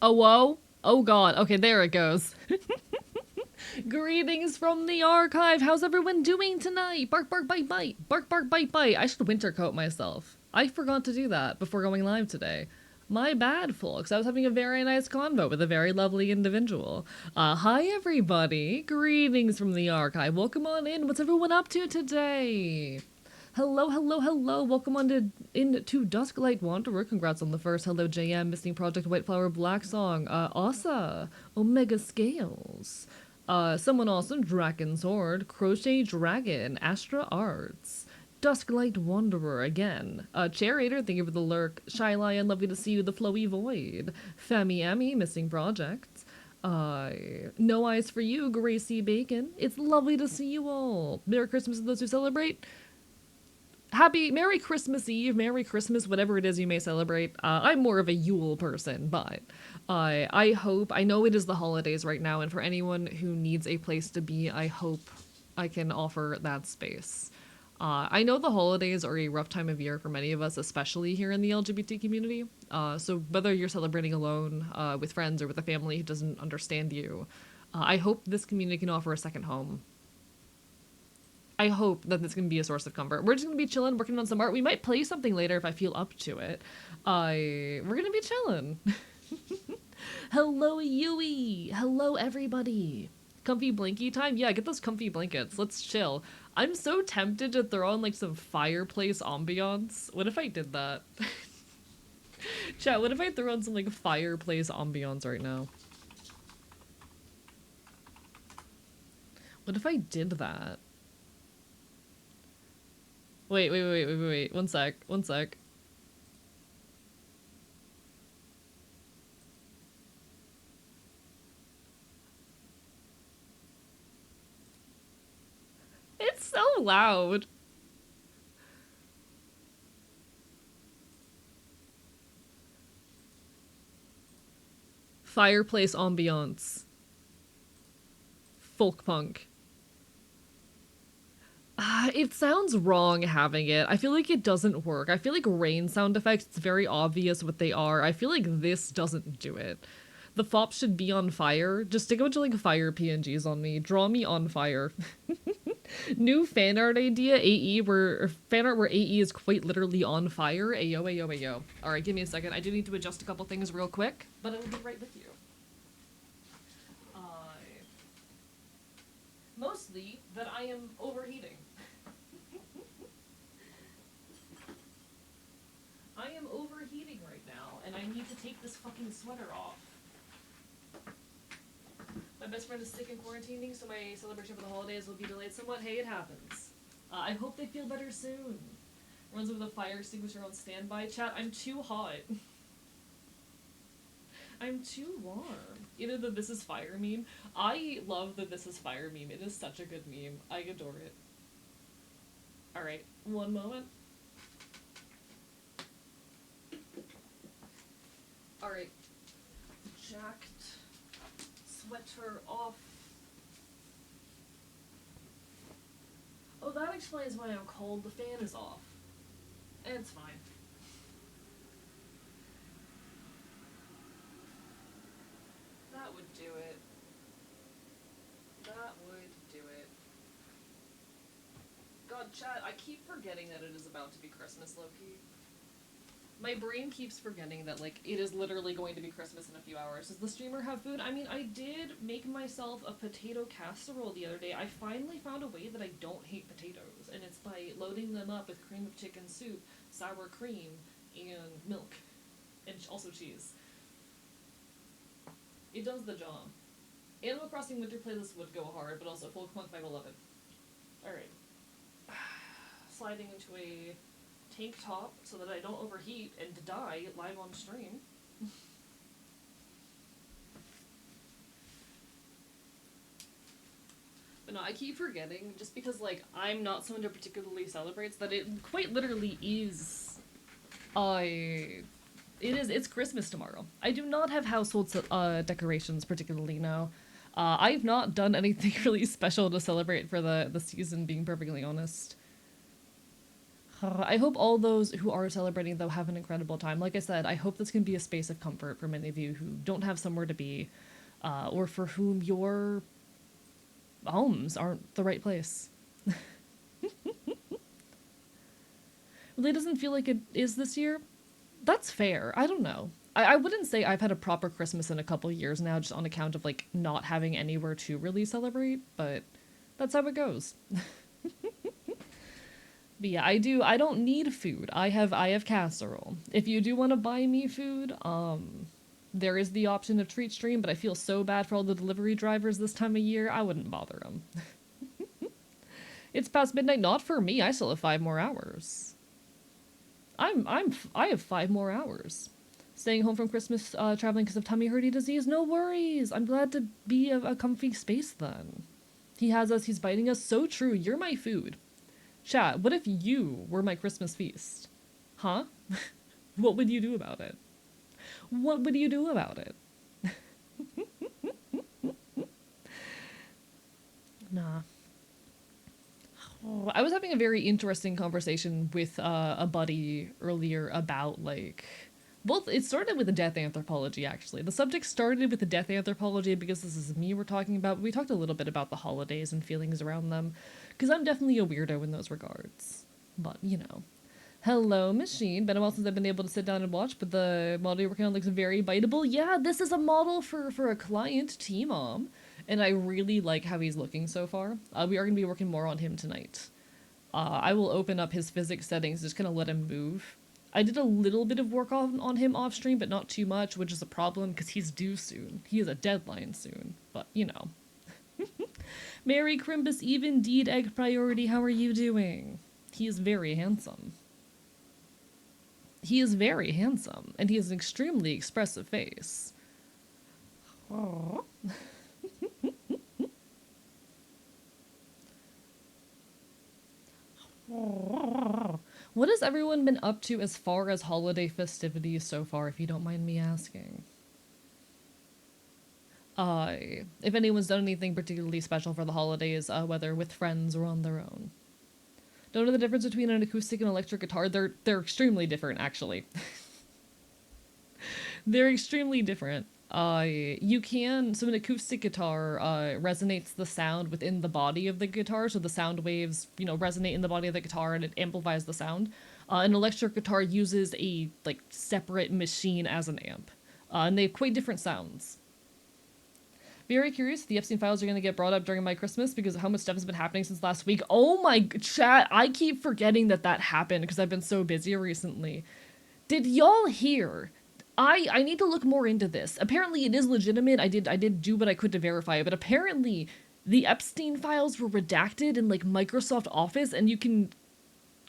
Oh, whoa. Oh, God. Okay, there it goes. Greetings from the archive. How's everyone doing tonight? Bark, bark, bite, bite. Bark, bark, bite, bite. I should winter coat myself. I forgot to do that before going live today. My bad, folks. I was having a very nice convo with a very lovely individual. Hi, everybody. Greetings from the archive. Welcome on in. What's everyone up to today? Hello, hello, hello. Welcome on to into Dusklight Wanderer. Congrats on the first. Hello, JM, Missing Project, White Flower, Black Song, Asa, Omega Scales, Someone Awesome, Dragon Sword, Crochet Dragon, Astra Arts, Dusklight Wanderer again. Charator, thank you for the lurk. Shy Lion, lovely to see you. The Flowy Void, Femi Emmy, Missing Project. No Eyes for You, Gracie Bacon. It's lovely to see you all. Merry Christmas to those who celebrate. Merry Christmas Eve, Merry Christmas, whatever it is you may celebrate. I'm more of a Yule person, but I know it is the holidays right now, and for anyone who needs a place to be, I hope I can offer that space. I know the holidays are a rough time of year for many of us, especially here in the LGBT community. So whether you're celebrating alone, with friends, or with a family who doesn't understand you, I hope this community can offer a second home. I hope that this can be a source of comfort. We're just gonna be chilling, working on some art. We might play something later if I feel up to it. We're gonna be chilling. Hello, Yui. Hello, everybody. Comfy blankie time? Yeah, get those comfy blankets. Let's chill. I'm so tempted to throw on like some fireplace ambiance. What if I did that? Chat, what if I throw on some like fireplace ambiance right now? What if I did that? Wait. One sec. It's so loud. Fireplace ambiance. Folk punk. It sounds wrong having it. I feel like it doesn't work. I feel like rain sound effects, it's very obvious what they are. I feel like this doesn't do it. The FOP should be on fire. Just stick a bunch of like fire PNGs on me. Draw me on fire. New fan art idea, AE, where fan art where AE is quite literally on fire. Ayo, ayo, ayo. Alright, give me a second. I do need to adjust a couple things real quick, but I will be right with you. Mostly that I am overheating. I am overheating right now, and I need to take this fucking sweater off. My best friend is sick and quarantining, so my celebration for the holidays will be delayed somewhat. Hey, it happens. I hope they feel better soon. Runs with a fire extinguisher on standby. Chat, I'm too hot. I'm too warm. Either the This Is Fire meme. I love the This Is Fire meme. It is such a good meme. I adore it. Alright, one moment. Alright. Jacked. Sweater off. Oh, that explains why I'm cold. The fan is off. It's fine. That would do it. That would do it. God, chat, I keep forgetting that it is about to be Christmas, low-key. My brain keeps forgetting that, like, it is literally going to be Christmas in a few hours. Does the streamer have food? I mean, I did make myself a potato casserole the other day. I finally found a way that I don't hate potatoes, and it's by loading them up with cream of chicken soup, sour cream, and milk. And also cheese. It does the job. Animal Crossing Winter Playlist would go hard, but also Folk Punk by Beloved. Alright. Sliding into a tank top so that I don't overheat and die live on stream. But no, I keep forgetting, just because, like, I'm not someone who particularly celebrates, that it quite literally is, it's Christmas tomorrow. I do not have household decorations particularly now. I've not done anything really special to celebrate for the season, being perfectly honest. I hope all those who are celebrating, though, have an incredible time. Like I said, I hope this can be a space of comfort for many of you who don't have somewhere to be, or for whom your homes aren't the right place. Really doesn't feel like it is this year. That's fair. I don't know. I wouldn't say I've had a proper Christmas in a couple years now, just on account of like not having anywhere to really celebrate, but that's how it goes. But yeah, I don't need food. I have casserole. If you do want to buy me food, there is the option of Treat Stream, but I feel so bad for all the delivery drivers this time of year. I wouldn't bother them. It's past midnight. Not for me. I still have 5 more hours. I have 5 more hours. Staying home from Christmas, traveling because of tummy hurty disease. No worries. I'm glad to be a comfy space then. He has us. He's biting us. So true. You're my food. Chat. What if you were my Christmas feast? Huh? What would you do about it? What would you do about it? Nah. Oh, I was having a very interesting conversation with a buddy earlier about, like... Well, it started with the death anthropology, actually. The subject started with the death anthropology because this is me we're talking about. We talked a little bit about the holidays and feelings around them, because I'm definitely a weirdo in those regards. But, you know. Hello, machine. Been a while since I've been able to sit down and watch, but the model you're working on looks very biteable. Yeah, this is a model for a client, T-Mom, and I really like how he's looking so far. We are going to be working more on him tonight. I will open up his physics settings, just kind of let him move. I did a little bit of work on him off stream, but not too much, which is a problem because he's due soon. He has a deadline soon, but you know. Merry Crimbus Eve indeed, Egg Priority, how are you doing? He is very handsome. He is very handsome, and he has an extremely expressive face. Oh. What has everyone been up to as far as holiday festivities so far, if you don't mind me asking? If anyone's done anything particularly special for the holidays, whether with friends or on their own. Don't know the difference between an acoustic and electric guitar. They're extremely different, actually. They're extremely different. So an acoustic guitar resonates the sound within the body of the guitar, so the sound waves, resonate in the body of the guitar and it amplifies the sound. An electric guitar uses a separate machine as an amp, and they have quite different sounds. Very curious if the Epstein files are going to get brought up during my Christmas because of how much stuff has been happening since last week. Oh my chat, I keep forgetting that happened because I've been so busy recently. Did y'all hear? I need to look more into this. Apparently it is legitimate. I did do what I could to verify it, but apparently the Epstein files were redacted in Microsoft Office and you can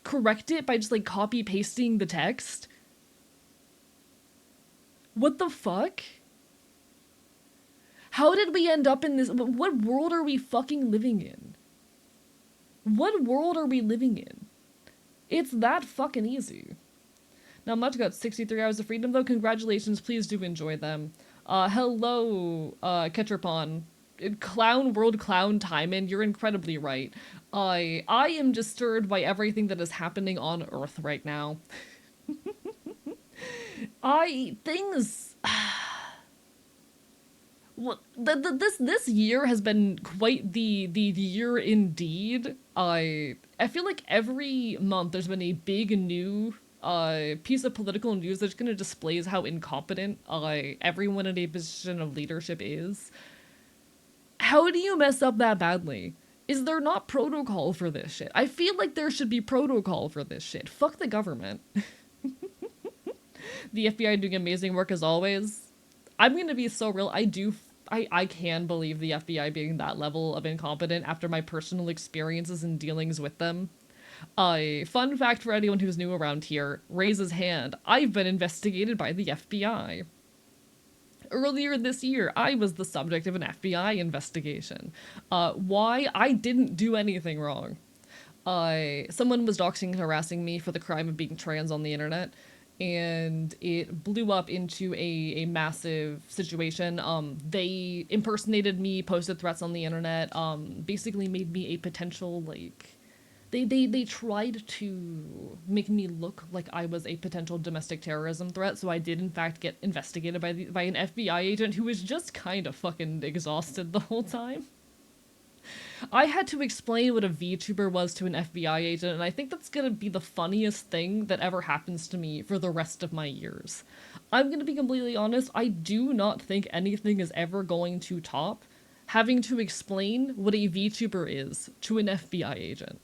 correct it by just copy pasting the text. What the fuck? How did we end up in this? What world are we fucking living in? What world are we living in? It's that fucking easy. Not much, got 63 hours of freedom though. Congratulations, please do enjoy them. Hello, Ketcherpon. Clown World Clown Timon, you're incredibly right. I am disturbed by everything that is happening on Earth right now. Things... Well, this year has been quite the year indeed. I feel like every month there's been a big new piece of political news that's going to displays how incompetent everyone in a position of leadership is. How do you mess up that badly? Is there not protocol for this shit? I feel like there should be protocol for this shit. Fuck the government. The FBI doing amazing work as always. I'm gonna be so real. I can believe the FBI being that level of incompetent after my personal experiences and dealings with them. Fun fact for anyone who's new around here, raise his hand. I've been investigated by the FBI. Earlier this year, I was the subject of an FBI investigation. Why? I didn't do anything wrong. Someone was doxing and harassing me for the crime of being trans on the internet, and it blew up into a massive situation. They impersonated me, posted threats on the internet, basically made me a potential, They tried to make me look like I was a potential domestic terrorism threat, so I did in fact get investigated by an FBI agent who was just kind of fucking exhausted the whole time. I had to explain what a VTuber was to an FBI agent, and I think that's gonna be the funniest thing that ever happens to me for the rest of my years. I'm gonna be completely honest, I do not think anything is ever going to top having to explain what a VTuber is to an FBI agent.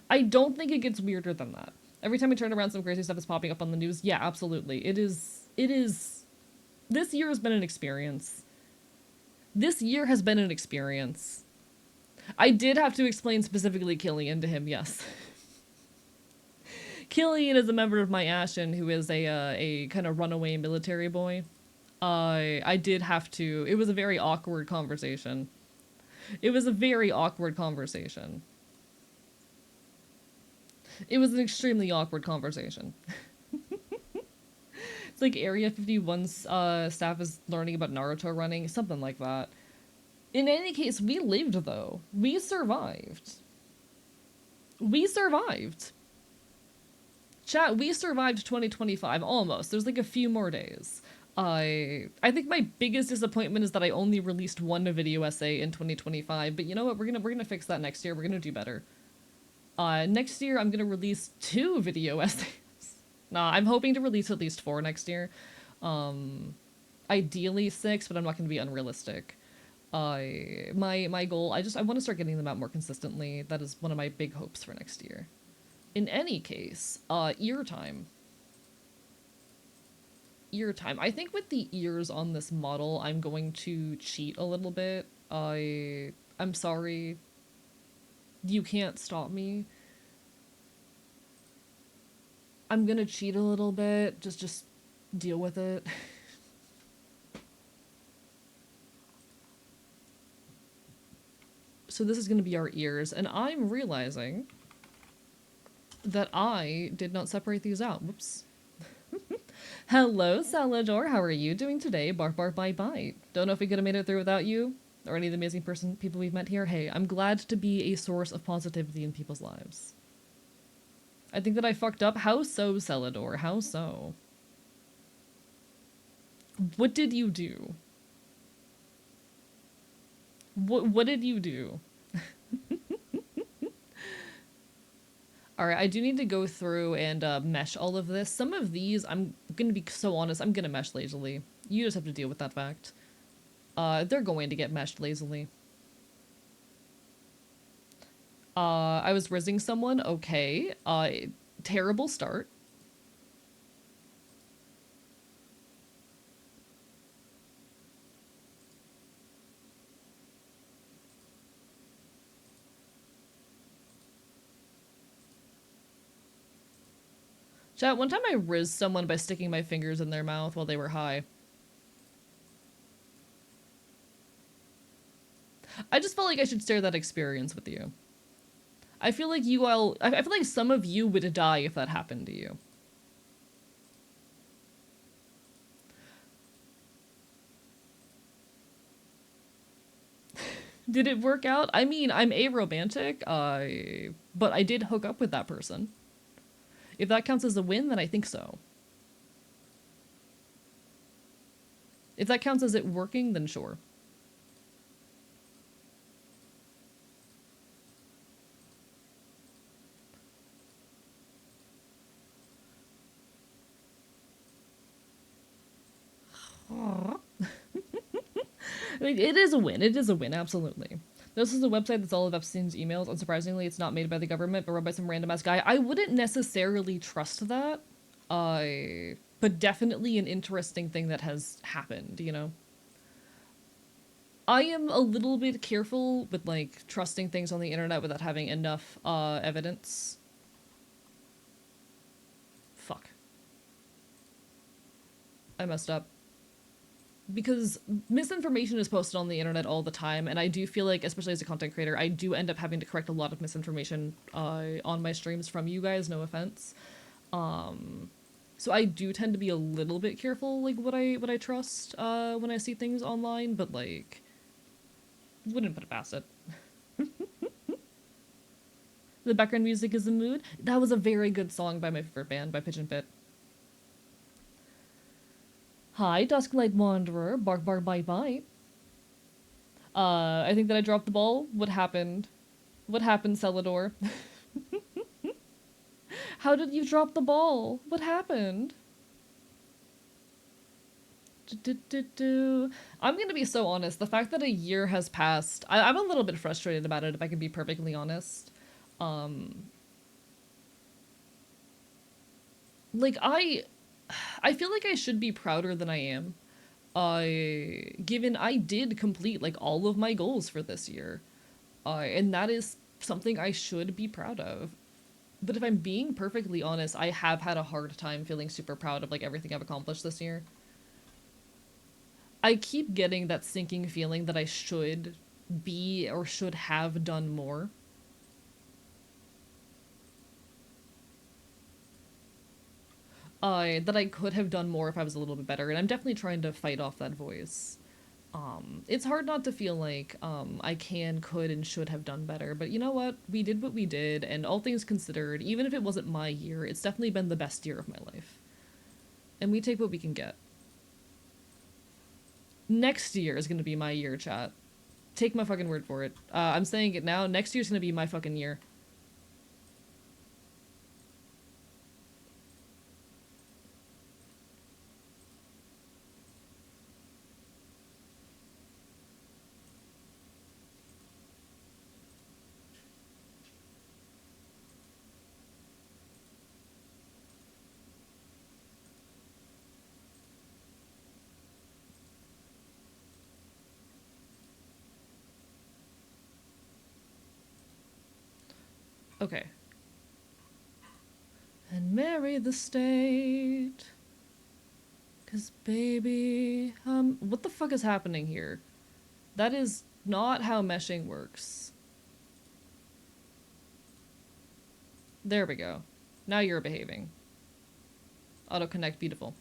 I don't think it gets weirder than that. Every time I turn around, some crazy stuff is popping up on the news. Yeah, absolutely. It is. This year has been an experience. This year has been an experience. I did have to explain specifically Killian to him, yes. Killian is a member of my Ashen who is a kind of runaway military boy. I did have to. It was a very awkward conversation. It was a very awkward conversation. It was an extremely awkward conversation. It's like Area 51's staff is learning about Naruto running, something like that. In any case, we lived, though. We survived. We survived. Chat, we survived 2025, almost. There's like a few more days. I think my biggest disappointment is that I only released one video essay in 2025, but you know what? We're gonna fix that next year. We're gonna do better. Next year I'm gonna release 2 video essays. Nah, I'm hoping to release at least 4 next year. Ideally 6, but I'm not gonna be unrealistic. My goal, I want to start getting them out more consistently. That is one of my big hopes for next year. In any case, ear time. Ear time. I think with the ears on this model, I'm going to cheat a little bit. I'm sorry. You can't stop me. I'm gonna cheat a little bit. Just deal with it. So this is gonna be our ears, and I'm realizing that I did not separate these out. Whoops. Hello, Salador. How are you doing today? Bark, bark, bite, bite. Don't know if we could have made it through without you or any of the amazing people we've met here. Hey, I'm glad to be a source of positivity in people's lives. I think that I fucked up. How so, Salador? How so? What did you do? What did you do? Alright, I do need to go through and mesh all of this. Some of these, I'm gonna be so honest, I'm gonna mesh lazily. You just have to deal with that fact. They're going to get meshed lazily. I was rizzing someone, okay. Terrible start. Chat, one time I rizzed someone by sticking my fingers in their mouth while they were high. I just felt like I should share that experience with you. I feel like I feel like some of you would die if that happened to you. Did it work out? I mean, I'm aromantic, but I did hook up with that person. If that counts as a win, then I think so. If that counts as it working, then sure. It is a win. It is a win, absolutely. This is a website that's all of Epstein's emails. Unsurprisingly, it's not made by the government, but run by some random ass guy. I wouldn't necessarily trust that. But definitely an interesting thing that has happened, you know? I am a little bit careful with, like, trusting things on the internet without having enough, evidence. Fuck. I messed up. Because misinformation is posted on the internet all the time, and I do feel like, especially as a content creator, I do end up having to correct a lot of misinformation on my streams from you guys, no offense. So I do tend to be a little bit careful, like, what I trust when I see things online, but, like, Wouldn't put it past it. The background music is a mood. That was a very good song by my favorite band, by Pigeon Pit. Hi, Dusklight Wanderer. Bark, bark, bite, bite. I think that I dropped the ball. What happened? What happened, Celador? How did you drop the ball? What happened? I'm gonna be so honest. The fact that a year has passed, I'm a little bit frustrated about it, if I can be perfectly honest. Like, I feel like I should be prouder than I am. Given I did complete, like, all of my goals for this year. And that is something I should be proud of. But if I'm being perfectly honest, I have had a hard time feeling super proud of, like, everything I've accomplished this year. I keep getting that sinking feeling that I should be or should have done more. That I could have done more if I was a little bit better, and I'm definitely trying to fight off that voice. It's hard not to feel like I can, could, and should have done better, but you know what? We did what we did, and all things considered, even if it wasn't my year, it's definitely been the best year of my life. And we take what we can get. Next year is gonna be my year, chat. Take my fucking word for it. I'm saying it now. Next year's gonna be my fucking year. Okay. And marry the state. 'Cause baby, what the fuck is happening here? That is not how meshing works. There we go. Now you're behaving. Auto-connect, beautiful.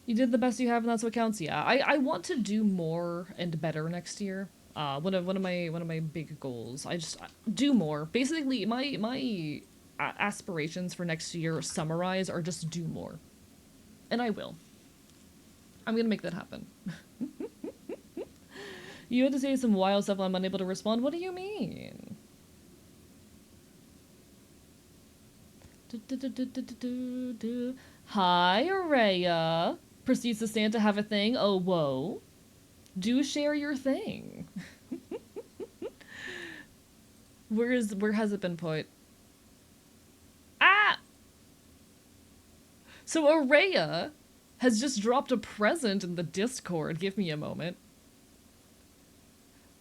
You did the best you have and that's what counts. Yeah, I want to do more and better next year. One of my big goals. I just do more. Basically, my aspirations for next year summarize are just do more. And I will. I'm gonna make that happen. You had to say some wild stuff I'm unable to respond. What do you mean? Hi, Araya. Proceeds to Santa have a thing. Oh, whoa. Do share your thing. Where has it been put? Ah! So Araya has just dropped a present in the Discord. Give me a moment.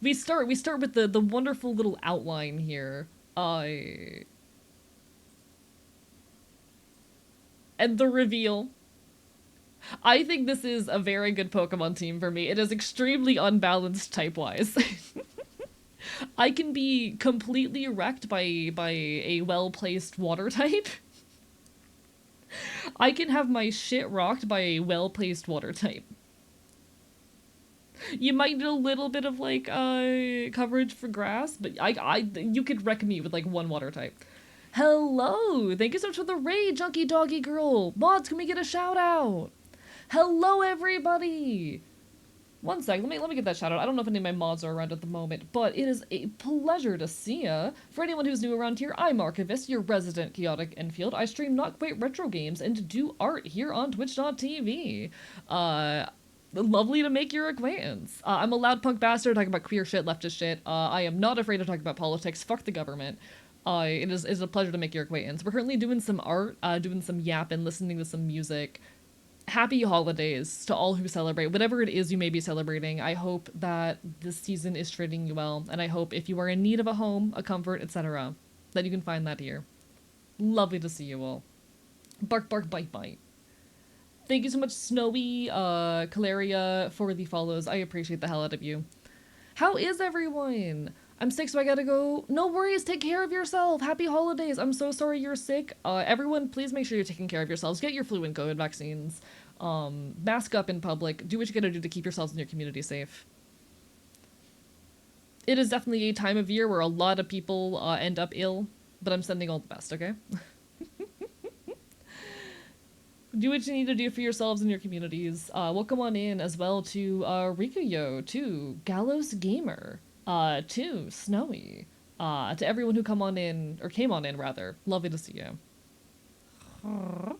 We start with the wonderful little outline here. And the reveal. I think this is a very good Pokemon team for me. It is extremely unbalanced type-wise. I can be completely wrecked by a well-placed water type. I can have my shit rocked by a well-placed water type. You might need a little bit of, like, coverage for grass, but you could wreck me with, like, one water type. Hello! Thank you so much for the raid, Junkie Doggy Girl! Mods, can we get a shout-out? Hello, everybody! One sec, let me get that shout out. I don't know if any of my mods are around at the moment, but it is a pleasure to see ya. For anyone who's new around here, I'm Archivist, your resident chaotic Enfield. I stream not quite retro games and do art here on twitch.tv. Lovely to make your acquaintance. I'm a loud punk bastard talking about queer shit, leftist shit. I am not afraid to talk about politics. Fuck the government. It is a pleasure to make your acquaintance. We're currently doing some art, doing some yapping, listening to some music. Happy holidays to all who celebrate, whatever it is you may be celebrating. I hope that this season is treating you well, and I hope if you are in need of a home, a comfort, etc., that you can find that here. Lovely to see you all. Bark, bark, bite, bite. Thank you so much, Snowy, Calaria, for the follows. I appreciate the hell out of you. How is everyone? I'm sick, so I gotta go. No worries, take care of yourself. Happy holidays. I'm so sorry you're sick. Everyone, please make sure you're taking care of yourselves. Get your flu and COVID vaccines. Mask up in public. Do what you gotta do to keep yourselves and your community safe. It is definitely a time of year where a lot of people end up ill, but I'm sending all the best, okay? Do what you need to do for yourselves and your communities. Welcome on in as well to Rikuyo, to Gallows Gamer, to Snowy, to everyone who come on in, or came on in rather. Lovely to see you. Oh,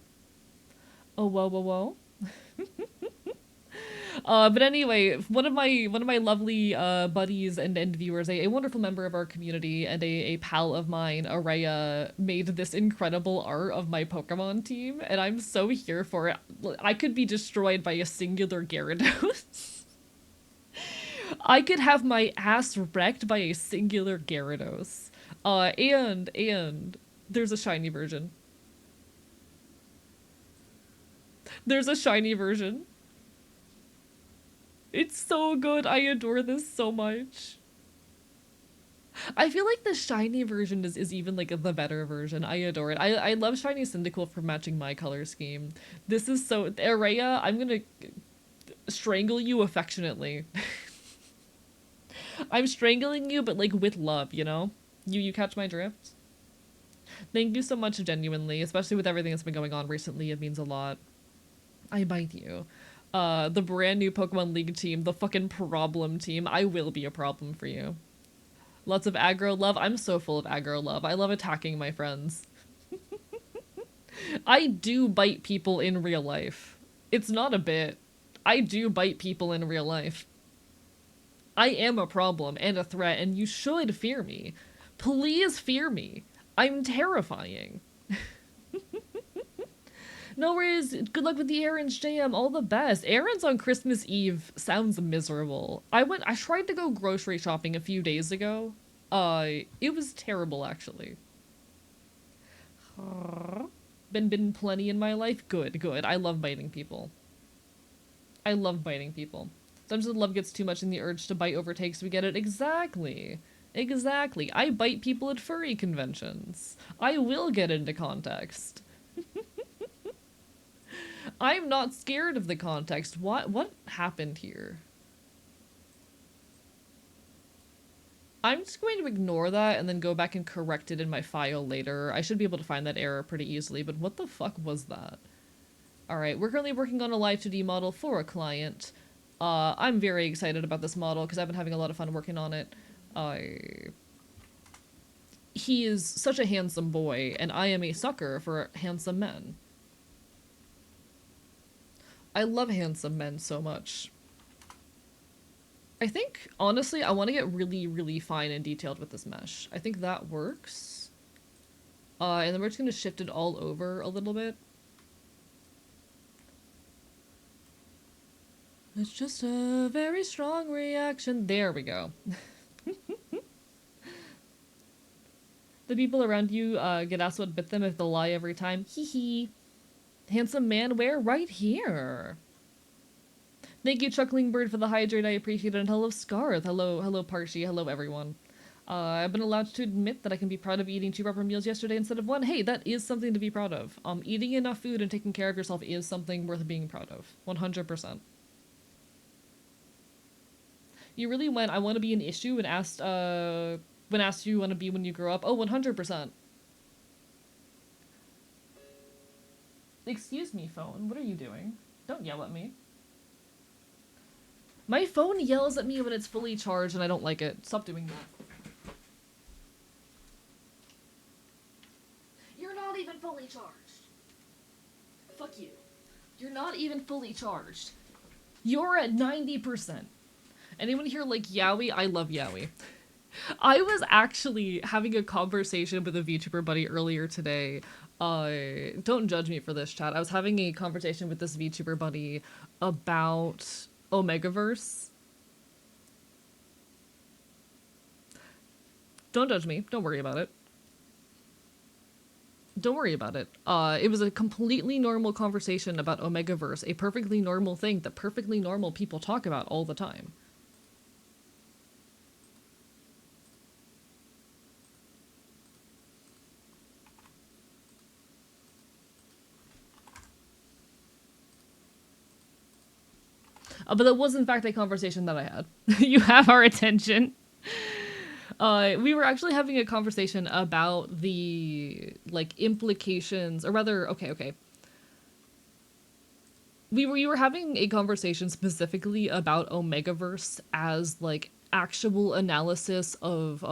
whoa, whoa, whoa. But anyway, one of my lovely buddies and viewers, a wonderful member of our community and a pal of mine, Araya, made this incredible art of my Pokemon team, and I'm so here for it. I could be destroyed by a singular Gyarados. I could have my ass wrecked by a singular Gyarados. And there's a shiny version. There's a shiny version. It's so good. I adore this so much. I feel like the shiny version is even like the better version. I adore it. I love shiny Cyndaquil for matching my color scheme. This is so Araya, I'm gonna strangle you affectionately. I'm strangling you, but like with love, you know? You catch my drift? Thank you so much, genuinely, especially with everything that's been going on recently. It means a lot. I bite you. The brand new Pokemon League team, the fucking problem team. I will be a problem for you. Lots of aggro love. I'm so full of aggro love. I love attacking my friends. I do bite people in real life. It's not a bit. I do bite people in real life. I am a problem and a threat, and you should fear me. Please fear me. I'm terrifying. No worries. Good luck with the errands, JM. All the best. Errands on Christmas Eve sounds miserable. I tried to go grocery shopping a few days ago. It was terrible, actually. Been plenty in my life. Good, good. I love biting people. I love biting people. Sometimes the love gets too much and the urge to bite overtakes. We get it. Exactly. Exactly. I bite people at furry conventions. I will get into context. I'm not scared of the context. What happened here? I'm just going to ignore that and then go back and correct it in my file later. I should be able to find that error pretty easily, but what the fuck was that? Alright, we're currently working on a Live2D model for a client. I'm very excited about this model because I've been having a lot of fun working on it. He is such a handsome boy, and I am a sucker for handsome men. I love handsome men so much. I think, honestly, I want to get really, really fine and detailed with this mesh. I think that works. And then we're just going to shift it all over a little bit. It's just a very strong reaction. There we go. The people around you get asked what bit them if they'll lie every time. Hee hee. Handsome man, where? Right here. Thank you, Chuckling Bird, for the hydrate. I appreciate it. And hello, Scarth. Hello, Parshi. Hello, everyone. I've been allowed to admit that I can be proud of eating 2 proper meals yesterday instead of 1. Hey, that is something to be proud of. Eating enough food and taking care of yourself is something worth being proud of. 100%. You really went, I want to be an issue, and asked, when asked who you want to be when you grow up. Oh, 100%. Excuse me, phone. What are you doing? Don't yell at me. My phone yells at me when it's fully charged and I don't like it. Stop doing that. You're not even fully charged. Fuck you. You're not even fully charged. You're at 90%. Anyone here like Yowie? I love Yowie. I was actually having a conversation with a VTuber buddy earlier today. Don't judge me for this, chat. I was having a conversation with this VTuber buddy about Omegaverse. Don't judge me. Don't worry about it. Don't worry about it. It was a completely normal conversation about Omegaverse, a perfectly normal thing that perfectly normal people talk about all the time. But that was in fact a conversation that I had. You have our attention. We were actually having a conversation about the like implications, or rather, okay. We were having a conversation specifically about Omegaverse as like actual analysis of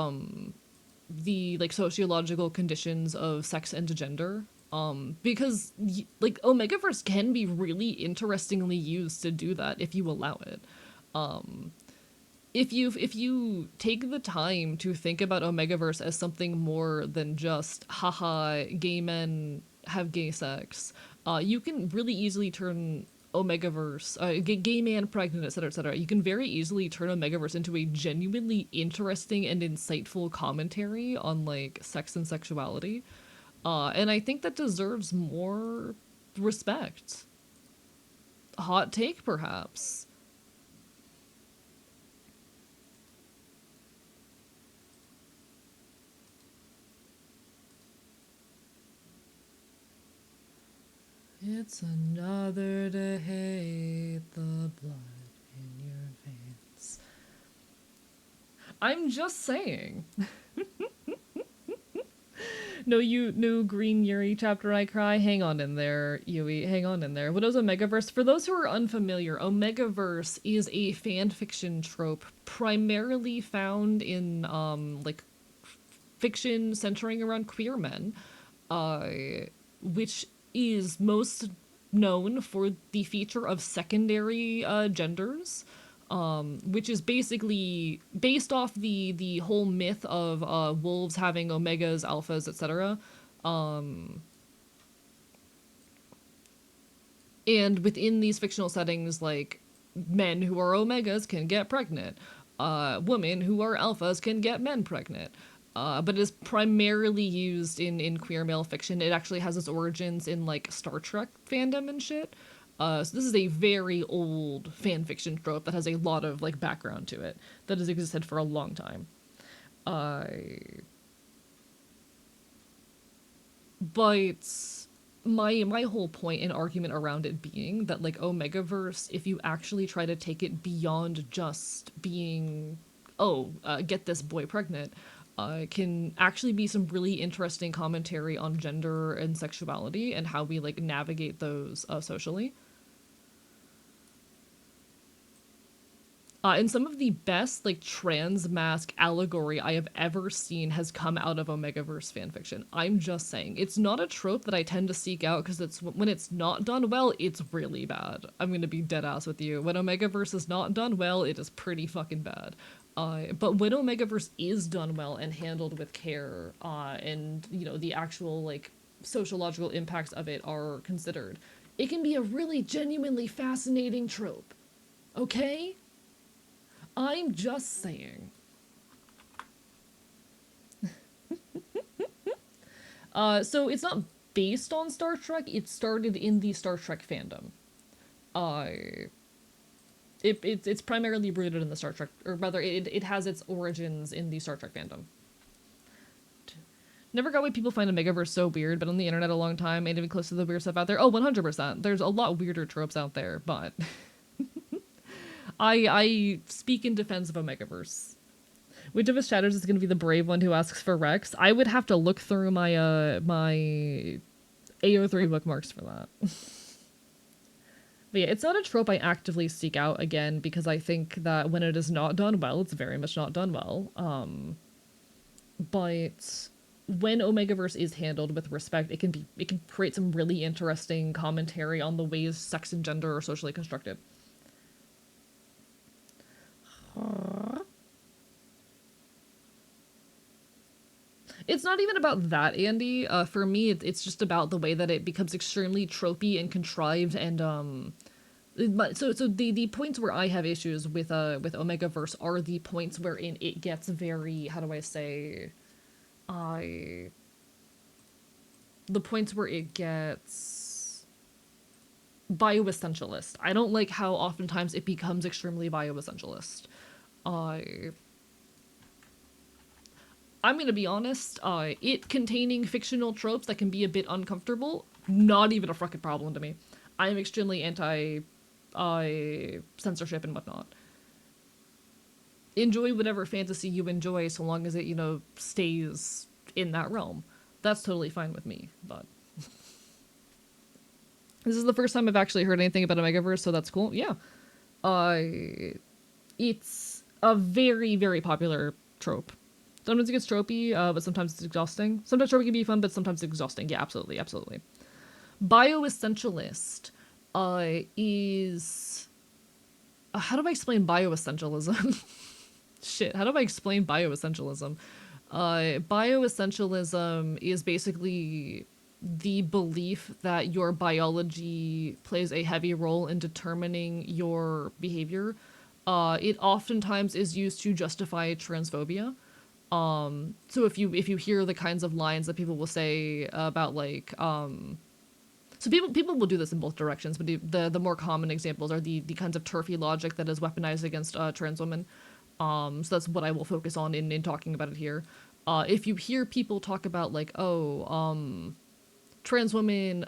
the like sociological conditions of sex and gender. Because like Omegaverse can be really interestingly used to do that if you allow it. If you take the time to think about Omegaverse as something more than just haha gay men have gay sex, you can really easily turn Omegaverse, gay man pregnant, etc., etc. You can very easily turn Omegaverse into a genuinely interesting and insightful commentary on like sex and sexuality, and I think that deserves more respect. Hot take, perhaps. It's another to hate the blood in your veins. I'm just saying. No Green Yuri chapter I cry. Hang on in there, Yui. Hang on in there. What is Omegaverse? For those who are unfamiliar, Omegaverse is a fan fiction trope primarily found in like fiction centering around queer men, uh, which is most known for the feature of secondary genders, which is basically based off the whole myth of wolves having omegas, alphas, etc. And within these fictional settings, like men who are omegas can get pregnant, women who are alphas can get men pregnant. But it is primarily used in queer male fiction. It actually has its origins in like Star Trek fandom and shit. So this is a very old fan fiction trope that has a lot of like background to it that has existed for a long time. Uh, but my whole point and argument around it being that like Omegaverse, if you actually try to take it beyond just being, get this boy pregnant, can actually be some really interesting commentary on gender and sexuality and how we like navigate those socially. And some of the best like trans mask allegory I have ever seen has come out of Omegaverse fanfiction. I'm just saying, it's not a trope that I tend to seek out because it's when it's not done well, it's really bad. I'm gonna be dead ass with you. When Omegaverse is not done well, it is pretty fucking bad. But when Omegaverse is done well and handled with care, and you know the actual like sociological impacts of it are considered, it can be a really genuinely fascinating trope. Okay? I'm just saying. So it's not based on Star Trek. It started in the Star Trek fandom. Uh, it's primarily rooted in the Star Trek, or rather, it has its origins in the Star Trek fandom. Never got why people find Omegaverse so weird, but on the internet a long time, ain't even close to the weird stuff out there. Oh, 100%. There's a lot weirder tropes out there, but I speak in defense of Omegaverse. Which of us chatters is going to be the brave one who asks for Rex? I would have to look through my AO3 bookmarks for that. But yeah, it's not a trope I actively seek out again because I think that when it is not done well, it's very much not done well. But when Omegaverse is handled with respect, it can create some really interesting commentary on the ways sex and gender are socially constructed. It's not even about that, Andy. For me, it's just about the way that it becomes extremely tropey and contrived, and so the points where I have issues with Omegaverse are the points wherein it gets very, how do I say, I the points where it gets bioessentialist. I don't like how oftentimes it becomes extremely bioessentialist. I I'm gonna be honest, it containing fictional tropes that can be a bit uncomfortable, not even a fucking problem to me. I am extremely anti censorship and whatnot. Enjoy whatever fantasy you enjoy so long as it, stays in that realm. That's totally fine with me, but this is the first time I've actually heard anything about a Megaverse, so that's cool. Yeah. It's a very, very popular trope. Sometimes it gets tropey, but sometimes it's exhausting. Sometimes tropey can be fun, but sometimes it's exhausting. Yeah, absolutely, absolutely. Bioessentialist is... how do I explain bioessentialism? Shit, how do I explain bioessentialism? Bioessentialism is basically the belief that your biology plays a heavy role in determining your behavior. It oftentimes is used to justify transphobia. So if you hear the kinds of lines that people will say about like so people will do this in both directions, but the more common examples are the kinds of turfy logic that is weaponized against trans women. So that's what I will focus on in talking about it here. If you hear people talk about like, trans women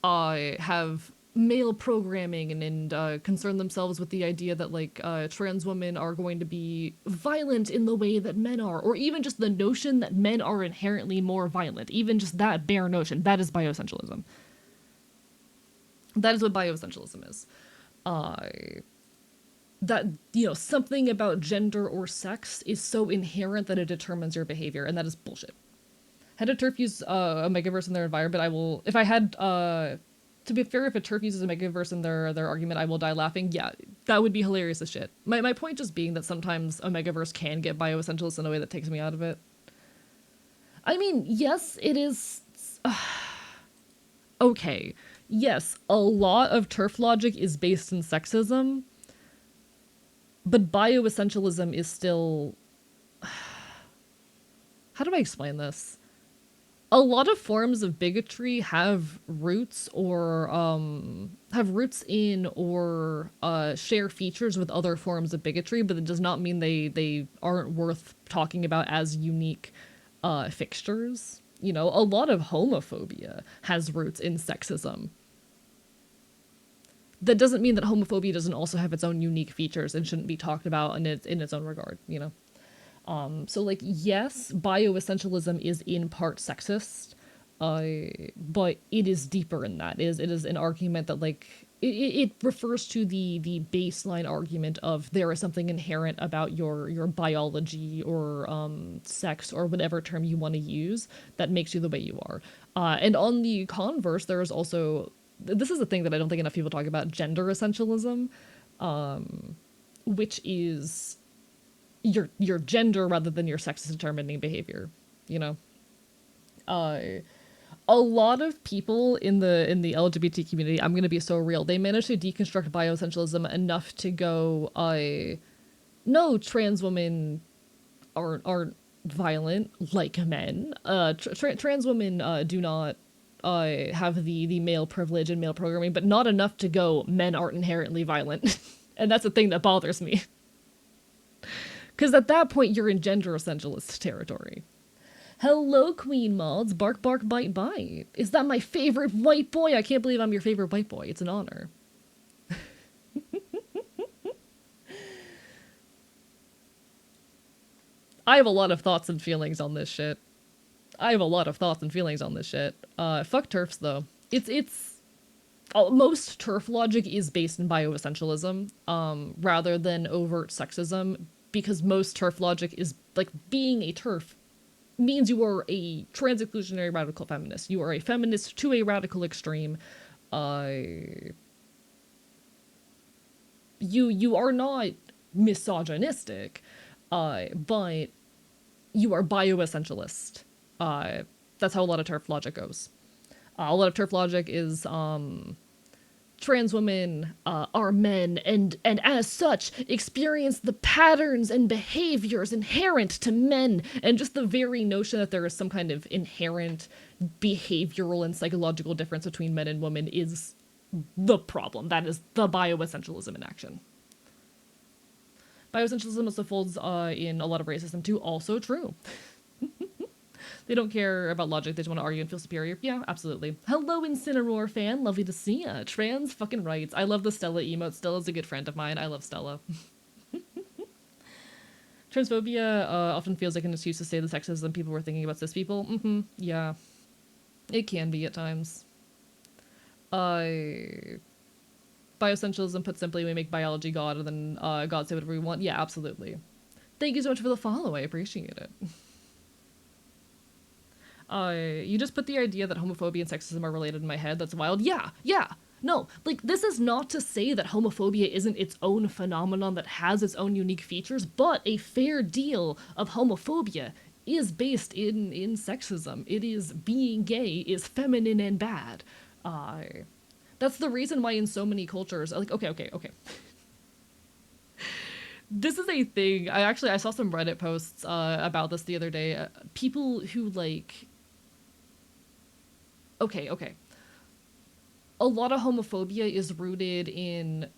have male programming and concern themselves with the idea that like trans women are going to be violent in the way that men are, or even just the notion that men are inherently more violent, even just that bare notion, that is bioessentialism. That is what bioessentialism is. That, something about gender or sex is so inherent that it determines your behavior, and that is bullshit. Had a turf use a megaverse in their environment, I will... If I had... to be fair, if a turf uses a megaverse in their argument, I will die laughing. Yeah, that would be hilarious as shit. My point just being that sometimes a megaverse can get bioessentialist in a way that takes me out of it. I mean, yes, it is... okay. Yes, a lot of turf logic is based in sexism, but bioessentialism is still... How do I explain this? A lot of forms of bigotry have roots or in or share features with other forms of bigotry, but it does not mean they aren't worth talking about as unique fixtures. A lot of homophobia has roots in sexism. That doesn't mean that homophobia doesn't also have its own unique features and shouldn't be talked about in its own regard, So, like, yes, bioessentialism is in part sexist, but it is deeper in that. It is an argument that, like, it refers to the baseline argument of there is something inherent about your biology or sex or whatever term you want to use that makes you the way you are. And on the converse, there is also... This is a thing that I don't think enough people talk about, gender essentialism, which is... your gender rather than your sex is determining behavior, a lot of people in the LGBT community, I'm gonna be so real, they manage to deconstruct bioessentialism enough to go, no, trans women aren't violent like men. Trans women do not have the male privilege and male programming, but not enough to go, men aren't inherently violent. And that's the thing that bothers me. Because at that point, you're in gender essentialist territory. Hello, Queen Mods. Bark, bark, bite, bite. Is that my favorite white boy? I can't believe I'm your favorite white boy. It's an honor. I have a lot of thoughts and feelings on this shit. Fuck turfs, though. Most turf logic is based in bioessentialism, rather than overt sexism, because most turf logic is, like, being a turf means you are a trans-exclusionary radical feminist. You are a feminist to a radical extreme. You are not misogynistic, but you are bioessentialist. That's how a lot of turf logic goes. A lot of turf logic is, trans women are men and as such experience the patterns and behaviors inherent to men, and just the very notion that there is some kind of inherent behavioral and psychological difference between men and women is the problem. That is the bioessentialism in action. Bioessentialism also folds in a lot of racism too. Also true. They don't care about logic. They just want to argue and feel superior. Yeah, absolutely. Hello, Incineroar fan. Lovely to see ya. Trans fucking rights. I love the Stella emote. Stella's a good friend of mine. I love Stella. Transphobia often feels like an excuse to say the sexism people were thinking about cis people. Yeah. It can be at times. Bioessentialism, put simply, we make biology God and then God say whatever we want. Yeah, absolutely. Thank you so much for the follow. I appreciate it. You just put the idea that homophobia and sexism are related in my head. That's wild. Yeah, yeah. No, like, this is not to say that homophobia isn't its own phenomenon that has its own unique features, but a fair deal of homophobia is based in sexism. It is being gay is feminine and bad. That's the reason why in so many cultures, like, okay. This is a thing. I saw some Reddit posts about this the other day. People who, like... Okay. A lot of homophobia is rooted in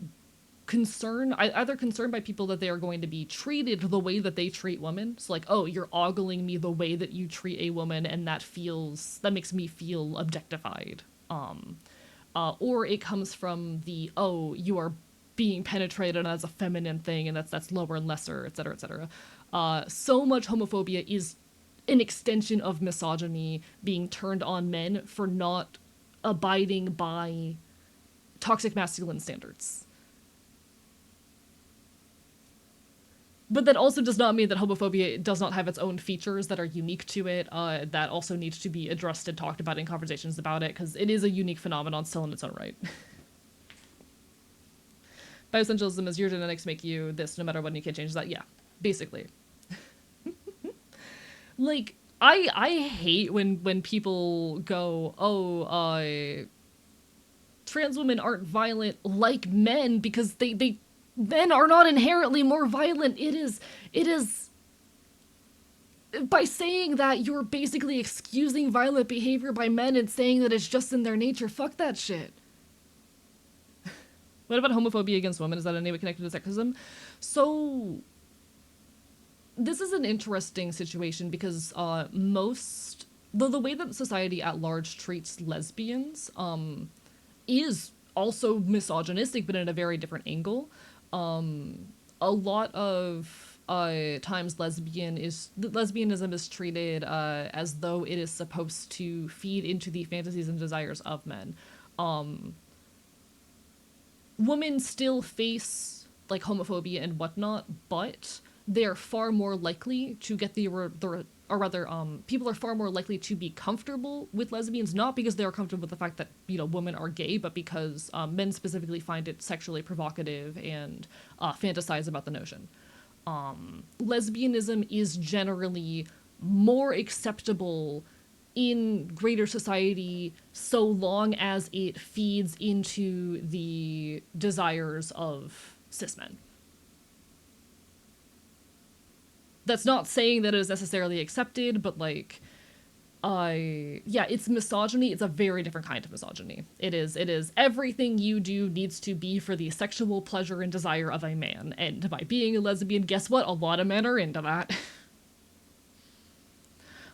concern, either concerned by people that they are going to be treated the way that they treat women. So like, oh, you're ogling me the way that you treat a woman, and that makes me feel objectified. Or it comes from the, oh, you are being penetrated as a feminine thing, and that's lower and lesser, etc., etc. So much homophobia is an extension of misogyny being turned on men for not abiding by toxic masculine standards. But that also does not mean that homophobia does not have its own features that are unique to it, that also needs to be addressed and talked about in conversations about it, because it is a unique phenomenon still in its own right. Bioessentialism is your genetics make you this no matter what, and you can't change that. Yeah, basically. Like, I hate when people go, oh, trans women aren't violent like men because men are not inherently more violent. It is by saying that you're basically excusing violent behavior by men and saying that it's just in their nature. Fuck that shit. What about homophobia against women? Is that in any way connected to sexism? So this is an interesting situation because the way that society at large treats lesbians is also misogynistic, but in a very different angle. A lot of times lesbianism is treated as though it is supposed to feed into the fantasies and desires of men. Women still face like homophobia and whatnot, but they're far more likely to get people are far more likely to be comfortable with lesbians, not because they are comfortable with the fact that, women are gay, but because men specifically find it sexually provocative and fantasize about the notion. Lesbianism is generally more acceptable in greater society so long as it feeds into the desires of cis men. That's not saying that it is necessarily accepted, but like, it's misogyny. It's a very different kind of misogyny. It is everything you do needs to be for the sexual pleasure and desire of a man. And by being a lesbian, guess what? A lot of men are into that.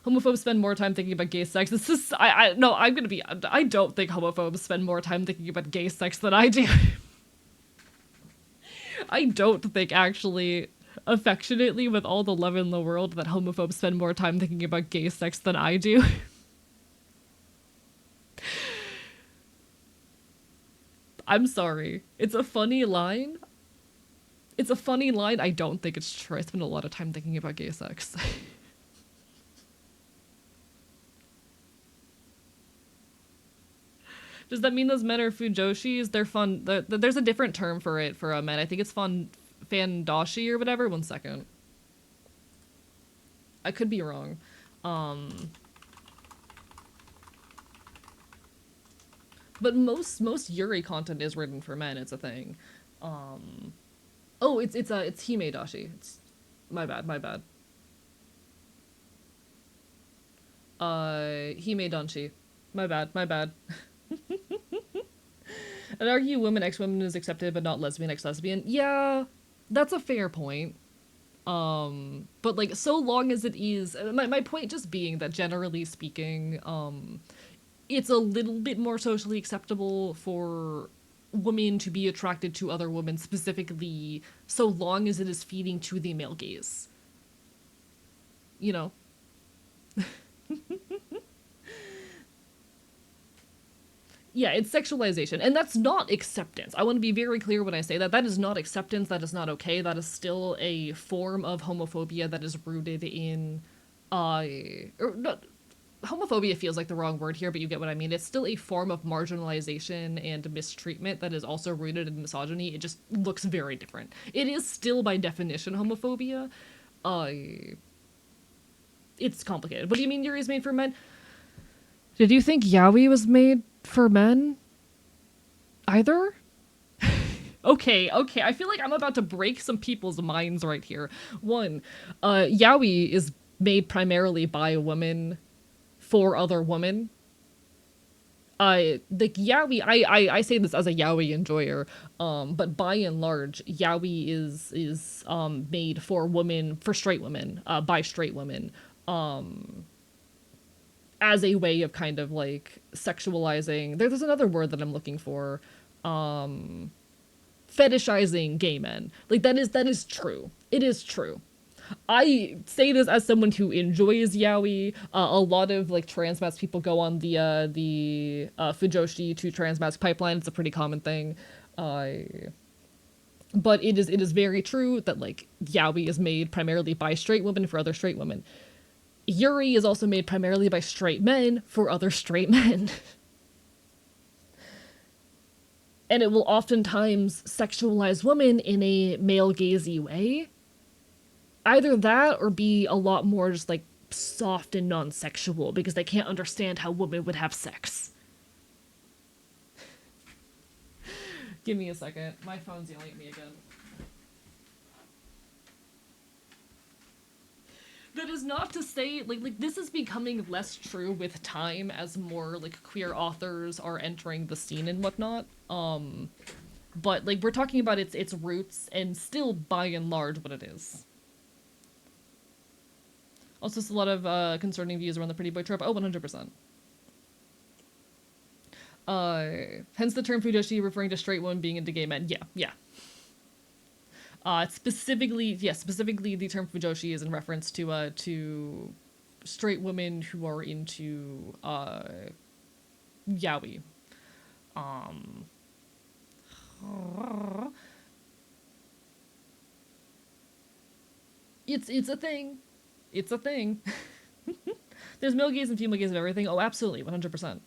Homophobes spend more time thinking about gay sex. This is, I don't think homophobes spend more time thinking about gay sex than I do. I don't think, actually, affectionately, with all the love in the world, that homophobes spend more time thinking about gay sex than I do. I'm sorry. It's a funny line. I don't think it's true. I spend a lot of time thinking about gay sex. Does that mean those men are fujoshis? They're fun. There's a different term for it for men. I think it's fandashi or whatever. One second. I could be wrong. But most Yuri content is written for men. It's a thing. Oh, it's hime dashi. It's my bad. Hime danshi. My bad. I'd argue women ex-women is accepted, but not lesbian ex-lesbian. Yeah, that's a fair point. But like, so long as it is, my point just being that generally speaking, it's a little bit more socially acceptable for women to be attracted to other women, specifically so long as it is feeding to the male gaze. You know? Yeah, it's sexualization. And that's not acceptance. I want to be very clear when I say that. That is not acceptance. That is not okay. That is still a form of homophobia that is rooted in. Or not, homophobia feels like the wrong word here, but you get what I mean. It's still a form of marginalization and mistreatment that is also rooted in misogyny. It just looks very different. It is still, by definition, homophobia. Uh, it's complicated. What do you mean Yuri is made for men? Did you think yaoi was made for men? Either? Okay. I feel like I'm about to break some people's minds right here. One, yaoi is made primarily by a woman for other women. The yaoi, I say this as a yaoi enjoyer, but by and large, yaoi is made for women, for straight women, by straight women, as a way of kind of like sexualizing. There's another word that I'm looking for, fetishizing gay men. Like that is true. It is true. I say this as someone who enjoys yaoi. A lot of like transmasc people go on the Fujoshi to transmasc pipeline. It's a pretty common thing. But it is very true that like yaoi is made primarily by straight women for other straight women. Yuri is also made primarily by straight men for other straight men. And it will oftentimes sexualize women in a male gazy way. Either that or be a lot more just like soft and non-sexual because they can't understand how women would have sex. Give me a second. My phone's yelling at me again. That is not to say like this is becoming less true with time as more like queer authors are entering the scene and whatnot. But like we're talking about its roots and still by and large what it is. Also, just a lot of concerning views around the pretty boy trope. Oh, 100%. Hence the term Fujoshi referring to straight women being into gay men. Yeah. Specifically the term Fujoshi is in reference to straight women who are into yaoi. It's a thing. It's a thing. There's male gaze and female gaze of everything. Oh, absolutely, 100%.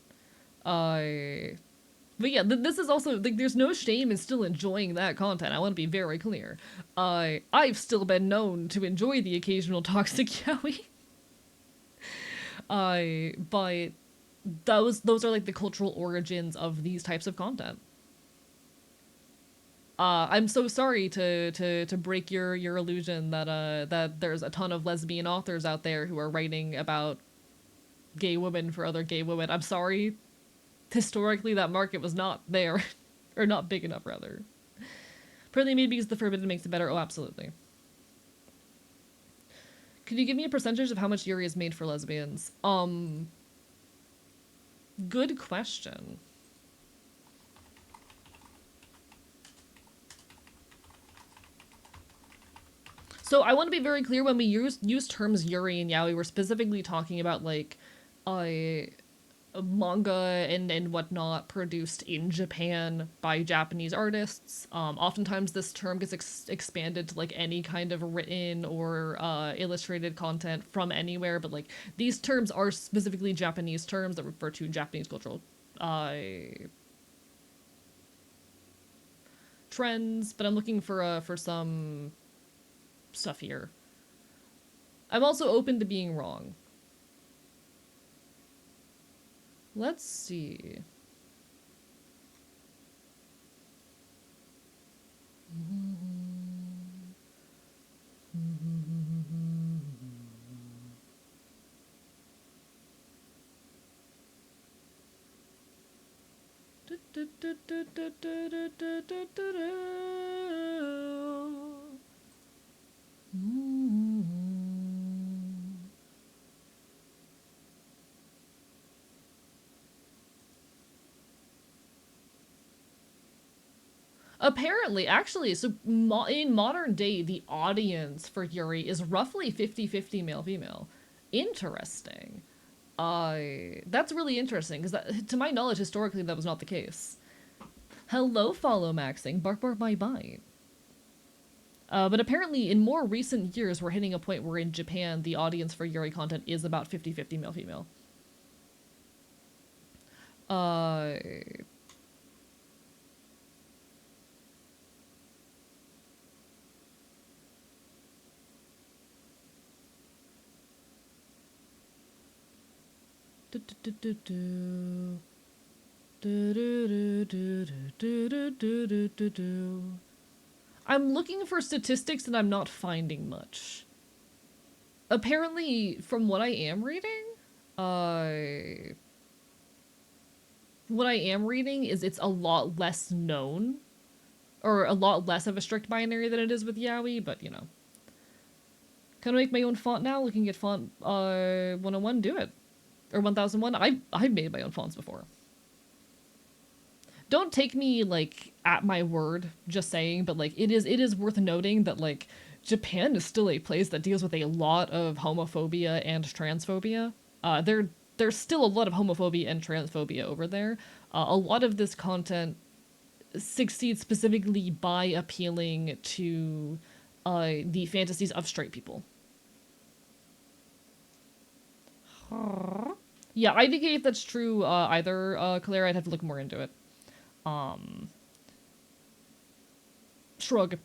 But yeah, this is also like there's no shame in still enjoying that content. I want to be very clear. I've still been known to enjoy the occasional toxic yaoi. But those are like the cultural origins of these types of content. I'm so sorry to break your illusion that there's a ton of lesbian authors out there who are writing about gay women for other gay women. I'm sorry. Historically, that market was not there, or not big enough, rather. Partly maybe because the forbidden makes it better. Oh, absolutely. Could you give me a percentage of how much Yuri is made for lesbians? Good question. So I want to be very clear when we use terms Yuri and Yaoi, we're specifically talking about like manga and whatnot produced in Japan by Japanese artists. Oftentimes this term gets expanded to like any kind of written or illustrated content from anywhere, but like these terms are specifically Japanese terms that refer to Japanese cultural trends. But I'm looking for some stuff here. I'm also open to being wrong. Let's see. Apparently, actually, so in modern day, the audience for Yuri is roughly 50-50 male-female. Interesting. That's really interesting, because to my knowledge, historically, that was not the case. Hello, follow maxing, bark bark bye bye. But apparently, in more recent years, we're hitting a point where in Japan, the audience for Yuri content is about 50-50 male-female. Uh, do, do, do, do, do. I'm looking for statistics and I'm not finding much. Apparently, from what I am reading, uh, what I am reading is it's a lot less known, or a lot less of a strict binary than it is with Yaoi, but you know. Can I make my own font now? Looking at font 101, do it. Or 1001. I've made my own fonts before. Don't take me like at my word, just saying, but like it is worth noting that like Japan is still a place that deals with a lot of homophobia and transphobia. There's still a lot of homophobia and transphobia over there. A lot of this content succeeds specifically by appealing to the fantasies of straight people. Yeah, I think if that's true, either, Claire, I'd have to look more into it. Shrug.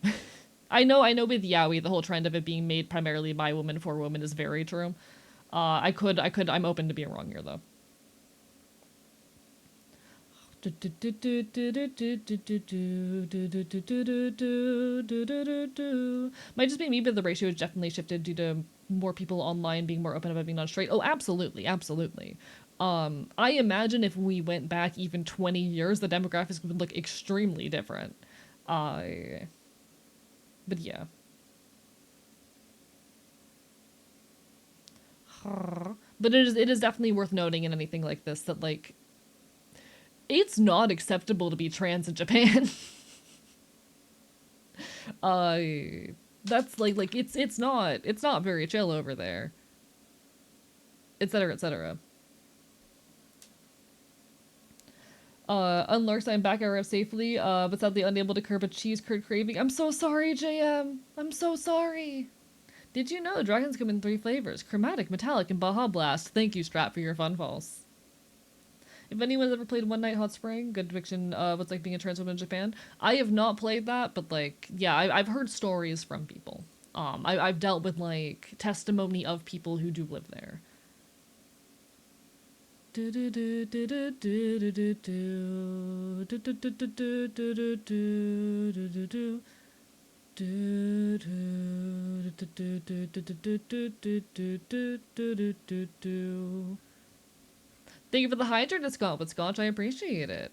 I know with Yaoi, the whole trend of it being made primarily by women for women is very true. I'm open to being wrong here, though. Might just be me, but the ratio has definitely shifted due to more people online being more open about being non-straight. Oh, absolutely, absolutely. I imagine if we went back even 20 years, the demographics would look extremely different. But yeah. But it is definitely worth noting in anything like this that like it's not acceptable to be trans in Japan. uh that's like it's not very chill over there. Etc. etc. Unlarks, I'm back RF safely, but sadly unable to curb a cheese curd craving. I'm so sorry, JM. I'm so sorry. Did you know dragons come in 3 flavors? Chromatic, metallic, and Baja Blast. Thank you, Strat, for your fun falls. If anyone's ever played One Night Hot Spring, good depiction of what's like being a trans woman in Japan. I have not played that, but like, yeah, I've heard stories from people. I've dealt with like testimony of people who do live there. Thank you for the Hydra discount, but Scotch, I appreciate it.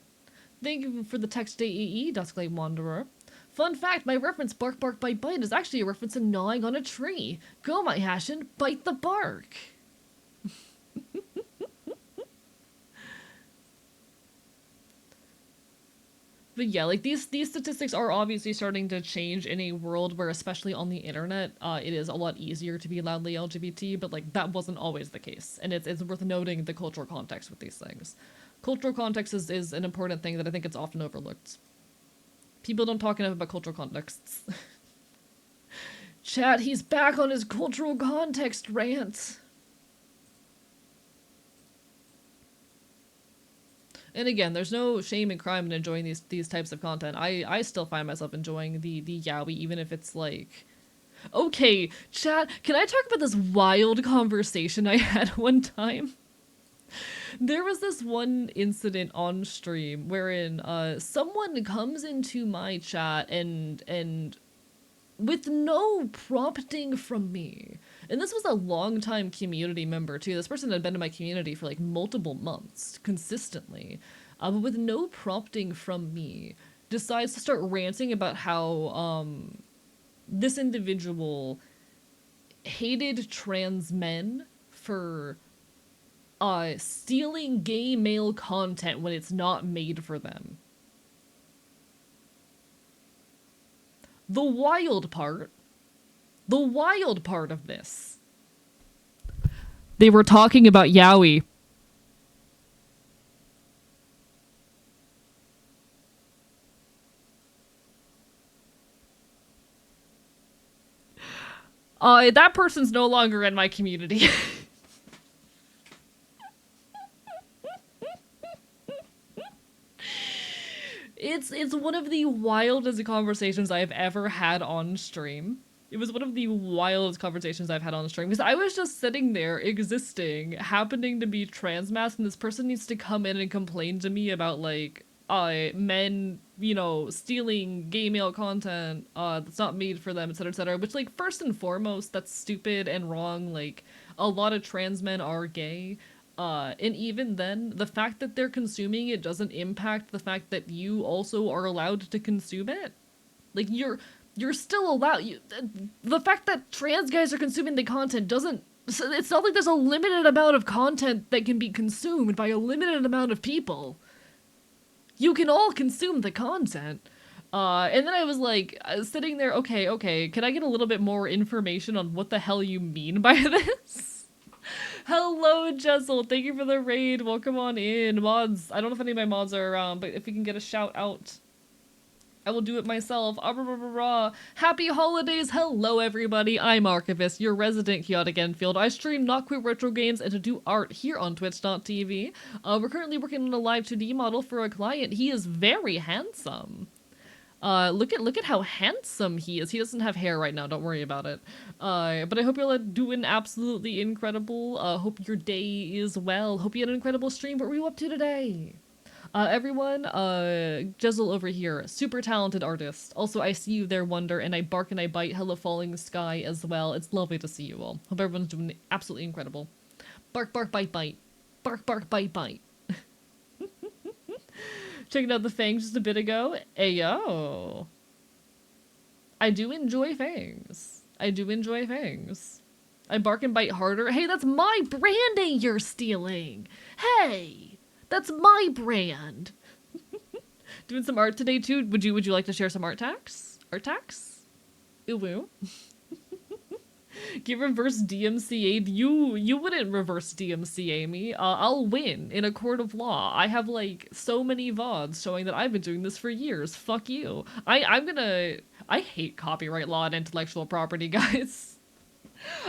Thank you for the text AEE, Dusklight Wanderer. Fun fact, my reference bark bark bite bite is actually a reference to gnawing on a tree. Go my Hashin, bite the bark. But yeah, like these statistics are obviously starting to change in a world where, especially on the internet, it is a lot easier to be loudly LGBT. But like that wasn't always the case, and it's worth noting the cultural context with these things. Cultural context is an important thing that I think it's often overlooked. People don't talk enough about cultural contexts. Chat, he's back on his cultural context rant. And again, there's no shame and crime in enjoying these types of content. I still find myself enjoying the yaoi, even if it's like, okay, chat, can I talk about this wild conversation I had one time? There was this one incident on stream wherein someone comes into my chat and with no prompting from me. And this was a long-time community member, too. This person had been in my community for, like, multiple months, consistently. But with no prompting from me, decides to start ranting about how, this individual hated trans men for, stealing gay male content when it's not made for them. The wild part of this. They were talking about yaoi. That person's no longer in my community. It's one of the wildest conversations I've ever had on stream. It was one of the wildest conversations I've had on stream because I was just sitting there existing, happening to be transmasked, and this person needs to come in and complain to me about like men, you know, stealing gay male content that's not made for them, etc., etc. Which, like, first and foremost, that's stupid and wrong. Like, a lot of trans men are gay. And even then, the fact that they're consuming it doesn't impact the fact that you also are allowed to consume it. Like, you're still allowed. The fact that trans guys are consuming the content doesn't. It's not like there's a limited amount of content that can be consumed by a limited amount of people. You can all consume the content. And then I was like, sitting there, okay, can I get a little bit more information on what the hell you mean by this? Hello, Jessel. Thank you for the raid. Welcome on in. Mods, I don't know if any of my mods are around, but if we can get a shout out, I will do it myself. Happy holidays. Hello, everybody. I'm Archivist, your resident chaotic Enfield. I stream Not Queer Retro Games and to do art here on Twitch.tv. We're currently working on a Live2D model for a client. He is very handsome. Look at how handsome he is. He doesn't have hair right now, don't worry about it. But I hope you're doing absolutely incredible. Hope your day is well. Hope you had an incredible stream. What were you up to today? Everyone, Jezel over here, super talented artist. Also, I see you there, Wonder, and I bark and I bite. Hello, Falling Sky as well. It's lovely to see you all. Hope everyone's doing absolutely incredible. Bark, bark, bite, bite. Bark, bark, bite, bite. Checking out the fangs just a bit ago. Ayo. I do enjoy fangs. I bark and bite harder. Hey, that's my branding you're stealing. Hey, that's my brand. Doing some art today too. Would you like to share some art tags? Ooh woo. Get reverse DMCA'd. You wouldn't reverse DMCA me. I'll win in a court of law. I have like so many VODs showing that I've been doing this for years. Fuck you. I hate copyright law and intellectual property, guys.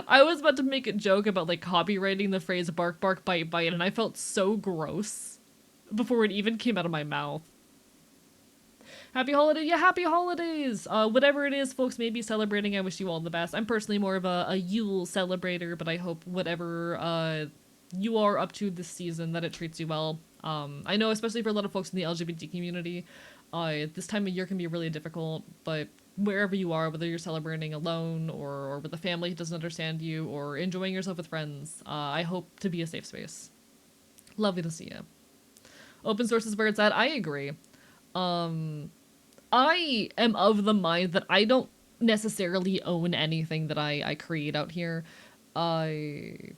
I was about to make a joke about like copywriting the phrase bark bark bite bite, and I felt so gross before it even came out of my mouth. Happy holiday, yeah, happy holidays! Whatever it is folks may be celebrating, I wish you all the best. I'm personally more of a Yule celebrator, but I hope whatever you are up to this season, that it treats you well. I know especially for a lot of folks in the LGBT community, this time of year can be really difficult, but wherever you are, whether you're celebrating alone or with a family who doesn't understand you, or enjoying yourself with friends, I hope to be a safe space. Lovely to see you. Open source is where it's at, I agree. I am of the mind that I don't necessarily own anything that I create out here. I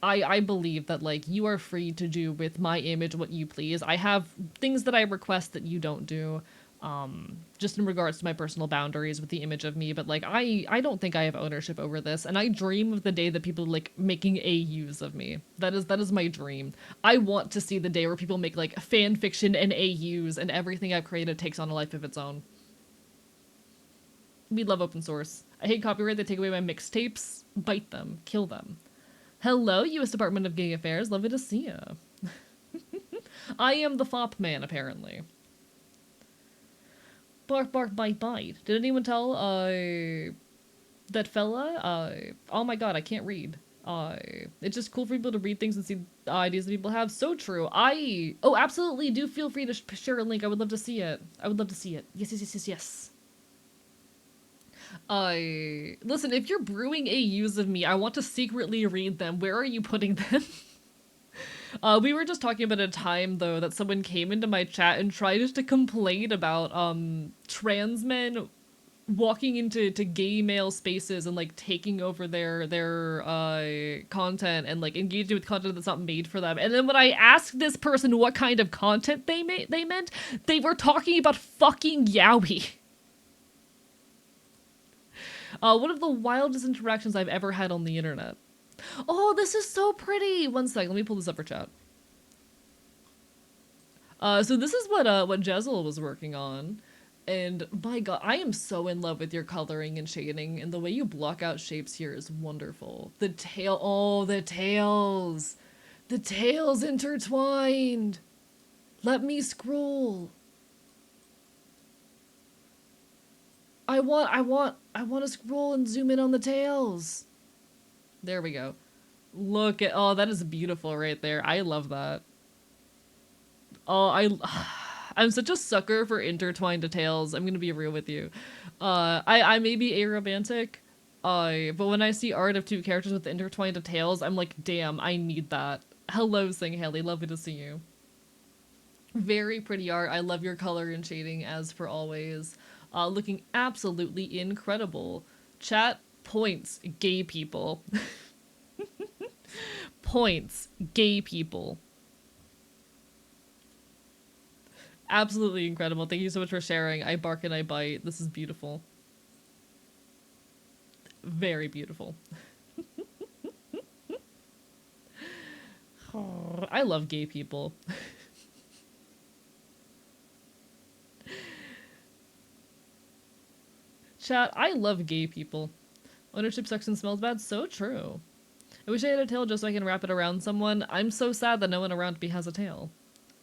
believe that, like, you are free to do with my image what you please. I have things that I request that you don't do, just in regards to my personal boundaries with the image of me, but, like, I don't think I have ownership over this, and I dream of the day that people, like, making AUs of me. That is my dream. I want to see the day where people make, like, fan fiction and AUs, and everything I've created takes on a life of its own. We love open source. I hate copyright. They take away my mixtapes. Bite them. Kill them. Hello, U.S. Department of Gay Affairs. Lovely to see you. I am the fop man, apparently. Bark, bark, bite, bite. Did anyone tell, that fella? Oh my god, I can't read. It's just cool for people to read things and see the ideas that people have. So true. Oh, absolutely, do feel free to share a link. I would love to see it. Yes, yes, yes, yes, yes. Listen, if you're brewing AUs of me, I want to secretly read them. Where are you putting them? We were just talking about a time, though, that someone came into my chat and tried to complain about, trans men walking into gay male spaces and, like, taking over their content and, like, engaging with content that's not made for them. And then when I asked this person what kind of content they meant, they were talking about fucking yaoi. One of the wildest interactions I've ever had on the internet. Oh, this is so pretty. One sec, let me pull this up for chat. So this is what Jezel was working on. And my god, I am so in love with your coloring and shading, and the way you block out shapes here is wonderful. The tail, oh, the tails. The tails intertwined. Let me scroll. I want to scroll and zoom in on the tails. There we go. Look at, oh, that is beautiful right there. I love that. Oh, I'm such a sucker for intertwined details. I'm gonna be real with you. I may be aromantic, but when I see art of two characters with intertwined details, I'm like, damn, I need that. Hello, Sing Haley, lovely to see you. Very pretty art. I love your color and shading as per always. Looking absolutely incredible. Chat points, gay people. Points, gay people. Absolutely incredible. Thank you so much for sharing. I bark and I bite. This is beautiful. Very beautiful. Oh, I love gay people. Chat, I love gay people. Ownership section smells bad. So true. I wish I had a tail just so I can wrap it around someone. I'm so sad that no one around me has a tail.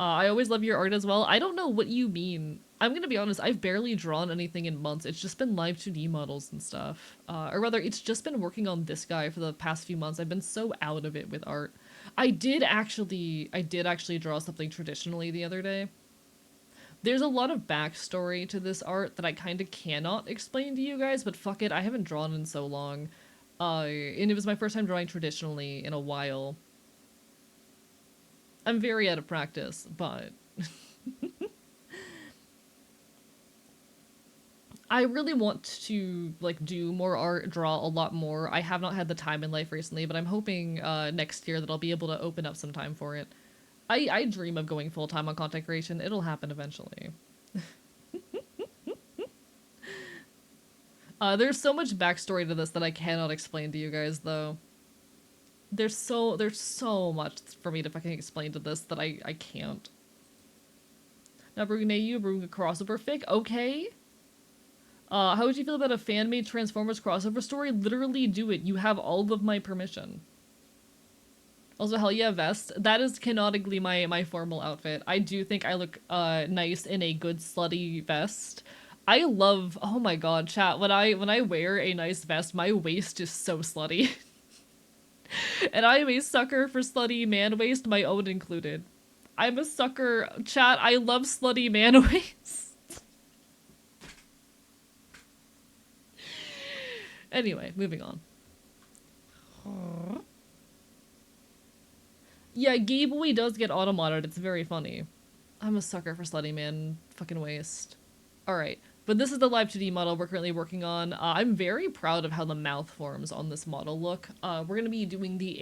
I always love your art as well. I don't know what you mean. I'm gonna be honest, I've barely drawn anything in months. It's just been Live2D models and stuff. Or rather, it's just been working on this guy for the past few months. I've been so out of it with art. I did actually draw something traditionally the other day. There's a lot of backstory to this art that I kind of cannot explain to you guys, but fuck it, I haven't drawn in so long. And it was my first time drawing traditionally in a while. I'm very out of practice, but I really want to like do more art, draw a lot more. I have not had the time in life recently, but I'm hoping next year that I'll be able to open up some time for it. I dream of going full-time on content creation. It'll happen eventually. There's so much backstory to this that I cannot explain to you guys, though. There's so much for me to fucking explain to this that I can't. Now, Brune, you bring a crossover fic? Okay. How would you feel about a fan-made Transformers crossover story? Literally do it. You have all of my permission. Also, hell yeah, vest. That is canonically my formal outfit. I do think I look nice in a good slutty vest. I love, oh my god, chat, when I wear a nice vest, my waist is so slutty. And I am a sucker for slutty man waist, my own included. I'm a sucker, chat, I love slutty man waist. Anyway, moving on. Yeah, Gay Boy does get auto-modded. It's very funny. I'm a sucker for slutty man fucking waist. Alright, but this is the Live2D model we're currently working on. I'm very proud of how the mouth forms on this model look. We're gonna be doing the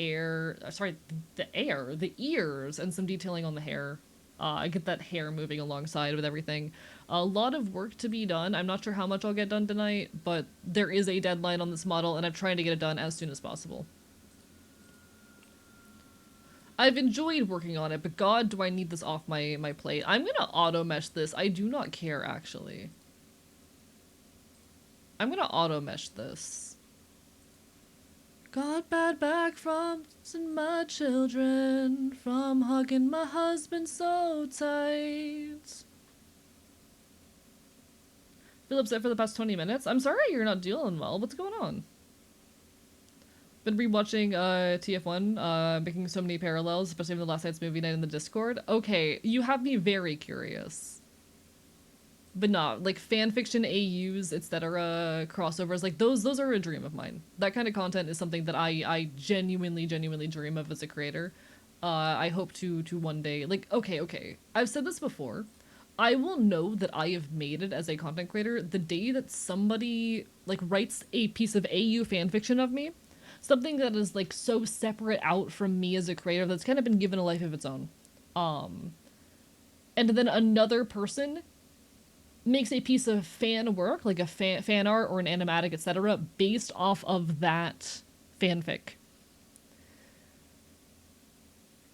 the ears, and some detailing on the hair. I get that hair moving alongside with everything. A lot of work to be done. I'm not sure how much I'll get done tonight, but there is a deadline on this model, and I'm trying to get it done as soon as possible. I've enjoyed working on it, but god, do I need this off my plate. I'm gonna auto-mesh this. I do not care, actually. I'm gonna auto-mesh this. Got bad back from my children, from hugging my husband so tight. Feel upset for the past 20 minutes? I'm sorry you're not dealing well. What's going on? Been rewatching TF1, making so many parallels, especially with the last night's movie night in the Discord. Okay, you have me very curious. But not like fanfiction AUs, etc., crossovers, like those are a dream of mine. That kind of content is something that I genuinely dream of as a creator. I hope to one day, like, okay. I've said this before. I will know that I have made it as a content creator the day that somebody like writes a piece of AU fanfiction of me. Something that is like so separate out from me as a creator that's kind of been given a life of its own. And then another person makes a piece of fan work, like a fan art or an animatic, etc., based off of that fanfic.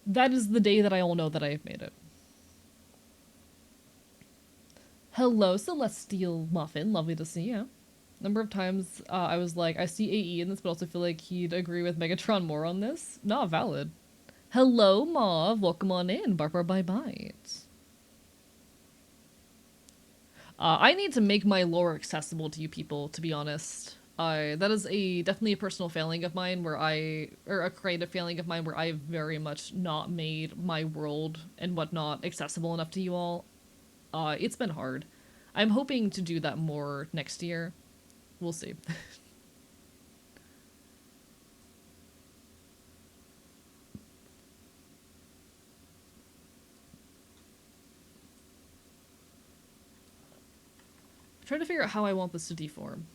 That is the day that I will know that I have made it. Hello, Celestial Muffin. Lovely to see you. Number of times I was like, I see AE in this, but also feel like he'd agree with Megatron more on this. Not valid. Hello, Mauve. Welcome on in. Barbar by Bite. I need to make my lore accessible to you people, to be honest. That is definitely a personal failing of mine or a creative failing of mine where I've very much not made my world and whatnot accessible enough to you all. It's been hard. I'm hoping to do that more next year. We'll see. Trying to figure out how I want this to deform.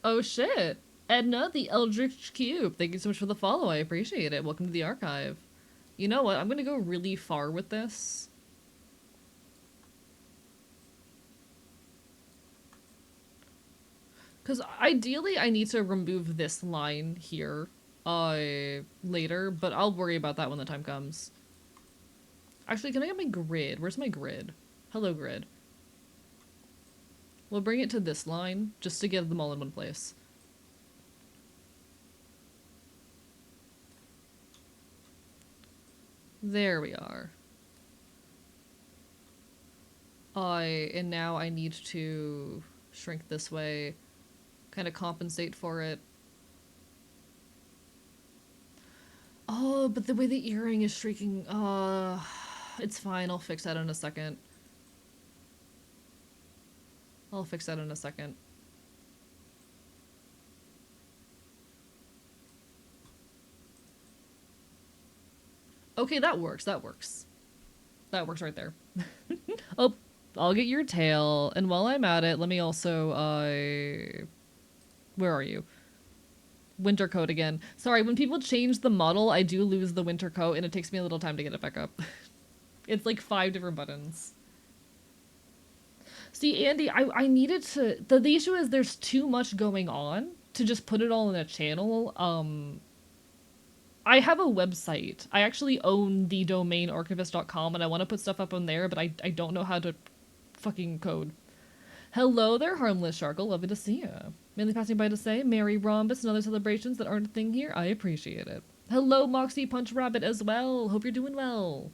Oh shit! Edna, the Eldritch Cube. Thank you so much for the follow. I appreciate it. Welcome to the archive. You know what? I'm gonna go really far with this. Because ideally I need to remove this line here later, but I'll worry about that when the time comes. Actually, can I get my grid? Where's my grid? Hello, grid. We'll bring it to this line, just to get them all in one place. There we are. And now I need to shrink this way, kind of compensate for it. Oh, but the way the earring is streaking, it's fine, I'll fix that in a second. I'll fix that in a second. Okay, that works, that works. That works right there. Oh, I'll get your tail, and while I'm at it, let me also, where are you? Winter coat again. Sorry, when people change the model, I do lose the winter coat, and it takes me a little time to get it back up. It's like 5 different buttons. See, Andy, I needed to... The issue is there's too much going on to just put it all in a channel. I have a website. I actually own the domain archivist.com, and I want to put stuff up on there, but I don't know how to fucking code. Hello there, Harmless Sharkle. Lovely to see you. Mainly passing by to say, Merry Rhombus and other celebrations that aren't a thing here. I appreciate it. Hello, Moxie Punch Rabbit as well. Hope you're doing well.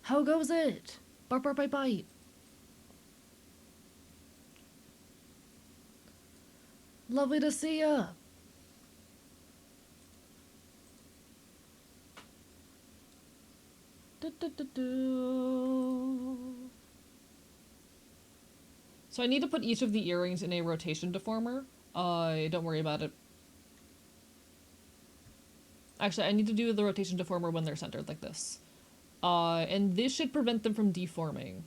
How goes it? Bark, bark, bite, bite. Lovely to see ya. So I need to put each of the earrings in a rotation deformer. Don't worry about it. Actually, I need to do the rotation deformer when they're centered like this. And this should prevent them from deforming.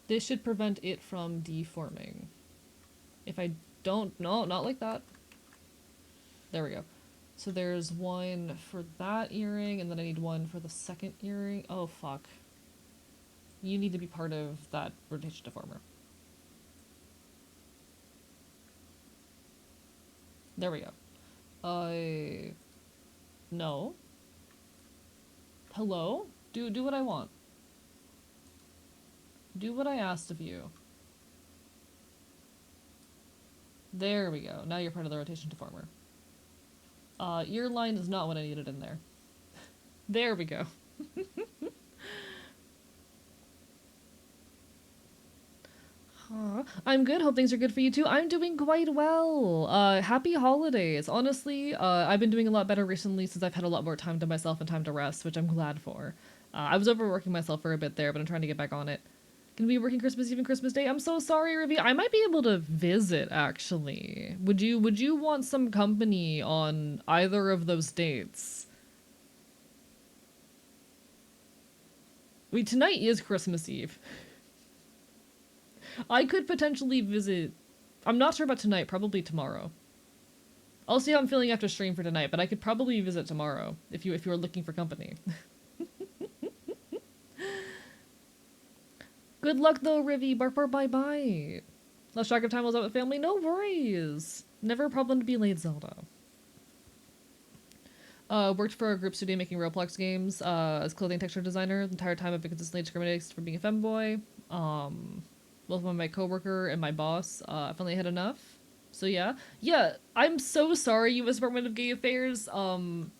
This should prevent it from deforming. If I don't... No, not like that. There we go. So there's one for that earring, and then I need one for the second earring. Oh, fuck. You need to be part of that rotation deformer. There we go. No. Hello? Do what I want. Do what I asked of you. There we go. Now you're part of the rotation deformer. Ear line is not what I needed in there. There we go. I'm good. Hope things are good for you too. I'm doing quite well. Happy holidays. Honestly, I've been doing a lot better recently since I've had a lot more time to myself and time to rest, which I'm glad for. I was overworking myself for a bit there, but I'm trying to get back on it. Gonna be working Christmas Eve and Christmas Day. I'm so sorry, Ruby. I might be able to visit, actually. Would you want some company on either of those dates? Wait, tonight is Christmas Eve. I could potentially visit. I'm not sure about tonight, probably tomorrow. I'll see how I'm feeling after stream for tonight, but I could probably visit tomorrow if you were looking for company. Good luck though, Rivy. Bark bark bye bye. Lost track of time while I was out with family. No worries. Never a problem to be late, Zelda. Worked for a group studio making Roblox games as clothing texture designer. The entire time I've been consistently discriminated for being a femboy. Both my coworker and my boss finally had enough. So yeah. I'm so sorry, U.S. Department of Gay Affairs.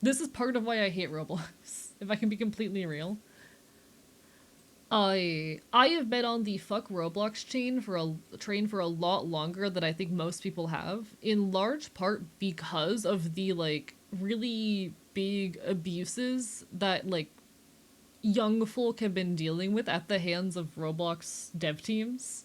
This is part of why I hate Roblox. If I can be completely real. I have been on the fuck Roblox train for a lot longer than I think most people have, in large part because of the like really big abuses that like young folk have been dealing with at the hands of Roblox dev teams.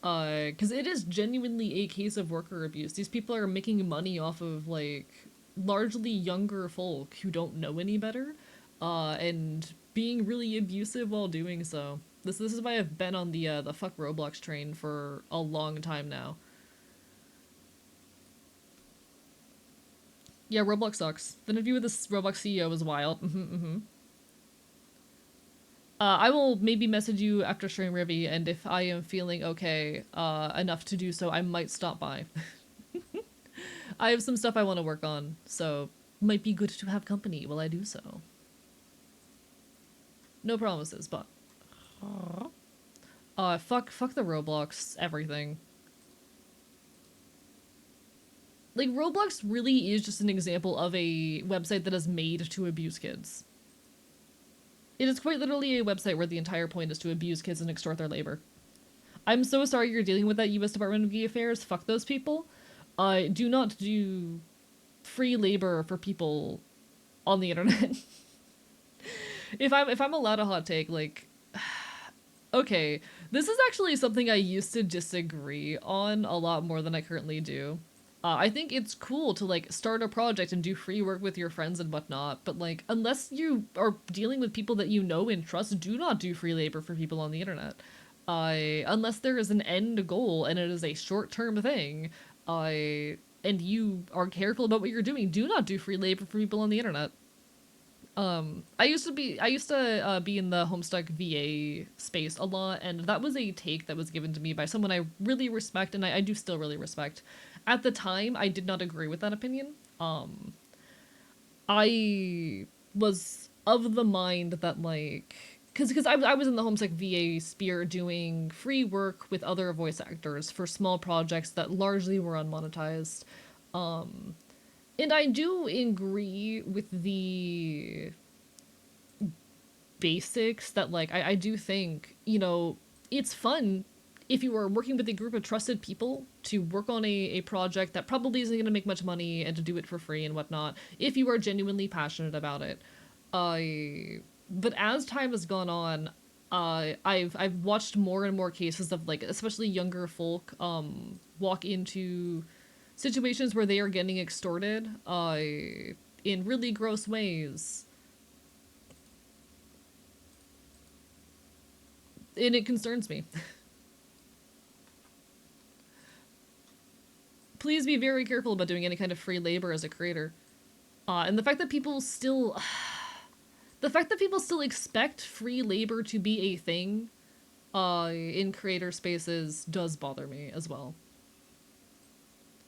Because it is genuinely a case of worker abuse. These people are making money off of like largely younger folk who don't know any better, and being really abusive while doing so. This is why I've been on the fuck Roblox train for a long time now. Yeah, Roblox sucks. The interview with this Roblox CEO was wild. I will maybe message you after stream, Rivy, and if I am feeling okay enough to do so, I might stop by. I have some stuff I want to work on, so might be good to have company while I do so. No promises, but fuck the Roblox everything. Like, Roblox really is just an example of a website that is made to abuse kids. It is quite literally a website where the entire point is to abuse kids and extort their labor. I'm so sorry you're dealing with that, U.S. Department of Gay Affairs. Fuck those people. Do not do free labor for people on the internet. If I'm allowed a hot take, like, okay, this is actually something I used to disagree on a lot more than I currently do. I think it's cool to like start a project and do free work with your friends and whatnot, but like unless you are dealing with people that you know and trust, do not do free labor for people on the internet. Unless there is an end goal and it is a short-term thing, and you are careful about what you're doing, do not do free labor for people on the internet. I used to be in the Homestuck VA space a lot, and that was a take that was given to me by someone I really respect, and I do still really respect. At the time, I did not agree with that opinion. I was of the mind that like, because I was in the Homestuck VA sphere doing free work with other voice actors for small projects that largely were unmonetized. And I do agree with the basics that, like, I do think, you know, it's fun if you are working with a group of trusted people to work on a project that probably isn't going to make much money and to do it for free and whatnot, if you are genuinely passionate about it. But as time has gone on, I've watched more and more cases of, like, especially younger folk, walk into situations where they are getting extorted in really gross ways. And it concerns me. Please be very careful about doing any kind of free labor as a creator. And the fact that people still... the fact that people still expect free labor to be a thing in creator spaces does bother me as well.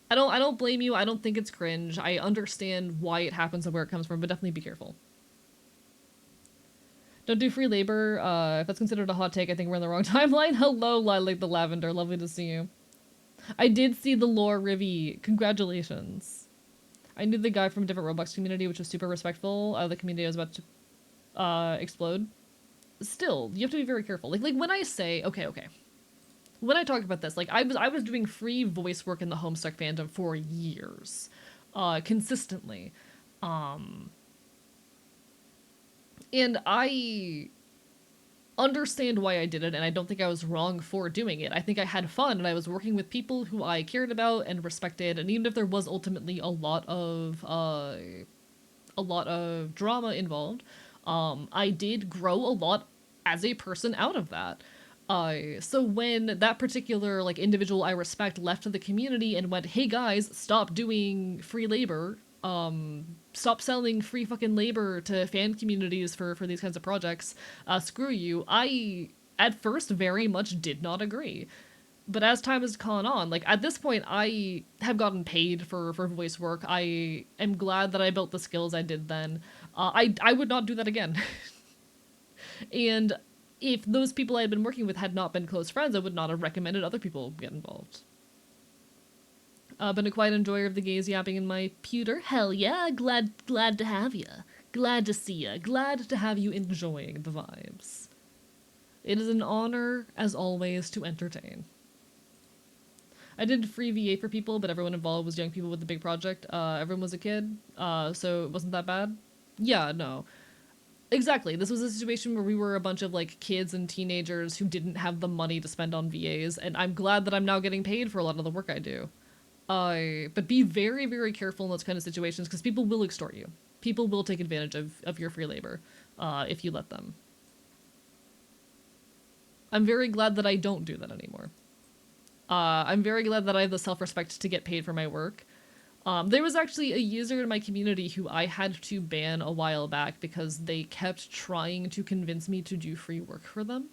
I don't blame you. I don't think it's cringe. I understand why it happens and where it comes from, but definitely be careful. Don't do free labor. If that's considered a hot take, I think we're in the wrong timeline. Hello, Lilac the Lavender. Lovely to see you. I did see the lore, Rivy. Congratulations. I knew the guy from a different Roblox community, which was super respectful. The community I was about to explode. Still, you have to be very careful. Like when I say, okay. When I talk about this, like I was doing free voice work in the Homestuck fandom for years, consistently, and I understand why I did it, and I don't think I was wrong for doing it. I think I had fun, and I was working with people who I cared about and respected, and even if there was ultimately a lot of drama involved, I did grow a lot as a person out of that. So when that particular like individual I respect left the community and went, hey guys, stop doing free labor, stop selling free fucking labor to fan communities for these kinds of projects, screw you, I at first very much did not agree. But as time has gone on, like at this point, I have gotten paid for voice work. I am glad that I built the skills I did then. I would not do that again. And if those people I had been working with had not been close friends, I would not have recommended other people get involved. Been a quiet enjoyer of the gays yapping in my pewter. Hell yeah, glad to have ya. Glad to see ya. Glad to have you enjoying the vibes. It is an honor, as always, to entertain. I did free VA for people, but everyone involved was young people with the big project. Everyone was a kid, so it wasn't that bad. Yeah, no. Exactly. This was a situation where we were a bunch of like kids and teenagers who didn't have the money to spend on VAs, and I'm glad that I'm now getting paid for a lot of the work I do. But be very, very careful in those kind of situations because people will extort you. People will take advantage of your free labor if you let them. I'm very glad that I don't do that anymore. I'm very glad that I have the self-respect to get paid for my work. There was actually a user in my community who I had to ban a while back because they kept trying to convince me to do free work for them.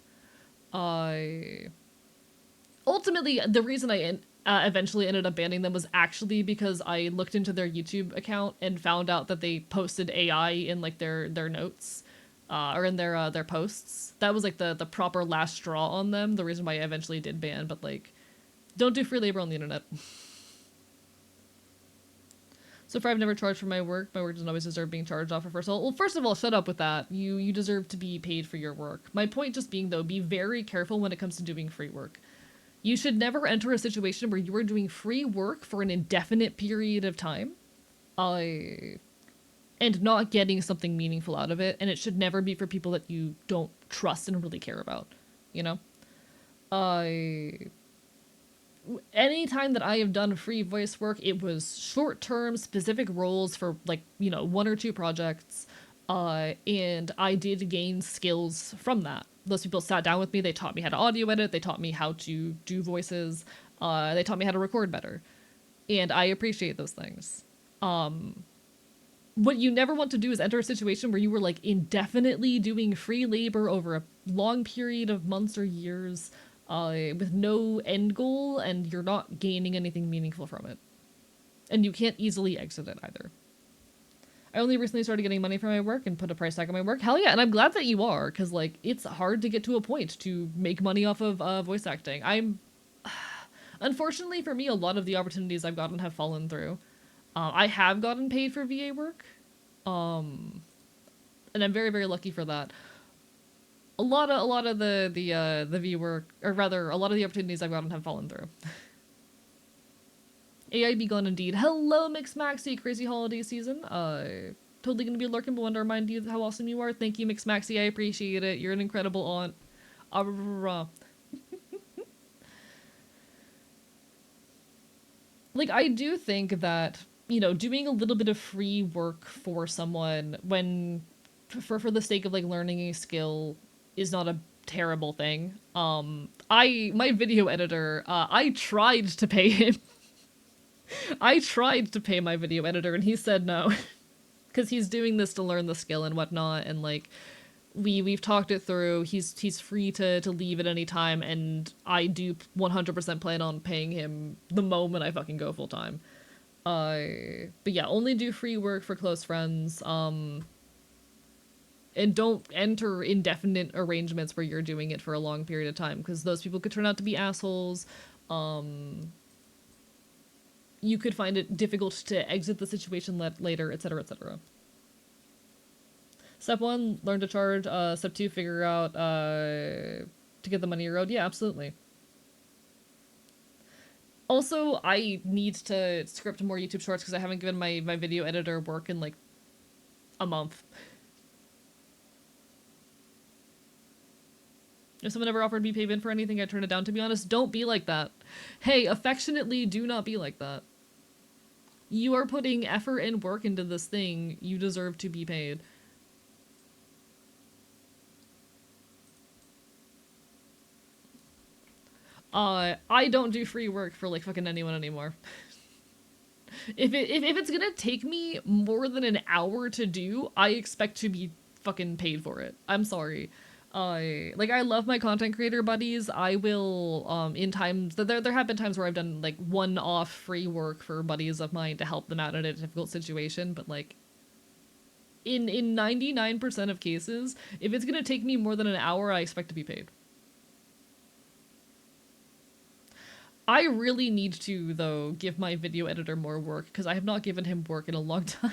Ultimately, the reason I eventually ended up banning them was actually because I looked into their YouTube account and found out that they posted AI in like their notes. Or in their posts. That was like the proper last straw on them, the reason why I eventually did ban, but like, don't do free labor on the internet. So far I've never charged for my work. My work doesn't always deserve being charged off for first of all. Well, first of all, shut up with that. You deserve to be paid for your work. My point just being though, be very careful when it comes to doing free work. You should never enter a situation where you are doing free work for an indefinite period of time. And not getting something meaningful out of it, and it should never be for people that you don't trust and really care about, you know? Any time that I have done free voice work, it was short-term, specific roles for, like, you know, 1 or 2 projects, and I did gain skills from that. Those people sat down with me, they taught me how to audio edit, they taught me how to do voices, they taught me how to record better, and I appreciate those things. What you never want to do is enter a situation where you were like indefinitely doing free labor over a long period of months or years with no end goal, and you're not gaining anything meaningful from it. And you can't easily exit it either. I only recently started getting money for my work and put a price tag on my work. Hell yeah, and I'm glad that you are, because like it's hard to get to a point to make money off of voice acting. Unfortunately for me, a lot of the opportunities I've gotten have fallen through. I have gotten paid for VA work, and I'm very, very lucky for that. A lot of the VA work, or rather, a lot of the opportunities I've gotten have fallen through. AI be gone indeed. Hello, Mix Maxi, crazy holiday season. Totally gonna be lurking, but want to remind you how awesome you are. Thank you, Mix Maxi. I appreciate it. You're an incredible aunt. Like, I do think that, you know, doing a little bit of free work for someone when, for the sake of, like, learning a skill is not a terrible thing. My video editor, I tried to pay him. I tried to pay my video editor and he said no. Because he's doing this to learn the skill and whatnot, and, like, we've talked it through. He's free to leave at any time, and I do 100% plan on paying him the moment I fucking go full time. But yeah, only do free work for close friends. And don't enter indefinite arrangements where you're doing it for a long period of time, because those people could turn out to be assholes. You could find it difficult to exit the situation later, etc., etc. Step 1, learn to charge. Step 2, figure out to get the money you owed. Yeah, absolutely. Also, I need to script more YouTube shorts because I haven't given my video editor work in like a month. If someone ever offered me payment for anything, I'd turn it down, to be honest. Don't be like that. Hey, affectionately, do not be like that. You are putting effort and work into this thing. You deserve to be paid. I don't do free work for like fucking anyone anymore. If it's gonna take me more than an hour to do, I expect to be fucking paid for it. I'm sorry. I love my content creator buddies. I will in times there have been times where I've done like one-off free work for buddies of mine to help them out in a difficult situation, but like in 99% of cases, if it's gonna take me more than an hour, I expect to be paid. I really need to, though, give my video editor more work, because I have not given him work in a long time.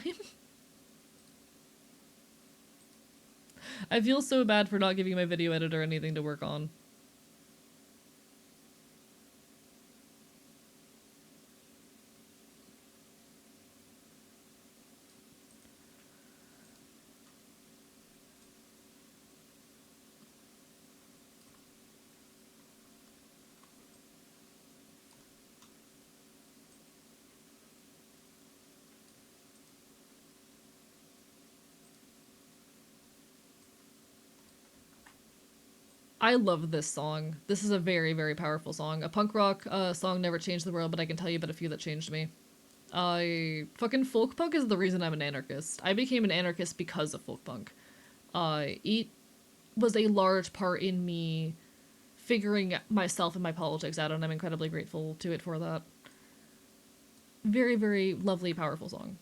I feel so bad for not giving my video editor anything to work on. I love this song. This is a very, very powerful song. A punk rock song never changed the world, but I can tell you about a few that changed me. Fucking folk punk is the reason I'm an anarchist. I became an anarchist because of folk punk. It was a large part in me figuring myself and my politics out, and I'm incredibly grateful to it for that. Very, very lovely, powerful song.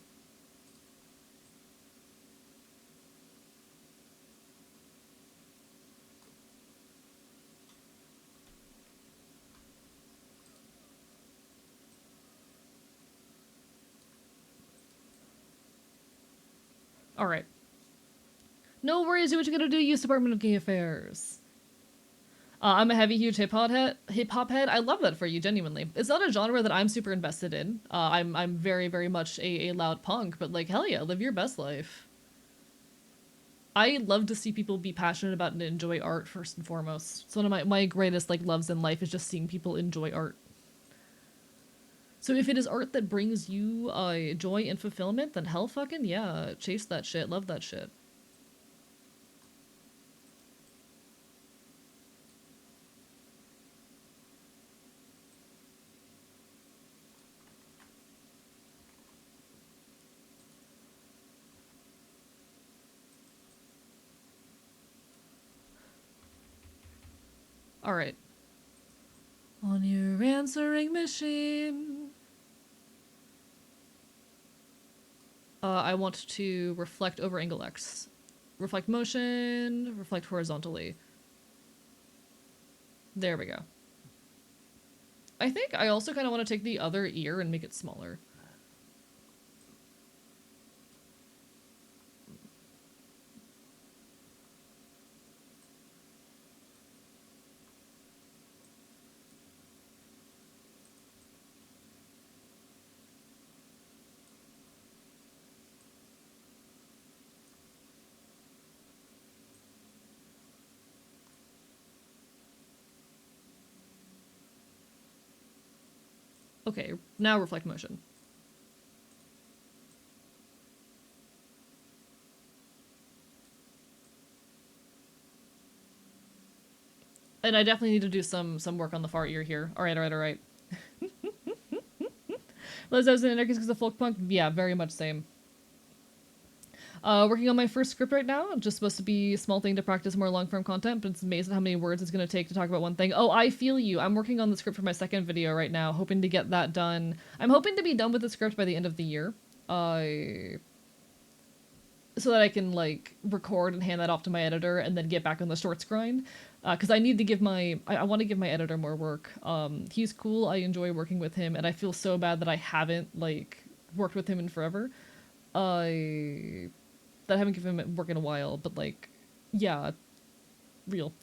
Alright. No worries, do what you gotta do, use Department of Gay Affairs. I'm a heavy, huge hip hop head. I love that for you, genuinely. It's not a genre that I'm super invested in. I'm very, very much a loud punk, but like, hell yeah, live your best life. I love to see people be passionate about and enjoy art first and foremost. It's one of my greatest like loves in life is just seeing people enjoy art. So if it is art that brings you joy and fulfillment, then hell fucking yeah, chase that shit, love that shit. Alright. On your answering machine. I want to reflect over angle X. Reflect motion, reflect horizontally. There we go. I think I also kind of want to take the other ear and make it smaller. Okay, now reflect motion. And I definitely need to do some work on the far ear here. Alright, alright, alright. Liz, I was an anarchist because of folk punk? Yeah, very much same. Working on my first script right now. Just supposed to be a small thing to practice more long-form content, but it's amazing how many words it's going to take to talk about one thing. Oh, I feel you. I'm working on the script for my second video right now, hoping to get that done. I'm hoping to be done with the script by the end of the year. So that I can, like, record and hand that off to my editor and then get back on the shorts grind. Because I need to give I want to give my editor more work. He's cool. I enjoy working with him, and I feel so bad that I haven't, like, worked with him in forever. That I haven't given him work in a while, but like, yeah, real.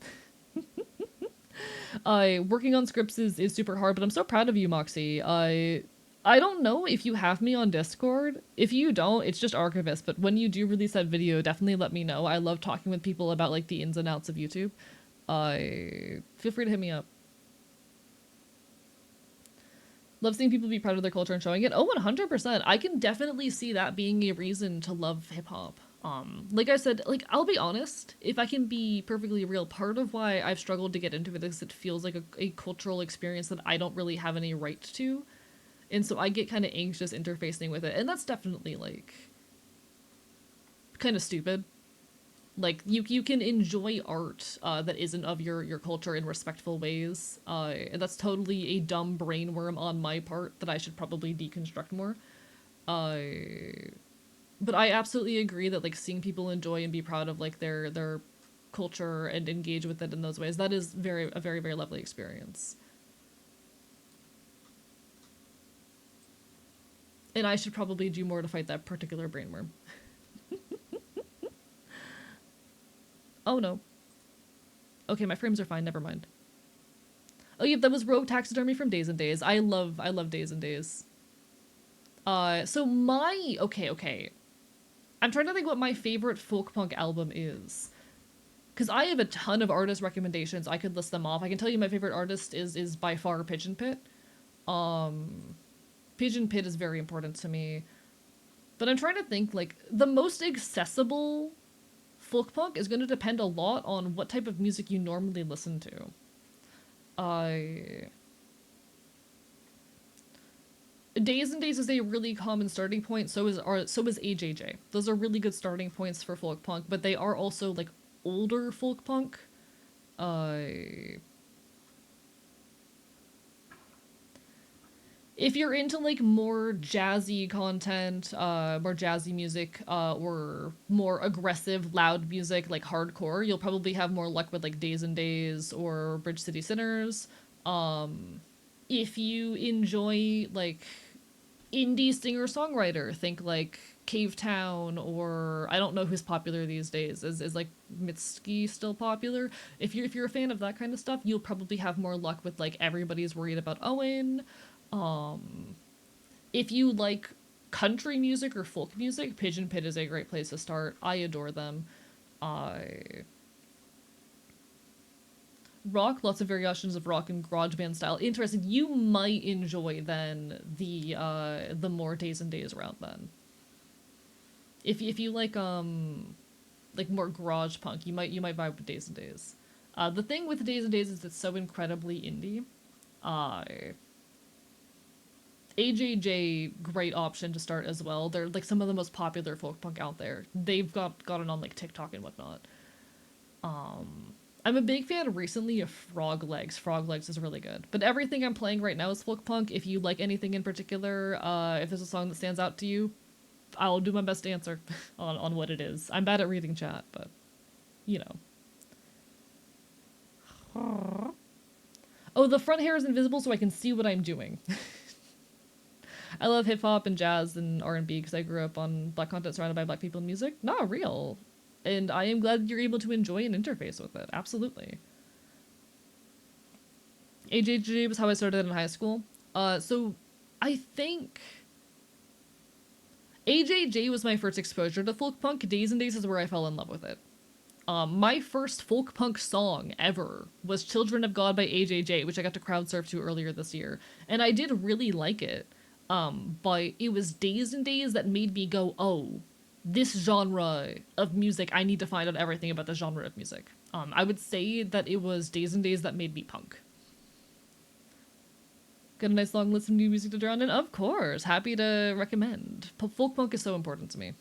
Working on scripts is super hard, but I'm so proud of you, Moxie. I don't know if you have me on Discord. If you don't, it's just Archivist, but when you do release that video, definitely let me know. I love talking with people about like the ins and outs of YouTube. Feel free to hit me up. Love seeing people be proud of their culture and showing it. Oh, 100%. I can definitely see that being a reason to love hip-hop. Like I said, like, I'll be honest, if I can be perfectly real, part of why I've struggled to get into it is it feels like a cultural experience that I don't really have any right to. And so I get kind of anxious interfacing with it. And that's definitely, like, kind of stupid. Like, you can enjoy art that isn't of your culture in respectful ways. And that's totally a dumb brainworm on my part that I should probably deconstruct more. But I absolutely agree that, like, seeing people enjoy and be proud of, like, their culture and engage with it in those ways, that is a very, very lovely experience. And I should probably do more to fight that particular brainworm. Oh no. Okay, my frames are fine, never mind. Oh yeah, that was Rogue Taxidermy from Days and Days. I love Days and Days. So okay. I'm trying to think what my favorite folk punk album is. Because I have a ton of artist recommendations. I could list them off. I can tell you my favorite artist is by far Pigeon Pit. Pigeon Pit is very important to me. But I'm trying to think, like, the most accessible folk punk is going to depend a lot on what type of music you normally listen to. Days and Days is a really common starting point. So is AJJ. Those are really good starting points for folk punk, but they are also, like, older folk punk. If you're into, like, more jazzy content, more jazzy music, or more aggressive, loud music, like hardcore, you'll probably have more luck with, like, Days and Days or Bridge City Sinners. If you enjoy, like, indie singer-songwriter, think, like, Cave Town, or I don't know who's popular these days. Is like Mitski still popular? If you're a fan of that kind of stuff, you'll probably have more luck with, like, Everybody's Worried About Owen. If you like country music or folk music, Pigeon Pit is a great place to start. I adore them. Rock, lots of variations of rock and garage band style. Interesting. You might enjoy then the more Days and Days route then. If you like more garage punk, you might vibe with Days and Days. The thing with Days and Days is it's so incredibly indie. AJJ, great option to start as well. They're, like, some of the most popular folk punk out there. They've gotten on, like, TikTok and whatnot. I'm a big fan recently of Frog Legs. Frog Legs is really good. But everything I'm playing right now is folk punk. If you like anything in particular, if there's a song that stands out to you, I'll do my best to answer on what it is. I'm bad at reading chat, but, you know. Oh, the front hair is invisible so I can see what I'm doing. I love hip-hop and jazz and R&B because I grew up on Black content surrounded by Black people and music. Not real. And I am glad you're able to enjoy and interface with it. Absolutely. AJJ was how I started in high school. So I think AJJ was my first exposure to folk punk. Days and Days is where I fell in love with it. My first folk punk song ever was Children of God by AJJ, which I got to crowd surf to earlier this year. And I did really like it. But it was Days and Days that made me go, oh, this genre of music, I need to find out everything about the genre of music. I would say that it was Days and Days that made me punk. Got a nice long list of new music to drown in? Of course, happy to recommend. Folk punk is so important to me.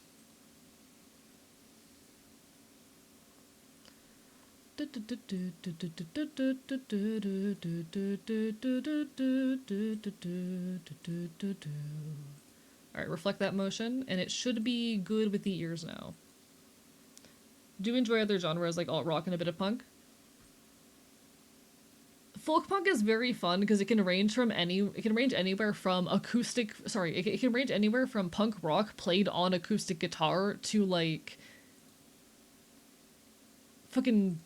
Alright, reflect that motion, and it should be good with the ears now. Do you enjoy other genres like alt-rock and a bit of punk? Folk punk is very fun because it can range anywhere from it can range anywhere from punk rock played on acoustic guitar to, like, fucking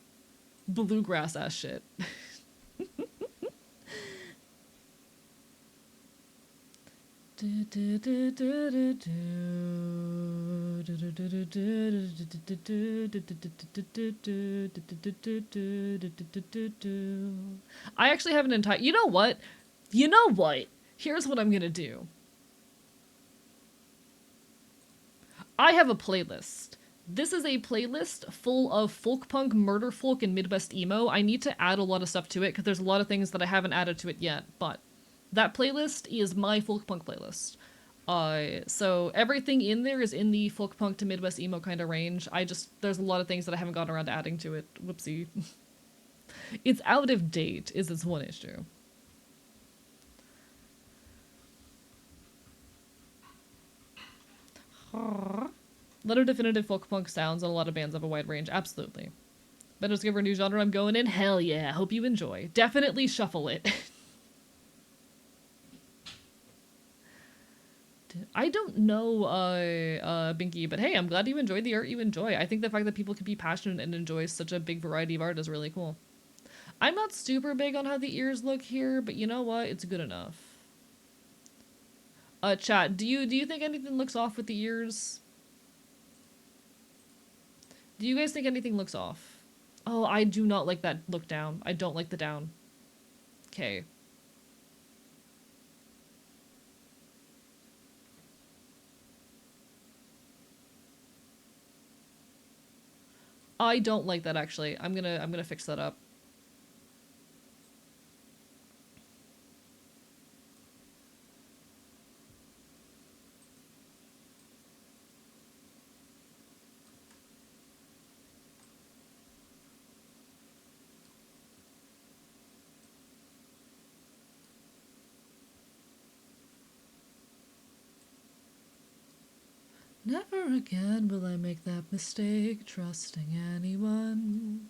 bluegrass ass shit. I actually have an entire... You know what? Here's what I'm gonna do. I have a playlist This is a playlist full of folk punk, murder folk, and Midwest emo. I need to add a lot of stuff to it because there's a lot of things that I haven't added to it yet, but that playlist is my folk punk playlist. So everything in there is in the folk punk to Midwest emo kind of range. There's a lot of things that I haven't gotten around to adding to it. Whoopsie. It's out of date, is its one issue. A lot of definitive folk punk sounds and a lot of bands have a wide range, absolutely. Better discover a new genre I'm going in? Hell yeah, hope you enjoy. Definitely shuffle it. I don't know, Binky, but hey, I'm glad you enjoyed the art you enjoy. I think the fact that people can be passionate and enjoy such a big variety of art is really cool. I'm not super big on how the ears look here, but you know what? It's good enough. Chat, do you think anything looks off with the ears? Do you guys think anything looks off? Oh, I do not like that look down. I don't like the down. Okay. I don't like that actually. I'm gonna fix that up. Never again will I make that mistake, trusting anyone.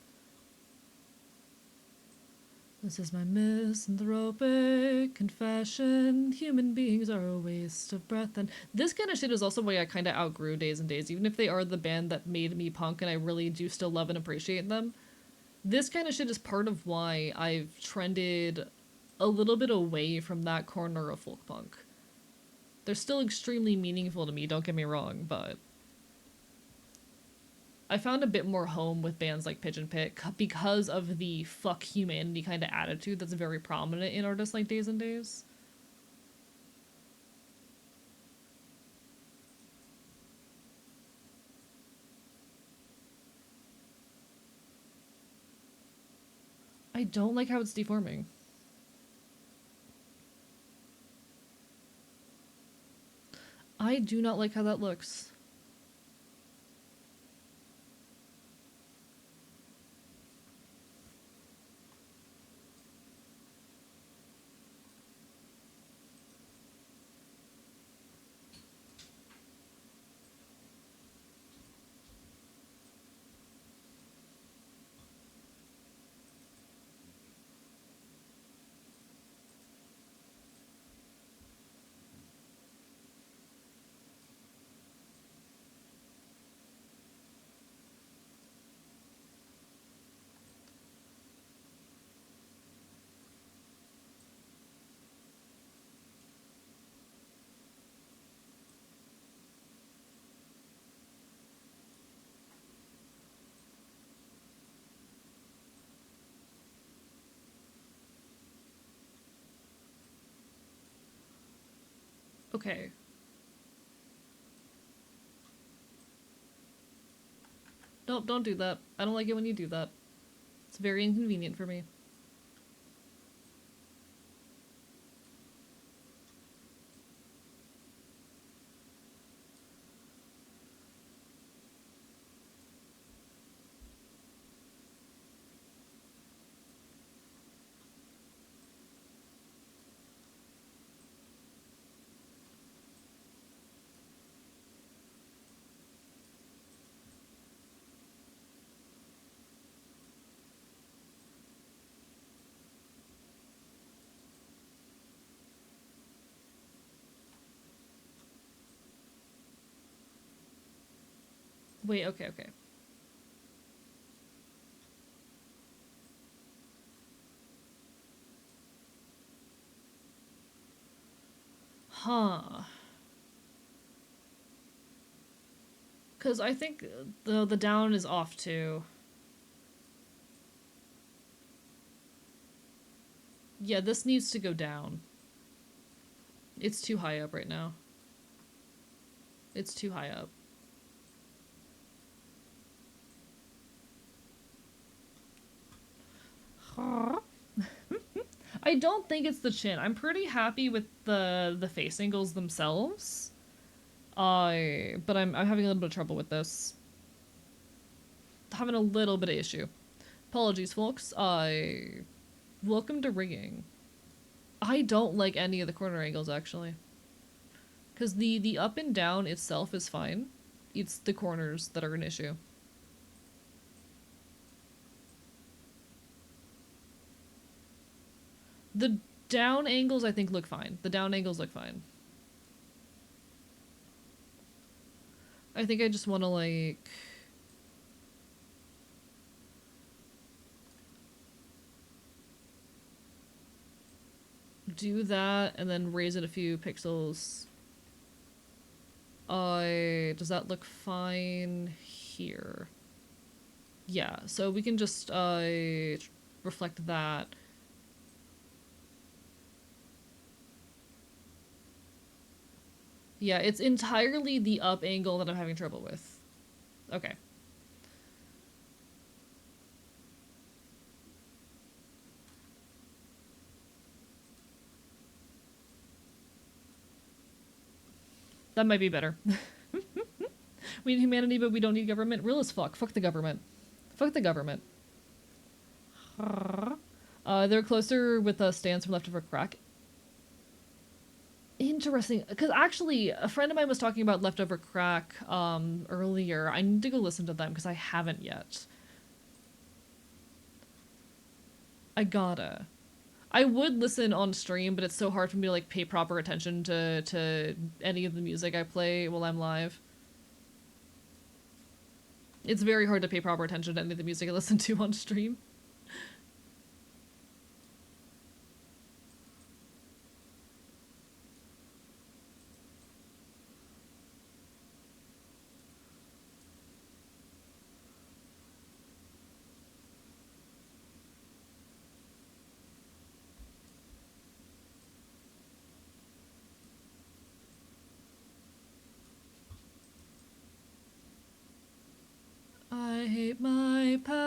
This is my misanthropic confession. Human beings are a waste of breath. And this kind of shit is also why I kind of outgrew Days and Days. Even if they are the band that made me punk and I really do still love and appreciate them, this kind of shit is part of why I've trended a little bit away from that corner of folk punk. They're still extremely meaningful to me, don't get me wrong, but I found a bit more home with bands like Pigeon Pit because of the fuck humanity kind of attitude that's very prominent in artists like Days and Days. I don't like how it's deforming. I do not like how that looks. Okay. Nope, don't do that. I don't like it when you do that. It's very inconvenient for me. Wait, okay, okay. Huh. Because I think the down is off too. Yeah, this needs to go down. It's too high up right now. It's too high up. I don't think it's the chin. I'm pretty happy with the face angles themselves. But I'm having a little bit of trouble with this. Having a little bit of issue. Apologies, folks. Welcome to rigging. I don't like any of the corner angles, actually. Because the up and down itself is fine. It's the corners that are an issue. The down angles, I think, look fine. The down angles look fine. I think I just want to, like... do that, and then raise it a few pixels. Does that look fine here? Yeah, so we can just, reflect that. Yeah, it's entirely the up angle that I'm having trouble with. Okay. That might be better. We need humanity, but we don't need government. Real as fuck. Fuck the government. Fuck the government. They're closer with a stance from Leftover Crack. Interesting, because actually, a friend of mine was talking about Leftover Crack earlier. I need to go listen to them because I haven't yet. I gotta. I would listen on stream, but it's so hard for me to like pay proper attention to any of the music I play while I'm live. It's very hard to pay proper attention to any of the music I listen to on stream. I hate my past.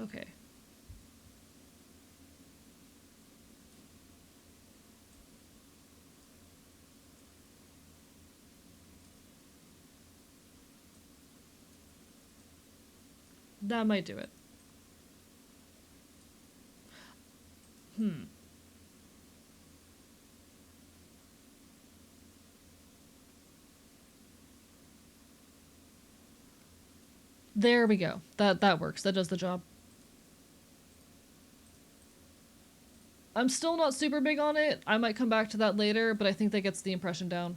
Okay. That might do it. There we go. That works. That does the job. I'm still not super big on it. I might come back to that later, but I think that gets the impression down.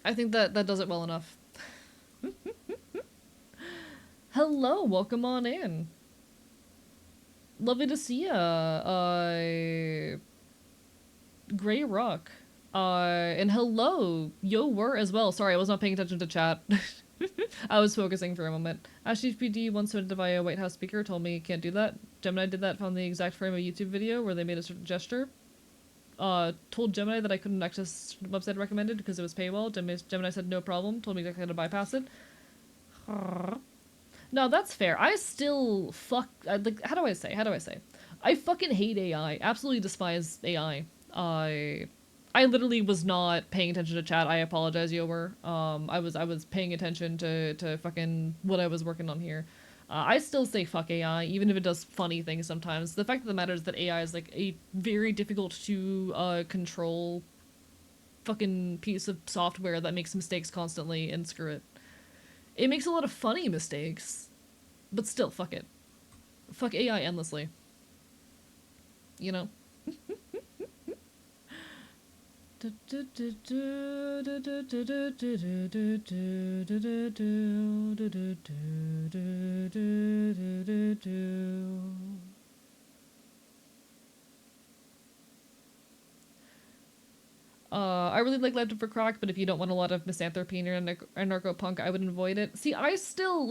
I think that does it well enough. Hello, welcome on in. Lovely to see ya. Grey Rock. And hello, yo were as well. Sorry, I was not paying attention to chat. I was focusing for a moment. Ashley PD once went via White House speaker, told me can't do that. Gemini did that, found the exact frame of a YouTube video where they made a certain gesture. Told Gemini that I couldn't access the website recommended because it was paywall. Gemini said no problem, told me exactly how to bypass it. No, that's fair. I still like, how do I say? I fucking hate AI. Absolutely despise AI. I literally was not paying attention to chat. I apologize, Yower. I was paying attention to fucking what I was working on here. I still say fuck AI, even if it does funny things sometimes. The fact of the matter is that AI is like a very difficult to control fucking piece of software that makes mistakes constantly, and screw it. It makes a lot of funny mistakes, but still, fuck it. Fuck AI endlessly. You know? I really like Live2D for Crack, but if you don't want a lot of misanthropy in your anarcho-punk, I would avoid it. See, I still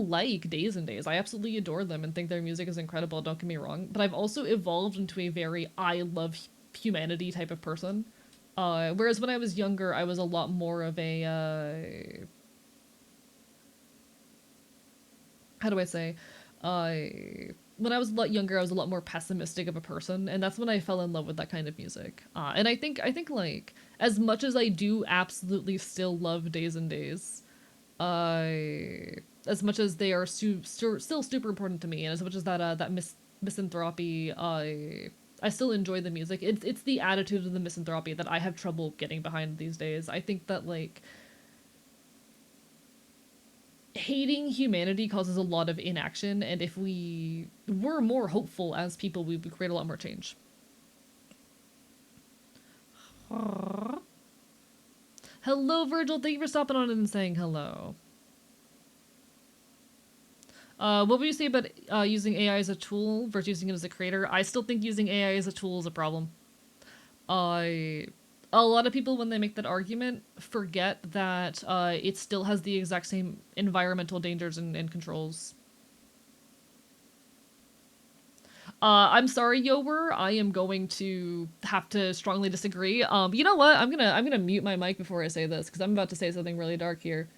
like Days and Days. I absolutely adore them and think their music is incredible, don't get me wrong. But I've also evolved into a very I love humanity type of person. Whereas when I was younger, I was a lot more of a, how do I say? When I was a lot younger, I was a lot more pessimistic of a person, and that's when I fell in love with that kind of music. And I think like as much as I do absolutely still love Days and Days, as much as they are still super important to me, and as much as that misanthropy, I still enjoy the music. It's the attitude of the misanthropy that I have trouble getting behind these days. I think that like hating humanity causes a lot of inaction, and if we were more hopeful as people, we would create a lot more change. Hello, Virgil. Thank you for stopping on and saying hello. What would you say about using AI as a tool versus using it as a creator? I still think using AI as a tool is a problem. I a lot of people when they make that argument forget that it still has the exact same environmental dangers and controls. I'm sorry, Yower. I am going to have to strongly disagree. You know what? I'm gonna mute my mic before I say this because I'm about to say something really dark here.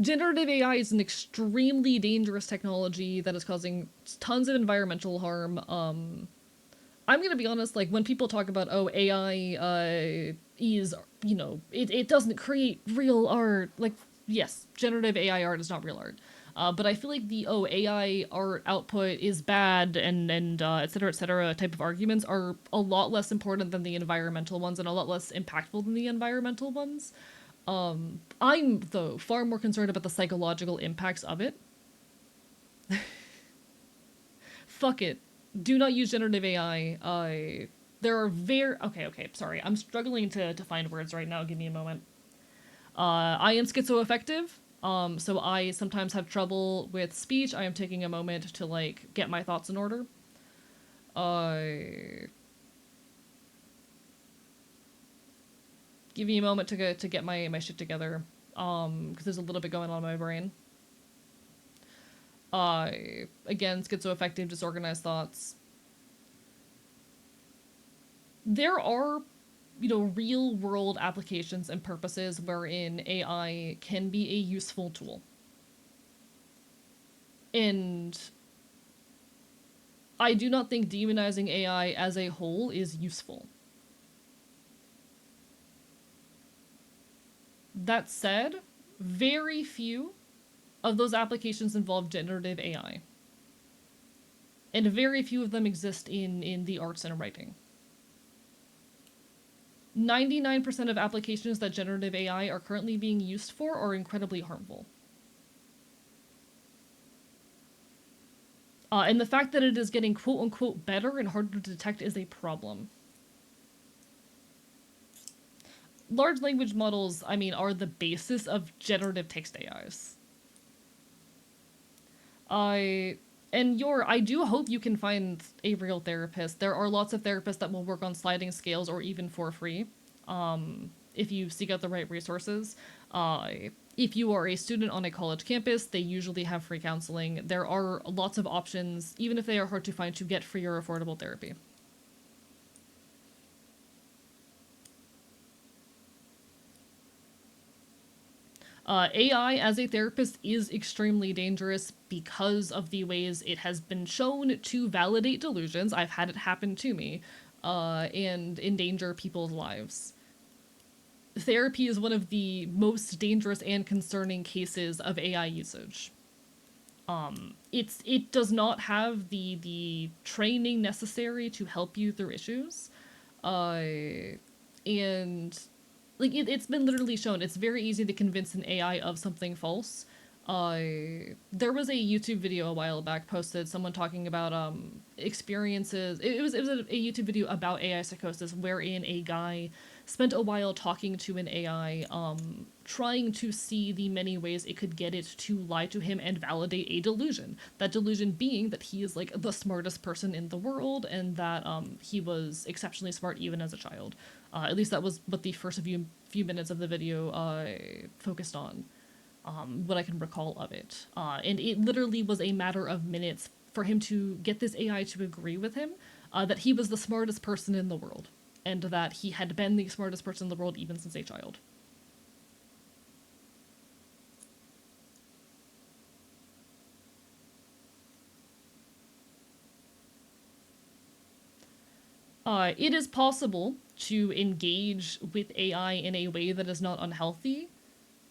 Generative AI is an extremely dangerous technology that is causing tons of environmental harm. I'm gonna be honest, like when people talk about AI is it doesn't create real art. Like yes, generative AI art is not real art. But I feel like the AI art output is bad and et cetera type of arguments are a lot less important than the environmental ones and a lot less impactful than the environmental ones. I'm though far more concerned about the psychological impacts of it. Fuck it. Do not use generative AI. There are okay. Sorry, I'm struggling to find words right now. Give me a moment. I am schizoaffective. So I sometimes have trouble with speech. I am taking a moment to like get my thoughts in order. Give me a moment to get my shit together. Because there's a little bit going on in my brain. Again, schizoaffective, disorganized thoughts. There are, real world applications and purposes wherein AI can be a useful tool. And I do not think demonizing AI as a whole is useful. That said, very few of those applications involve generative AI. And very few of them exist in the arts and writing. 99% of applications that generative AI are currently being used for are incredibly harmful. And the fact that it is getting quote unquote better and harder to detect is a problem. Large language models, I mean, are the basis of generative text AIs. I I do hope you can find a real therapist. There are lots of therapists that will work on sliding scales or even for free, if you seek out the right resources. Uh, if you are a student on a college campus, they usually have free counseling. There are lots of options, even if they are hard to find, to get free or affordable therapy. AI as a therapist is extremely dangerous because of the ways it has been shown to validate delusions. I've had it happen to me, and endanger people's lives. Therapy is one of the most dangerous and concerning cases of AI usage. It does not have the training necessary to help you through issues, uh, and it's been literally shown it's very easy to convince an AI of something false. There was a YouTube video a while back posted, someone talking about experiences. It was a YouTube video about AI psychosis, wherein a guy spent a while talking to an AI, trying to see the many ways it could get it to lie to him and validate a delusion. That delusion being that he is like the smartest person in the world, and that he was exceptionally smart even as a child. At least that was what the first few minutes of the video focused on, what I can recall of it. And it literally was a matter of minutes for him to get this AI to agree with him, that he was the smartest person in the world, and that he had been the smartest person in the world even since a child. It is possible to engage with AI in a way that is not unhealthy,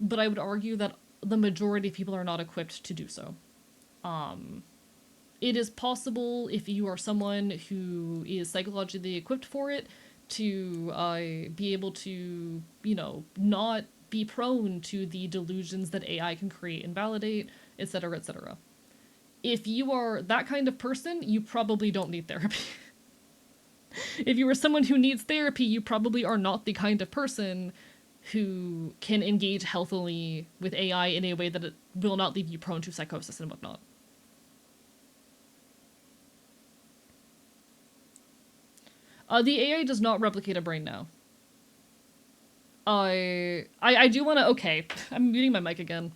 but I would argue that the majority of people are not equipped to do so. It is possible, if you are someone who is psychologically equipped for it, to be able to, not be prone to the delusions that AI can create and validate, etc., etc. If you are that kind of person, you probably don't need therapy. If you are someone who needs therapy, you probably are not the kind of person who can engage healthily with AI in a way that it will not leave you prone to psychosis and whatnot. The AI does not replicate a brain now. I do want to. Okay, I'm muting my mic again.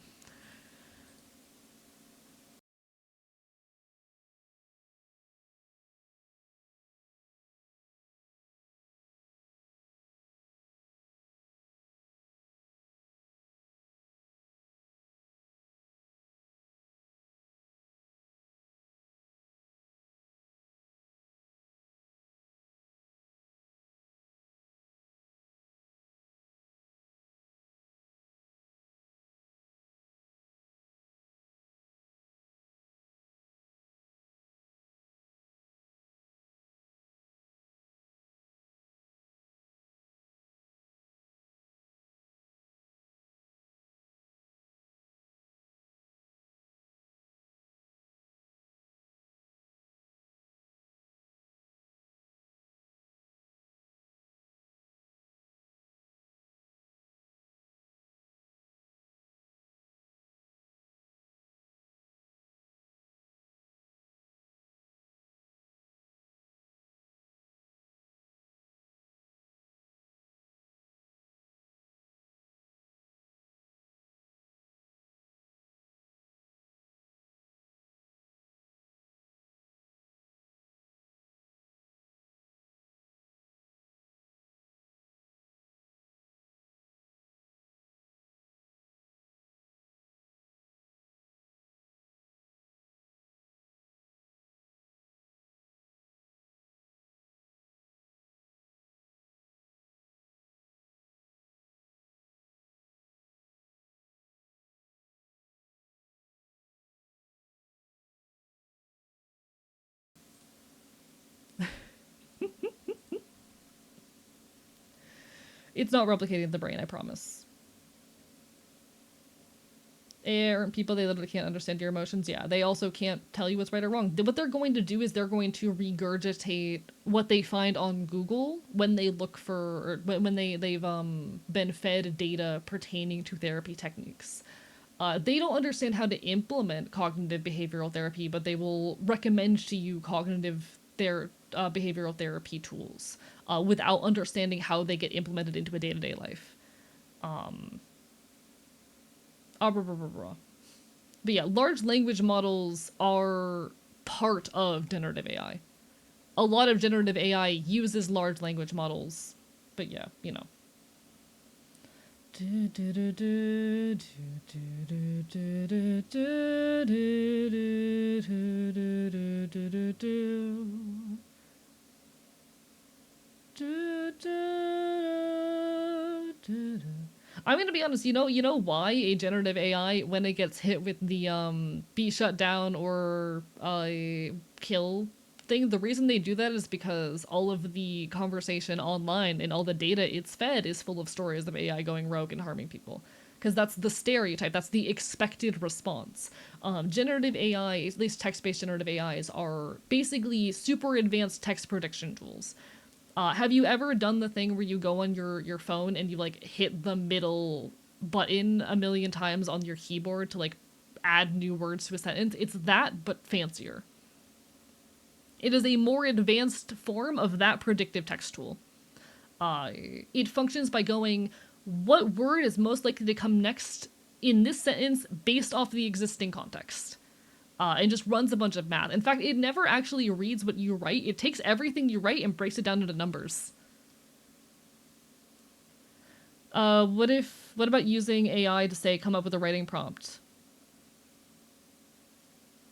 It's not replicating the brain, I promise. People, they literally can't understand your emotions. Yeah, they also can't tell you what's right or wrong. What they're going to do is they're going to regurgitate what they find on Google when they look for, or when they've been fed data pertaining to therapy techniques. They don't understand how to implement cognitive behavioral therapy, but they will recommend to you behavioral therapy tools without understanding how they get implemented into a day-to-day life. But yeah, large language models are part of generative AI. A lot of generative AI uses large language models, but yeah, you know. I'm gonna be honest. You know why a generative AI, when it gets hit with the be shut down or kill thing, the reason they do that is because all of the conversation online and all the data it's fed is full of stories of AI going rogue and harming people. Because that's the stereotype. That's the expected response. Generative AI, at least text-based generative AIs, are basically super advanced text prediction tools. Have you ever done the thing where you go on your phone and you like hit the middle button a million times on your keyboard to like add new words to a sentence? It's that, but fancier. It is a more advanced form of that predictive text tool. It functions by going, what word is most likely to come next in this sentence based off the existing context? And just runs a bunch of math. In fact, it never actually reads what you write. It takes everything you write and breaks it down into numbers. What about using AI to say, come up with a writing prompt?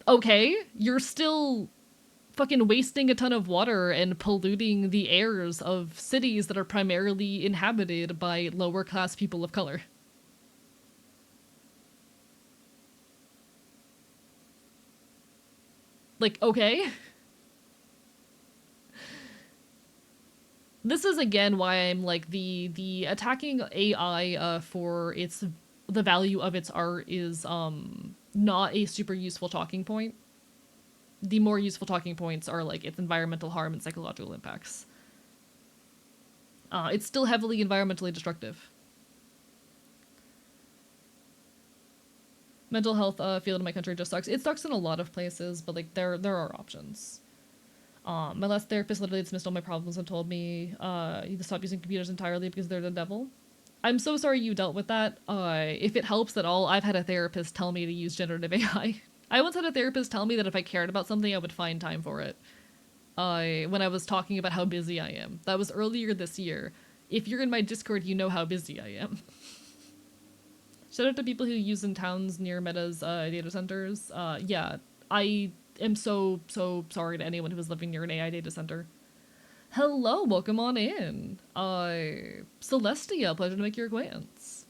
Okay, you're still fucking wasting a ton of water and polluting the airs of cities that are primarily inhabited by lower class people of color. Like, okay. This is again why I'm like the attacking AI for the value of its art is not a super useful talking point. The more useful talking points are like its environmental harm and psychological impacts. It's still heavily environmentally destructive. Mental health field in my country just sucks. It sucks in a lot of places, but like there are options. My last therapist literally dismissed all my problems and told me to stop using computers entirely because they're the devil. I'm so sorry you dealt with that. If it helps at all, I've had a therapist tell me to use generative AI. I once had a therapist tell me that if I cared about something, I would find time for it. When I was talking about how busy I am. That was earlier this year. If you're in my Discord, you know how busy I am. Shout out to people who use in towns near Meta's data centers. Yeah, I am so sorry to anyone who is living near an AI data center. Hello, welcome on in. Celestia, pleasure to make your acquaintance.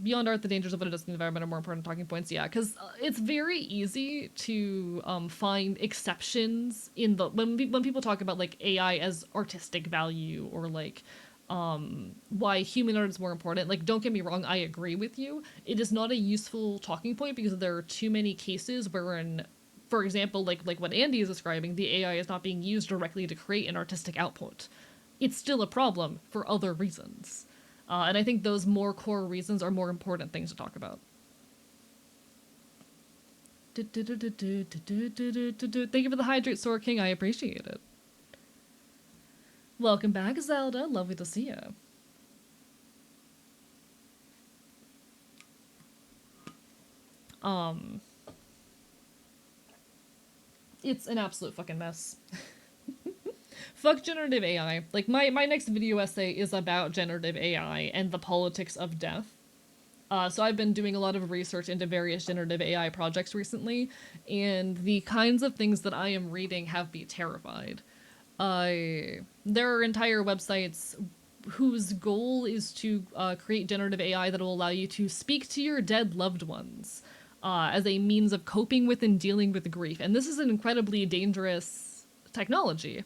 Beyond art, the dangers of what it does to the environment are more important talking points. Yeah, because it's very easy to find exceptions in the when people talk about like AI as artistic value or like why human art is more important. Like, don't get me wrong, I agree with you. It is not a useful talking point because there are too many cases wherein, for example, like what Andy is describing, the AI is not being used directly to create an artistic output. It's still a problem for other reasons. And I think those more core reasons are more important things to talk about. Thank you for the hydrate, Sword King. I appreciate it. Welcome back, Zelda. Lovely to see you. It's an absolute fucking mess. Fuck generative AI. Like, my next video essay is about generative AI and the politics of death. So I've been doing a lot of research into various generative AI projects recently, and the kinds of things that I am reading have me terrified. There are entire websites whose goal is to create generative AI that will allow you to speak to your dead loved ones as a means of coping with and dealing with grief. And this is an incredibly dangerous technology.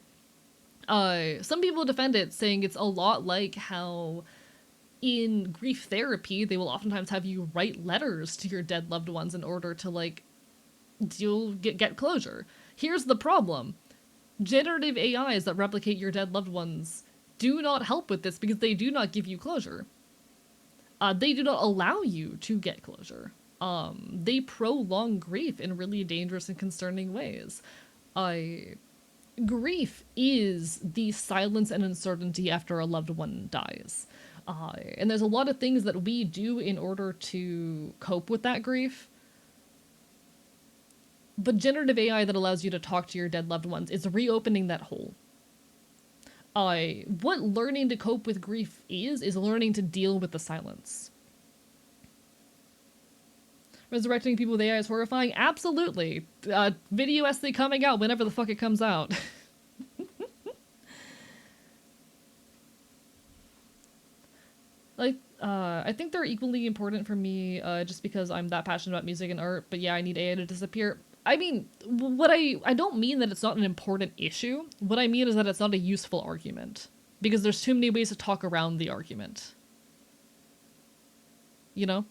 Some people defend it, saying it's a lot like how in grief therapy, they will oftentimes have you write letters to your dead loved ones in order to, like, get closure. Here's the problem. Generative AIs that replicate your dead loved ones do not help with this because they do not give you closure. They do not allow you to get closure. They prolong grief in really dangerous and concerning ways. Grief is the silence and uncertainty after a loved one dies. And there's a lot of things that we do in order to cope with that grief. But generative AI that allows you to talk to your dead loved ones is reopening that hole. What learning to cope with grief is learning to deal with the silence. Resurrecting people with AI is horrifying? Absolutely. Video essay coming out whenever the fuck it comes out. Like, I think they're equally important for me, just because I'm that passionate about music and art, but yeah, I need AI to disappear. I mean, I don't mean that it's not an important issue. What I mean is that it's not a useful argument. Because there's too many ways to talk around the argument. You know?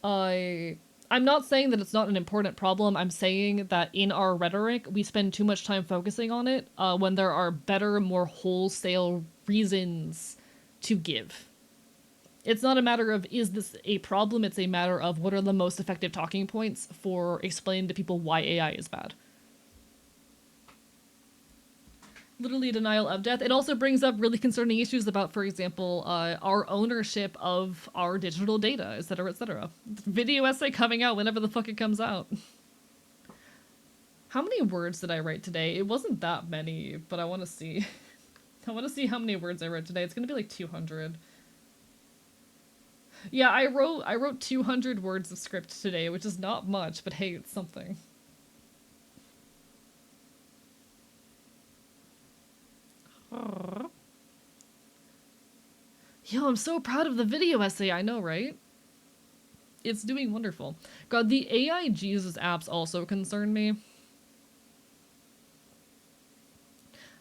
I'm not saying that it's not an important problem. I'm saying that in our rhetoric, we spend too much time focusing on it, when there are better, more wholesale reasons to give. It's not a matter of, is this a problem? It's a matter of what are the most effective talking points for explaining to people why AI is bad. Literally denial of death. It also brings up really concerning issues about, for example, our ownership of our digital data, etc., etc. Video essay coming out whenever the fuck it comes out. How many words did I write today? It wasn't that many, but I want to see. I want to see how many words I wrote today. It's going to be like 200. Yeah, I wrote 200 words of script today, which is not much, but hey, it's something. Yo, I'm so proud of the video essay, I know, right? It's doing wonderful. God, the AI Jesus apps also concern me.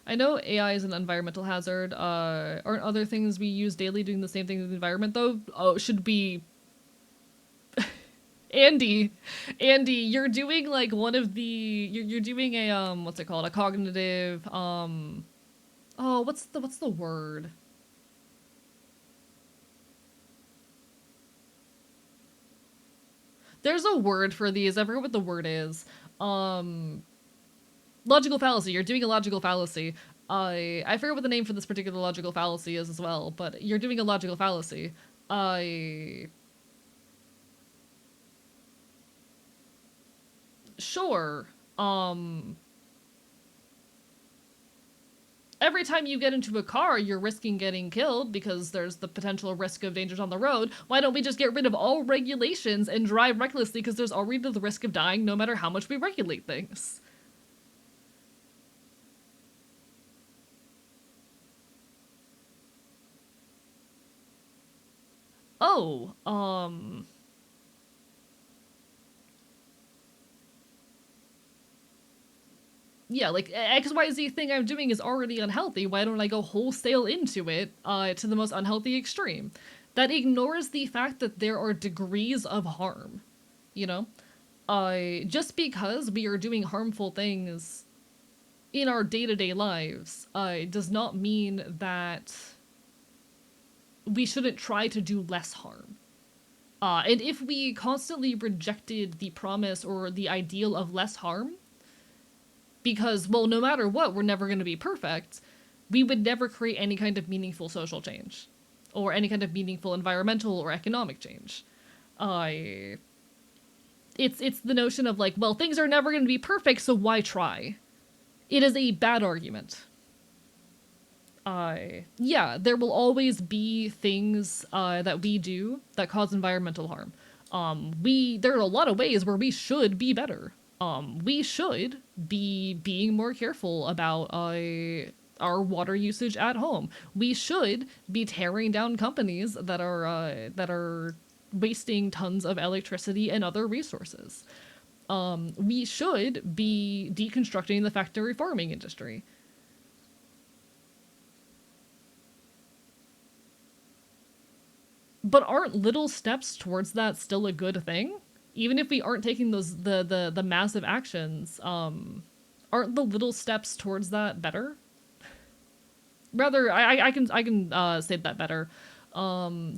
I know AI is an environmental hazard. Aren't other things we use daily doing the same thing in the environment, though? Oh, it should be... Andy, you're doing, like, one of the... You're doing a, what's it called? A cognitive, oh, what's the word? There's a word for these. I forget what the word is. Logical fallacy. You're doing a logical fallacy. I forget what the name for this particular logical fallacy is as well, but you're doing a logical fallacy. Sure. Every time you get into a car, you're risking getting killed because there's the potential risk of dangers on the road. Why don't we just get rid of all regulations and drive recklessly because there's already the risk of dying no matter how much we regulate things? Oh, yeah, like, XYZ thing I'm doing is already unhealthy. Why don't I go wholesale into it, to the most unhealthy extreme? That ignores the fact that there are degrees of harm, you know? Just because we are doing harmful things in our day-to-day lives, does not mean that we shouldn't try to do less harm. And if we constantly rejected the promise or the ideal of less harm, because, well, no matter what, we're never going to be perfect, we would never create any kind of meaningful social change, or any kind of meaningful environmental or economic change. It's the notion of, like, well, things are never going to be perfect, so why try? It is a bad argument. Yeah, there will always be things that we do that cause environmental harm. There are a lot of ways where we should be better. We should be being more careful about our water usage at home. We should be tearing down companies that are wasting tons of electricity and other resources. We should be deconstructing the factory farming industry. But aren't little steps towards that still a good thing? Even if we aren't taking those the massive actions, aren't the little steps towards that better? Rather, I can state that better.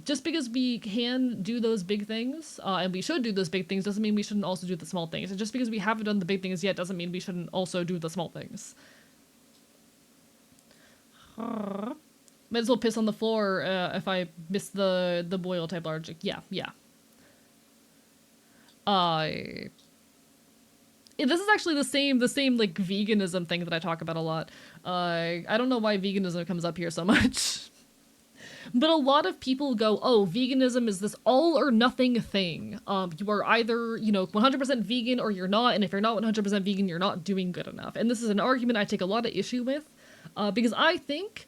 Just because we can do those big things, and we should do those big things, doesn't mean we shouldn't also do the small things. And just because we haven't done the big things yet, doesn't mean we shouldn't also do the small things. Might as well piss on the floor if I miss the boil type logic. Yeah. This is actually the same like veganism thing that I talk about a lot. I don't know why veganism comes up here so much. But a lot of people go, oh, veganism is this all or nothing thing. You are either, 100% vegan or you're not, and if you're not 100% vegan, you're not doing good enough. And this is an argument I take a lot of issue with, because I think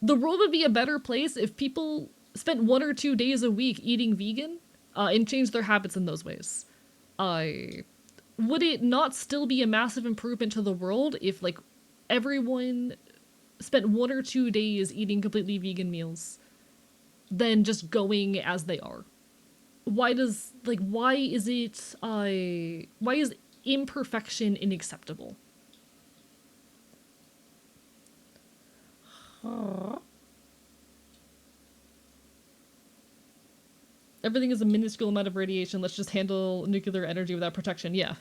the world would be a better place if people spent 1 or 2 days a week eating vegan, and changed their habits in those ways. Would it not still be a massive improvement to the world if, like, everyone spent 1 or 2 days eating completely vegan meals than just going as they are? Why is imperfection unacceptable? Everything is a minuscule amount of radiation. Let's just handle nuclear energy without protection. Yeah.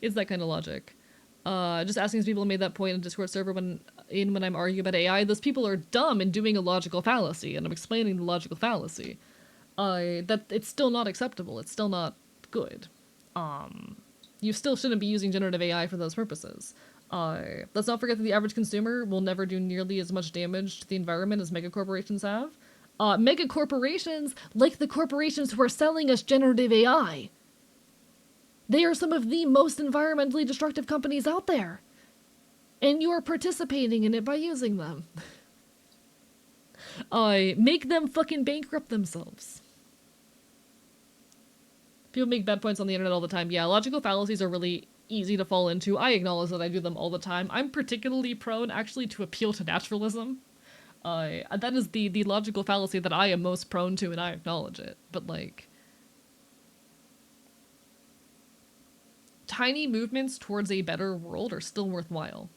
It's that kind of logic. Just asking if people made that point in Discord server when I'm arguing about AI. Those people are dumb and doing a logical fallacy, and I'm explaining the logical fallacy. That it's still not acceptable. It's still not good. You still shouldn't be using generative AI for those purposes. Let's not forget that the average consumer will never do nearly as much damage to the environment as megacorporations have. Megacorporations, like the corporations who are selling us generative AI, they are some of the most environmentally destructive companies out there. And you are participating in it by using them. Make them fucking bankrupt themselves. People make bad points on the internet all the time. Yeah, logical fallacies are really easy to fall into. I acknowledge that I do them all the time. I'm particularly prone, actually, to appeal to naturalism. That is the logical fallacy that I am most prone to, and I acknowledge it. But, like, tiny movements towards a better world are still worthwhile.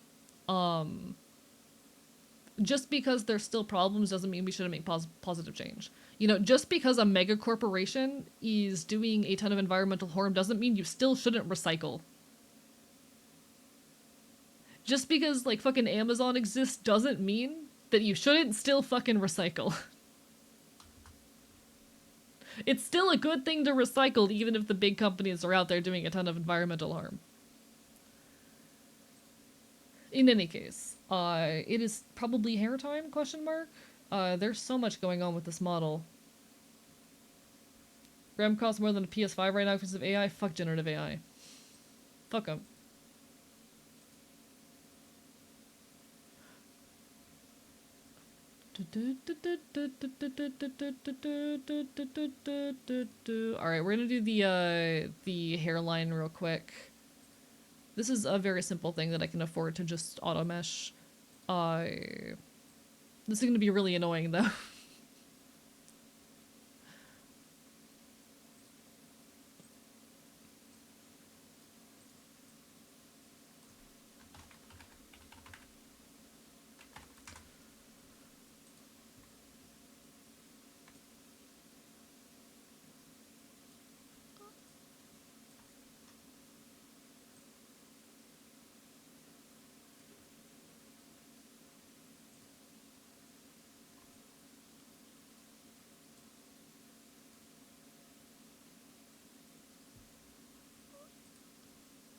Just because there's still problems doesn't mean we shouldn't make positive change. Just because a mega corporation is doing a ton of environmental harm doesn't mean you still shouldn't recycle. Just because, like, fucking Amazon exists doesn't mean that you shouldn't still fucking recycle. It's still a good thing to recycle, even if the big companies are out there doing a ton of environmental harm. In any case, it is probably hair time, ? There's so much going on with this model. RAM costs more than a PS5 right now because of AI? Fuck generative AI. Fuck them. Alright, we're gonna do the hairline real quick. This is a very simple thing that I can afford to just auto mesh. This is gonna be really annoying though.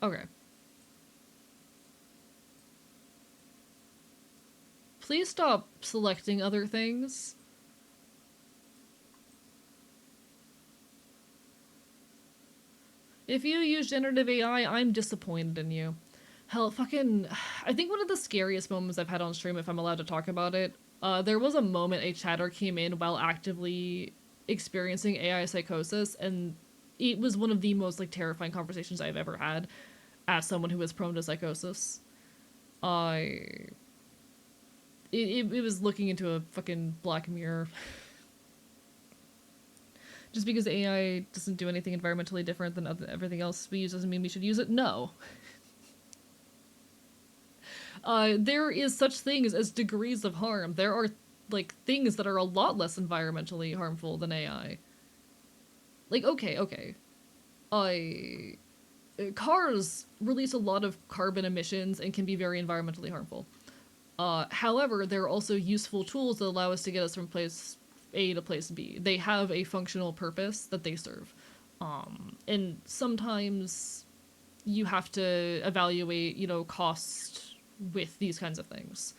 Okay. Please stop selecting other things. If you use generative AI, I'm disappointed in you. Hell, fucking... I think one of the scariest moments I've had on stream, if I'm allowed to talk about it, there was a moment a chatter came in while actively experiencing AI psychosis, and it was one of the most, like, terrifying conversations I've ever had as someone who is prone to psychosis. It was looking into a fucking black mirror. Just because AI doesn't do anything environmentally different than everything else we use doesn't mean we should use it. No. There is such things as degrees of harm. There are, like, things that are a lot less environmentally harmful than AI. Like, okay. Cars release a lot of carbon emissions and can be very environmentally harmful. However, there are also useful tools that allow us to get us from place A to place B. They have a functional purpose that they serve. And sometimes you have to evaluate, cost with these kinds of things.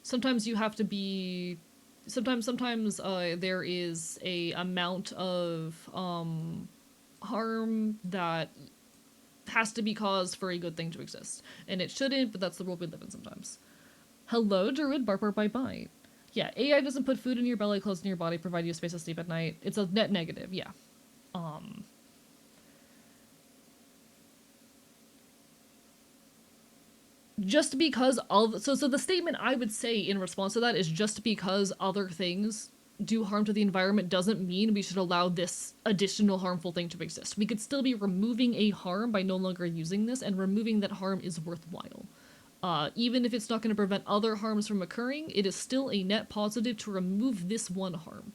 Sometimes you have to be sometimes there is a amount of harm that has to be caused for a good thing to exist, and it shouldn't, but that's the world we live in sometimes. Hello, Druid, bark bark bite bite. Yeah, AI doesn't put food in your belly, clothes in your body, provide you a space to sleep at night. It's a net negative. Yeah. Just because so the statement I would say in response to that is, just because other things do harm to the environment doesn't mean we should allow this additional harmful thing to exist. We could still be removing a harm by no longer using this, and removing that harm is worthwhile. Even if it's not going to prevent other harms from occurring, it is still a net positive to remove this one harm.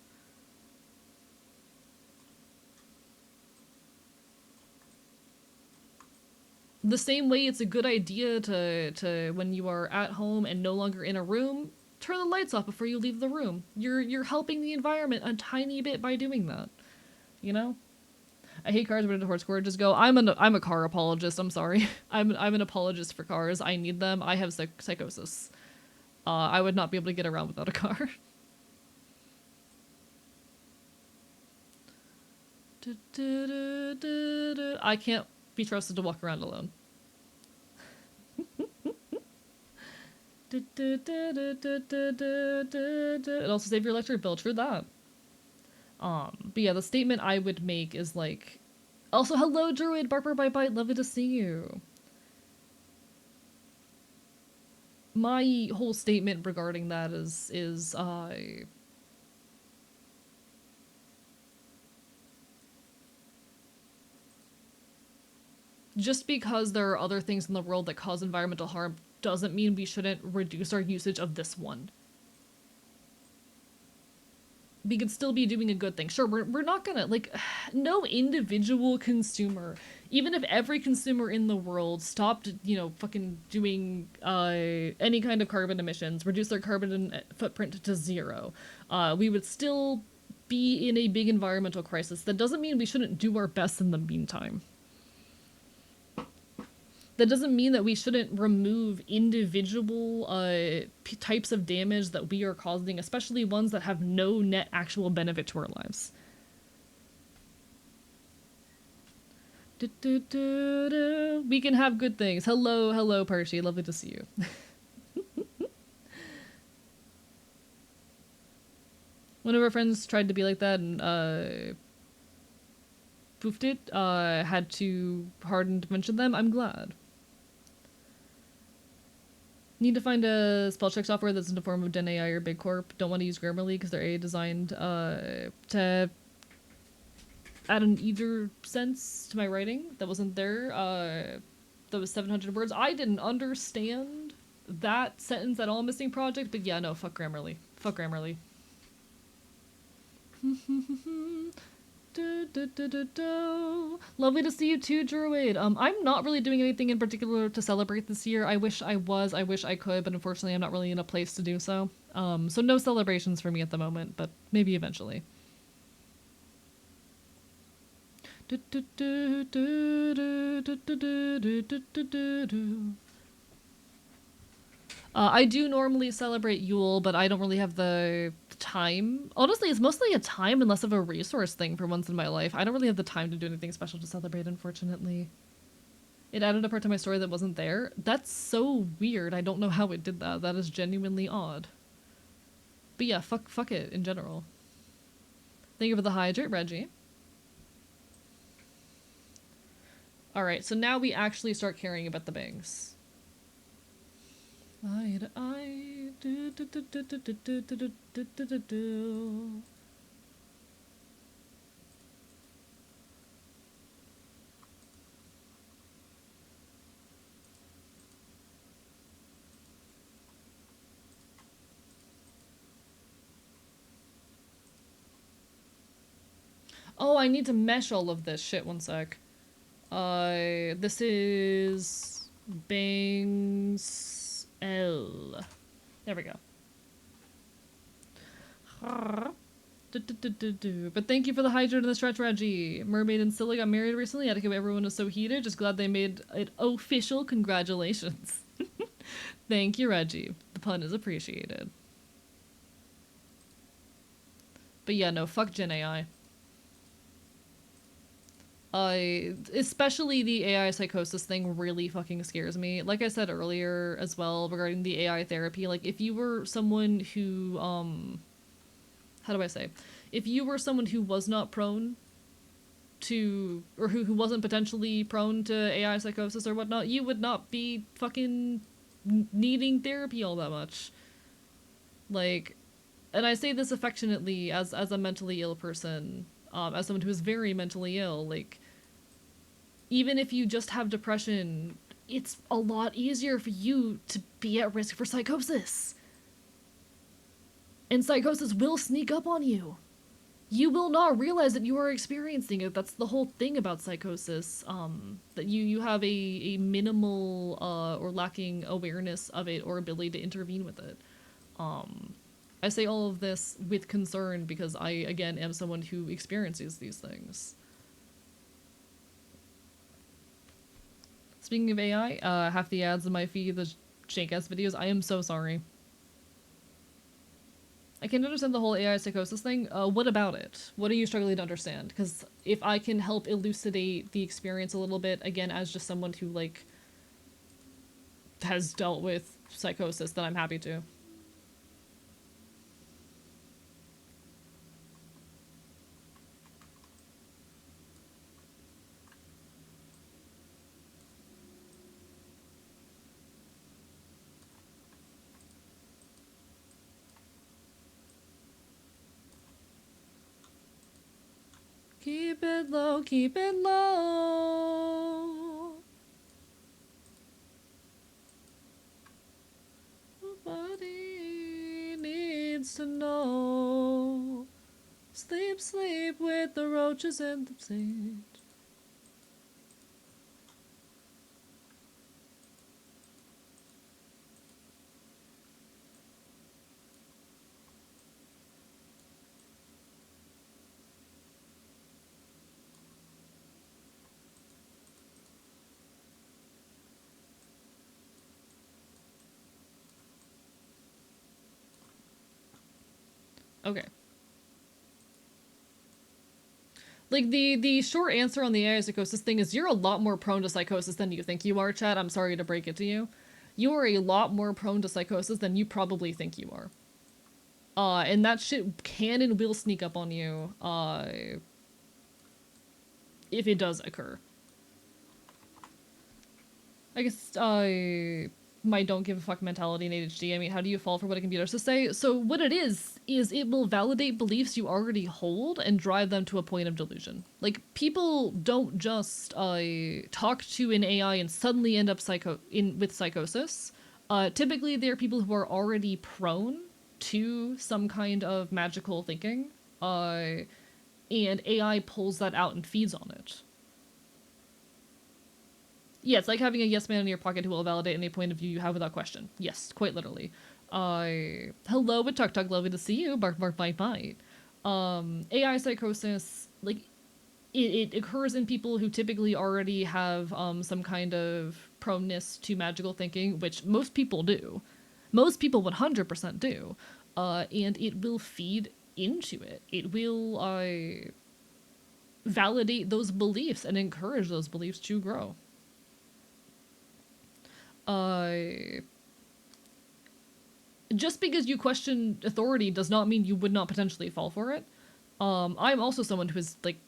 The same way it's a good idea to when you are at home and no longer in a room, turn the lights off before you leave the room. You're helping the environment a tiny bit by doing that. You know? I hate cars, but a horse core. Just go. I'm a car apologist. I'm sorry. I'm an apologist for cars. I need them. I have psychosis. I would not be able to get around without a car. I can't be trusted to walk around alone. It also save your electric bill. True that. But yeah, the statement I would make is like, also hello Druid, bark bark bite bite, lovely to see you. My whole statement regarding that is just because there are other things in the world that cause environmental harm doesn't mean we shouldn't reduce our usage of this one. We could still be doing a good thing. Sure, we're not gonna, like, no individual consumer, even if every consumer in the world stopped, fucking doing any kind of carbon emissions, reduce their carbon footprint to 0, we would still be in a big environmental crisis. That doesn't mean we shouldn't do our best in the meantime. That doesn't mean that we shouldn't remove individual types of damage that we are causing, especially ones that have no net actual benefit to our lives. We can have good things. Hello, Parshi. Lovely to see you. One of our friends tried to be like that and poofed it. Had to harden to mention them. I'm glad. Need to find a spell check software that's in the form of Den AI or Big Corp. Don't want to use Grammarly because they're AI designed to add an either sense to my writing that wasn't there. That was 700 words. I didn't understand that sentence at all, Missing Project, but yeah, no, fuck Grammarly. Fuck Grammarly. Lovely to see you too, Druid. I'm not really doing anything in particular to celebrate this year. I wish I was. I wish I could, but unfortunately I'm not really in a place to do so. So no celebrations for me at the moment, but maybe eventually. I do normally celebrate Yule, but I don't really have the time. Honestly, it's mostly a time and less of a resource thing for once in my life. I don't really have the time to do anything special to celebrate, unfortunately. It added a part to my story that wasn't there. That's so weird. I don't know how it did that. That is genuinely odd. But yeah, fuck it in general. Thank you for the hydrate, Reggie. Alright, so now we actually start caring about the bangs. Eye to eye. Do, do, do, do, do, do, do, do, do, do, do, do. Oh, I need to mesh all of this. Shit, one sec. This is Bangs L. There we go. But thank you for the hydrate and the stretch, Reggie. Mermaid and Silly got married recently. Attica, everyone was so heated. Just glad they made it official. Congratulations. Thank you, Reggie. The pun is appreciated. But yeah, no, fuck Gen AI. Especially the AI psychosis thing really fucking scares me. Like I said earlier as well regarding the AI therapy, like if you were someone who, how do I say? If you were someone who was not prone to, or who wasn't potentially prone to AI psychosis or whatnot, you would not be fucking needing therapy all that much. Like, and I say this affectionately as a mentally ill person, as someone who is very mentally ill, like, even if you just have depression, it's a lot easier for you to be at risk for psychosis. And psychosis will sneak up on you. You will not realize that you are experiencing it. That's the whole thing about psychosis. That you have a minimal or lacking awareness of it or ability to intervene with it. I say all of this with concern because I, again, am someone who experiences these things. Speaking of AI, half the ads in my feed, the Shank-ass videos, I am so sorry. I can understand the whole AI psychosis thing. What about it? What are you struggling to understand? Because if I can help elucidate the experience a little bit, again, as just someone who, like, has dealt with psychosis, then I'm happy to. Keep it low, keep it low. Nobody needs to know. Sleep, sleep with the roaches and the sage. Okay. Like, the short answer on the AI psychosis thing is you're a lot more prone to psychosis than you think you are, Chad. I'm sorry to break it to you. You are a lot more prone to psychosis than you probably think you are. And that shit can and will sneak up on you, if it does occur. I guess, my don't give a fuck mentality in ADHD. I mean, how do you fall for what a computer has to say? So what it is it will validate beliefs you already hold and drive them to a point of delusion. Like, people don't just talk to an AI and suddenly end up with psychosis. Typically, they're people who are already prone to some kind of magical thinking, and AI pulls that out and feeds on it. Yeah, it's like having a yes man in your pocket who will validate any point of view you have without question. Yes, quite literally. Hello, with Tuk Tuk, lovely to see you. Bark, bark, bite, bite. AI psychosis, like, it occurs in people who typically already have some kind of proneness to magical thinking, which most people do. Most people 100% do. And it will feed into it. It will validate those beliefs and encourage those beliefs to grow. Just because you question authority does not mean you would not potentially fall for it. I'm also someone who is, like,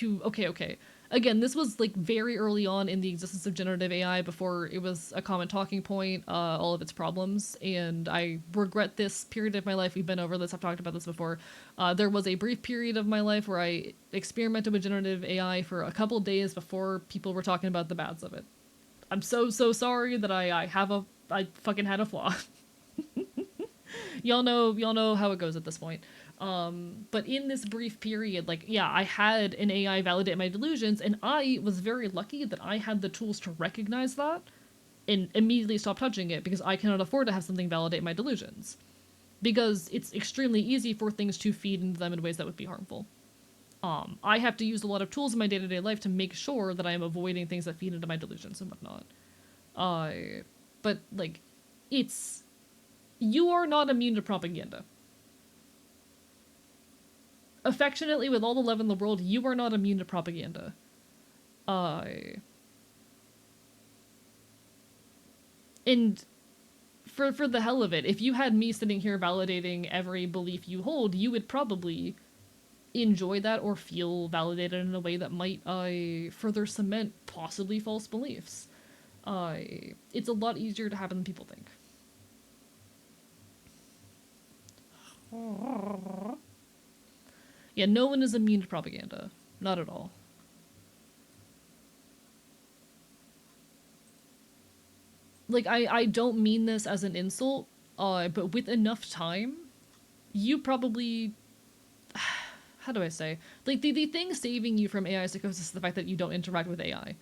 okay. Again, this was like very early on in the existence of generative AI before it was a common talking point, all of its problems, and I regret this period of my life. We've been over this, I've talked about this before. There was a brief period of my life where I experimented with generative AI for a couple days before people were talking about the bads of it. I'm so sorry that I fucking had a flaw. Y'all know how it goes at this point. But in this brief period, like, yeah, I had an AI validate my delusions, and I was very lucky that I had the tools to recognize that and immediately stop touching it because I cannot afford to have something validate my delusions. Because it's extremely easy for things to feed into them in ways that would be harmful. I have to use a lot of tools in my day-to-day life to make sure that I am avoiding things that feed into my delusions and whatnot. But, like, it's... You are not immune to propaganda. Affectionately, with all the love in the world, you are not immune to propaganda. And for the hell of it, if you had me sitting here validating every belief you hold, you would probably enjoy that or feel validated in a way that might further cement possibly false beliefs. It's a lot easier to happen than people think. Yeah, no one is immune to propaganda. Not at all. Like, I don't mean this as an insult, but with enough time, you probably... How do I say? Like, the thing saving you from AI psychosis is the fact that you don't interact with AI.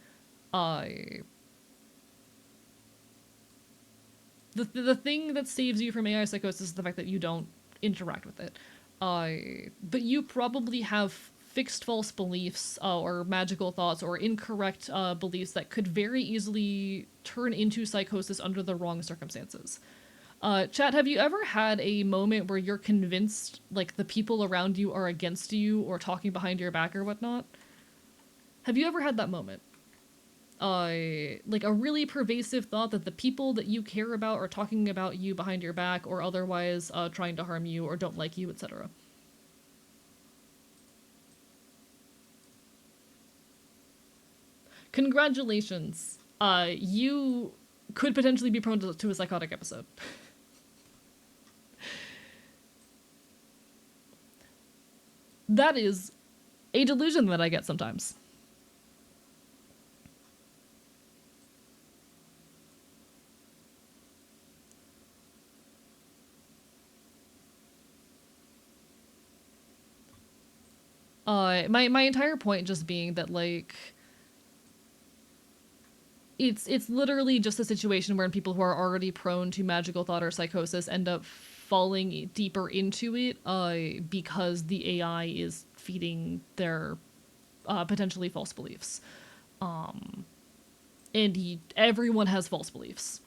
The thing that saves you from AI psychosis is the fact that you don't interact with it. But you probably have fixed false beliefs or magical thoughts or incorrect beliefs that could very easily turn into psychosis under the wrong circumstances. Chat, have you ever had a moment where you're convinced, like, the people around you are against you or talking behind your back or whatnot? Have you ever had that moment? Like a really pervasive thought that the people that you care about are talking about you behind your back or otherwise trying to harm you or don't like you, etc. Congratulations. You could potentially be prone to a psychotic episode. That is a delusion that I get sometimes. My entire point just being that, like, it's literally just a situation where people who are already prone to magical thought or psychosis end up falling deeper into it because the AI is feeding their potentially false beliefs. And everyone has false beliefs.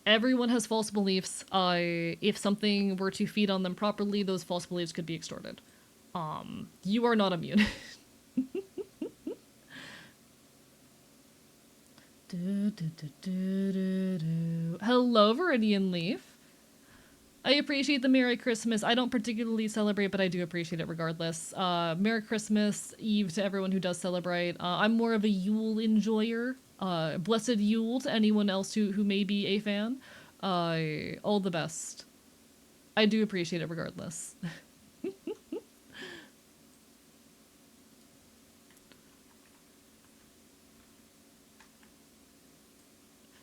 Everyone has false beliefs. If something were to feed on them properly, those false beliefs could be extorted. You are not immune. Hello, Viridian Leaf. I appreciate the Merry Christmas. I don't particularly celebrate, but I do appreciate it regardless. Merry Christmas Eve to everyone who does celebrate. I'm more of a Yule enjoyer. Blessed Yule to anyone else who may be a fan. All the best. I do appreciate it regardless.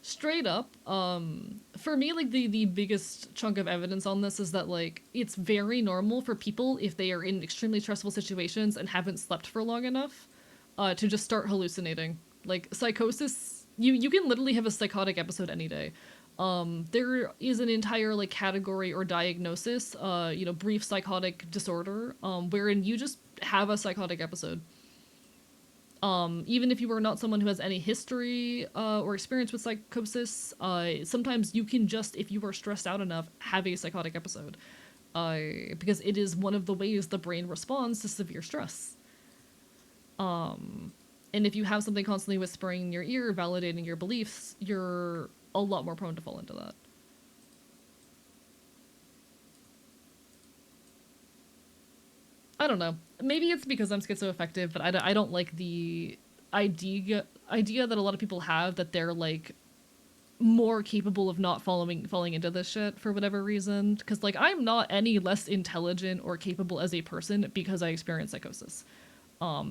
Straight up, for me, like, the biggest chunk of evidence on this is that, like, it's very normal for people, if they are in extremely stressful situations and haven't slept for long enough, to just start hallucinating. Like, psychosis, you can literally have a psychotic episode any day. There is an entire, like, category or diagnosis, brief psychotic disorder, wherein you just have a psychotic episode. Even if you are not someone who has any history or experience with psychosis, sometimes you can just, if you are stressed out enough, have a psychotic episode. Because it is one of the ways the brain responds to severe stress. And if you have something constantly whispering in your ear, validating your beliefs, you're a lot more prone to fall into that. I don't know. maybe it's because I'm schizoaffective, but I don't like the idea that a lot of people have that they're like more capable of not falling into this shit for whatever reason. Because like I'm not any less intelligent or capable as a person because I experience psychosis.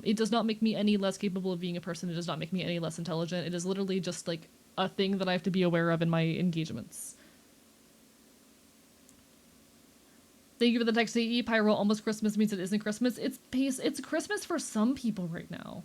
It does not make me any less capable of being a person. It does not make me any less intelligent. It is literally just like a thing that I have to be aware of in my engagements. Thank you for the text, AE. Pyro, almost Christmas means it isn't Christmas. It's Christmas for some people right now.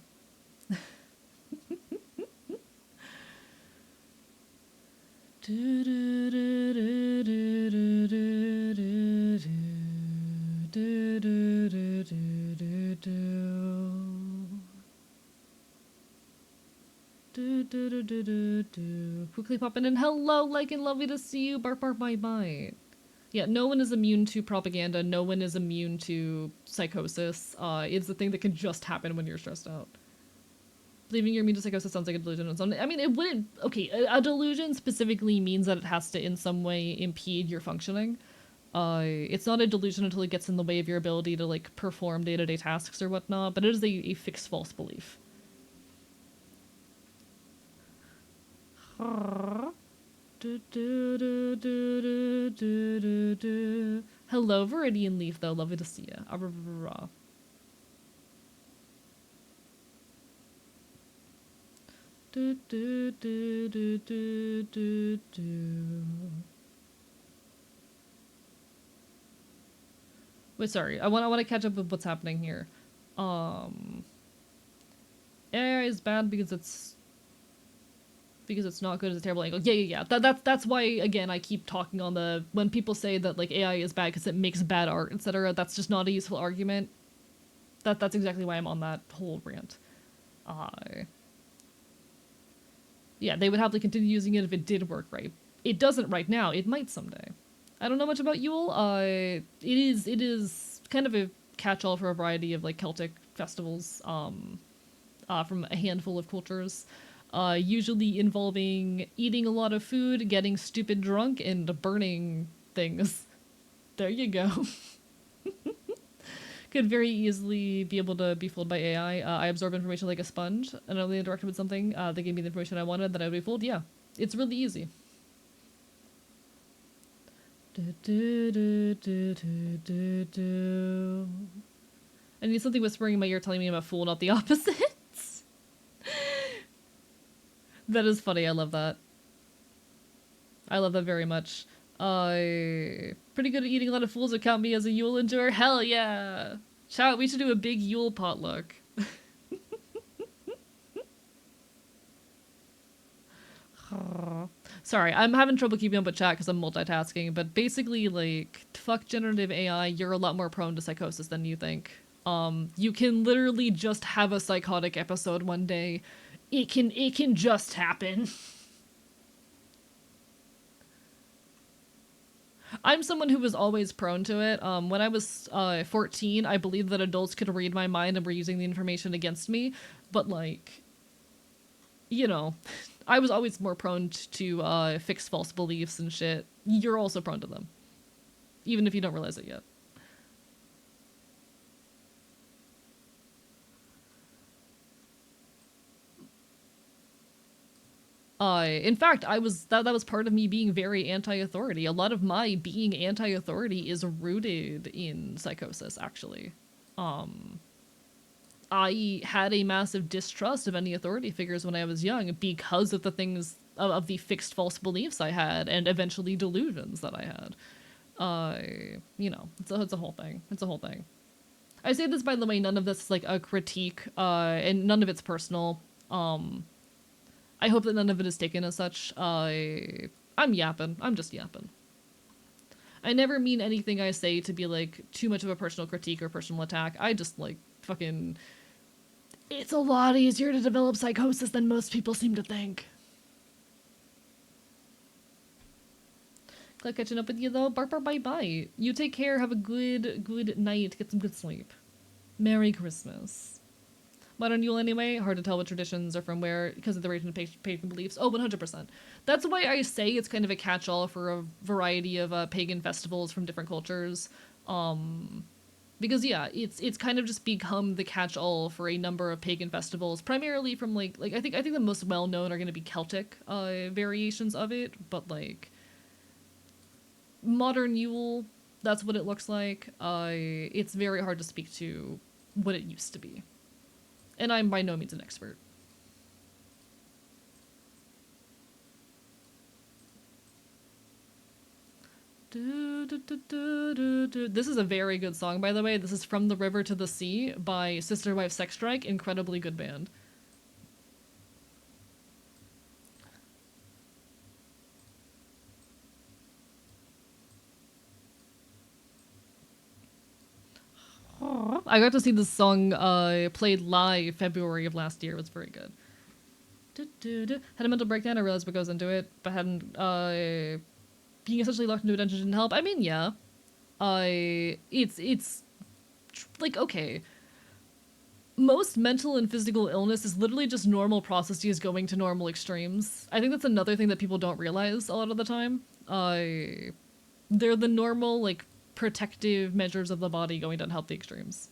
Quickly popping in. Hello, like and lovely to see you. Bark, bark, bite, bite. Yeah, no one is immune to propaganda. No one is immune to psychosis. It's a thing that can just happen when you're stressed out. Believing you're immune to psychosis sounds like a delusion. I mean, it wouldn't. Okay, a delusion specifically means that it has to, in some way, impede your functioning. It's not a delusion until it gets in the way of your ability to like perform day-to-day tasks or whatnot. But it is a fixed false belief. Hello, Viridian Leaf, though. Lovely to see you. Wait, sorry. I want to catch up with what's happening here. AI is bad because it's not good. It's a terrible angle. Yeah. That's why again I keep talking on the when people say that like AI is bad because it makes bad art, etc. That's just not a useful argument. That's exactly why I'm on that whole rant. Yeah, they would have to continue using it if it did work right. It doesn't right now. It might someday. I don't know much about Yule. It is kind of a catch-all for a variety of like Celtic festivals. From a handful of cultures. Usually involving eating a lot of food, getting stupid drunk, and burning things. There you go. Could very easily be able to be fooled by AI. I absorb information like a sponge, and I only interacted with something. They gave me the information I wanted, that I would be fooled. Yeah, it's really easy. I need something whispering in my ear telling me I'm a fool, not the opposite. That is funny. I love that. I love that very much. Pretty good at eating a lot of fools would count me as a Yule enjoyer. Hell yeah! Chat, we should do a big Yule potluck. Sorry, I'm having trouble keeping up with chat because I'm multitasking, but basically, like, fuck generative AI, you're a lot more prone to psychosis than you think. You can literally just have a psychotic episode one day. It can just happen. I'm someone who was always prone to it. When I was 14, I believed that adults could read my mind and were using the information against me. But, like, you know, I was always more prone to fix false beliefs and shit. You're also prone to them. Even if you don't realize it yet. In fact, that was part of me being very anti-authority. A lot of my being anti-authority is rooted in psychosis, actually. I had a massive distrust of any authority figures when I was young because of the things of the fixed false beliefs I had and eventually delusions that I had. You know, it's a whole thing. It's a whole thing. I say this, by the way, none of this is like a critique, and none of it's personal. I hope that none of it is taken as such. I'm yapping. I'm just yapping. I never mean anything I say to be like too much of a personal critique or personal attack. I just like fucking... It's a lot easier to develop psychosis than most people seem to think. Glad catching up with you though. Bark, bark, bite, bite. You take care. Have a good night. Get some good sleep. Merry Christmas. Modern Yule anyway, hard to tell what traditions are from where because of the range of pagan beliefs. Oh, 100%. That's why I say it's kind of a catch-all for a variety of pagan festivals from different cultures. Because yeah, it's kind of just become the catch-all for a number of pagan festivals, primarily from like I think the most well-known are going to be Celtic variations of it, but like modern Yule, that's what it looks like. It's very hard to speak to what it used to be, and I'm by no means an expert. This is a very good song, by the way. This is From the River to the Sea by Sister Wife Sex Strike. Incredibly good band. I got to see this song played live February of last year. It was very good. Had a mental breakdown. I realized what goes into it, but hadn't. Being essentially locked into a dungeon didn't help. I mean, yeah. It's like okay. Most mental and physical illness is literally just normal processes going to normal extremes. I think that's another thing that people don't realize a lot of the time. They're the normal like protective measures of the body going to unhealthy extremes.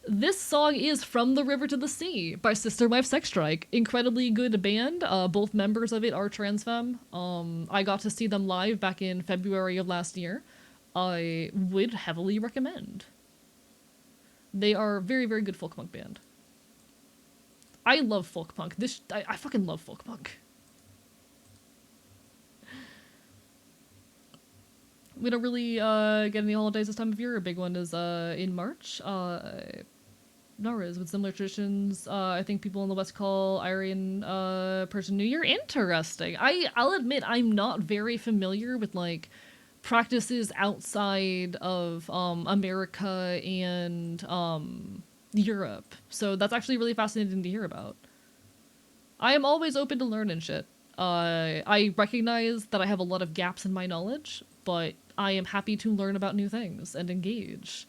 This song is From the River to the Sea by Sister Wife Sex Strike. Incredibly good band. Both members of it are trans femme. I got to see them live back in February of last year. I would heavily recommend. They are a very, very good folk punk band. I love folk punk. I fucking love folk punk. We don't really get any holidays this time of year. A big one is in March. Nowruz with similar traditions. I think people in the West call Aryan Persian New Year. Interesting. I'll admit I'm not very familiar with like practices outside of America and Europe. So that's actually really fascinating to hear about. I am always open to learning shit. I recognize that I have a lot of gaps in my knowledge, but I am happy to learn about new things and engage.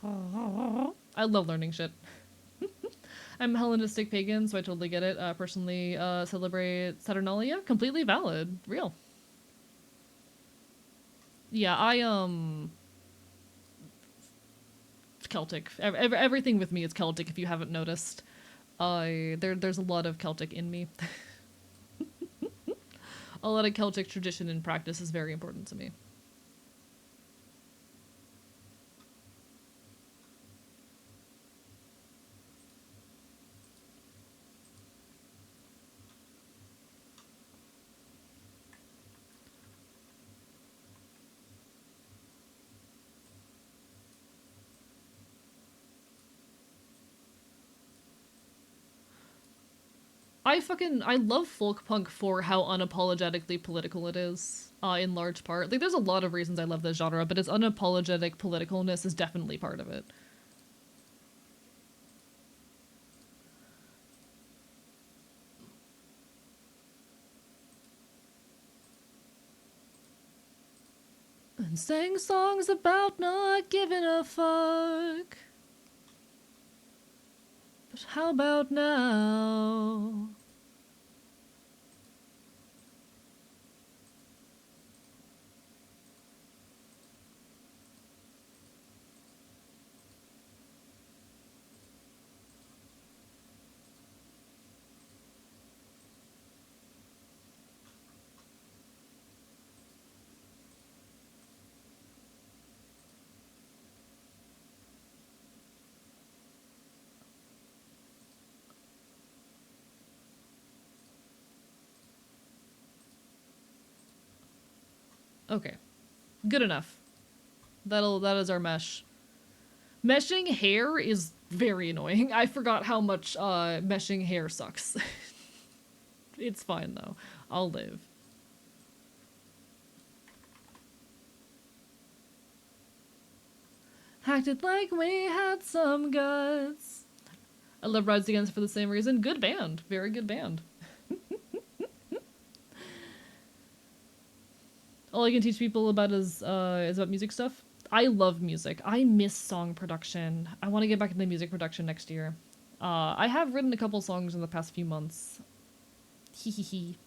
I love learning shit. I'm Hellenistic pagan, so I totally get it. Personally, celebrate Saturnalia. Completely valid. Real. Yeah, Celtic. Everything with me is Celtic, if you haven't noticed. There's a lot of Celtic in me. A lot of Celtic tradition and practice is very important to me. I love folk punk for how unapologetically political it is, in large part. Like there's a lot of reasons I love this genre, but its unapologetic politicalness is definitely part of it. And sang songs about not giving a fuck. But how about now? Okay. Good enough. That is our mesh. Meshing hair is very annoying. I forgot how much meshing hair sucks. It's fine though. I'll live. Acted like we had some guts. I love Rise Against for the same reason. Good band. Very good band. All I can teach people about is about music stuff. I love music. I miss song production. I want to get back into music production next year. I have written a couple songs in the past few months. Hee hee hee.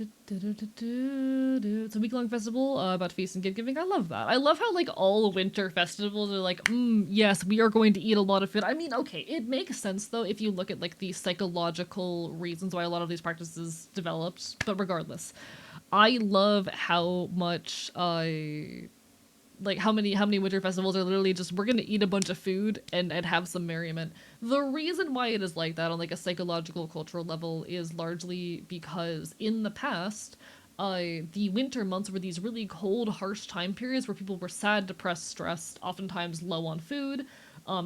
It's a week-long festival about feast and gift giving. I love that. I love how like all winter festivals are like, yes, we are going to eat a lot of food. I mean, okay, it makes sense though if you look at like the psychological reasons why a lot of these practices developed. But regardless, I love how much like how many winter festivals are literally just we're gonna eat a bunch of food and have some merriment. The reason why it is like that on like a psychological cultural level is largely because in the past the winter months were these really cold harsh time periods where people were sad, depressed, stressed, oftentimes low on food.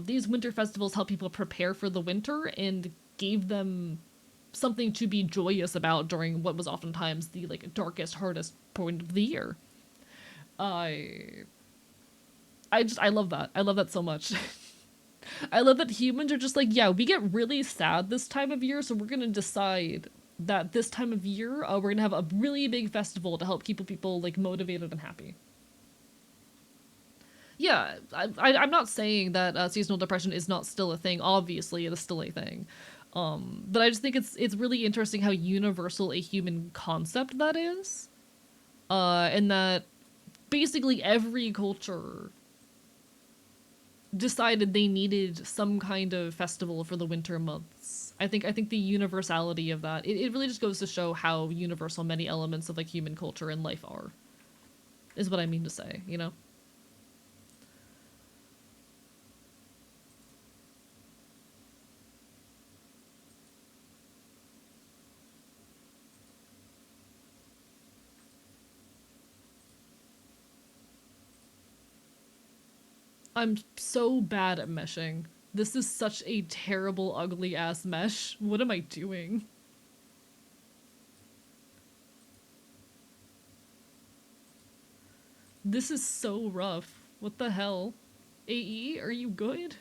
These winter festivals help people prepare for the winter and gave them something to be joyous about during what was oftentimes the like darkest hardest point of the year. I I love that. I love that so much. I love that humans are just like, yeah, we get really sad this time of year, so we're gonna decide that this time of year we're gonna have a really big festival to help keep people like motivated and happy. Yeah, I'm not saying that seasonal depression is not still a thing. Obviously, it is still a thing. But I just think it's really interesting how universal a human concept that is, and that basically every culture decided they needed some kind of festival for the winter months. I think the universality of that it really just goes to show how universal many elements of like human culture and life are. Is what I mean to say, you know? I'm so bad at meshing. This is such a terrible, ugly ass mesh. What am I doing? This is so rough. What the hell? AE, are you good?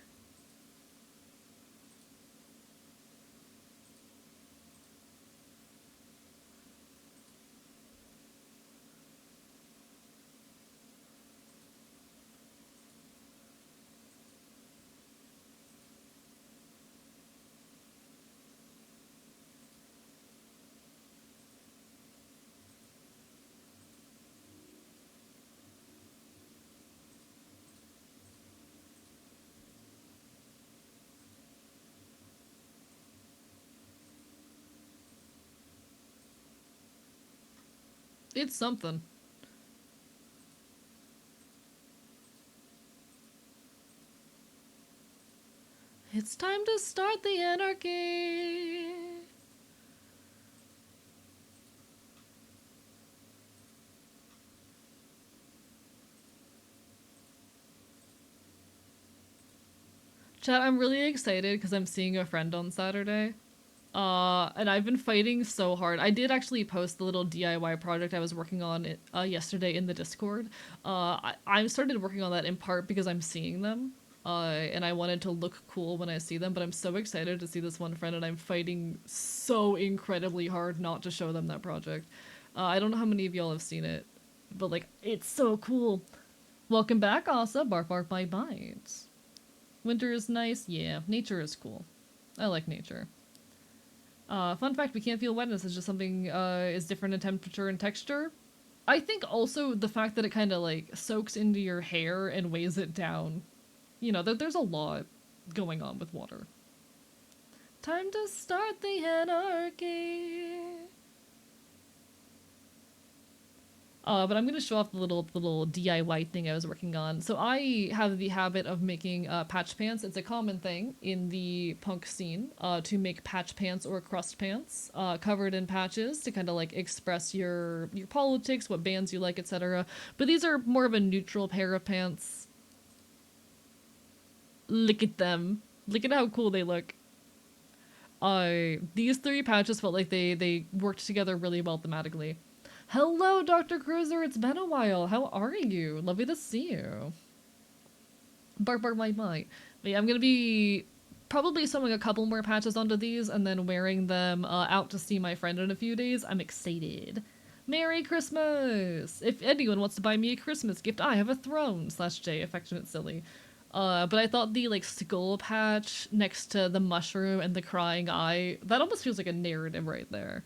It's something. It's time to start the anarchy. Chat, I'm really excited because I'm seeing a friend on Saturday. And I've been fighting so hard. I did actually post the little DIY project I was working on yesterday in the Discord. I started working on that in part because I'm seeing them. And I wanted to look cool when I see them, but I'm so excited to see this one friend, and I'm fighting so incredibly hard not to show them that project. I don't know how many of y'all have seen it, but like, it's so cool. Welcome back, Asa. Bark, bark, bite, bite. Winter is nice. Yeah, nature is cool. I like nature. Fun fact, we can't feel wetness. It's just something is different in temperature and texture. I think also the fact that it kind of like soaks into your hair and weighs it down. You know, there's a lot going on with water. Time to start the anarchy. But I'm gonna show off the little DIY thing I was working on. So I have the habit of making patch pants. It's a common thing in the punk scene to make patch pants or crust pants covered in patches to kind of like express your politics, what bands you like, etc. But these are more of a neutral pair of pants. Look at them. Look at how cool they look. These three patches felt like they worked together really well thematically. Hello, Dr. Cruiser. It's been a while. How are you? Lovely to see you. Bark, bark, bite, bite. But yeah, I'm gonna be probably sewing a couple more patches onto these and then wearing them out to see my friend in a few days. I'm excited. Merry Christmas! If anyone wants to buy me a Christmas gift, I have a throne. /J, affectionate silly. But I thought the like skull patch next to the mushroom and the crying eye, that almost feels like a narrative right there.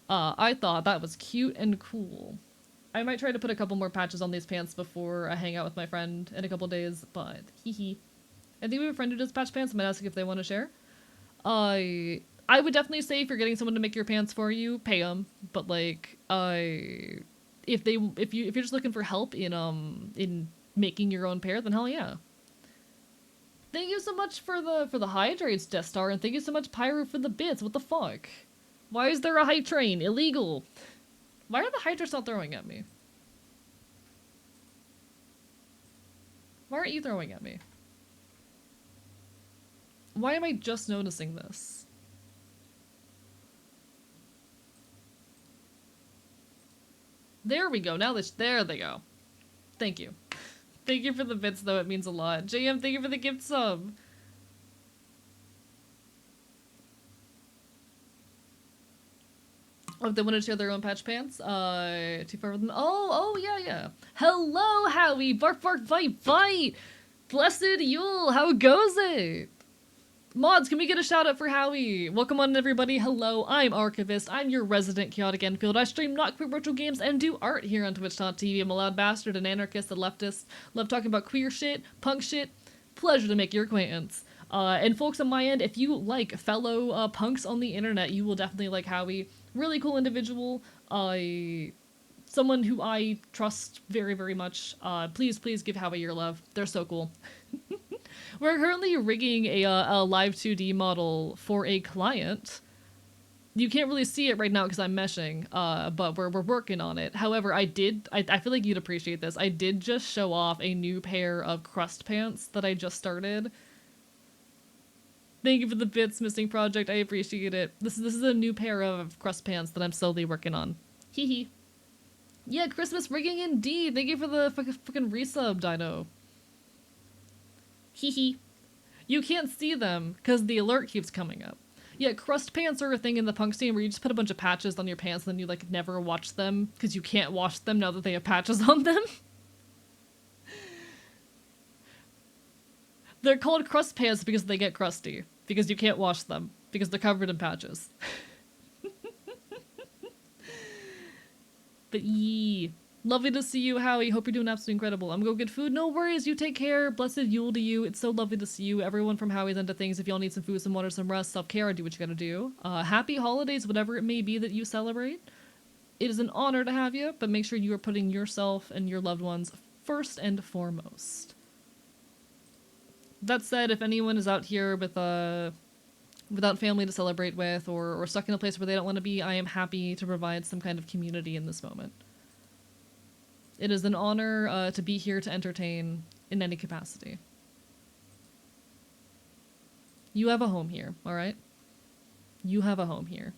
I thought that was cute and cool. I might try to put a couple more patches on these pants before I hang out with my friend in a couple days, but hee hee. I think we have a friend who does patch pants. I'm gonna ask if they want to share. I would definitely say if you're getting someone to make your pants for you, pay them. But like, if you're just looking for help in making your own pair, then hell yeah. Thank you so much for the hydrates, Death Star, and thank you so much, Pyro, for the bits. What the fuck? Why is there a hype train? Illegal. Why are the hydrates not throwing at me? Why aren't you throwing at me? Why am I just noticing this? There we go. Now there they go. Thank you. Thank you for the bits, though. It means a lot. JM, thank you for the gift sub. Oh, if they want to share their own patch pants, too far with them. Oh, yeah. Hello, Howie. Bark, bark, bite, bite. Blessed Yule. How goes it? Mods, can we get a shout out for Howie? Welcome on, everybody. Hello, I'm Archivist. I'm your resident chaotic Enfield. I stream not queer virtual games and do art here on Twitch.tv. I'm a loud bastard, an anarchist, a leftist. Love talking about queer shit, punk shit. Pleasure to make your acquaintance. And folks on my end, if you like fellow punks on the internet, you will definitely like Howie. Really cool individual. Someone who I trust very, very much. Please give Howie your love. They're so cool. We're currently rigging a Live2D model for a client. You can't really see it right now because I'm meshing, but we're working on it. However, I feel like you'd appreciate this. I did just show off a new pair of crust pants that I just started. Thank you for the bits, Missing Project. I appreciate it. This is a new pair of crust pants that I'm slowly working on. Hee hee. Yeah, Christmas rigging indeed. Thank you for the fucking resub, Dino. Hee hee. You can't see them because the alert keeps coming up. Yeah, crust pants are a thing in the punk scene where you just put a bunch of patches on your pants and then you like never wash them because you can't wash them now that they have patches on them. They're called crust pants because they get crusty. Because you can't wash them. Because they're covered in patches. But yee. Lovely to see you, Howie. Hope you're doing absolutely incredible. I'm gonna go get food. No worries. You take care. Blessed Yule to you. It's so lovely to see you. Everyone from Howie's end of things. If y'all need some food, some water, some rest, self-care, do what you gotta do. Happy holidays, whatever it may be that you celebrate. It is an honor to have you, but make sure you are putting yourself and your loved ones first and foremost. That said, if anyone is out here with without family to celebrate with or stuck in a place where they don't want to be, I am happy to provide some kind of community in this moment. It is an honor to be here to entertain in any capacity. You have a home here, alright? You have a home here.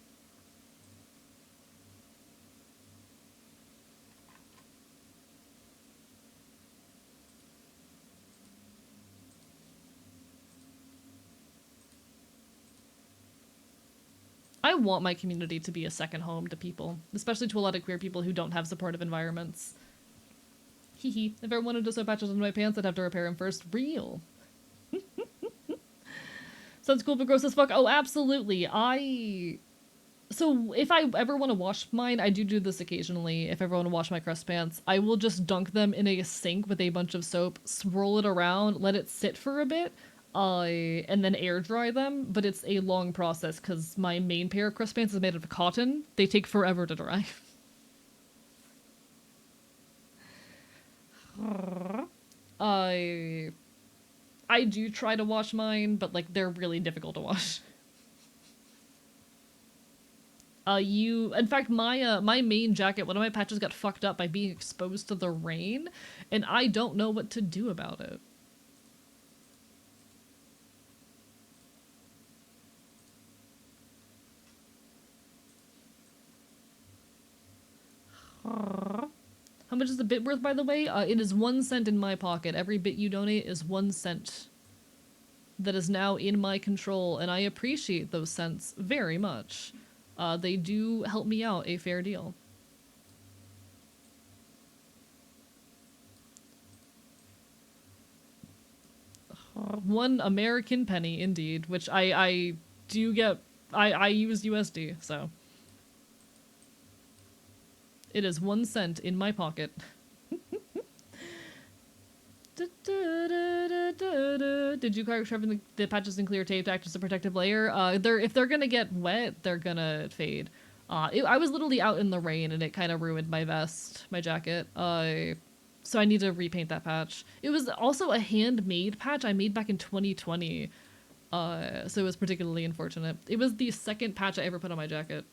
I want my community to be a second home to people, especially to a lot of queer people who don't have supportive environments. Hee hee. If I wanted to sew patches on my pants, I'd have to repair them first. Real. Sounds cool but gross as fuck. Oh, absolutely. So if I ever want to wash mine, I do this occasionally. If I ever want to wash my crust pants, I will just dunk them in a sink with a bunch of soap, swirl it around, let it sit for a bit, and then air dry them. But it's a long process because my main pair of crust pants is made out of cotton. They take forever to dry. I do try to wash mine, but like they're really difficult to wash. In fact, my main jacket, one of my patches got fucked up by being exposed to the rain, and I don't know what to do about it. How much is the bit worth, by the way? It is 1 cent in my pocket. Every bit you donate is 1 cent. That is now in my control, and I appreciate those cents very much. They do help me out a fair deal. One American penny, indeed, which I do get. I use USD, so. It is 1 cent in my pocket. Did you correct shoving the patches in clear tape to act as a protective layer? If they're gonna get wet, they're gonna fade. I was literally out in the rain and it kind of ruined my vest, my jacket. So I need to repaint that patch. It was also a handmade patch I made back in 2020. So it was particularly unfortunate. It was the second patch I ever put on my jacket.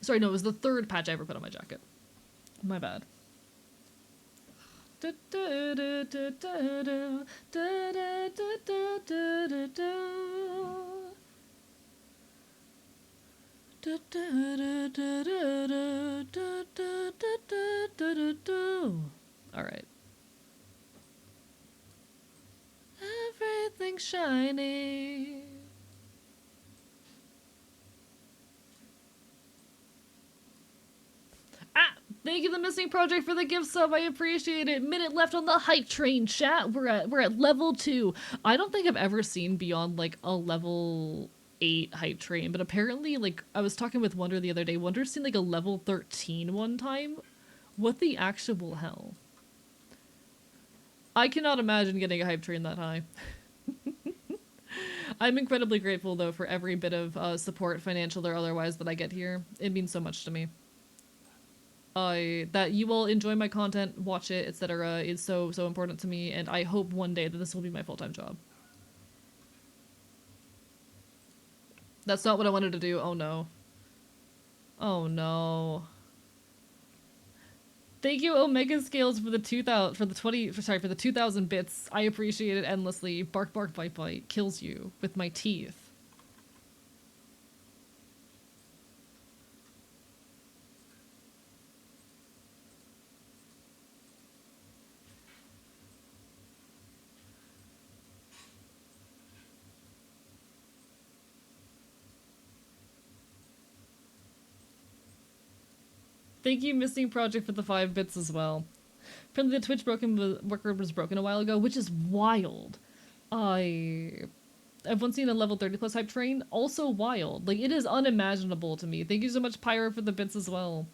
Sorry, no, it was the third patch I ever put on my jacket. My bad. All right. Everything's shiny. Thank you, The Missing Project, for the gift sub. I appreciate it. Minute left on the hype train, chat. We're at level 2. I don't think I've ever seen beyond like a level 8 hype train, but apparently, like, I was talking with Wonder the other day. Wonder's seen like a level 13 one time. What the actual hell? I cannot imagine getting a hype train that high. I'm incredibly grateful though for every bit of support, financial or otherwise, that I get here. It means so much to me. That you will enjoy my content, watch it, etc. is so important to me, and I hope one day that this will be my full-time job. That's not what I wanted to do. Oh no. Oh no. Thank you, Omega Scales, for the 2,000 bits. I appreciate it endlessly. Bark bark bite bite kills you with my teeth. Thank you, Missing Project, for the 5 bits as well. Apparently the Twitch worker was broken a while ago, which is wild. I've once seen a level 30 plus hype train, also wild. Like, it is unimaginable to me. Thank you so much, Pyro, for the bits as well.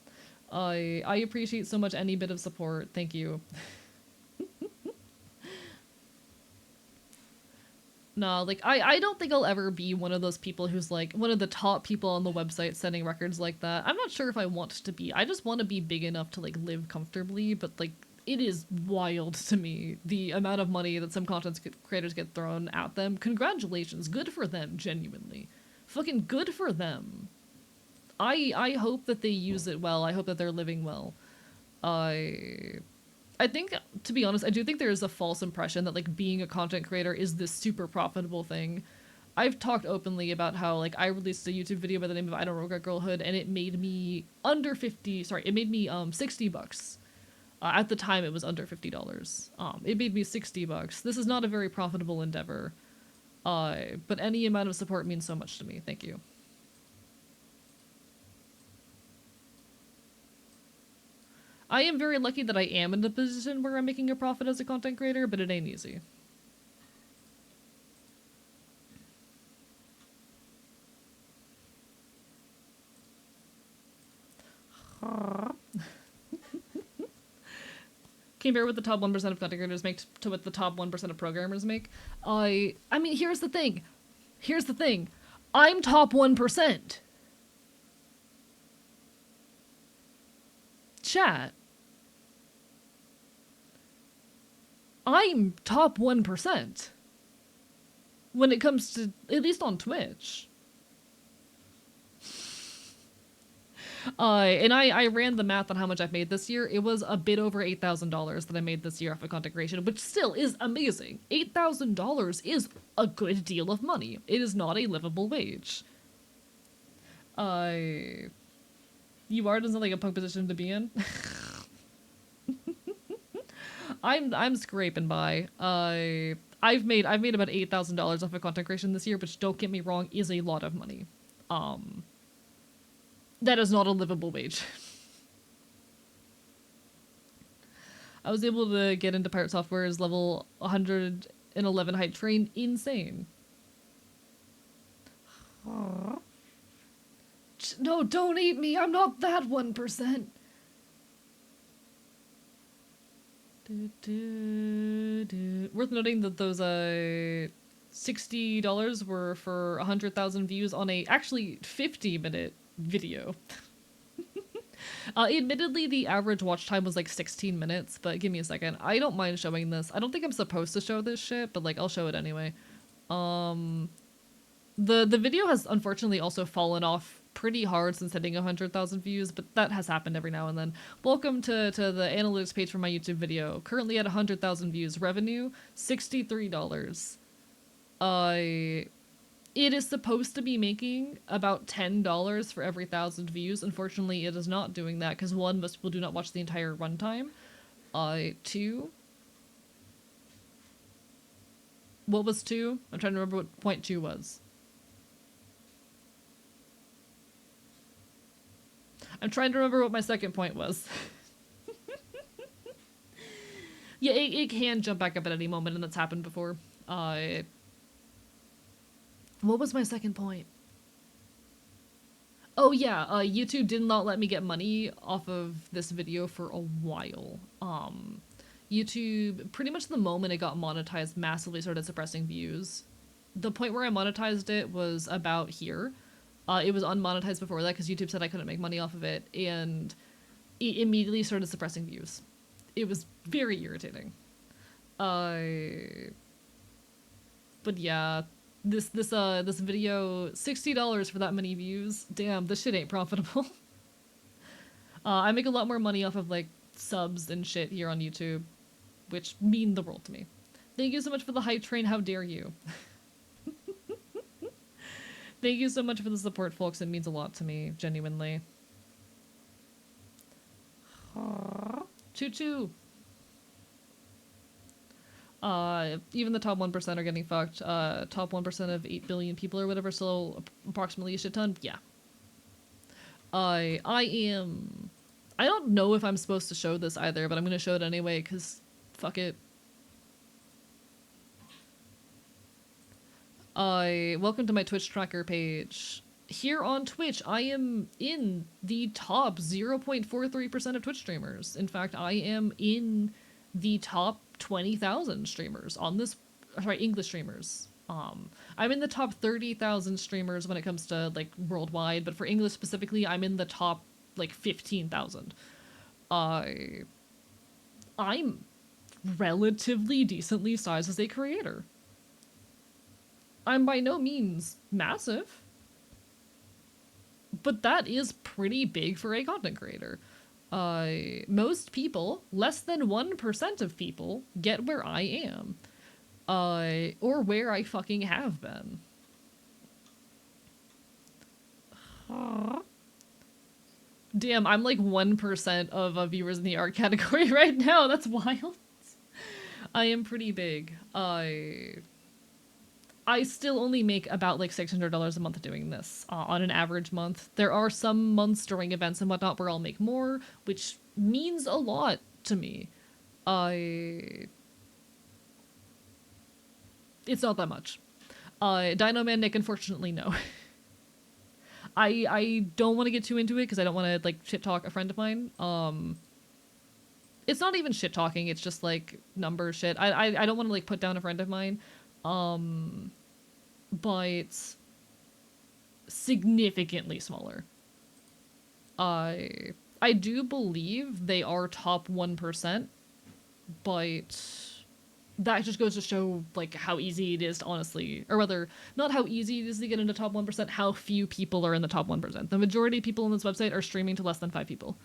I appreciate so much any bit of support. Thank you. Nah, like, I don't think I'll ever be one of those people who's, like, one of the top people on the website setting records like that. I'm not sure if I want to be. I just want to be big enough to, like, live comfortably, but, like, it is wild to me, the amount of money that some content creators get thrown at them. Congratulations. Good for them, genuinely. Fucking good for them. I hope that they use it well. I hope that they're living well. I think, to be honest, I do think there is a false impression that, like, being a content creator is this super profitable thing. I've talked openly about how, like, I released a YouTube video by the name of I Don't Regret Girlhood, and it made me it made me, $60. At the time, it was under $50. It made me $60. This is not a very profitable endeavor. But any amount of support means so much to me. Thank you. I am very lucky that I am in the position where I'm making a profit as a content creator, but it ain't easy. Compare what the top 1% of content creators make to what the top 1% of programmers make. I mean, here's the thing. Here's the thing. I'm top 1%. Chat. I'm top 1% when it comes to, at least on Twitch. And I ran the math on how much I've made this year. It was a bit over $8,000 that I made this year off of content creation, which still is amazing. $8,000 is a good deal of money. It is not a livable wage. You are doesn't like a punk position to be in. I'm scraping by. I've made about $8,000 off of content creation this year, which, don't get me wrong, is a lot of money. That is not a livable wage. I was able to get into Pirate Software's level 111 hype train. Insane. No, don't eat me. I'm not that 1%. Worth noting that those $60 were for 100,000 views on a actually 50-minute video. Admittedly, the average watch time was like 16 minutes, but give me a second. I don't mind showing this. I don't think I'm supposed to show this shit, but like I'll show it anyway. The video has unfortunately also fallen off pretty hard since hitting 100,000 views, but that has happened every now and then. Welcome to the analytics page for my YouTube video. Currently at 100,000 views. Revenue, $63. It is supposed to be making about $10 for every 1,000 views. Unfortunately, it is not doing that because one, most people do not watch the entire runtime. Two. What was two? I'm trying to remember what point two was. I'm trying to remember what my second point was. Yeah, it can jump back up at any moment, and that's happened before. What was my second point? Oh yeah, YouTube did not let me get money off of this video for a while. YouTube, pretty much the moment it got monetized, massively started suppressing views. The point where I monetized it was about here. It was unmonetized before that because YouTube said I couldn't make money off of it, and it immediately started suppressing views. It was very irritating. But yeah, this video, $60 for that many views. Damn, this shit ain't profitable. I make a lot more money off of like subs and shit here on YouTube, which mean the world to me. Thank you so much for the hype train. How dare you? Thank you so much for the support, folks. It means a lot to me, genuinely. Choo-choo. Even the top 1% are getting fucked. Top 1% of 8 billion people or whatever, so approximately a shit ton. Yeah. I don't know if I'm supposed to show this either, but I'm gonna show it anyway, because fuck it. Welcome to my Twitch tracker page. Here on Twitch, I am in the top 0.43% of Twitch streamers. In fact, I am in the top 20,000 streamers on this, sorry, English streamers. I'm in the top 30,000 streamers when it comes to like worldwide, but for English specifically, I'm in the top like 15,000. I'm relatively decently sized as a creator. I'm by no means massive, but that is pretty big for a content creator. Most people, less than 1% of people, get where I am. Or where I fucking have been. Damn, I'm like 1% of viewers in the art category right now. That's wild. I am pretty big. I still only make about like $600 a month doing this on an average month. There are some months during events and whatnot where I'll make more, which means a lot to me. It's not that much. Dino Man Nick, unfortunately, no. I don't want to get too into it because I don't want to like shit talk a friend of mine. It's not even shit talking. It's just like number shit. I don't want to like put down a friend of mine. But significantly smaller. I do believe they are top 1%, but that just goes to show like how easy it is to honestly, or rather, not how easy it is to get into top 1%, how few people are in the top 1%. The majority of people on this website are streaming to less than 5 people.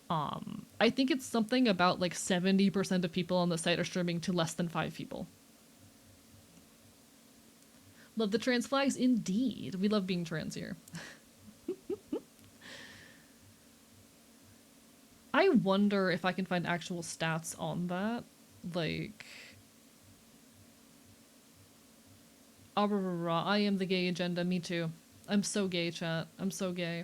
I think it's something about like 70% of people on the site are streaming to less than 5 people. Love the trans flags, indeed. We love being trans here. I wonder if I can find actual stats on that. Like... I am the gay agenda, me too. I'm so gay, chat. I'm so gay.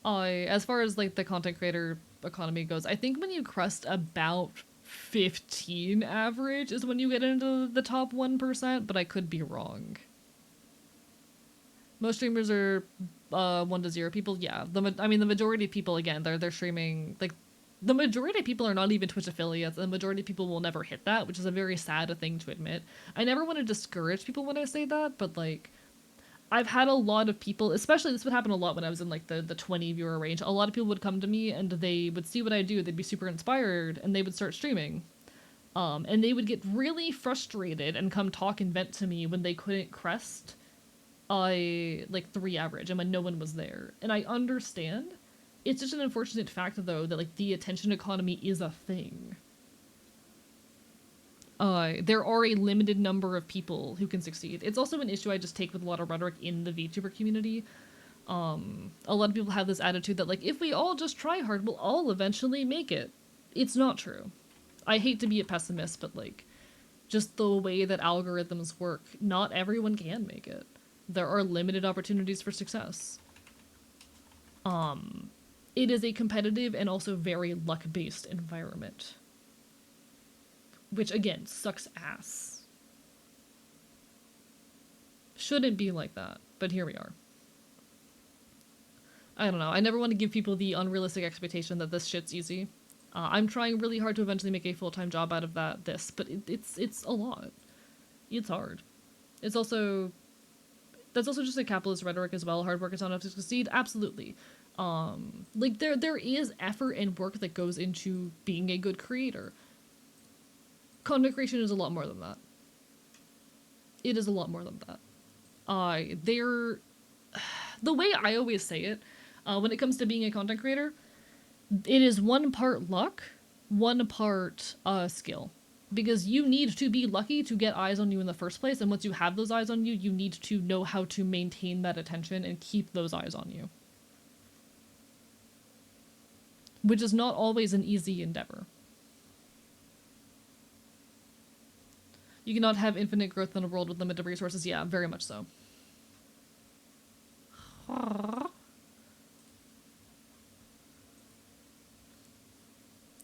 As far as like the content creator economy goes, I think when you crest about 15 average is when you get into the top 1%, but I could be wrong. Most streamers are 1 to 0 people. Yeah, I mean the majority of people, again, they're streaming, like, the majority of people are not even Twitch affiliates, and the majority of people will never hit that, which is a very sad thing to admit. I never want to discourage people when I say that, but like, I've had a lot of people, especially this would happen a lot when I was in like the 20 viewer range. A lot of people would come to me and they would see what I do, they'd be super inspired, and they would start streaming. And they would get really frustrated and come talk and vent to me when they couldn't crest like 3 average and when no one was there. And I understand. It's just an unfortunate fact though that like the attention economy is a thing. There are a limited number of people who can succeed. It's also an issue I just take with a lot of rhetoric in the VTuber community. A lot of people have this attitude that like if we all just try hard, we'll all eventually make it. It's not true. I hate to be a pessimist, but like just the way that algorithms work, not everyone can make it. There are limited opportunities for success. It is a competitive and also very luck-based environment. Which, again, sucks ass. Shouldn't be like that, but here we are. I don't know, I never want to give people the unrealistic expectation that this shit's easy. I'm trying really hard to eventually make a full-time job out of this, but it's a lot. It's hard. It's also... That's also just a capitalist rhetoric as well. Hard work is not enough to succeed. Absolutely. Like there is effort and work that goes into being a good creator. Content creation is a lot more than that. It is a lot more than that. The way I always say it, when it comes to being a content creator, it is 1 part luck, 1 part skill. Because you need to be lucky to get eyes on you in the first place, and once you have those eyes on you, you need to know how to maintain that attention and keep those eyes on you. Which is not always an easy endeavor. You cannot have infinite growth in a world with limited resources. Yeah, very much so.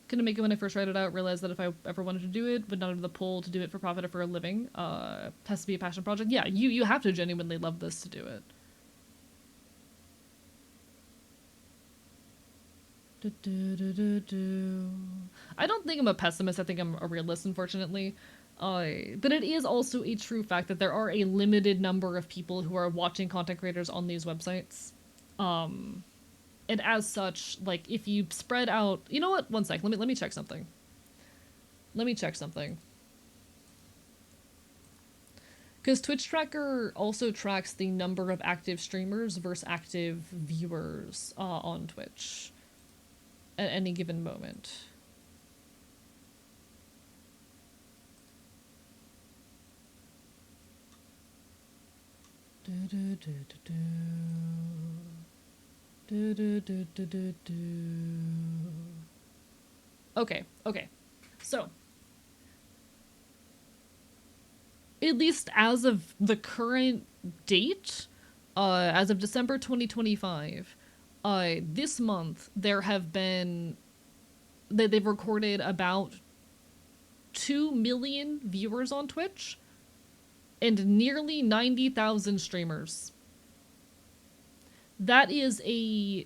Couldn't make it when I first tried it out. Realized that if I ever wanted to do it, would not have the pull to do it for profit or for a living. Has to be a passion project. Yeah, you have to genuinely love this to do it. I don't think I'm a pessimist. I think I'm a realist, unfortunately. But it is also a true fact that there are a limited number of people who are watching content creators on these websites. And as such, like, if you spread out... You know what? One sec. Let me check something. Because Twitch Tracker also tracks the number of active streamers versus active viewers on Twitch at any given moment. Okay. So, at least as of the current date, as of December 2025, this month there have been... They've recorded about 2 million viewers on Twitch and nearly 90,000 streamers. That is a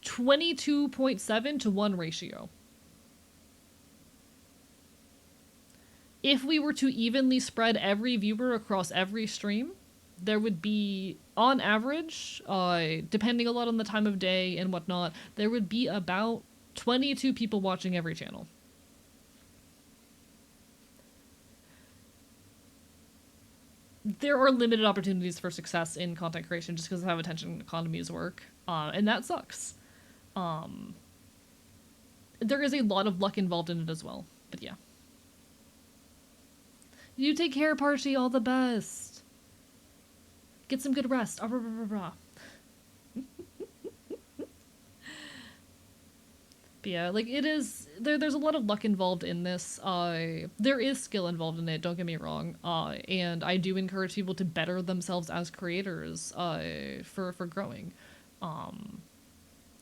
22.7 to 1 ratio. If we were to evenly spread every viewer across every stream, there would be, on average, depending a lot on the time of day and whatnot, there would be about 22 people watching every channel. There are limited opportunities for success in content creation just because of how attention economies work, and that sucks. There is a lot of luck involved in it as well, but yeah. You take care, Parshi, all the best. Get some good rest. But yeah, like, it is... There's a lot of luck involved in this. There is skill involved in it, don't get me wrong. And I do encourage people to better themselves as creators for growing.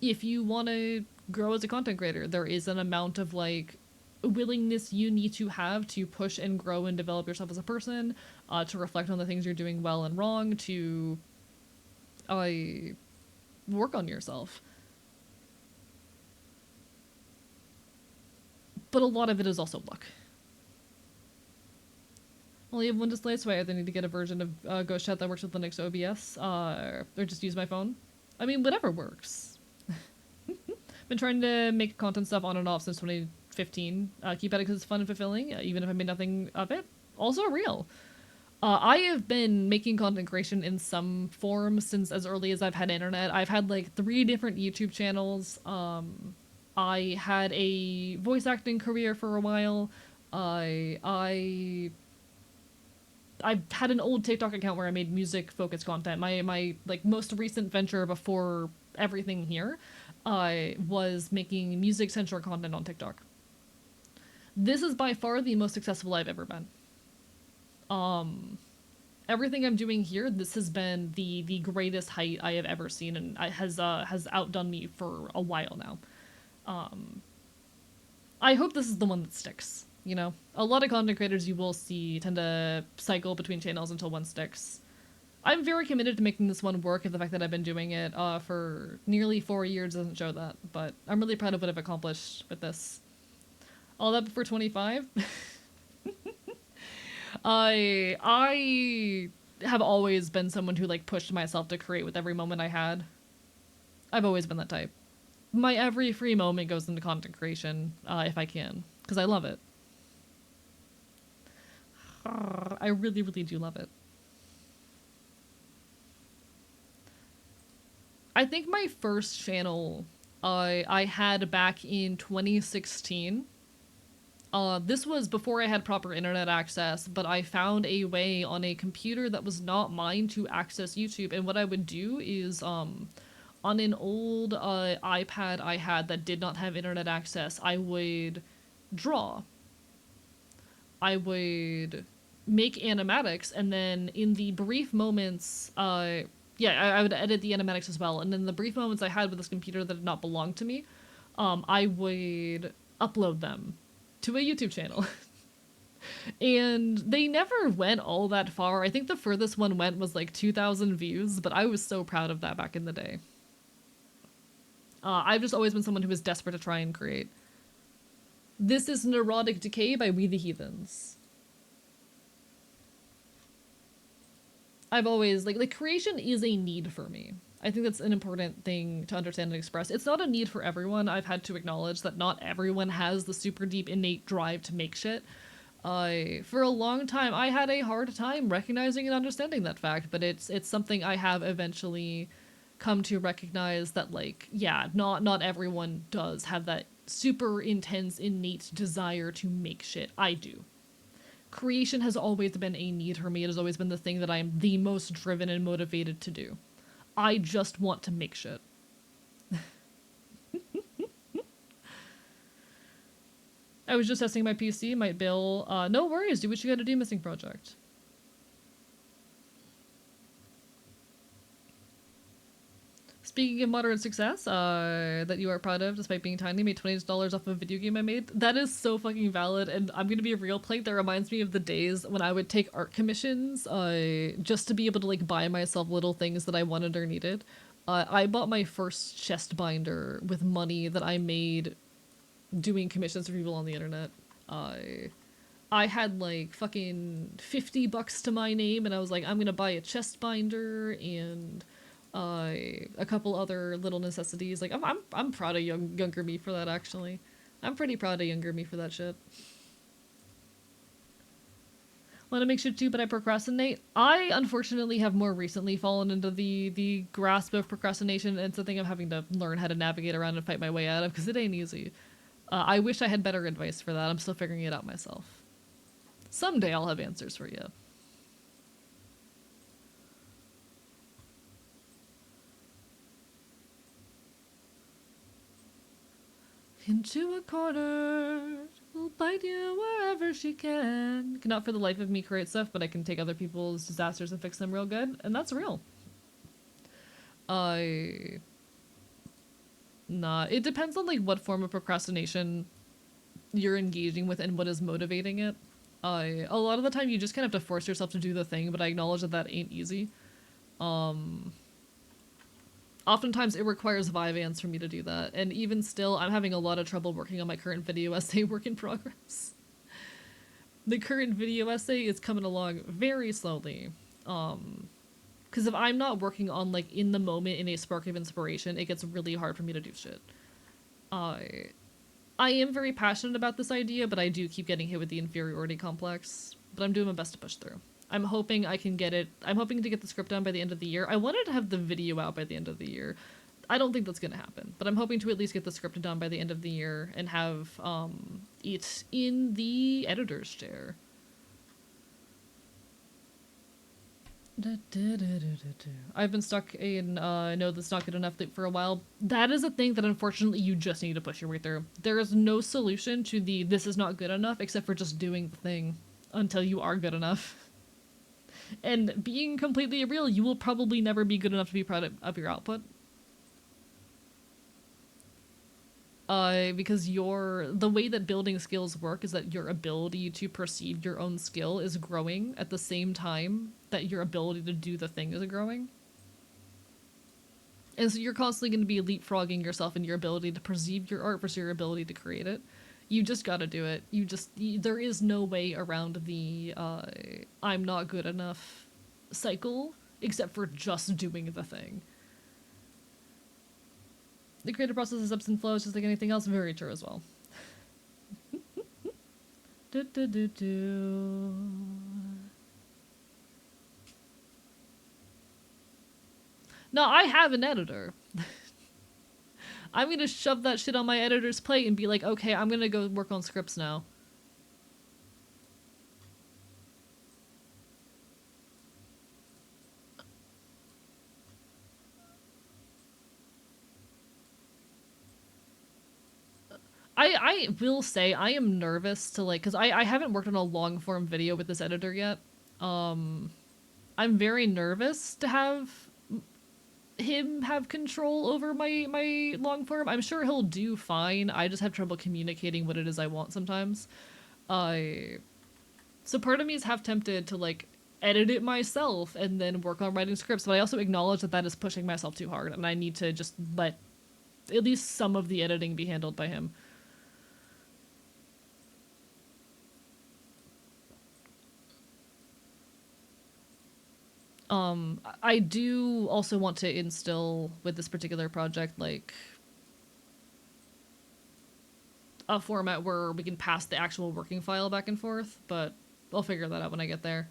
If you want to grow as a content creator, there is an amount of, like, willingness you need to have to push and grow and develop yourself as a person, to reflect on the things you're doing well and wrong, to work on yourself. But a lot of it is also luck. Only have one display, so I either need to get a version of Ghost Chat that works with Linux OBS, or just use my phone. I mean, whatever works. Been trying to make content stuff on and off since 2015. Keep at it because it's fun and fulfilling, even if I made nothing of it. Also real. I have been making content creation in some form since as early as I've had internet. I've had like 3 different YouTube channels. I had a voice acting career for a while. I had an old TikTok account where I made music focused content. My like most recent venture before everything here, I was making music centric content on TikTok. This is by far the most successful I've ever been. Everything I'm doing here, this has been the greatest height I have ever seen, and has outdone me for a while now. I hope this is the one that sticks. You know, a lot of content creators you will see tend to cycle between channels until one sticks. I'm very committed to making this one work, and the fact that I've been doing it for nearly 4 years doesn't show that, but I'm really proud of what I've accomplished with this. All that before 25? I have always been someone who like pushed myself to create with every moment I had. I've always been that type. My every free moment goes into content creation, if I can, because I love it. I really, really do love it. I think my first channel I had back in 2016. This was before I had proper internet access, but I found a way on a computer that was not mine to access YouTube. And what I would do is, on an old iPad I had that did not have internet access, I would draw. I would make animatics, and then in the brief moments, I would edit the animatics as well. And in the brief moments I had with this computer that did not belong to me, I would upload them to a YouTube channel. And they never went all that far. I think the furthest one went was like 2,000 views, but I was so proud of that back in the day. I've just always been someone who was desperate to try and create. This is Neurotic Decay by We the Heathens. I've always, like creation is a need for me. I think that's an important thing to understand and express. It's not a need for everyone. I've had to acknowledge that not everyone has the super deep innate drive to make shit. For a long time, I had a hard time recognizing and understanding that fact, but it's something I have eventually come to recognize that, like, yeah, not everyone does have that super intense innate desire to make shit. I do. Creation has always been a need for me. It has always been the thing that I am the most driven and motivated to do. I just want to make shit. I was just testing my PC, might bill. No worries, do what you gotta do, Missing Project. Speaking of moderate success, that you are proud of, despite being tiny, made $20 off of a video game I made. That is so fucking valid, and I'm gonna be a real plate. That reminds me of the days when I would take art commissions, just to be able to, like, buy myself little things that I wanted or needed. I bought my first chest binder with money that I made doing commissions for people on the internet. I had, like, fucking $50 to my name, and I was like, I'm gonna buy a chest binder, and a couple other little necessities. Like, I'm proud of younger me for that, actually. I'm pretty proud of younger me for that shit. Want to make shit too, but I procrastinate. I, unfortunately, have more recently fallen into the grasp of procrastination, and it's something I'm having to learn how to navigate around and fight my way out of, because it ain't easy. I wish I had better advice for that. I'm still figuring it out myself. Someday I'll have answers for you. Into a corner, will bite you wherever she can. Cannot for the life of me create stuff, but I can take other people's disasters and fix them real good, and that's real. Nah, it depends on, like, what form of procrastination you're engaging with and what is motivating it. A lot of the time you just kind of have to force yourself to do the thing, but I acknowledge that that ain't easy. Oftentimes it requires Vyvanse for me to do that, and even still, I'm having a lot of trouble working on my current video essay work in progress. The current video essay is coming along very slowly. Because if I'm not working on, like, in the moment in a spark of inspiration, it gets really hard for me to do shit. I am very passionate about this idea, but I do keep getting hit with the inferiority complex. But I'm doing my best to push through. I'm hoping I can get it. I'm hoping to get the script done by the end of the year. I wanted to have the video out by the end of the year. I don't think that's going to happen, but I'm hoping to at least get the script done by the end of the year and have it in the editor's chair. I've been stuck in no, that's not good enough for a while. That is a thing that unfortunately you just need to push your way through. There is no solution to the this is not good enough except for just doing the thing until you are good enough. And being completely real, you will probably never be good enough to be proud of your output. Because the way that building skills work is that your ability to perceive your own skill is growing at the same time that your ability to do the thing is growing. And so you're constantly going to be leapfrogging yourself in your ability to perceive your art versus your ability to create it. You just gotta do it. There is no way around the I'm not good enough cycle except for just doing the thing. The creative process is ebbs and flows just like anything else. Very true as well. No, I have an editor. I'm gonna shove that shit on my editor's plate and be like, okay, I'm gonna go work on scripts now. I will say I am nervous to, like, because I haven't worked on a long form video with this editor yet. I'm very nervous to have him have control over my long form. I'm sure he'll do fine. I just have trouble communicating what it is I want sometimes. So part of me is half tempted to, like, edit it myself and then work on writing scripts, but I also acknowledge that that is pushing myself too hard, and I need to just let at least some of the editing be handled by him. I do also want to instill with this particular project, like, a format where we can pass the actual working file back and forth, but I'll figure that out when I get there.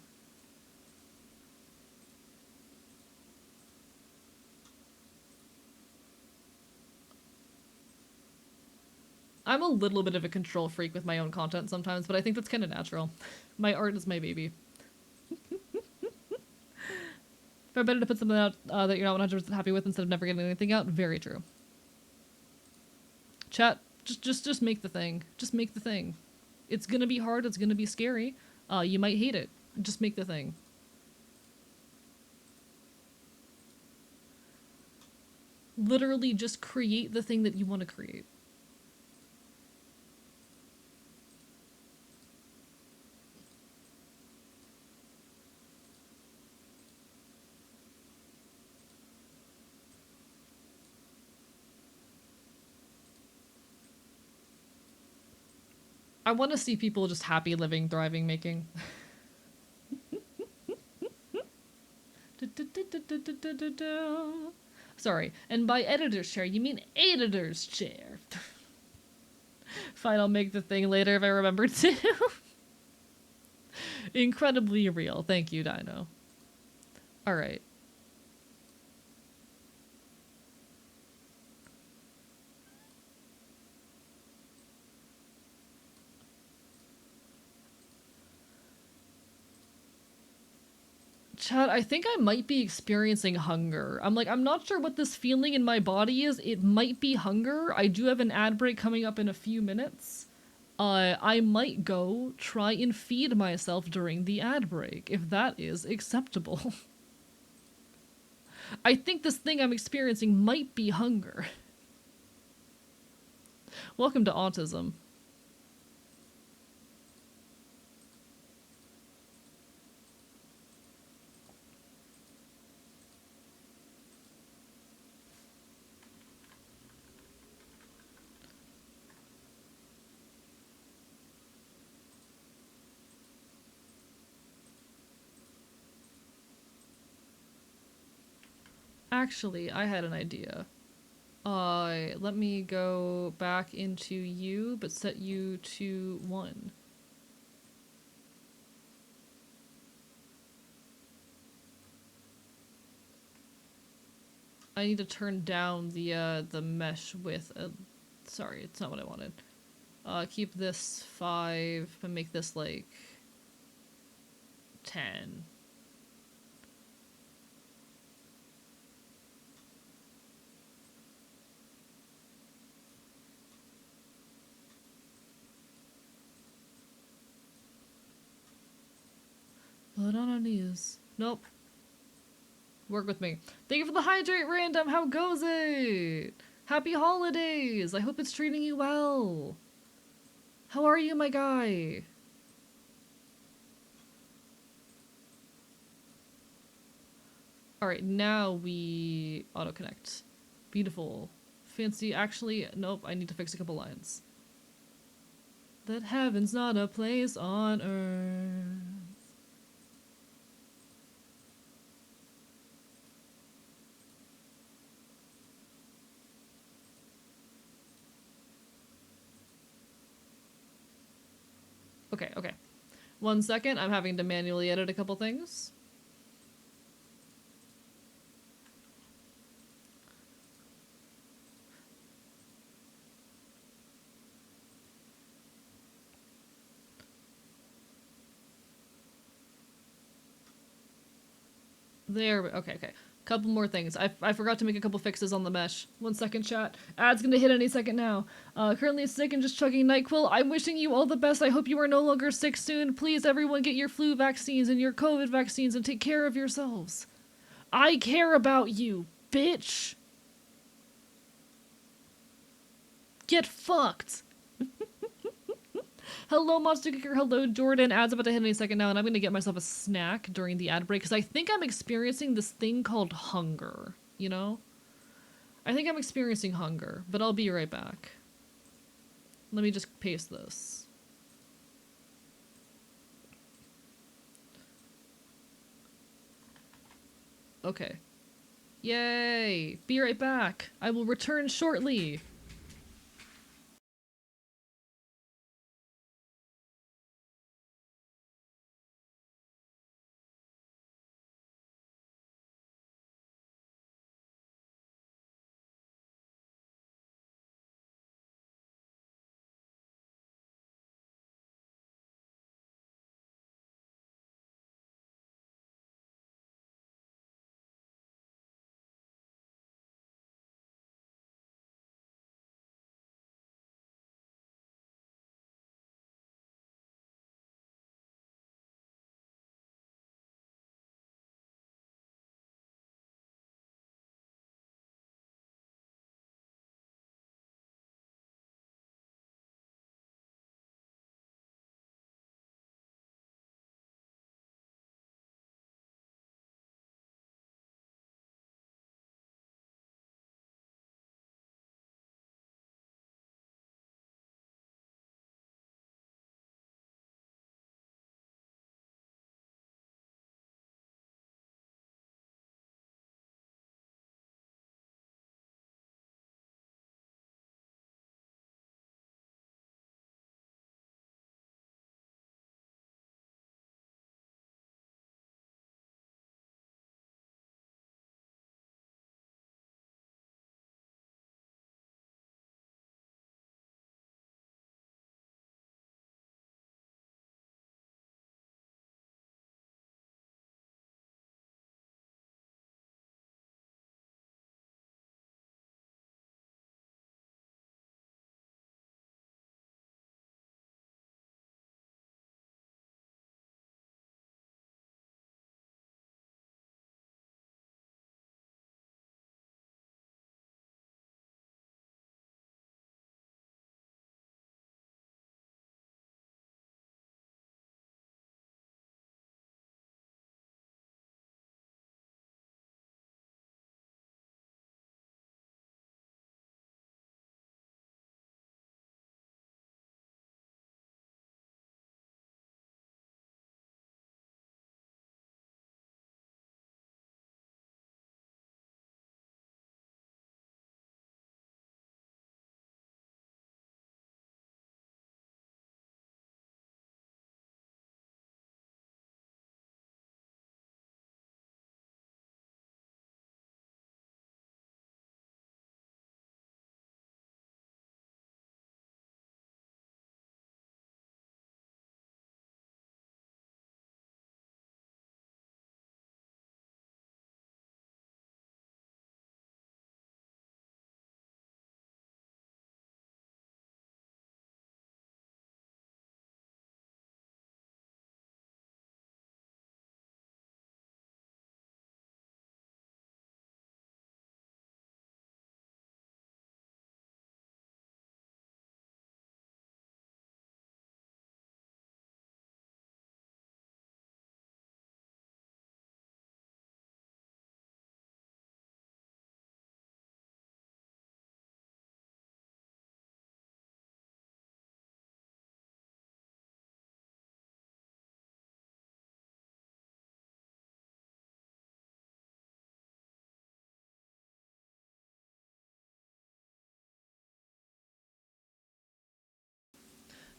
I'm a little bit of a control freak with my own content sometimes, but I think that's kind of natural. My art is my baby. Far better to put something out that you're not 100% happy with instead of never getting anything out. Very true. Chat, just make the thing. Just make the thing. It's gonna be hard. It's gonna be scary. You might hate it. Just make the thing. Literally just create the thing that you want to create. I want to see people just happy, living, thriving, making. Sorry, and by editor's chair, you mean editor's chair. Fine, I'll make the thing later if I remember to. Incredibly real. Thank you, Dino. Alright. Chad, I think I might be experiencing hunger. I'm not sure what this feeling in my body is. It might be hunger. I do have an ad break coming up in a few minutes. I might go try and feed myself during the ad break, if that is acceptable. I think this thing I'm experiencing might be hunger. Welcome to autism. Actually, I had an idea. Let me go back into you, but set you to 1. I need to turn down the mesh width. Sorry, it's not what I wanted. Keep this 5, and make this, like, 10. Blood on our knees. Nope. Work with me. Thank you for the hydrate random. How goes it? Happy holidays. I hope it's treating you well. How are you, my guy? Alright, now we auto-connect. Beautiful. Fancy. Actually, nope, I need to fix a couple lines. That heaven's not a place on earth. Okay, okay. 1 second, I'm having to manually edit a couple things. There, okay, okay. Couple more things. I forgot to make a couple fixes on the mesh. 1 second, chat. Ad's gonna hit any second now. Currently sick and just chugging NyQuil. I'm wishing you all the best. I hope you are no longer sick soon. Please, everyone, get your flu vaccines and your COVID vaccines and take care of yourselves. I care about you, bitch. Get fucked. Hello, Monster Kicker. Hello, Jordan. Ad's about to hit any second now, and I'm gonna get myself a snack during the ad break because I think I'm experiencing this thing called hunger. You know? I think I'm experiencing hunger, but I'll be right back. Let me just paste this. Okay. Yay! Be right back. I will return shortly.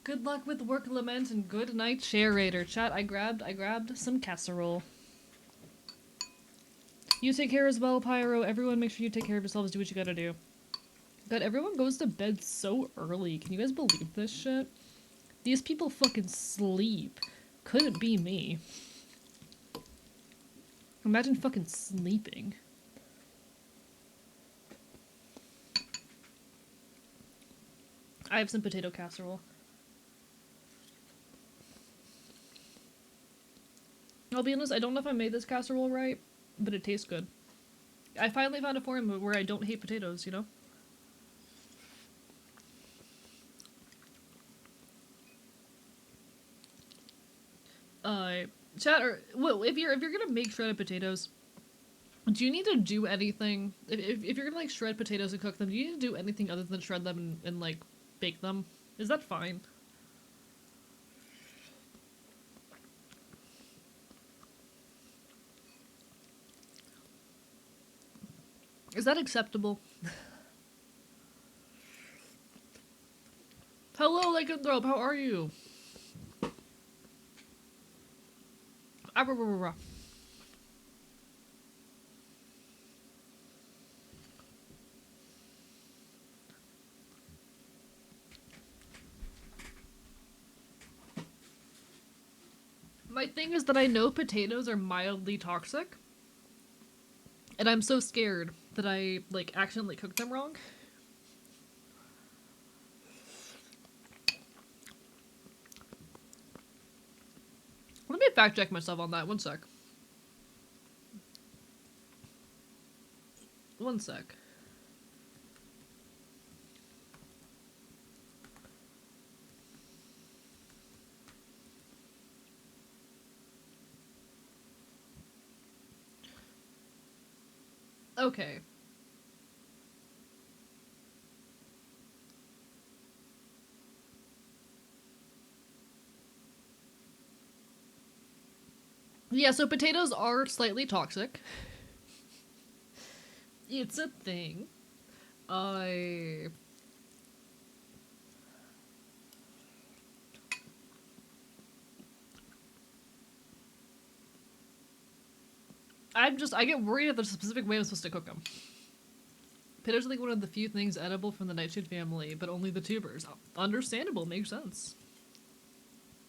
Good luck with work, Lament, and good night, Sharator. Chat, I grabbed some casserole. You take care as well, Pyro. Everyone make sure you take care of yourselves, do what you gotta do. God, everyone goes to bed so early. Can you guys believe this shit? These people fucking sleep. Couldn't be me. Imagine fucking sleeping. I have some potato casserole. I'll be honest, I don't know if I made this casserole right, but it tastes good. I finally found a form where I don't hate potatoes, you know? Chat, or well, if you're gonna make shredded potatoes, do you need to do anything? If you're gonna like shred potatoes and cook them, do you need to do anything other than shred them and like bake them? Is that fine? Is that acceptable? Hello, Lycanthrope, how are you? My thing is that I know potatoes are mildly toxic, and I'm so scared that I, like, accidentally cook them wrong. Let me fact check myself on that, one sec. One sec. Okay. Yeah, so potatoes are slightly toxic. It's a thing. I get worried if there's a specific way I'm supposed to cook them. Potatoes are like one of the few things edible from the nightshade family, but only the tubers. Understandable, makes sense.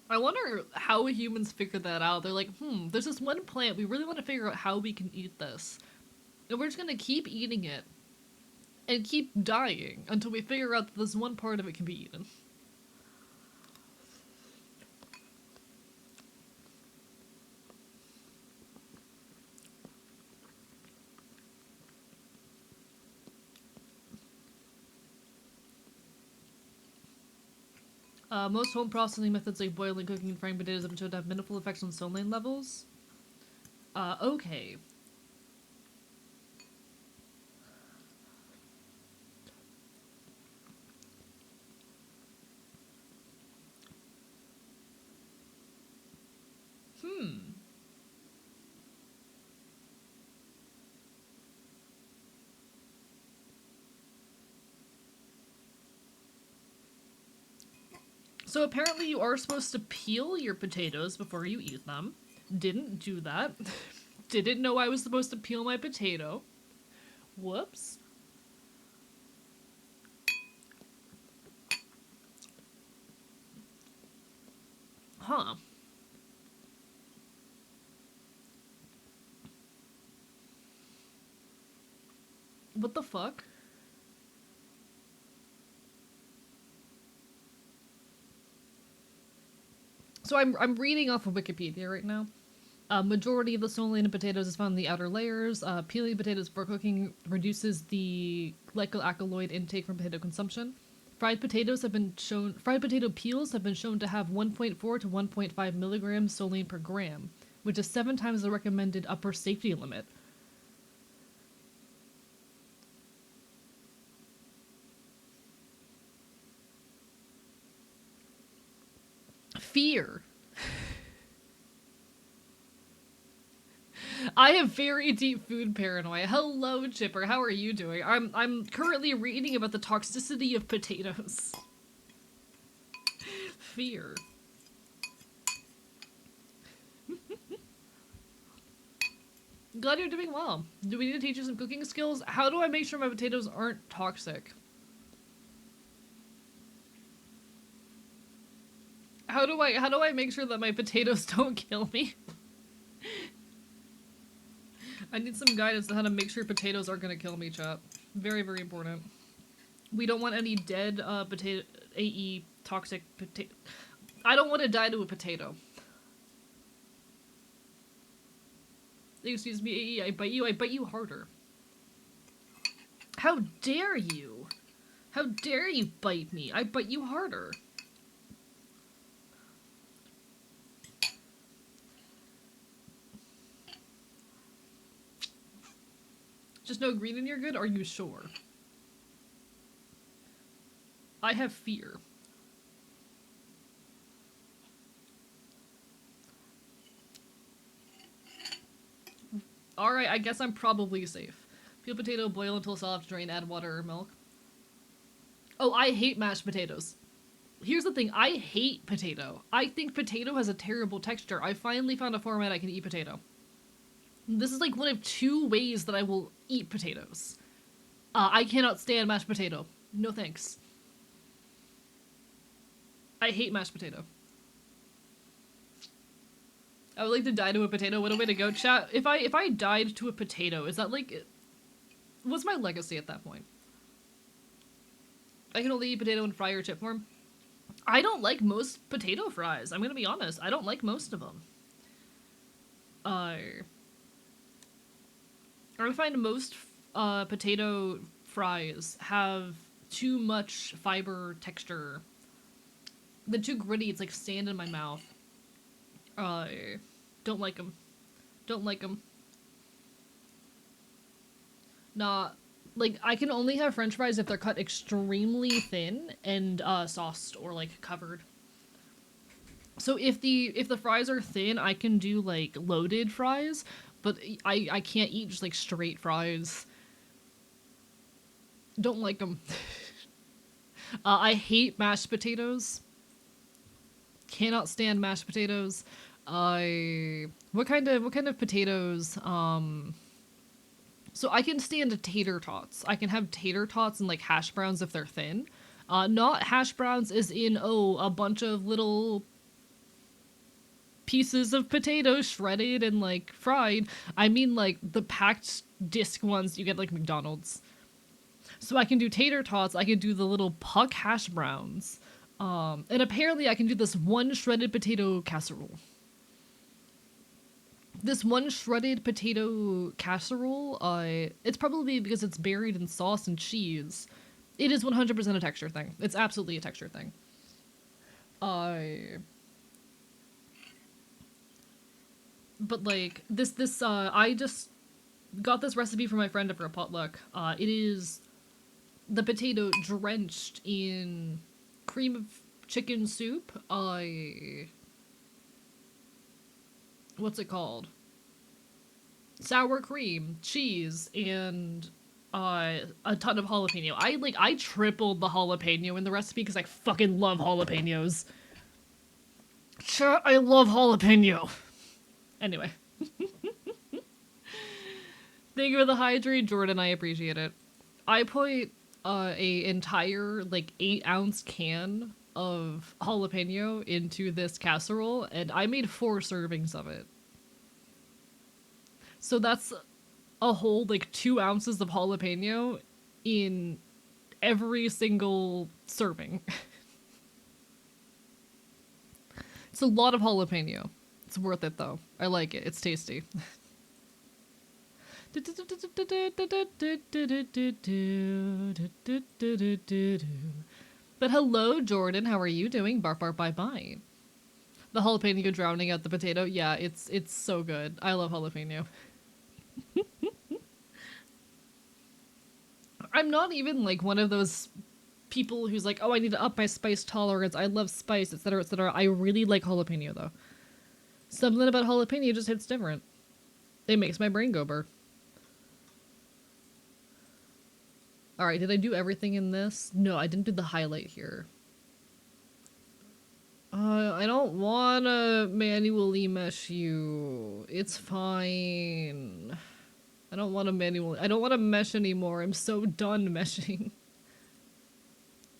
I wonder how humans figured that out. They're like, there's this one plant, we really want to figure out how we can eat this. And we're just gonna keep eating it. And keep dying until we figure out that this one part of it can be eaten. Most home processing methods like boiling, cooking, and frying potatoes have been shown to have minimal effects on sonlane levels. Okay. So apparently you are supposed to peel your potatoes before you eat them. Didn't do that. Didn't know I was supposed to peel my potato. Whoops. Huh. What the fuck? So I'm reading off of Wikipedia right now. Majority of the sonolane in potatoes is found in the outer layers. Peeling potatoes before cooking reduces the glycoalkaloid intake from potato consumption. Fried potato peels have been shown to have 1.4 to 1.5 milligrams sonolane per gram, which is 7 times the recommended upper safety limit. Fear. I have very deep food paranoia. Hello, Chipper. How are you doing? I'm currently reading about the toxicity of potatoes. fear. Glad you're doing well. Do we need to teach you some cooking skills? How do I make sure my potatoes aren't toxic? How do I make sure that my potatoes don't kill me? I need some guidance on how to make sure potatoes aren't gonna kill me, chat. Very, very important. We don't want any dead potato AE toxic potato. I don't want to die to a potato. Excuse me, AE, I bite you harder. How dare you? How dare you bite me? I bite you harder. Just no green and you're good? Are you sure? I have fear. Alright, I guess I'm probably safe. Peel potato, boil until soft, drain, add water or milk. Oh, I hate mashed potatoes. Here's the thing, I hate potato. I think potato has a terrible texture. I finally found a format I can eat potato. This is like one of 2 ways that I will eat potatoes. I cannot stand mashed potato. No thanks. I hate mashed potato. I would like to die to a potato. What a way to go, chat. If I died to a potato, is that like... What's my legacy at that point? I can only eat potato in fry or chip form. I don't like most potato fries. I'm gonna be honest. I don't like most of them. I find most potato fries have too much fiber texture. They're too gritty. It's like sand in my mouth. Don't like them. Don't like them. Nah, like, I can only have french fries if they're cut extremely thin and, sauced or, like, covered. So if the fries are thin, I can do, like, loaded fries, but I can't eat just, like, straight fries. Don't like them. I hate mashed potatoes. Cannot stand mashed potatoes. What kind of potatoes? So I can stand tater tots. I can have tater tots and like hash browns if they're thin. Not hash browns as in, oh, a bunch of little pieces of potato shredded and like fried. I mean like the packed disc ones you get like McDonald's. So I can do tater tots. I can do the little puck hash browns. And apparently I can do this one shredded potato casserole. This one shredded potato casserole, it's probably because it's buried in sauce and cheese. It is 100% a texture thing. It's absolutely a texture thing. But like, I just got this recipe from my friend for a potluck. It is the potato drenched in cream of chicken soup. What's it called? Sour cream, cheese, and a ton of jalapeno. I tripled the jalapeno in the recipe because I fucking love jalapenos. Chat, I love jalapeno. Anyway. Thank you for the hydrate, Jordan. I appreciate it. I put a entire like 8-ounce can of jalapeno into this casserole, and I made 4 servings of it. So that's a whole like 2 ounces of jalapeno in every single serving. It's a lot of jalapeno. It's worth it though. I like it. It's tasty. But hello, Jordan. How are you doing? Bark, bark, bye, bye. The jalapeno drowning out the potato. Yeah, it's so good. I love jalapeno. I'm not even like one of those people who's like, oh, I need to up my spice tolerance. I love spice, etc., etc. I really like jalapeno though. Something about jalapeno just hits different. It makes my brain go burr. Alright, did I do everything in this? No, I didn't do the highlight here. I don't wanna manually mesh you. It's fine. I don't want to mesh anymore. I'm so done meshing.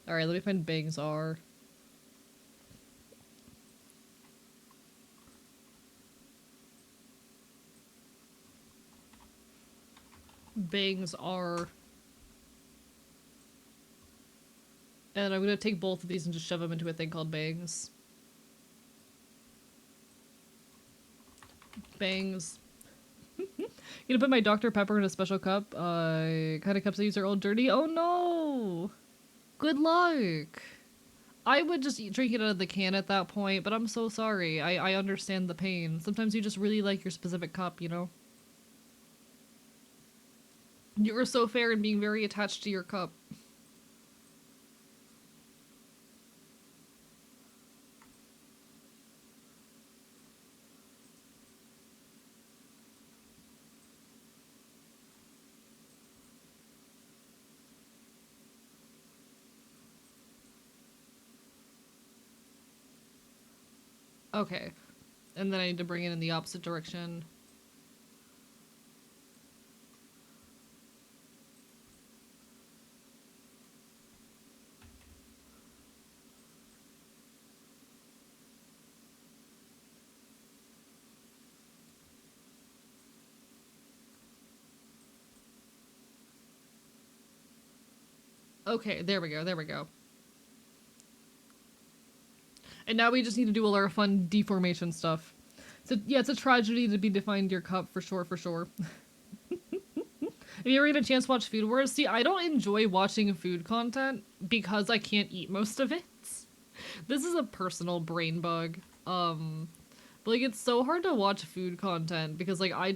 Alright, let me find Bangs R. Bangs R. And I'm gonna take both of these and just shove them into a thing called Bangs. Bangs. Gonna put my Dr. Pepper in a special cup. Kind of cups I use are all dirty. Oh no! Good luck! I would just drink it out of the can at that point, but I'm so sorry. I understand the pain. Sometimes you just really like your specific cup, you know? You were so fair in being very attached to your cup. Okay. And then I need to bring it in the opposite direction. Okay, there we go, there we go. And now we just need to do all our fun deformation stuff. So yeah, it's a tragedy to be defined your cup, for sure, for sure. Have you ever had a chance to watch Food Wars? See, I don't enjoy watching food content because I can't eat most of it. This is a personal brain bug. But like it's so hard to watch food content because like I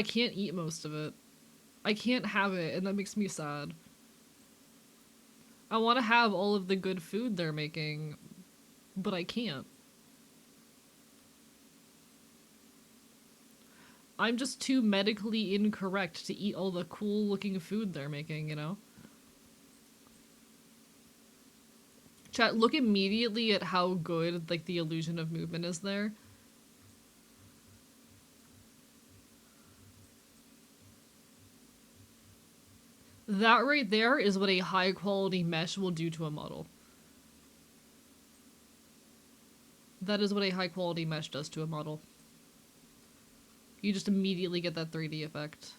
can't eat most of it. I can't have it and that makes me sad. I want to have all of the good food they're making, but I can't. I'm just too medically incorrect to eat all the cool looking food they're making, you know? Chat, look immediately at how good, like, the illusion of movement is there. That right there is what a high quality mesh will do to a model. That is what a high quality mesh does to a model. You just immediately get that 3D effect.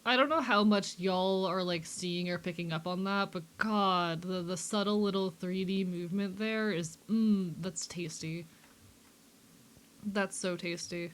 I don't know how much y'all are like seeing or picking up on that, but god, the subtle little 3D movement there is that's tasty. That's so tasty.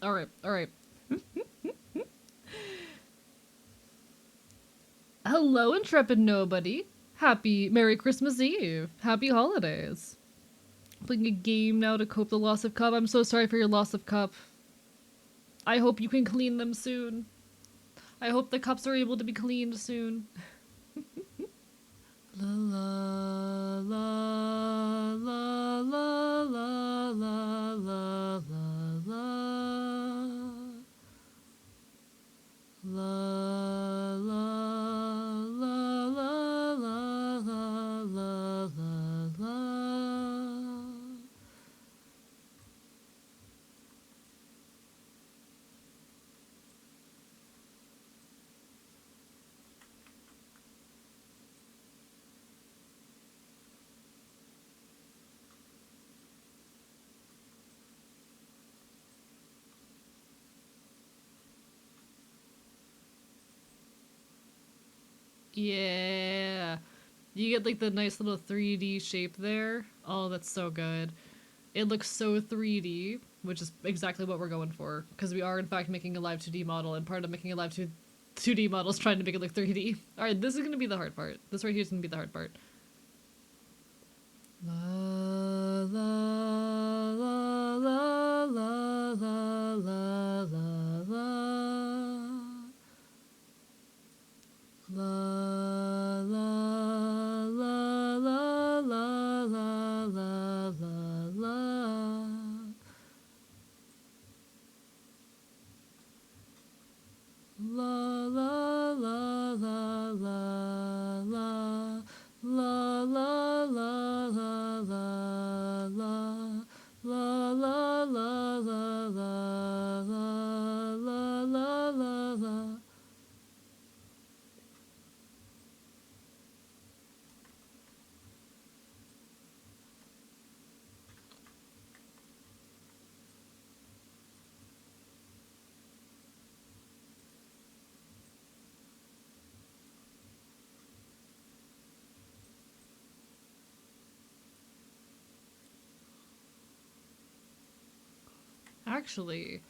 Alright, alright. Hello, intrepid nobody. Happy Merry Christmas Eve. Happy holidays. Playing a game now to cope the loss of Cup. I'm so sorry for your loss of Cup. I hope you can clean them soon. I hope the cups are able to be cleaned soon. La la la la la la la la la la. La la la la la la la la la. Yeah. You get like the nice little 3D shape there. Oh, that's so good. It looks so 3D, which is exactly what we're going for. Because we are, in fact, making a Live2D model, and part of making a Live2D model is trying to make it look 3D. Alright, this is going to be the hard part. This right here is going to be the hard part. La la la la la la la la la. La la la la la la la la la. La la la la la la la la la la la la la la la la la. Actually,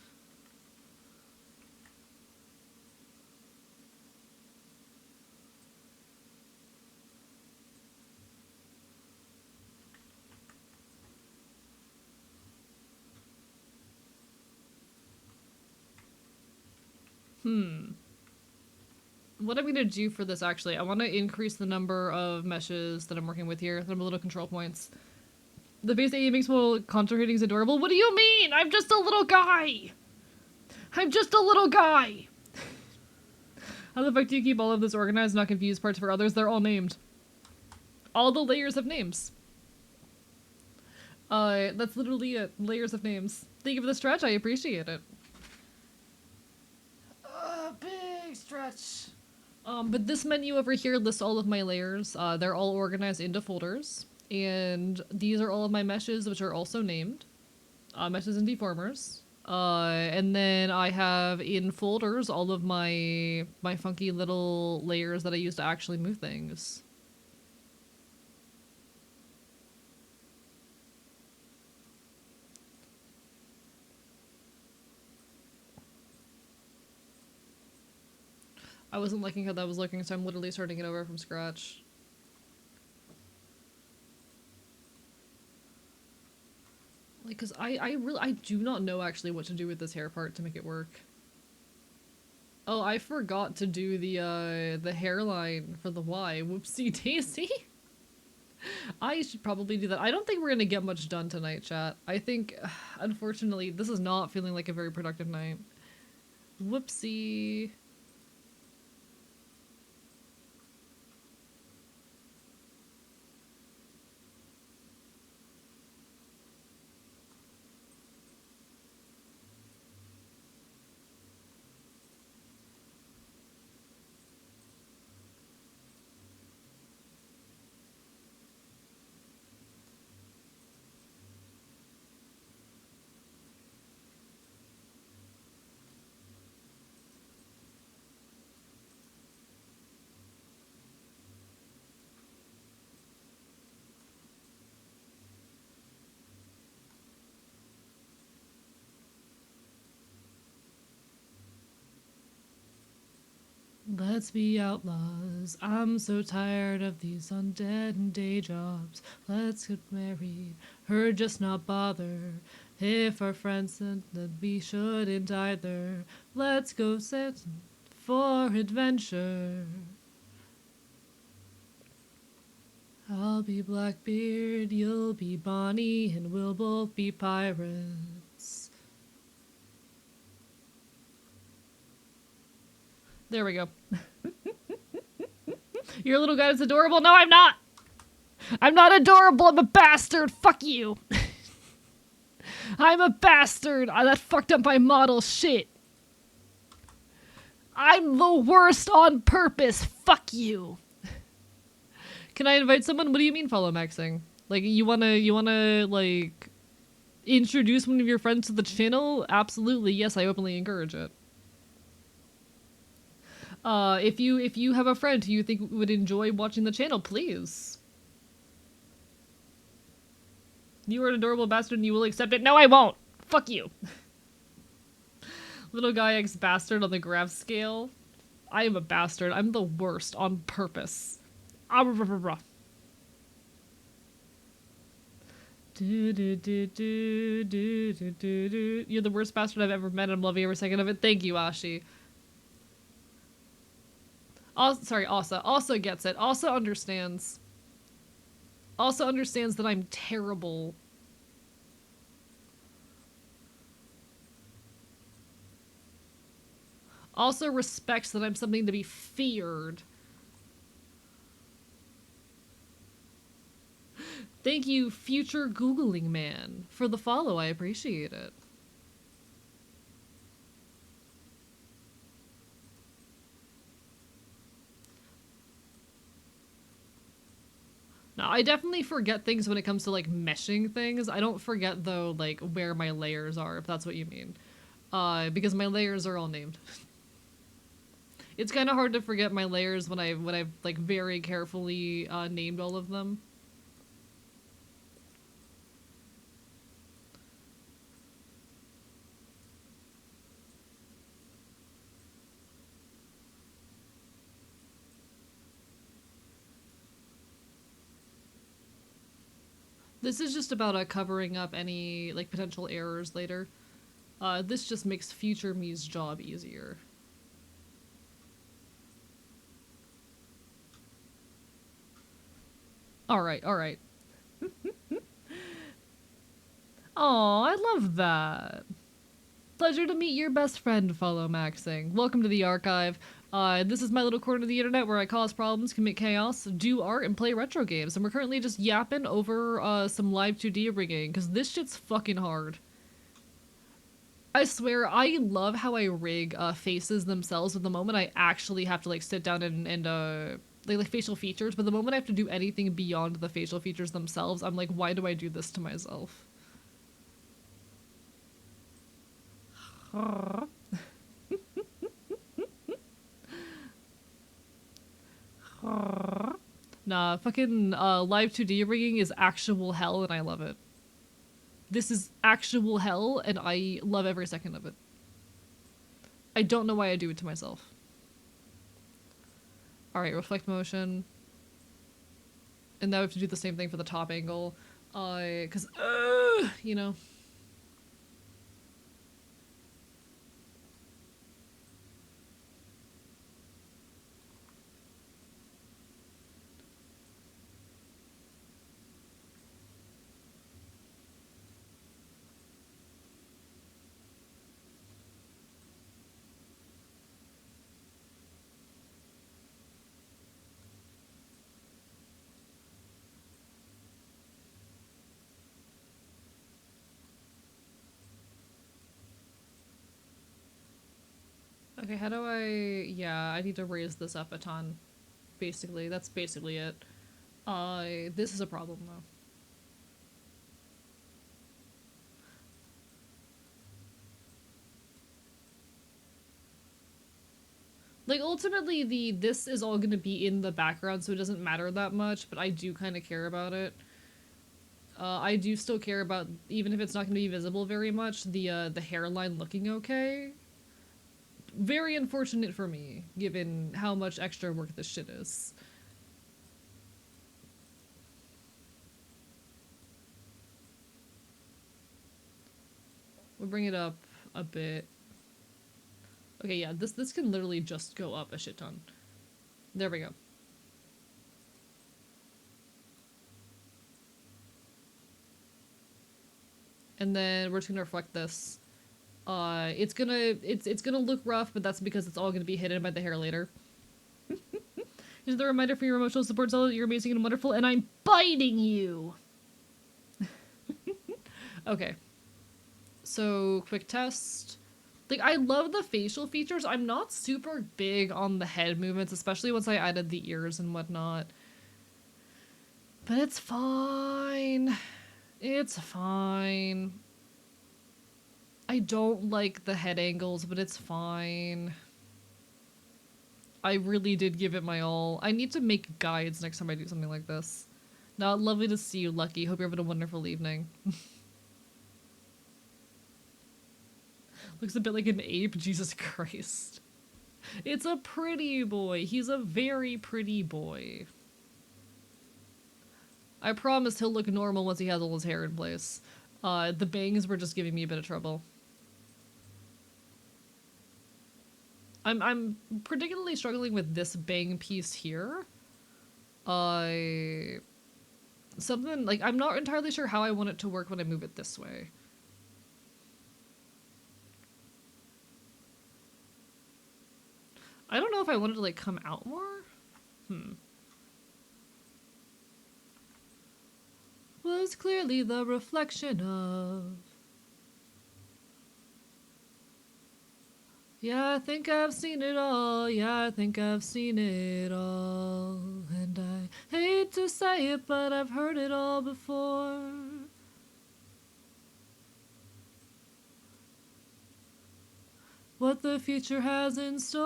what I'm gonna do for this, actually, I want to increase the number of meshes that I'm working with here. The little control points. The base AE makes while concentrating is adorable. What do you mean? I'm just a little guy! I'm just a little guy! How the fuck do you keep all of this organized and not confuse parts for others? They're all named. All the layers of names. That's literally it. Layers of names. Thank you for the stretch, I appreciate it. Big stretch. But this menu over here lists all of my layers. They're all organized into folders. And these are all of my meshes, which are also named. Meshes and deformers. And then I have in folders all of my funky little layers that I use to actually move things. I wasn't liking how that was looking, so I'm literally starting it over from scratch. Like, cause I do not know actually what to do with this hair part to make it work. Oh, I forgot to do the hairline for the Y. Whoopsie daisy. I should probably do that. I don't think we're gonna get much done tonight, chat. I think, unfortunately, this is not feeling like a very productive night. Whoopsie. Let's be outlaws. I'm so tired of these undead and day jobs. Let's get married, her just not bother. If our friends said that we shouldn't either, let's go set for adventure. I'll be Blackbeard, you'll be Bonnie, and we'll both be pirates. There we go. Your little guy is adorable. No, I'm not. I'm not adorable. I'm a bastard. Fuck you. I'm a bastard. That fucked up my model shit. I'm the worst on purpose. Fuck you. Can I invite someone? What do you mean follow maxing? Like, you wanna, like, introduce one of your friends to the channel? Absolutely. Yes, I openly encourage it. If you have a friend who you think would enjoy watching the channel, please. You are an adorable bastard and you will accept it. No, I won't. Fuck you. Little guy X bastard on the graph scale. I am a bastard. I'm the worst on purpose. You're the worst bastard I've ever met. I'm loving every second of it. Thank you, Ashi. Sorry, Asa. Also gets it. Also understands. Also understands that I'm terrible. Also respects that I'm something to be feared. Thank you, future Googling man, for the follow. I appreciate it. No, I definitely forget things when it comes to, like, meshing things. I don't forget, though, like, where my layers are, if that's what you mean. Because my layers are all named. It's kind of hard to forget my layers when I've, like, very carefully, named all of them. This is just about covering up any, like, potential errors later. This just makes future me's job easier. Alright, alright. Aw, I love that. Pleasure to meet your best friend, Follow Maxing. Welcome to the archive. This is my little corner of the internet where I cause problems, commit chaos, do art, and play retro games. And we're currently just yapping over some Live2D rigging, because this shit's fucking hard. I swear, I love how I rig faces themselves, but the moment I actually have to, like, sit down and like facial features, but the moment I have to do anything beyond the facial features themselves, I'm like, why do I do this to myself? Nah, fucking Live2D rigging is actual hell and I love it. This is actual hell and I love every second of it. I don't know why I do it to myself. Alright, reflect motion. And now we have to do the same thing for the top angle. Cause, you know. Okay, how do I... Yeah, I need to raise this up a ton. Basically, that's basically it. This is a problem, though. Like, ultimately, this is all gonna be in the background, so it doesn't matter that much, but I do kind of care about it. I do still care about, even if it's not gonna be visible very much, the hairline looking okay. very unfortunate for me, given how much extra work this shit is. We'll bring it up a bit. Okay, yeah, this can literally just go up a shit ton. There we go. And then we're just gonna reflect this. It's gonna look rough, but that's because it's all gonna be hidden by the hair later. Here's the reminder for your emotional support, Zelda, that you're amazing and wonderful, and I'm biting you! Okay. So, quick test. Like, I love the facial features. I'm not super big on the head movements, especially once I added the ears and whatnot. But it's fine. It's fine. I don't like the head angles, but it's fine. I really did give it my all. I need to make guides next time I do something like this. Not lovely to see you, Lucky. Hope you're having a wonderful evening. Looks a bit like an ape, Jesus Christ. It's a pretty boy. He's a very pretty boy. I promise he'll look normal once he has all his hair in place. The bangs were just giving me a bit of trouble. I'm particularly struggling with this bang piece here. Something, like, I'm not entirely sure how I want it to work when I move it this way. I don't know if I wanted to, like, come out more? Was clearly the reflection of... Yeah, I think I've seen it all. Yeah, I think I've seen it all. And I hate to say it, but I've heard it all before. What the future has in store.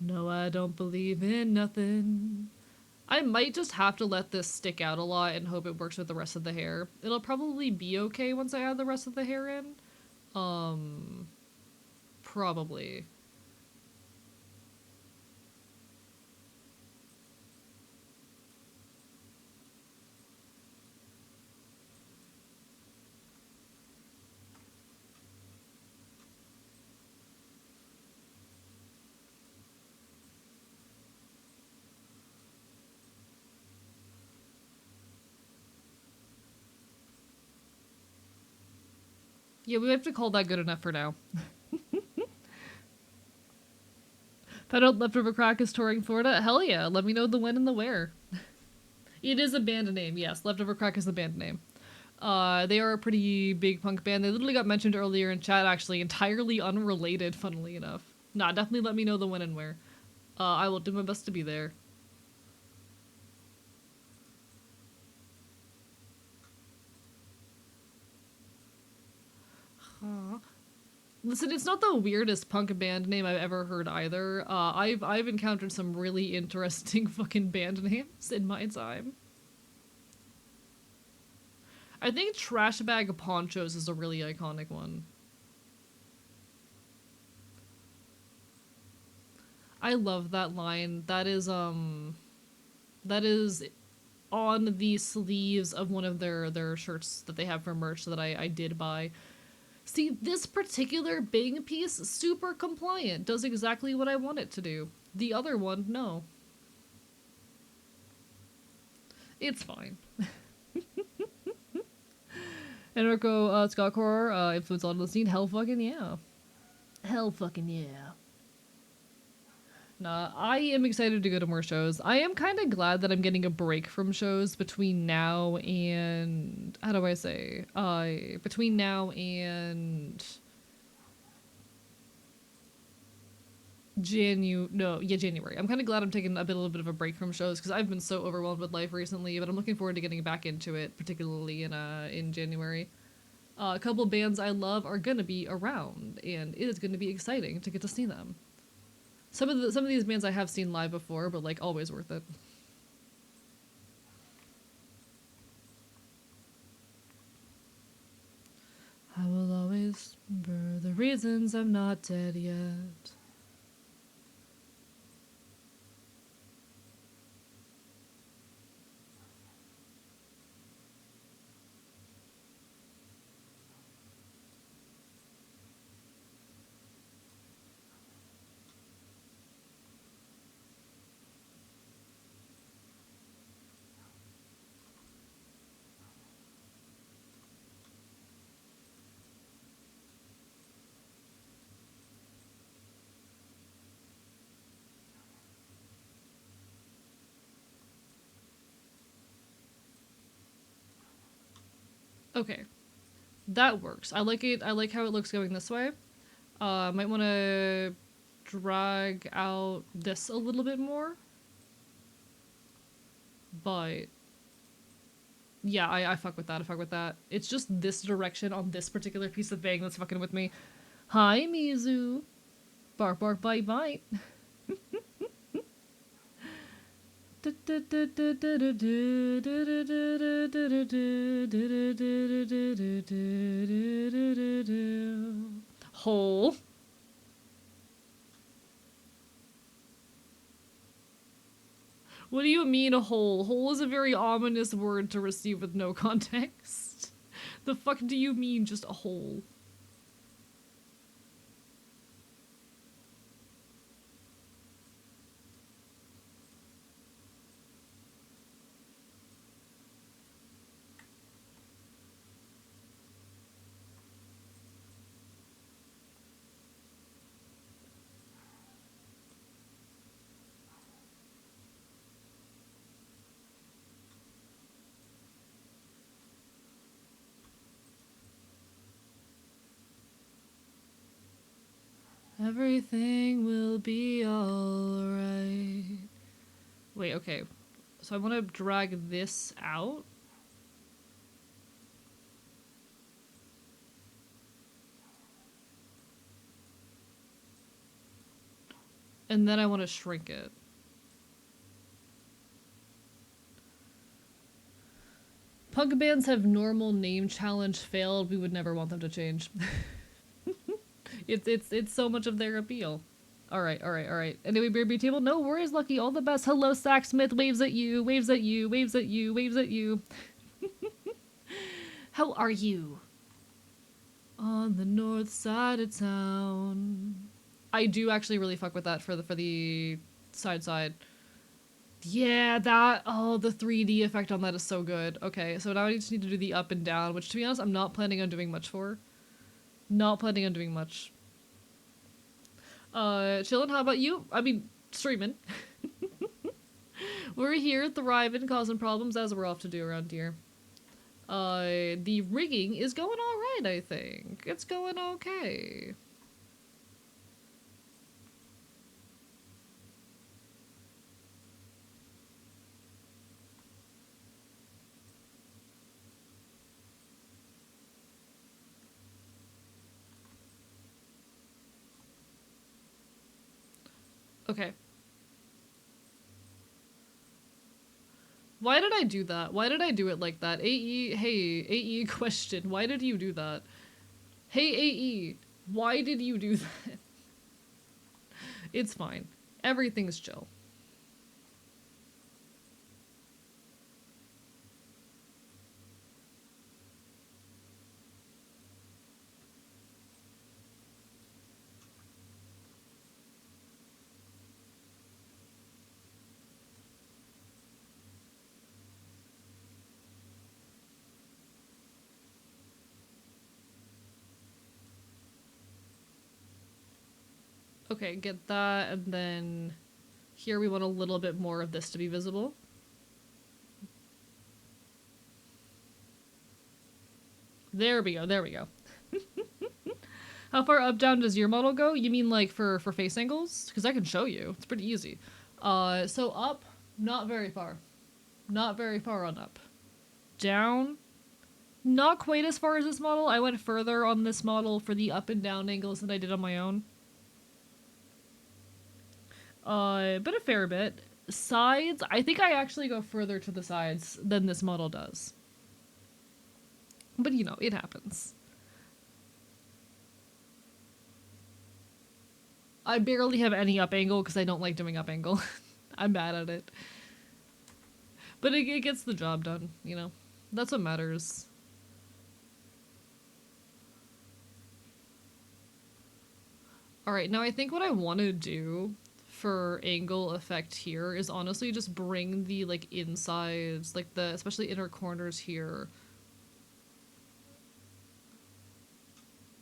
No, I don't believe in nothing. I might just have to let this stick out a lot and hope it works with the rest of the hair. It'll probably be okay once I add the rest of the hair in. Probably. Yeah, we have to call that good enough for now. Found out Leftover Crack is touring Florida? Hell yeah, let me know the when and the where. It is a band name, yes. Leftover Crack is the band name. They are a pretty big punk band. They literally got mentioned earlier in chat, actually, entirely unrelated, funnily enough. Nah, definitely let me know the when and where. I will do my best to be there. Listen, it's not the weirdest punk band name I've ever heard either. I've encountered some really interesting fucking band names in my time. I think Trash Bag Ponchos is a really iconic one. I love that line. That is on the sleeves of one of their shirts that they have for merch that I did buy. See, this particular bang piece, super compliant, does exactly what I want it to do. The other one, no. It's fine. Enrico Scott Core, influence on the scene, hell fucking yeah. Hell fucking yeah. Nah, I am excited to go to more shows. I am kind of glad that I'm getting a break from shows between now and... How do I say? Between now and... January. I'm kind of glad I'm taking a little bit of a break from shows because I've been so overwhelmed with life recently, but I'm looking forward to getting back into it, particularly in January. A couple bands I love are gonna be around, and it is gonna be exciting to get to see them. Some of these bands I have seen live before, but, like, always worth it. I will always remember the reasons I'm not dead yet. Okay, that works. I like it. I like how it looks going this way. Might want to drag out this a little bit more. But yeah, I fuck with that. I fuck with that. It's just this direction on this particular piece of bang that's fucking with me. Hi, Mizu. Bark, bark, bite, bite. Hole. What do you mean a hole? Hole is a very ominous word to receive with no context. The fuck do you mean just a hole? Everything will be alright. Wait, okay. So I want to drag this out. And then I want to shrink it. Punk bands have normal name challenge failed. We would never want them to change. It's so much of their appeal. Alright. Anyway, Beer Table, no worries, Lucky. All the best. Hello, Sacksmith. Waves at you. Waves at you. Waves at you. Waves at you. How are you? On the north side of town. I do actually really fuck with that for the side. Yeah, that, oh, the 3D effect on that is so good. Okay, so now I just need to do the up and down, which to be honest, I'm not planning on doing much for. Not planning on doing much. Chillin', how about you? I mean, streaming. We're here, thriving, causing problems as we're off to do around here. The rigging is going alright, I think. It's going okay. Okay. Why did I do that? Why did I do it like that? AE, hey, AE question. Why did you do that? Hey, AE, why did you do that? It's fine. Everything's chill. Okay, get that, and then here we want a little bit more of this to be visible. There we go, there we go. How far up down does your model go? You mean like for face angles? Because I can show you. It's pretty easy. So up, not very far. Not very far on up. Down, not quite as far as this model. I went further on this model for the up and down angles than I did on my own. But a fair bit. Sides, I think I actually go further to the sides than this model does. But you know, it happens. I barely have any up angle because I don't like doing up angle. I'm bad at it. But it gets the job done, you know? That's what matters. Alright, now I think what I want to do for angle effect here is honestly just bring the, like, insides, like the, especially inner corners here,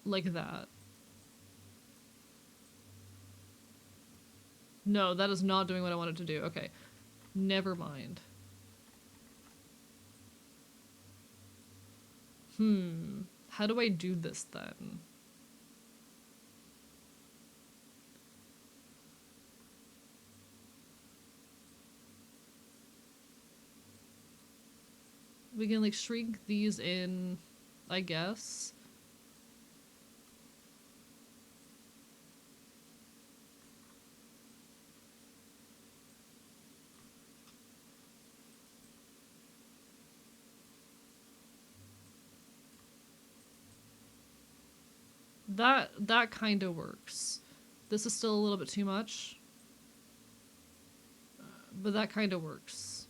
like that. No, that is not doing what I wanted to do. Okay. Never mind. How do I do this then? We can, like, shrink these in, I guess. That kind of works. This is still a little bit too much, but that kind of works.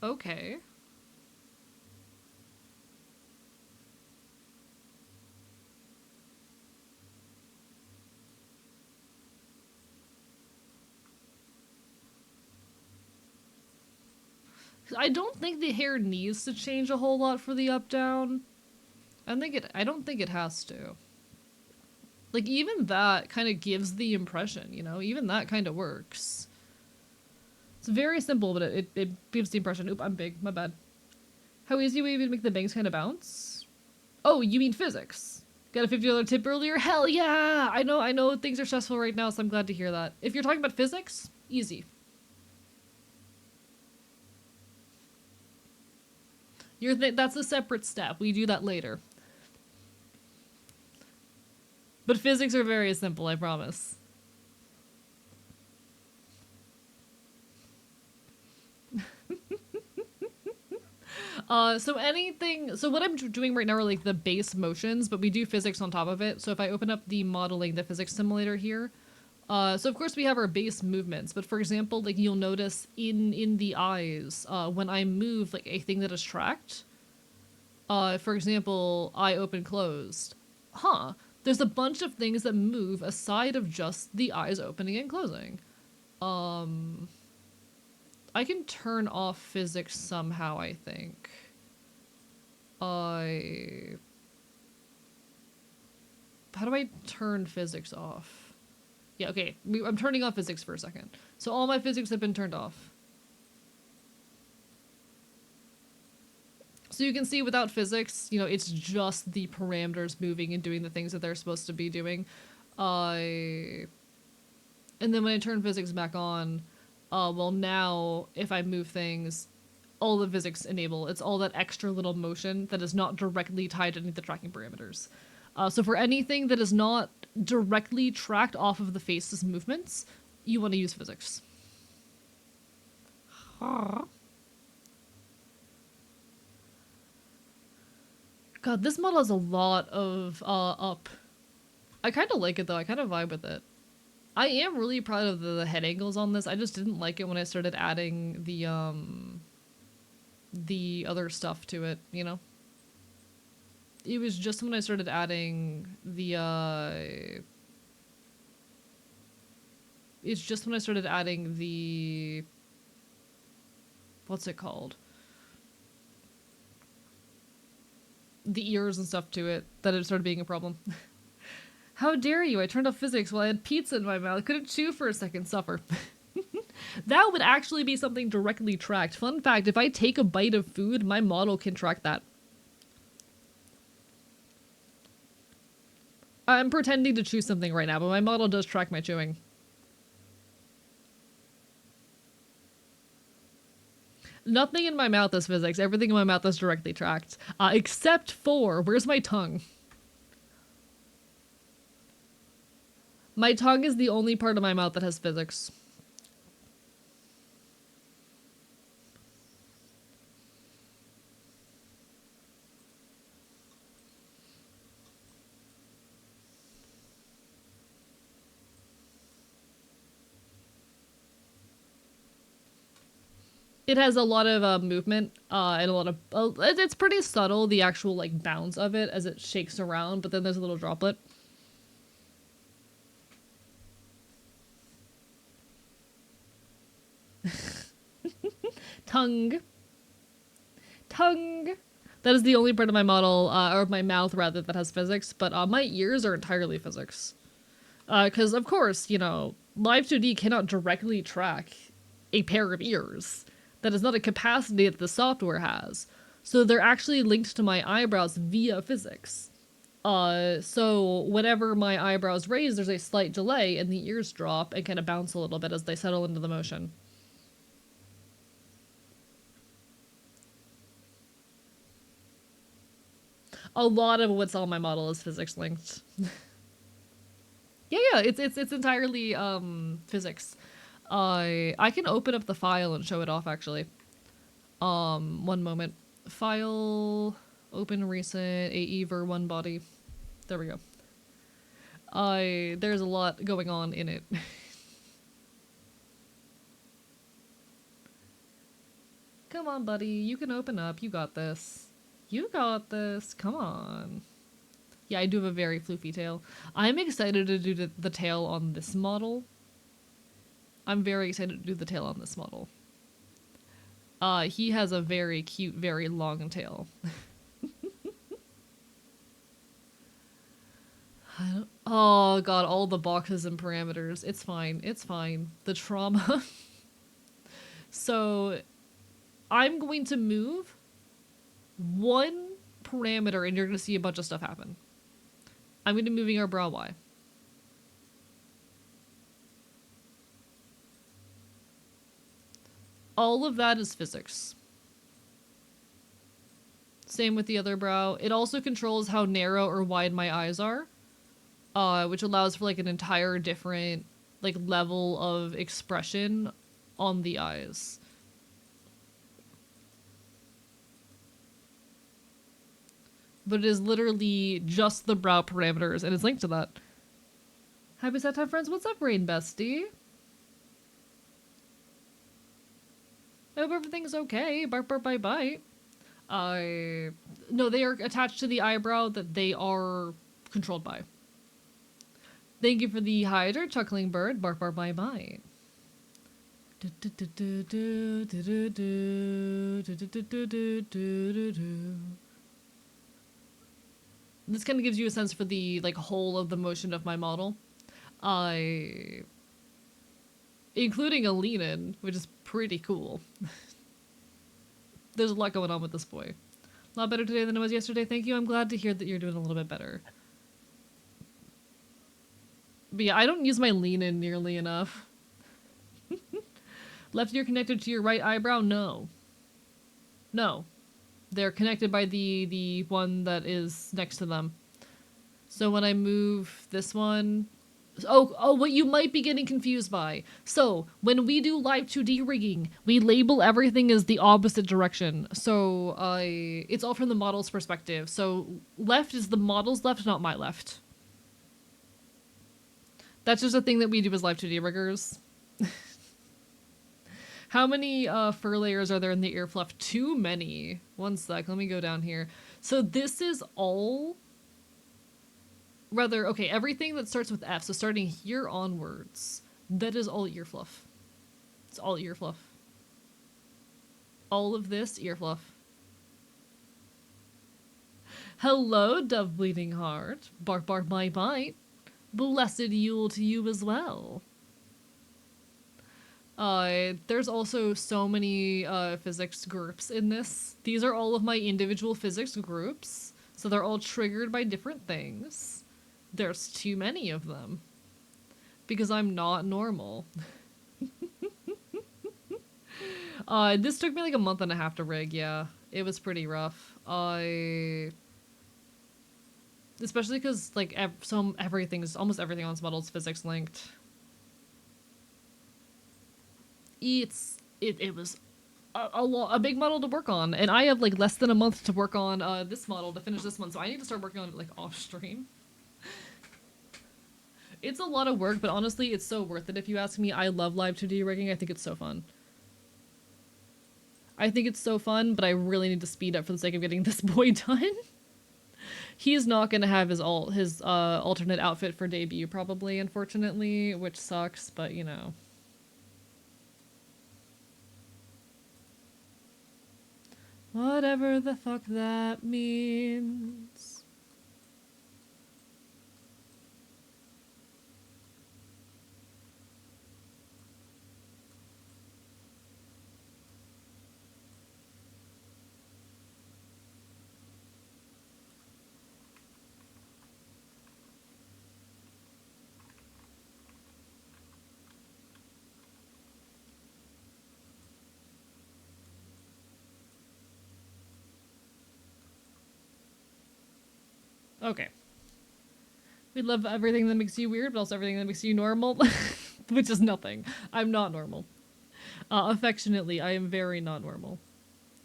Okay. I don't think the hair needs to change a whole lot for the up-down. I don't think it has to. Like, even that kind of gives the impression, you know? Even that kind of works. It's very simple, but it gives the impression. Oop, I'm big. My bad. How easy would it be to make the bangs kind of bounce? Oh, you mean physics. Got a $50 tip earlier? Hell yeah! I know things are stressful right now, so I'm glad to hear that. If you're talking about physics, easy. That's a separate step. We do that later. But physics are very simple, I promise. So what I'm doing right now are like the base motions, but we do physics on top of it. So if I open up the modeling, the physics simulator here, so of course we have our base movements, but for example, like you'll notice in the eyes, when I move like a thing that is tracked, for example, eye open closed, there's a bunch of things that move aside of just the eyes opening and closing. I can turn off physics somehow, I think. How do I turn physics off? Yeah, okay. I'm turning off physics for a second. So all my physics have been turned off. So you can see without physics, you know, it's just the parameters moving and doing the things that they're supposed to be doing. And then when I turn physics back on, well now, if I move things, all the physics enable. It's all that extra little motion that is not directly tied to any of the tracking parameters. So for anything that is not directly tracked off of the face's movements, you want to use physics. God, this model has a lot of up. I kind of like it though. I kind of vibe with it. I am really proud of the head angles on this. I just didn't like it when I started adding the other stuff to it, you know? It was just when I started adding the it's just when I started adding the, what's it called? The ears and stuff to it that it started being a problem. How dare you? I turned off physics while I had pizza in my mouth. I couldn't chew for a second. Suffer. That would actually be something directly tracked. Fun fact, if I take a bite of food, my model can track that. I'm pretending to chew something right now, but my model does track my chewing. Nothing in my mouth is physics. Everything in my mouth is directly tracked. Except for, where's my tongue? My tongue is the only part of my mouth that has physics. It has a lot of movement and a lot of it's pretty subtle, the actual like bounce of it as it shakes around, but then there's a little droplet. Tongue. That is the only part of my model, or my mouth rather, that has physics, but my ears are entirely physics. Because of course, you know, Live2D cannot directly track a pair of ears. That is not a capacity that the software has. So they're actually linked to my eyebrows via physics. So whenever my eyebrows raise, there's a slight delay and the ears drop and kind of bounce a little bit as they settle into the motion. A lot of what's on my model is physics linked. Yeah, it's entirely physics. I can open up the file and show it off actually. One moment. File, open recent, AE ver1 body. There we go. There's a lot going on in it. Come on, buddy, you can open up. You got this. You got this. Come on. Yeah, I do have a very floofy tail. I'm excited to do the tail on this model. I'm very excited to do the tail on this model. He has a very cute, very long tail. Oh god, all the boxes and parameters. It's fine. It's fine. The trauma. So, I'm going to move one parameter and you're going to see a bunch of stuff happen. I'm going to be moving our brow Y. All of that is physics. Same with the other brow. It also controls how narrow or wide my eyes are, which allows for like an entire different like level of expression on the eyes. But it is literally just the brow parameters and it's linked to that. Happy set time, friends. What's up, Rain Bestie? I hope everything's okay. Bark, bark, bite, bite. No, they are attached to the eyebrow that they are controlled by. Thank you for the Hydra, Chuckling Bird. Bark, bark, bite, bite. This kind of gives you a sense for the like whole of the motion of my model. Including a lean-in, which is pretty cool. There's a lot going on with this boy. A lot better today than it was yesterday. Thank you. I'm glad to hear that you're doing a little bit better. But yeah, I don't use my lean-in nearly enough. Left ear connected to your right eyebrow? No. No. They're connected by the one that is next to them. So when I move this one... Oh, what you might be getting confused by. So, when we do Live2D rigging, we label everything as the opposite direction. So, it's all from the model's perspective. So, left is the model's left, not my left. That's just a thing that we do as Live2D riggers. How many fur layers are there in the ear fluff? Too many. One sec, let me go down here. So this is all... Rather, okay, everything that starts with F, so starting here onwards, that is all ear fluff. It's all ear fluff. All of this, ear fluff. Hello, Dove Bleeding Heart. Bark, bark, bite, bite. Blessed Yule to you as well. There's also so many physics groups in this. These are all of my individual physics groups, so they're all triggered by different things. There's too many of them. Because I'm not normal. This took me like a month and a half to rig, yeah. It was pretty rough. Especially because, like, almost everything on this model is physics linked. It was a big model to work on, and I have, like, less than a month to work on this model to finish this one, so I need to start working on it, like, off-stream. It's a lot of work, but honestly, it's so worth it if you ask me. I love Live2D rigging. I think it's so fun. I think it's so fun, but I really need to speed up for the sake of getting this boy done. He's not gonna have his alternate outfit for debut probably, unfortunately, which sucks, but you know. Whatever the fuck that means. Okay. We love everything that makes you weird, but also everything that makes you normal, which is nothing. I'm not normal. Affectionately, I am very not normal.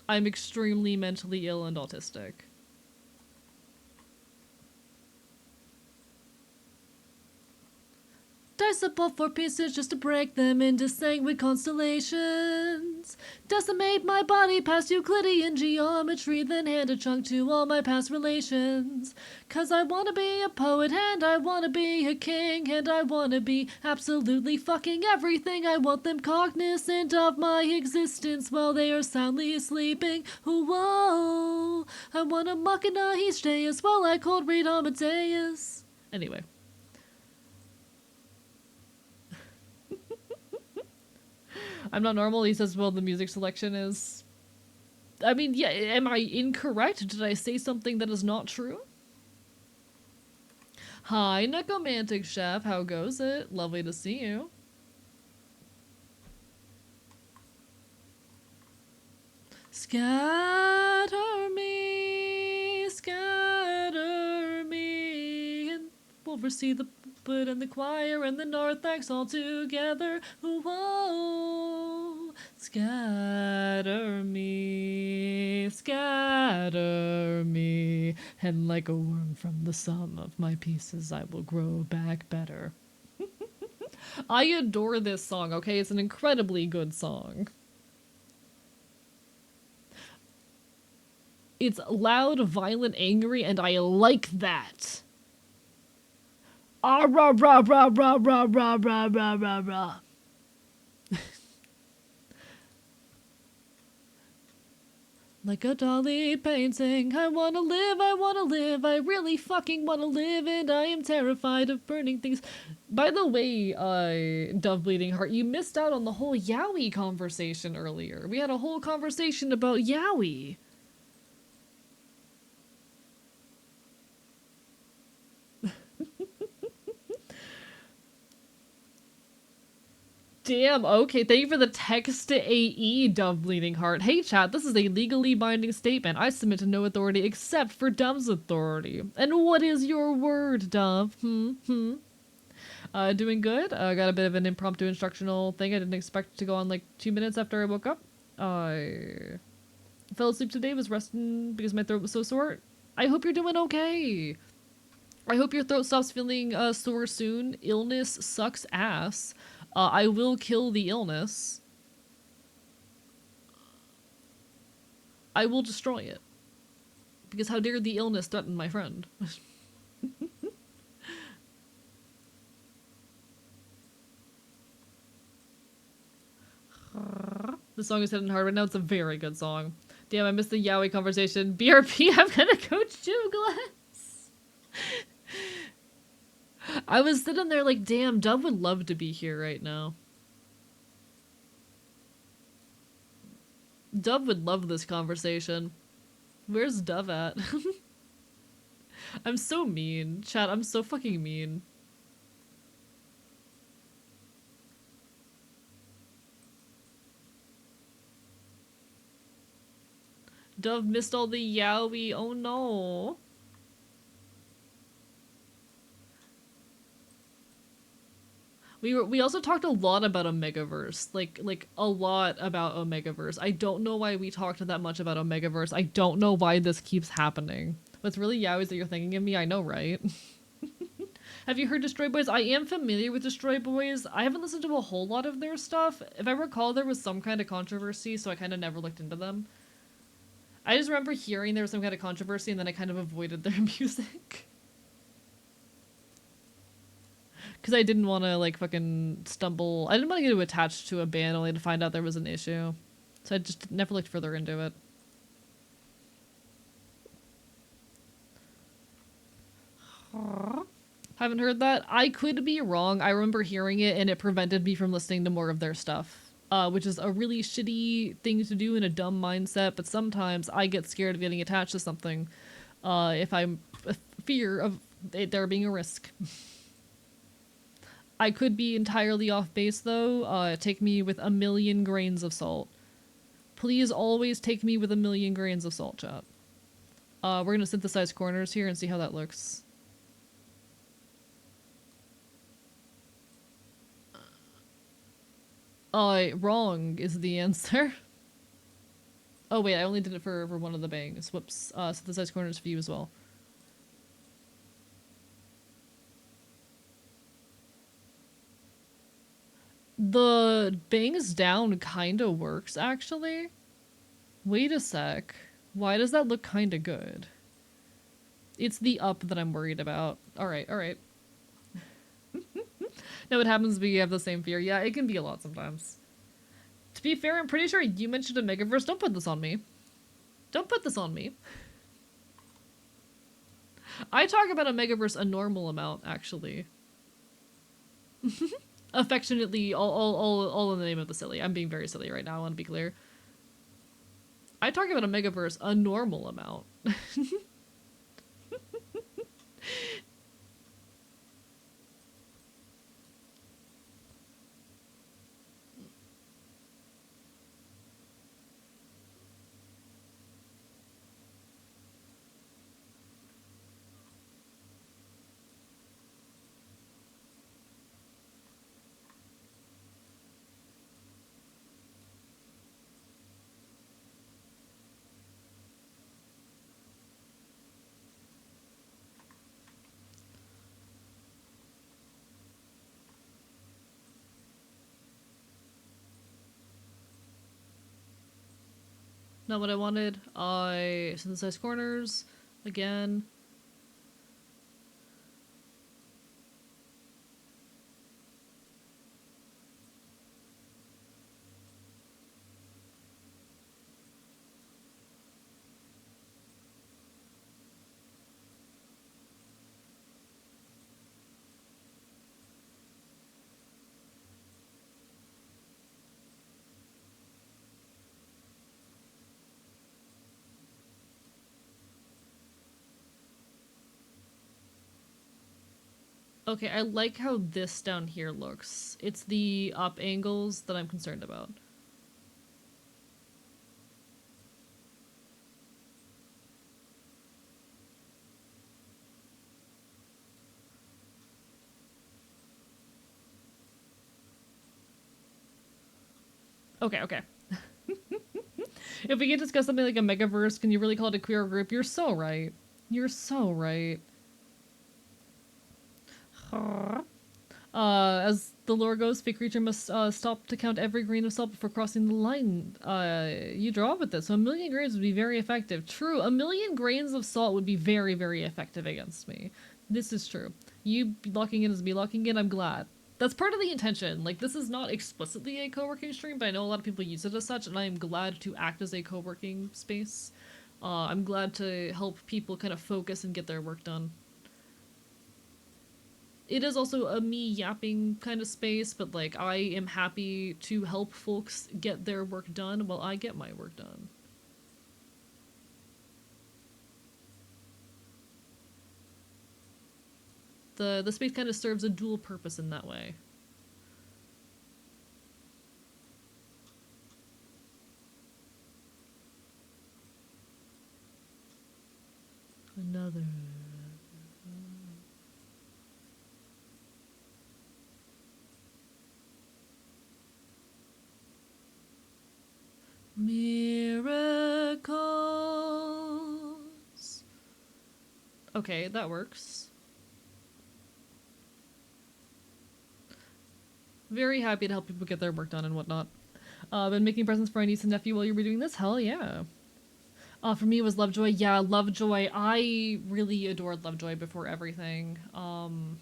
I'm extremely mentally ill and autistic. Dice up all 4 pieces just to break them into sanguine constellations. Decimate my body past Euclidean geometry, then hand a chunk to all my past relations. 'Cause I wanna be a poet, and I wanna be a king, and I wanna be absolutely fucking everything. I want them cognizant of my existence while they are soundly sleeping. Whoa, I want a machina each day as well. I cold read Amadeus. Anyway. I'm not normal. He says, well, the music selection is... I mean, yeah, am I incorrect? Did I say something that is not true? Hi, Necromantic Chef. How goes it? Lovely to see you. Scatter me, and we'll foresee the puppet and the choir and the Narthex all together. Whoa, scatter me, and like a worm from the sum of my pieces I will grow back better. I adore this song, okay? It's an incredibly good song. It's loud, violent, angry, and I like that. Ah, rah, rah, rah, rah, rah, rah, rah, rah, rah, rah. Like a Dali painting, I wanna live, I really fucking wanna live, and I am terrified of burning things. By the way, Dove Bleeding Heart, you missed out on the whole Yowie conversation earlier. We had a whole conversation about Yowie. Damn, okay, thank you for the text to AE, Dove Bleeding Heart. Hey chat, this is a legally binding statement. I submit to no authority except for Dove's authority. And what is your word, Dove? Doing good. Got a bit of an impromptu instructional thing. I didn't expect to go on like 2 minutes after I woke up. I fell asleep today, was resting because my throat was so sore. I hope you're doing okay. I hope your throat stops feeling sore soon. Illness sucks ass. I will kill the illness. I will destroy it. Because how dare the illness threaten my friend? The song is hitting hard right now. It's a very good song. Damn, I missed the Yowie conversation. BRP, I'm gonna go chew glass. I was sitting there like, damn, Dove would love to be here right now. Dove would love this conversation. Where's Dove at? I'm so mean. Chat, I'm so fucking mean. Dove missed all the Yowie. Oh no. We also talked a lot about Omegaverse, like a lot about Omegaverse. I don't know why we talked that much about Omegaverse. I don't know why this keeps happening. What's really Yowie is that you're thinking of me. I know, right? Have you heard Destroy Boys? I am familiar with Destroy Boys. I haven't listened to a whole lot of their stuff. If I recall, there was some kind of controversy, so I kind of never looked into them. I just remember hearing there was some kind of controversy, and then I kind of avoided their music. Because I didn't want to, like, fucking stumble. I didn't want to get attached to a band only to find out there was an issue. So I just never looked further into it. Haven't heard that? I could be wrong. I remember hearing it and it prevented me from listening to more of their stuff. Which is a really shitty thing to do in a dumb mindset, but sometimes I get scared of getting attached to something if I'm fear of it there being a risk. I could be entirely off base though. Take me with 1,000,000 grains of salt. Please always take me with 1,000,000 grains of salt, chat. We're gonna synthesize corners here and see how that looks. Wrong is the answer. Oh wait, I only did it for one of the bangs. Whoops. Synthesize corners for you as well. The bangs down kinda works, actually. Wait a sec. Why does that look kinda good? It's the up that I'm worried about. Alright, alright. No, it happens we have the same fear. Yeah, it can be a lot sometimes. To be fair, I'm pretty sure you mentioned a Megaverse. Don't put this on me. Don't put this on me. I talk about a Megaverse a normal amount, actually. Affectionately, all in the name of the silly. I'm being very silly right now, I want to be clear. I talk about a Megaverse a normal amount. Not what I wanted. I synthesize corners again. Okay, I like how this down here looks. It's the up angles that I'm concerned about. Okay, okay. If we could discuss something like a Megaverse, can you really call it a queer group? You're so right. You're so right. As the lore goes, fake creature must stop to count every grain of salt before crossing the line you draw with this. So 1,000,000 grains would be very effective. True, 1,000,000 grains of salt would be very, very effective against me. This is true. You locking in is me locking in, I'm glad. That's part of the intention. Like, this is not explicitly a co-working stream, but I know a lot of people use it as such, and I am glad to act as a co-working space. I'm glad to help people kind of focus and get their work done. It is also a me yapping kind of space, but like I am happy to help folks get their work done while I get my work done. The space kind of serves a dual purpose in that way. Another... Miracles. Okay, that works. Very happy to help people get their work done and whatnot. Been making presents for my niece and nephew while you were doing this? Hell yeah. For me it was Lovejoy. Yeah, Lovejoy. I really adored Lovejoy before everything. And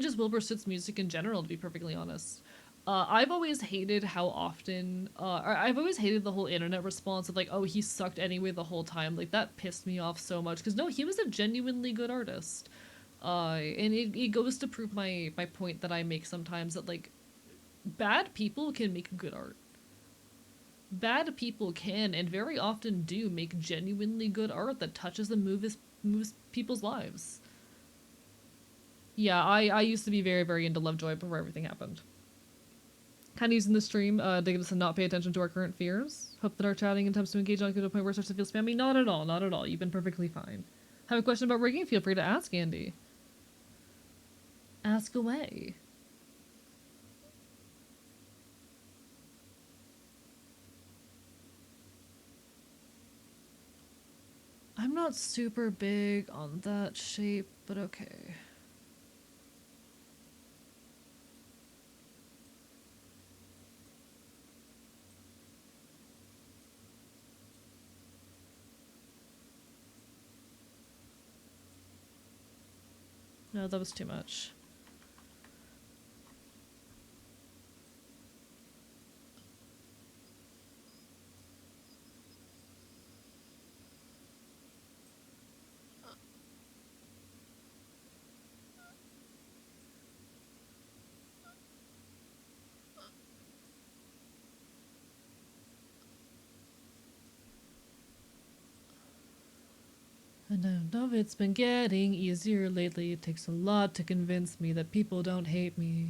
just Wilbur Soot's music in general, to be perfectly honest. I've always hated how often, I've always hated the whole internet response of like, oh, he sucked anyway the whole time. Like, that pissed me off so much. Because no, he was a genuinely good artist. And it goes to prove my point that I make sometimes that, like, bad people can make good art. Bad people can, and very often do, make genuinely good art that touches and moves people's lives. Yeah, I used to be very, very into Lovejoy before everything happened. Kind of using the stream to get us to not pay attention to our current fears. Hope that our chatting attempts to engage don't get to a point where it starts to feel spammy. Not at all, not at all. You've been perfectly fine. Have a question about rigging? Feel free to ask, Andy. Ask away. I'm not super big on that shape, but okay. No, that was too much. And I know it's been getting easier lately. It takes a lot to convince me that people don't hate me.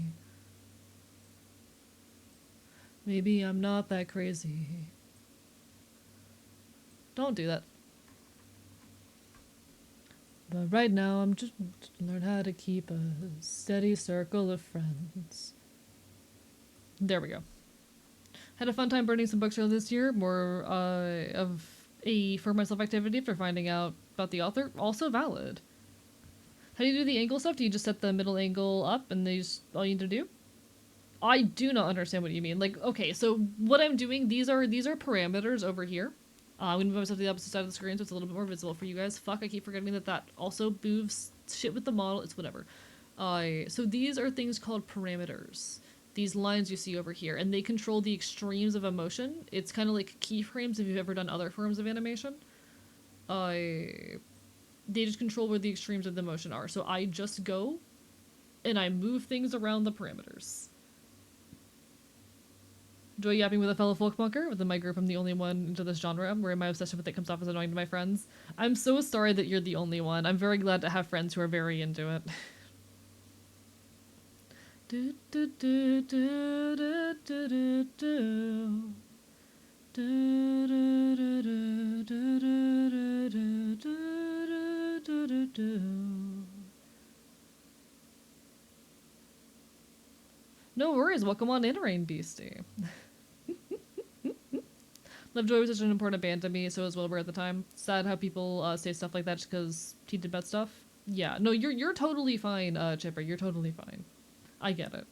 Maybe I'm not that crazy. Don't do that. But right now I'm just learn how to keep a steady circle of friends. There we go. Had a fun time burning some books earlier this year. More of a for myself activity after finding out about the author. Also valid. How do you do the angle stuff? Do you just set the middle angle up and these all you need to do? I do not understand what you mean. Like, okay, so what I'm doing, these are parameters over here. I'm gonna move myself to the opposite side of the screen so it's a little bit more visible for you guys. Fuck, I keep forgetting that also moves shit with the model. It's whatever. So these are things called parameters. These lines you see over here, and they control the extremes of emotion. It's kind of like keyframes if you've ever done other forms of animation. They just control where the extremes of the motion are. So I just go and I move things around the parameters. Enjoy yapping with a fellow folk bunker. Within my group, I'm the only one into this genre, where my obsession with it comes off as annoying to my friends. I'm so sorry that you're the only one. I'm very glad to have friends who are very into it. Do do do do do do do do. Do do do do do do do do do do do. No worries, welcome on in, Rain Beastie. Lovejoy was such an important band to me, so was Wilbur at the time. Sad how people say stuff like that just because he did bad stuff. Yeah, no, you're totally fine, Chipper. You're totally fine. I get it.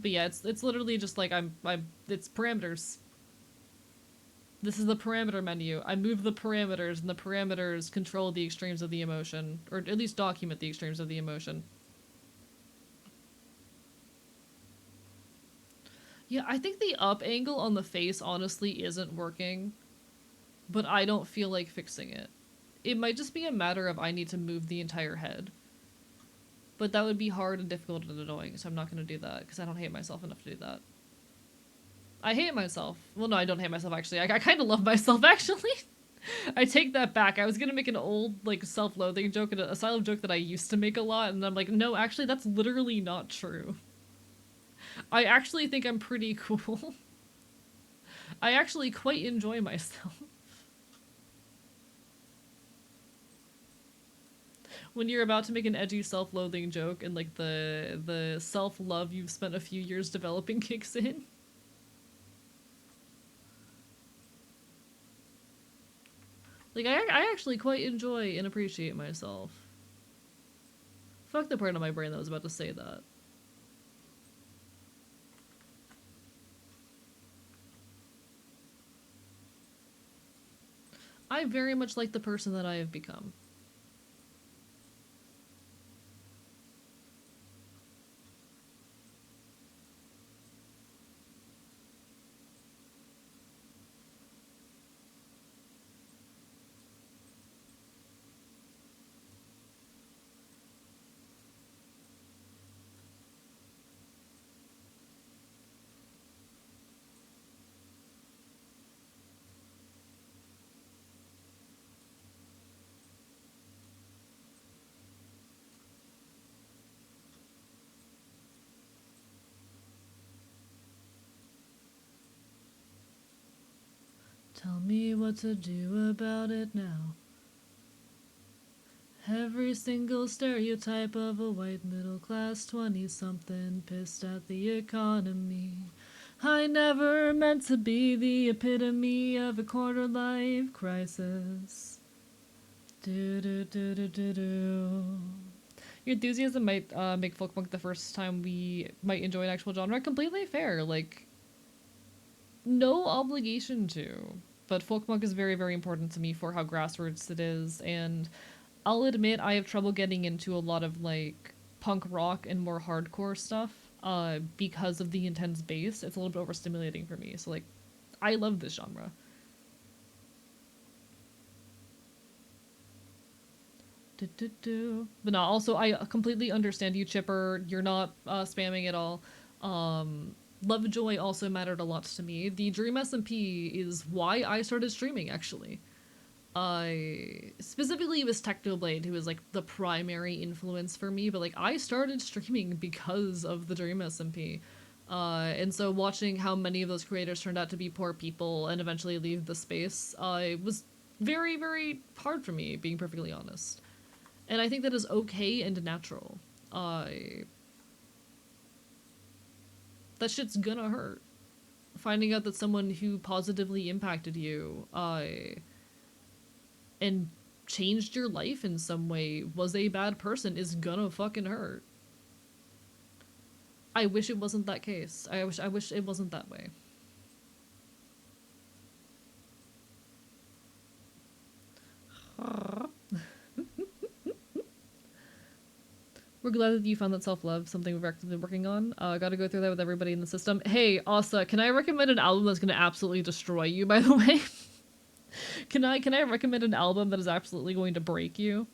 But yeah, it's literally just like it's parameters. This is the parameter menu. I move the parameters, and the parameters control the extremes of the emotion, or at least document the extremes of the emotion. Yeah, I think the up angle on the face honestly isn't working, but I don't feel like fixing it. It might just be a matter of I need to move the entire head. But that would be hard and difficult and annoying, so I'm not going to do that, because I don't hate myself enough to do that. I hate myself. Well, no, I don't hate myself, actually. I kind of love myself, actually. I take that back. I was going to make an old, like, self-loathing joke, a style of joke that I used to make a lot, and I'm like, no, actually, that's literally not true. I actually think I'm pretty cool. I actually quite enjoy myself. When you're about to make an edgy self-loathing joke and, like, the self-love you've spent a few years developing kicks in. Like, I actually quite enjoy and appreciate myself. Fuck the part of my brain that was about to say that. I very much like the person that I have become. Tell me what to do about it now. Every single stereotype of a white middle class 20-something pissed at the economy. I never meant to be the epitome of a quarter life crisis. Do do do do do do. Your enthusiasm might make folk punk the first time we might enjoy an actual genre. Completely fair. Like, no obligation to. But folk punk is very, very important to me for how grassroots it is, and I'll admit I have trouble getting into a lot of like punk rock and more hardcore stuff because of the intense bass. It's a little bit overstimulating for me. So like, I love this genre. But no, also I completely understand you, Chipper. You're not spamming at all. Lovejoy also mattered a lot to me. The Dream SMP is why I started streaming, actually. Specifically it was Technoblade who was like the primary influence for me, but like I started streaming because of the Dream SMP. And so watching how many of those creators turned out to be poor people and eventually leave the space was very, very hard for me, being perfectly honest. And I think that is okay and natural. That shit's gonna hurt. Finding out that someone who positively impacted you and changed your life in some way was a bad person is gonna fucking hurt. I wish it wasn't that case. I wish it wasn't that way. We're glad that you found that self-love, something we've actively working on. Gotta go through that with everybody in the system. Hey, Asa, can I recommend an album that's gonna absolutely destroy you, by the way? Can I recommend an album that is absolutely going to break you?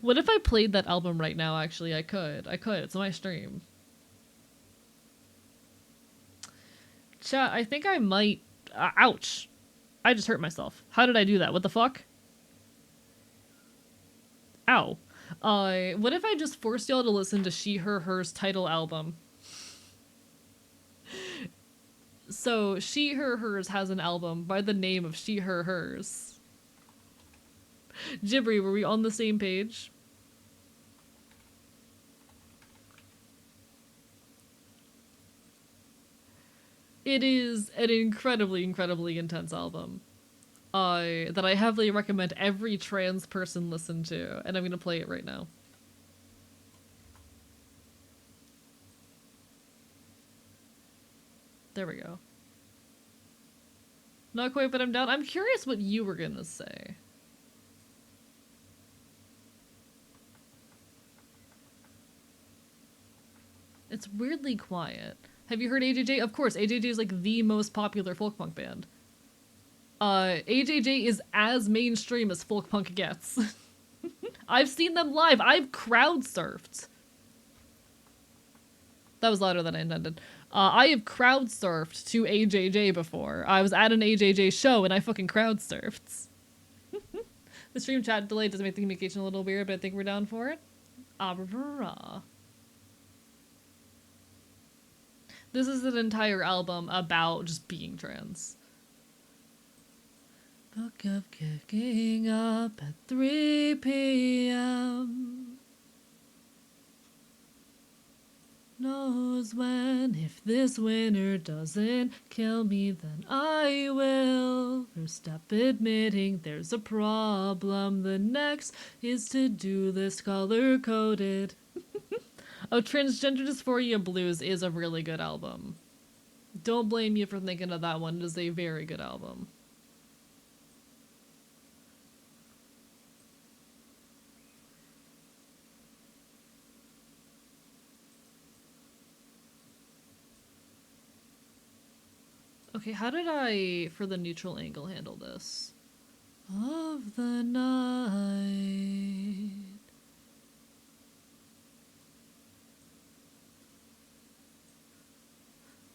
What if I played that album right now, actually? I could. It's on my stream. Chat, I think I might... ouch. I just hurt myself. How did I do that? What the fuck? Ow. What if I just forced y'all to listen to She, Her, Hers title album? So, She, Her, Hers has an album by the name of She, Her, Hers. Jibri, were we on the same page? It is an incredibly, incredibly intense album. That I heavily recommend every trans person listen to, and I'm gonna play it right now. There we go. Not quite, but I'm down. I'm curious what you were gonna say. It's weirdly quiet. Have you heard AJJ? Of course, AJJ is like the most popular folk punk band. AJJ is as mainstream as folk punk gets. I've seen them live. I've crowd surfed. That was louder than I intended. I have crowd surfed to AJJ before. I was at an AJJ show and I fucking crowd surfed. The stream chat delay does make the communication a little weird, but I think we're down for it. This is an entire album about just being trans. Book of kicking up at 3 p.m. knows when. If this winter doesn't kill me, then I will. First step admitting there's a problem. The next is to do this color coded. Oh, Transgender Dysphoria Blues is a really good album. Don't blame me for thinking of that one. It is a very good album. Okay, how did I, for the neutral angle, handle this? Of the night.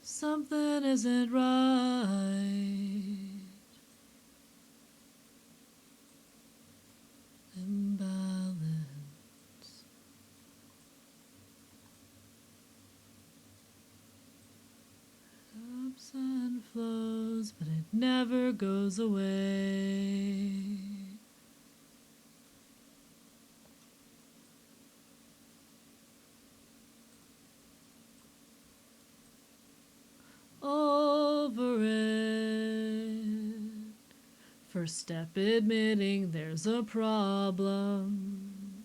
Something isn't right. Imbalance. Ebbs and flows, but it never goes away. Over it. First step admitting there's a problem.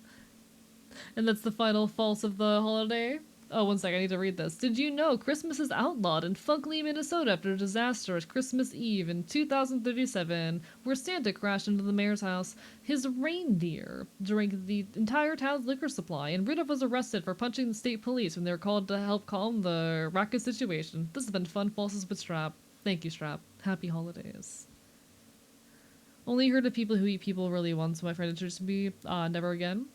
And that's the final false of the holiday. Oh, one sec, I need to read this. Did you know Christmas is outlawed in Funkley, Minnesota after a disastrous Christmas Eve in 2037 where Santa crashed into the mayor's house? His reindeer drank the entire town's liquor supply, and Rudolph was arrested for punching the state police when they were called to help calm the raucous situation. This has been fun, falses with Strap. Thank you, Strap. Happy holidays. Only heard of people who eat people really once. My friend introduced me. Never again.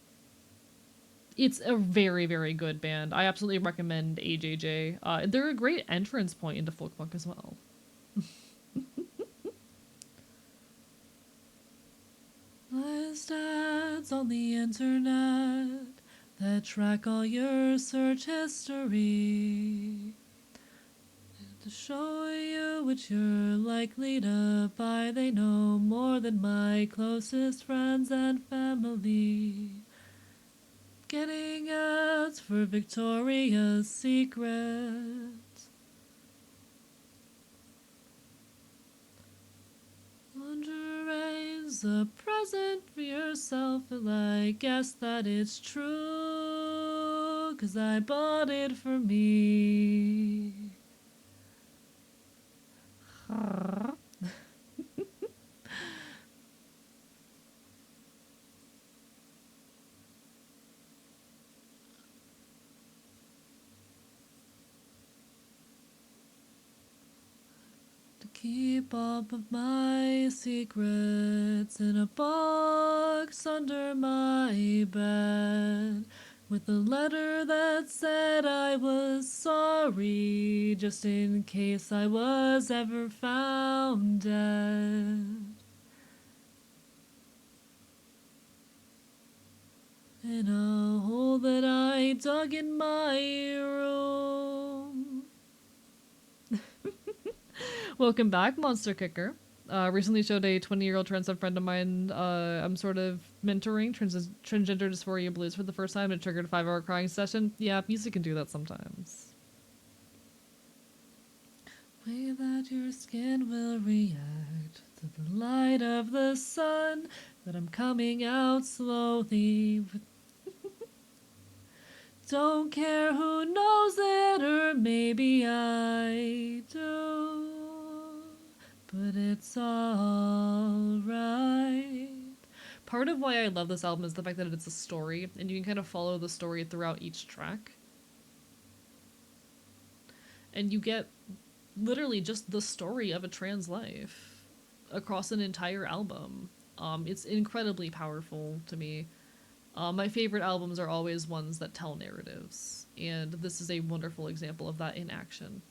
It's a very, very good band. I absolutely recommend AJJ. They're a great entrance point into folk punk as well. List ads on the internet that track all your search history. To show you what you're likely to buy, they know more than my closest friends and family. Getting ads for Victoria's Secret. Lingerie's a present for yourself, and I guess that it's true, 'cause I bought it for me. Keep all of my secrets in a box under my bed with a letter that said I was sorry, just in case I was ever found dead. In a hole that I dug in my room. Welcome back, Monster Kicker. Recently showed a 20-year-old trans friend of mine I'm sort of mentoring transgender dysphoria blues for the first time. It triggered a 5-hour crying session. Yeah, music can do that sometimes. Way that your skin will react to the light of the sun, that I'm coming out slowly with don't care who knows it, or maybe I do, but it's alright. Part of why I love this album is the fact that it's a story, and you can kind of follow the story throughout each track. And you get literally just the story of a trans life across an entire album. It's incredibly powerful to me. My favorite albums are always ones that tell narratives, and this is a wonderful example of that in action.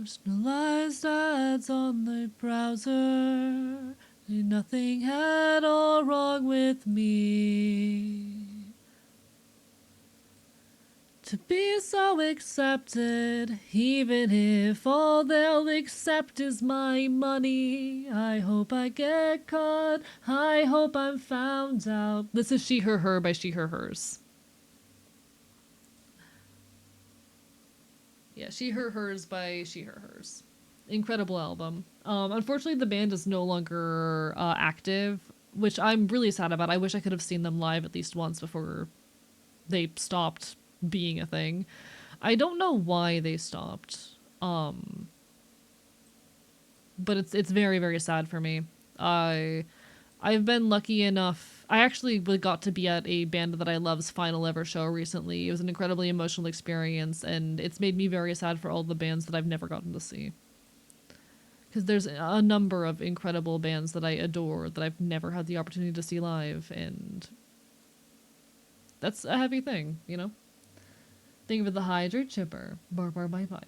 Personalized ads on the browser. Nothing at all wrong with me. To be so accepted, even if all they'll accept is my money. I hope I get caught. I hope I'm found out. This is She Her Her by She Her Hers. Yeah, She Her Hers by She Her Hers. Incredible album. Unfortunately, the band is no longer active, which I'm really sad about. I wish I could have seen them live at least once before they stopped being a thing. I don't know why they stopped. But it's very, very sad for me. I've been lucky enough. I actually got to be at a band that I love's final ever show recently. It was an incredibly emotional experience, and it's made me very sad for all the bands that I've never gotten to see. Because there's a number of incredible bands that I adore that I've never had the opportunity to see live, and that's a heavy thing, you know? Think of the Hydrate Chipper. Bar bar bye bye.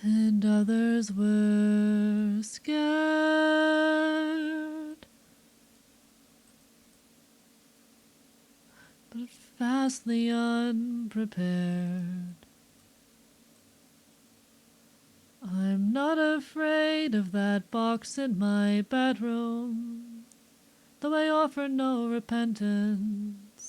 And others were scared, but vastly unprepared. I'm not afraid of that box in my bedroom, though I offer no repentance.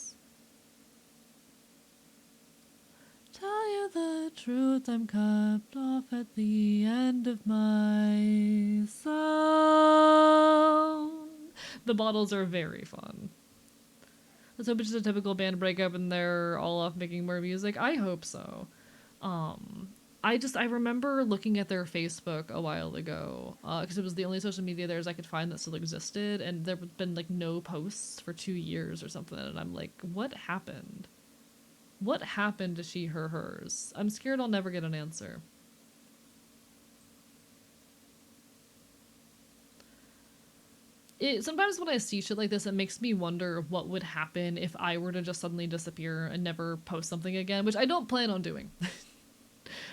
Tell you the truth, I'm capped off at the end of my song. The bottles are very fun. Let's hope it's just a typical band breakup and they're all off making more music. I hope so. I remember looking at their Facebook a while ago, because it was the only social media theirs I could find that still existed, and there had been like no posts for 2 years or something, and I'm like, what happened? What happened to She Her Hers? I'm scared I'll never get an answer. Sometimes when I see shit like this, it makes me wonder what would happen if I were to just suddenly disappear and never post something again, which I don't plan on doing.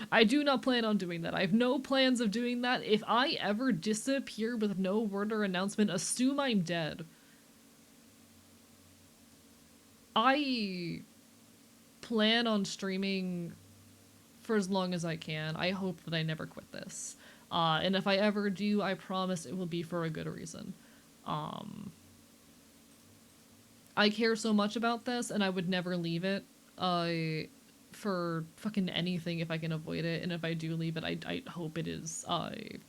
I do not plan on doing that. I have no plans of doing that. If I ever disappear with no word or announcement, assume I'm dead. I plan on streaming for as long as I can. I hope that I never quit this. And if I ever do, I promise it will be for a good reason. I care so much about this, and I would never leave it for fucking anything if I can avoid it. And if I do leave it, I hope it is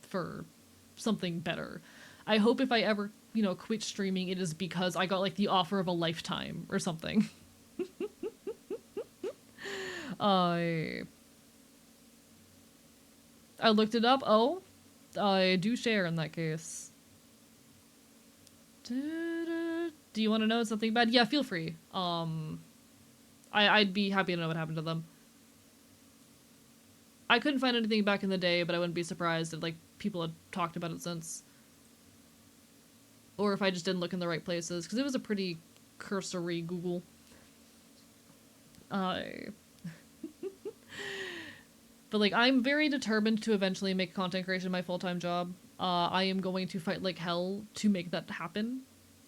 for something better. I hope if I ever, quit streaming, it is because I got like the offer of a lifetime or something. I looked it up. Oh, I do share in that case. Do you want to know something bad? Yeah, feel free. I'd be happy to know what happened to them. I couldn't find anything back in the day, but I wouldn't be surprised if like people had talked about it since. Or if I just didn't look in the right places, because it was a pretty cursory Google. But like, I'm very determined to eventually make content creation my full-time job. I am going to fight like hell to make that happen.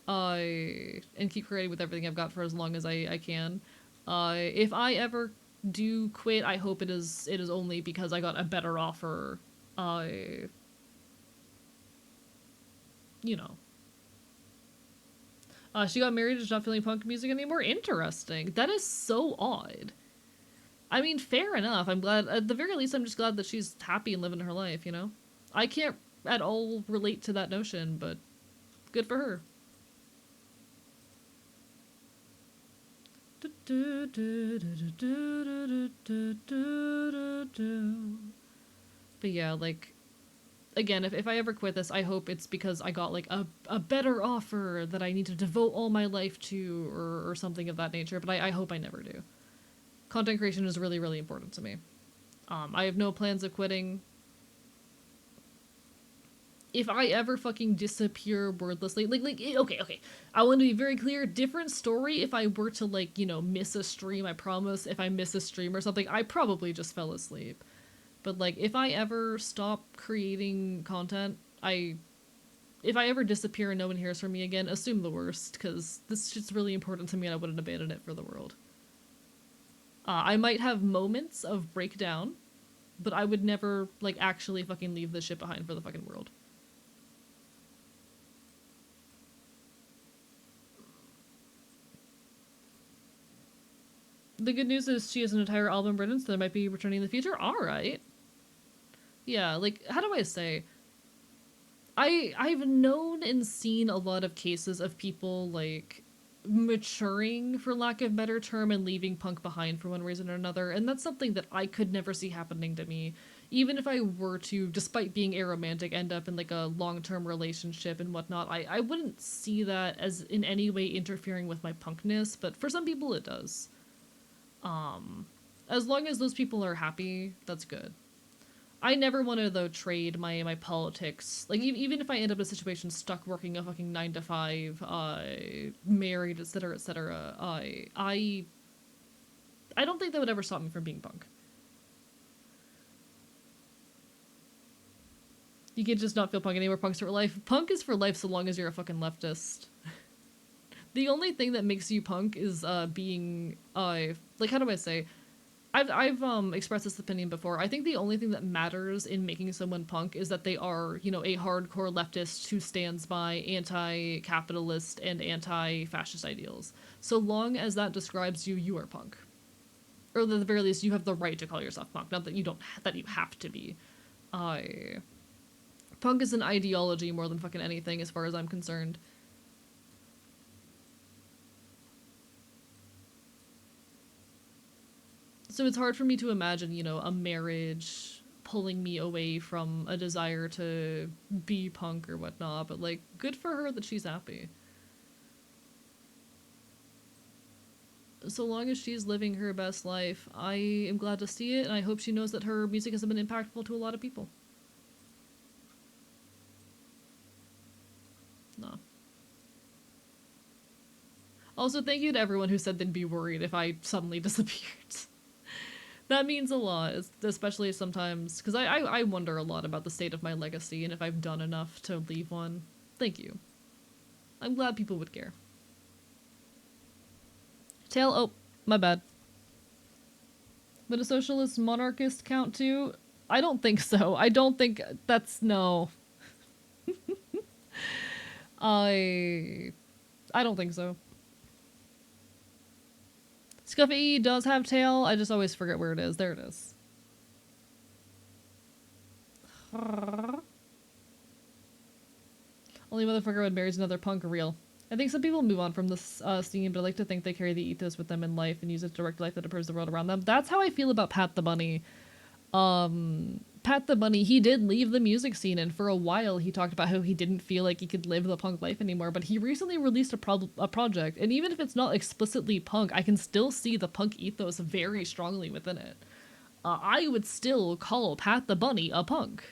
And keep creating with everything I've got for as long as I can. If I ever do quit, I hope it is only because I got a better offer. She got married and is not feeling punk music anymore. Interesting. That is so odd. I mean, fair enough. I'm glad, at the very least, I'm just glad that she's happy and living her life, I can't at all relate to that notion, but good for her. But yeah, like, again, if I ever quit this, I hope it's because I got like a better offer that I need to devote all my life to, or something of that nature, but I hope I never do. Content creation is really, really important to me. I have no plans of quitting. if I ever fucking disappear wordlessly, okay, I want to be very clear, different story if I were to, like, you know, miss a stream, I promise, if I miss a stream or something, I probably just fell asleep. But, like, if I ever stop creating content, if I ever disappear and no one hears from me again, assume the worst, because this shit's really important to me and I wouldn't abandon it for the world. I might have moments of breakdown, but I would never, like, actually fucking leave this shit behind for the fucking world. The good news is she has an entire album written, so there might be returning in the future. Alright. Yeah, like, how do I say? I've known and seen a lot of cases of people, like, maturing, for lack of a better term, and leaving punk behind for one reason or another, and that's something that I could never see happening to me. Even if I were to, despite being aromantic, end up in, like, a long-term relationship and whatnot, I wouldn't see that as in any way interfering with my punkness, but for some people it does. As long as those people are happy, that's good. I never want to, though, trade my politics. Like, even if I end up in a situation stuck working a fucking 9 to 5, married, etc., etc., I don't think that would ever stop me from being punk. You can just not feel punk anymore. Punk's for life. Punk is for life so long as you're a fucking leftist. The only thing that makes you punk is being like, how do I say? I've expressed this opinion before. I think the only thing that matters in making someone punk is that they are, you know, a hardcore leftist who stands by anti-capitalist and anti-fascist ideals. So long as that describes you, you are punk. Or at the very least, you have the right to call yourself punk. Not that you have to be. Punk is an ideology more than fucking anything, as far as I'm concerned. So it's hard for me to imagine, you know, a marriage pulling me away from a desire to be punk or whatnot, but, like, good for her that she's happy. So long as she's living her best life, I am glad to see it, and I hope she knows that her music has been impactful to a lot of people. No. Also, thank you to everyone who said they'd be worried if I suddenly disappeared. That means a lot, especially sometimes, because I wonder a lot about the state of my legacy and if I've done enough to leave one. Thank you. I'm glad people would care. Tail, oh, my bad. Would a socialist monarchist count too? I don't think so. I don't think that's, no. I don't think so. Scuffy does have tail, I just always forget where it is. There it is. Only motherfucker would marries another punk real. I think some people move on from this scene, but I like to think they carry the ethos with them in life and use it to direct life that improves the world around them. That's how I feel about Pat the Bunny. Pat the Bunny, he did leave the music scene, and for a while he talked about how he didn't feel like he could live the punk life anymore, but he recently released a project, and even if it's not explicitly punk, I can still see the punk ethos very strongly within it. I would still call Pat the Bunny a punk.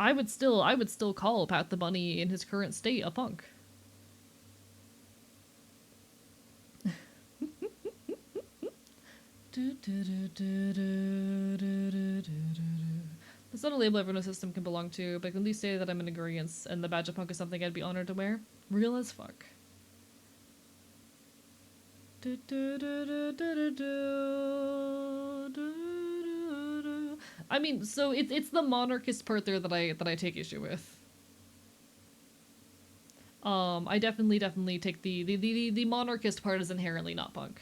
I would still call Pat the Bunny in his current state a punk. That's not a label everyone in the system can belong to, but I can at least say that I'm in agreement, and the badge of punk is something I'd be honored to wear. Real as fuck. I mean, so it's the monarchist part there that I take issue with. I definitely take the monarchist part is inherently not punk.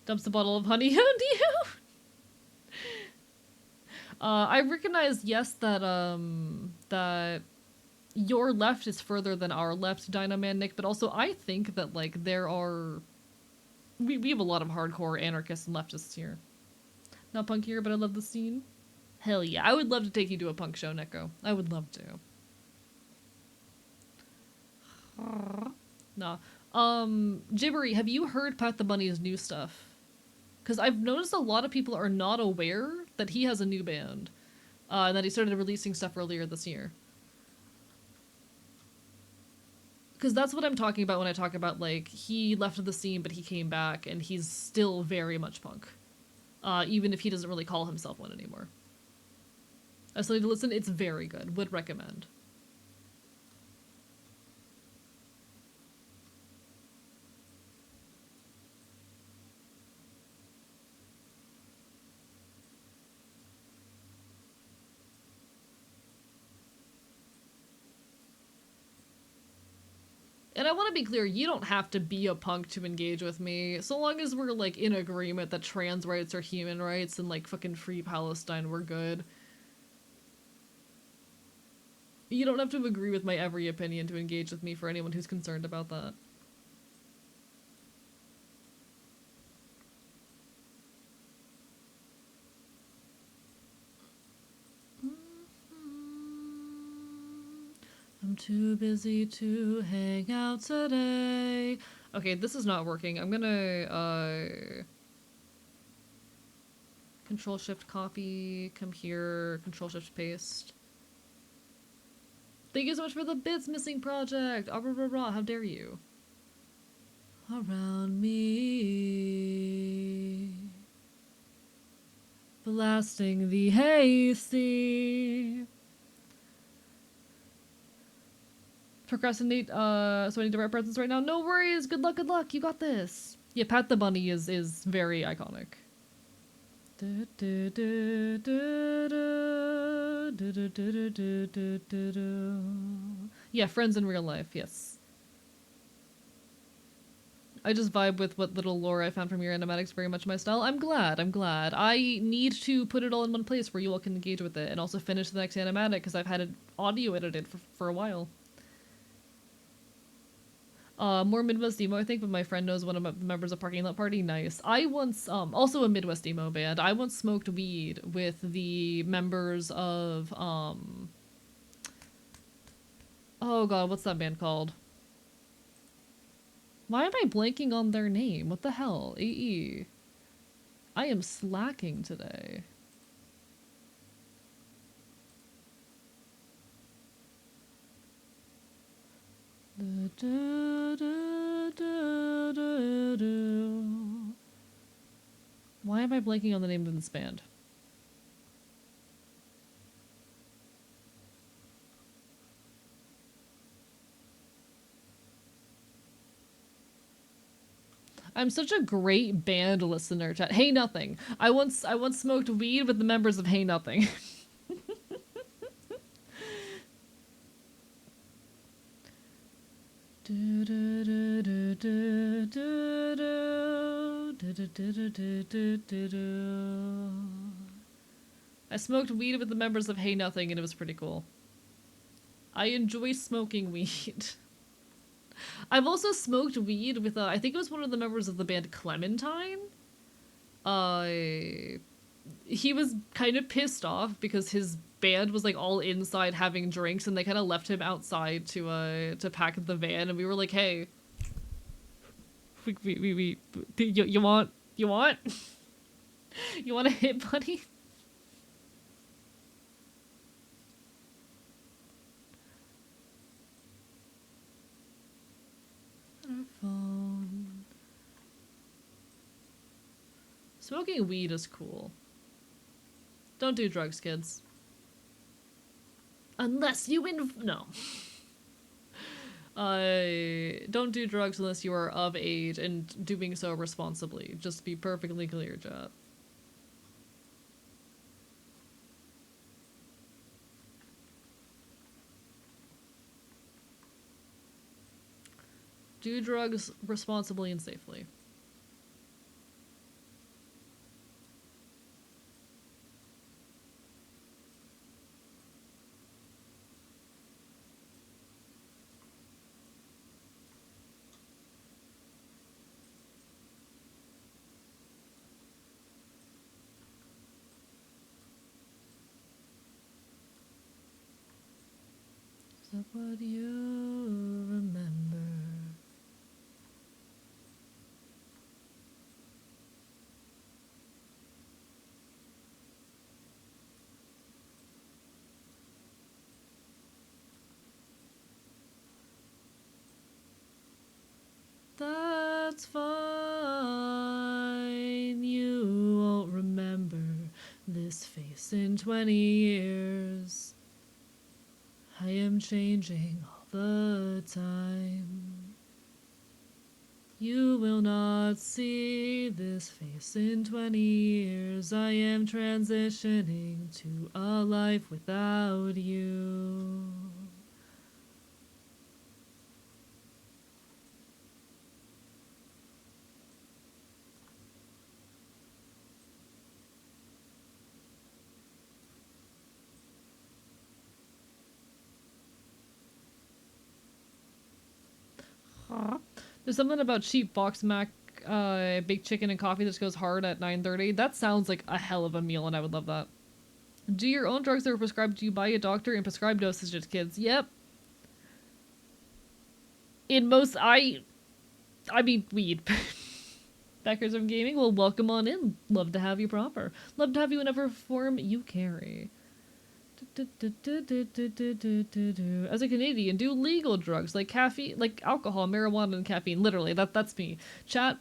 Dumps a bottle of honey on you. I recognize, yes, that that your left is further than our left, Dynaman Nick, but also I think that, like, we have a lot of hardcore anarchists and leftists here. Not punk here, but I love the scene. Hell yeah, I would love to take you to a punk show, Neko. I would love to. Nah. Jibbery, have you heard Pat the Bunny's new stuff? Because I've noticed a lot of people are not aware that he has a new band. And that he started releasing stuff earlier this year. Because that's what I'm talking about when I talk about, like, he left the scene, but he came back, and he's still very much punk. Even if he doesn't really call himself one anymore. I still need to listen. It's very good. Would recommend. And I want to be clear, you don't have to be a punk to engage with me. So long as we're, like, in agreement that trans rights are human rights and, like, fucking free Palestine, we're good. You don't have to agree with my every opinion to engage with me for anyone who's concerned about that. I'm too busy to hang out today. Okay, this is not working. I'm gonna, Control-Shift copy, come here, Control-Shift paste. Thank you so much for the bits missing project! Ah, rah, rah, rah, how dare you? Around me, blasting the hasty. Procrastinate, so I need to write presents right now. No worries, good luck, you got this. Yeah, Pat the Bunny is very iconic. Yeah, friends in real life, yes. I just vibe with what little lore I found from your animatics, very much my style. I'm glad. I need to put it all in one place where you all can engage with it and also finish the next animatic because I've had it audio edited for a while. More Midwest emo, I think, but my friend knows one of the members of Parking Lot Party. Nice. I once, also a Midwest emo band. I once smoked weed with the members of, oh god, what's that band called? Why am I blanking on their name? What the hell? AE. I am slacking today. Why am I blanking on the name of this band? I'm such a great band listener, chat. Hey Nothing. I once smoked weed with the members of Hey Nothing. I smoked weed with the members of Hey Nothing and it was pretty cool. I enjoy smoking weed. I've also smoked weed with, I think it was one of the members of the band Clementine. He was kind of pissed off because his band was like all inside having drinks and they kind of left him outside to pack the van and we were like, hey, you want you want a hit, buddy? Phone. Smoking weed is cool. Don't do drugs, kids. Unless you no. Don't do drugs unless you are of age and doing so responsibly. Just be perfectly clear, chat. Do drugs responsibly and safely. Is that what you remember? face in 20 years. I am changing all the time. You will not see this face in 20 years. I am transitioning to a life without you. There's something about cheap box mac, baked chicken and coffee that just goes hard at 9:30. That sounds like a hell of a meal, and I would love that. Do your own drugs that were prescribed to you by a doctor in prescribed dosage to kids. Yep. In most, I mean, weed. Backers of gaming, well, welcome on in. Love to have you proper. Love to have you in whatever form you carry. As a Canadian, do legal drugs like caffeine, like alcohol, marijuana, and caffeine. Literally, that's me. Chat.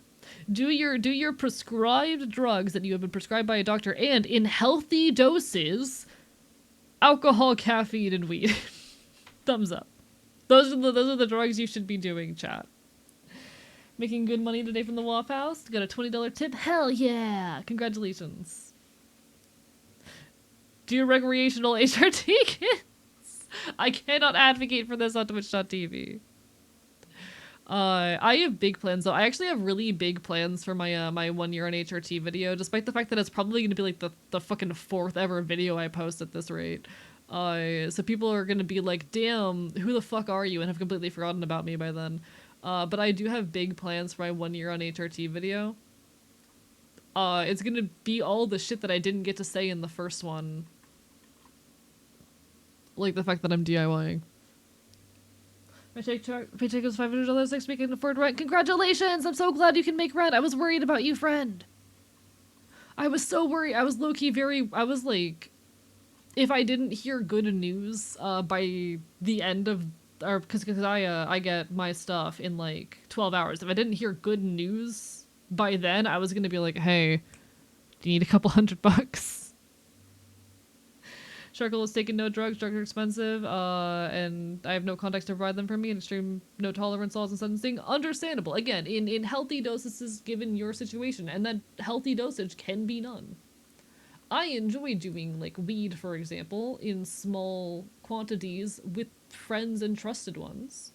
Do your prescribed drugs that you have been prescribed by a doctor and in healthy doses. Alcohol, caffeine, and weed. Thumbs up. Those are the drugs you should be doing, chat. Making good money today from the Waff House. Got a $20 tip. Hell yeah! Congratulations. Do recreational HRT kids. I cannot advocate for this on Twitch.tv. I have big plans though. I actually have really big plans for my my 1 year on HRT video, despite the fact that it's probably gonna be like the fucking 4th ever video I post at this rate. So people are gonna be like, damn, who the fuck are you? And have completely forgotten about me by then. But I do have big plans for my 1 year on HRT video. It's gonna be all the shit that I didn't get to say in the first one. Like the fact that I'm DIYing. My paycheck was $500 next week. I can afford rent. Congratulations! I'm so glad you can make rent. I was worried about you, friend. I was so worried. I was low-key I was like, if I didn't hear good news by the end of, or because I get my stuff in like 12 hours. If I didn't hear good news by then, I was gonna be like, hey, do you need a couple $100? Sharkle has taken no drugs. Drugs are expensive, and I have no context to provide them for me, and extreme no tolerance laws and sentencing. Understandable. Again, in healthy dosages given your situation, and that healthy dosage can be none. I enjoy doing, like, weed, for example, in small quantities with friends and trusted ones.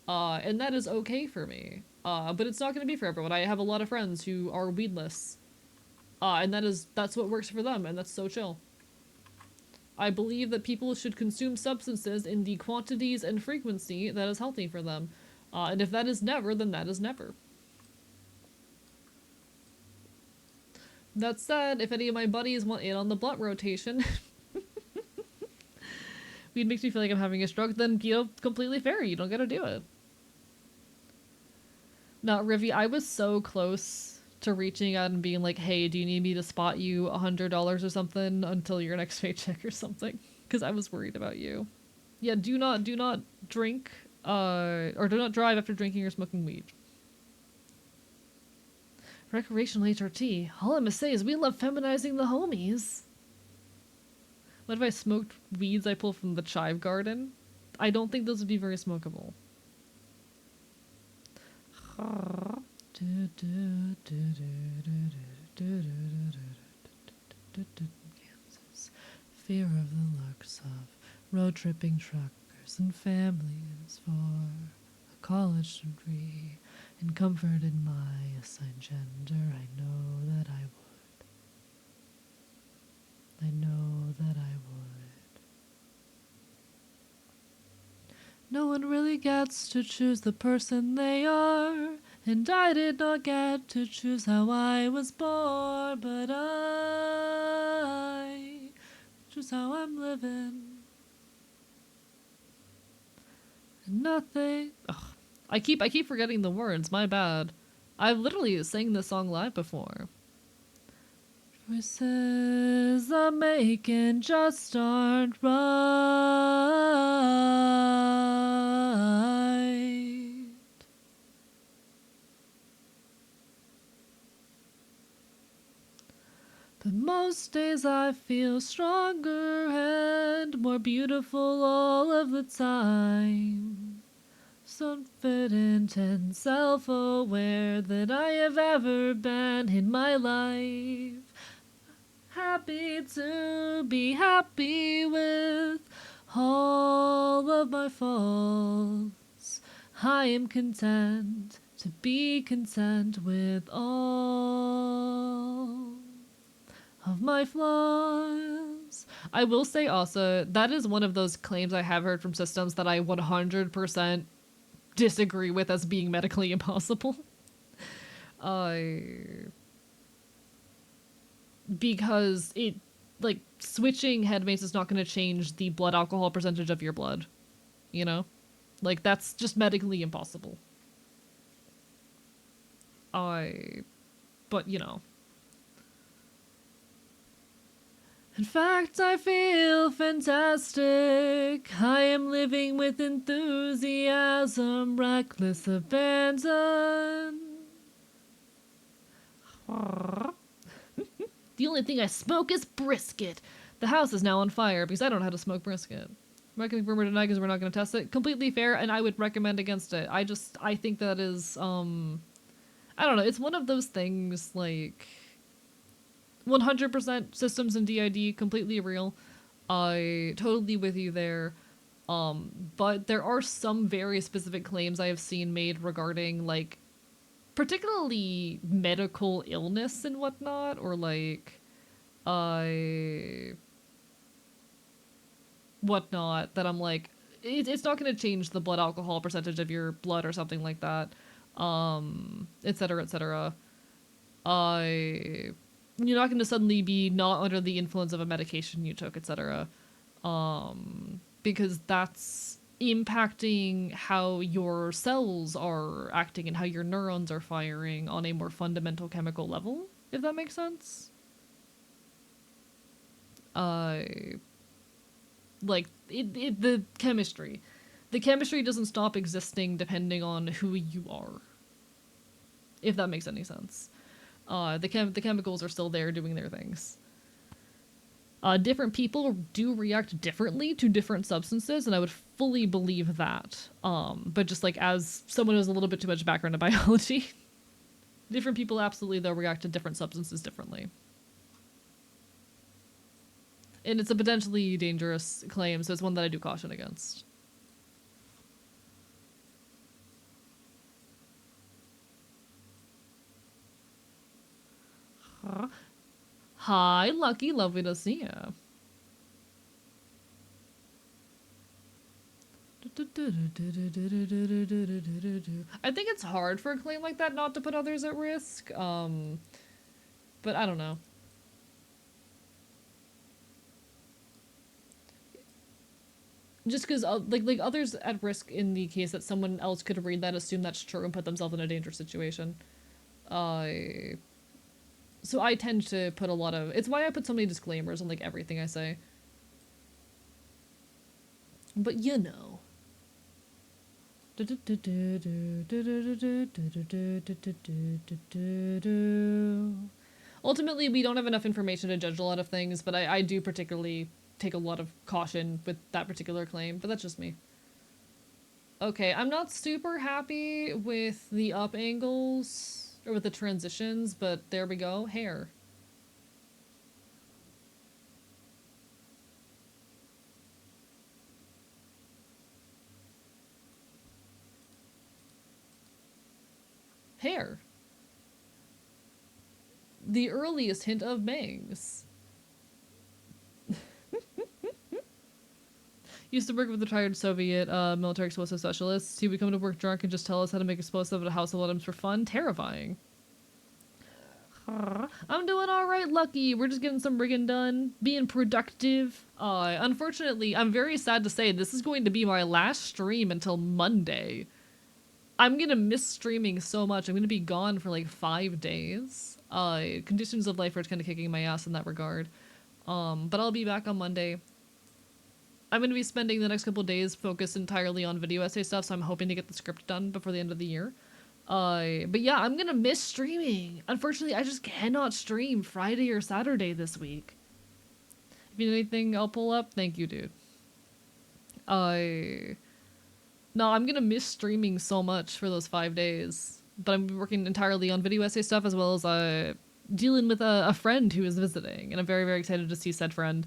And that is okay for me. But it's not going to be for everyone. I have a lot of friends who are weedless. And that's what works for them, and that's so chill. I believe that people should consume substances in the quantities and frequency that is healthy for them. And if that is never, then that is never. That said, if any of my buddies want in on the blunt rotation, weed makes me feel like I'm having a stroke, then, you know, completely fair. You don't gotta do it. No, Rivy, I was so close to reaching out and being like, hey, do you need me to spot you $100 or something until your next paycheck or something? Because I was worried about you. Yeah, do not drink, or do not drive after drinking or smoking weed. Recreational HRT. All I'm gonna say is we love feminizing the homies. What if I smoked weeds I pull from the chive garden? I don't think those would be very smokable. Kansas. Fear of the looks of road tripping truckers and families for a college degree and comfort in my assigned gender. I know that I would. I know that I would. No one really gets to choose the person they are, and I did not get to choose how I was born, but I choose how I'm living. And nothing. Ugh. I keep forgetting the words. My bad. I've literally sang this song live before. Choices I'm making just aren't right. But most days I feel stronger and more beautiful all of the time. So confident and self-aware that I have ever been in my life. Happy to be happy with all of my faults. I am content to be content with all of my flaws. I will say also, that is one of those claims I have heard from systems that I 100% disagree with as being medically impossible. Because it, like, switching headmates is not going to change the blood alcohol percentage of your blood. You know? Like, that's just medically impossible. But, you know. In fact, I feel fantastic. I am living with enthusiasm, reckless abandon. The only thing I smoke is brisket. The house is now on fire because I don't know how to smoke brisket. I'm not getting rumor tonight because we're not going to test it. Completely fair, and I would recommend against it. I think that is, I don't know. It's one of those things, like, 100% systems and DID, completely real. I totally with you there. But there are some very specific claims I have seen made regarding, like, particularly medical illness and whatnot, or like whatnot, that I'm like, it's not going to change the blood alcohol percentage of your blood or something like that, etc, etc. You're not going to suddenly be not under the influence of a medication you took, etc, because that's impacting how your cells are acting and how your neurons are firing on a more fundamental chemical level, if that makes sense. Like, the chemistry doesn't stop existing depending on who you are, if that makes any sense. The chemicals are still there doing their things. Different people do react differently to different substances, and I would fully believe that. But just, like, as someone who has a little bit too much background in biology, different people absolutely, they'll react to different substances differently. And it's a potentially dangerous claim, so it's one that I do caution against. Hi, Lucky, lovely to see you. I think it's hard for a claim like that not to put others at risk, but I don't know. Just because, like others at risk in the case that someone else could read that, assume that's true, and put themselves in a dangerous situation. So I tend to put a lot of... It's why I put so many disclaimers on, like, everything I say. But you know. Ultimately, we don't have enough information to judge a lot of things, but I do particularly take a lot of caution with that particular claim, but that's just me. Okay, I'm not super happy with the up angles, or with the transitions, but there we go. Hair. Hair. The earliest hint of bangs. Used to work with retired Soviet military explosive specialists. He would come to work drunk and just tell us how to make explosive at a household items for fun. Terrifying. I'm doing alright, Lucky. We're just getting some rigging done. Being productive. Unfortunately, I'm very sad to say this is going to be my last stream until Monday. I'm gonna miss streaming so much. I'm gonna be gone for like 5 days. Conditions of life are kind of kicking my ass in that regard. But I'll be back on Monday. I'm going to be spending the next couple days focused entirely on video essay stuff, so I'm hoping to get the script done before the end of the year. But yeah, I'm gonna miss streaming. Unfortunately, I just cannot stream Friday or Saturday this week. If you need anything, I'll pull up. Thank you, dude. Uh, no, I'm gonna miss streaming so much for those 5 days. But I'm working entirely on video essay stuff as well as dealing with a friend who is visiting, and I'm very, very excited to see said friend.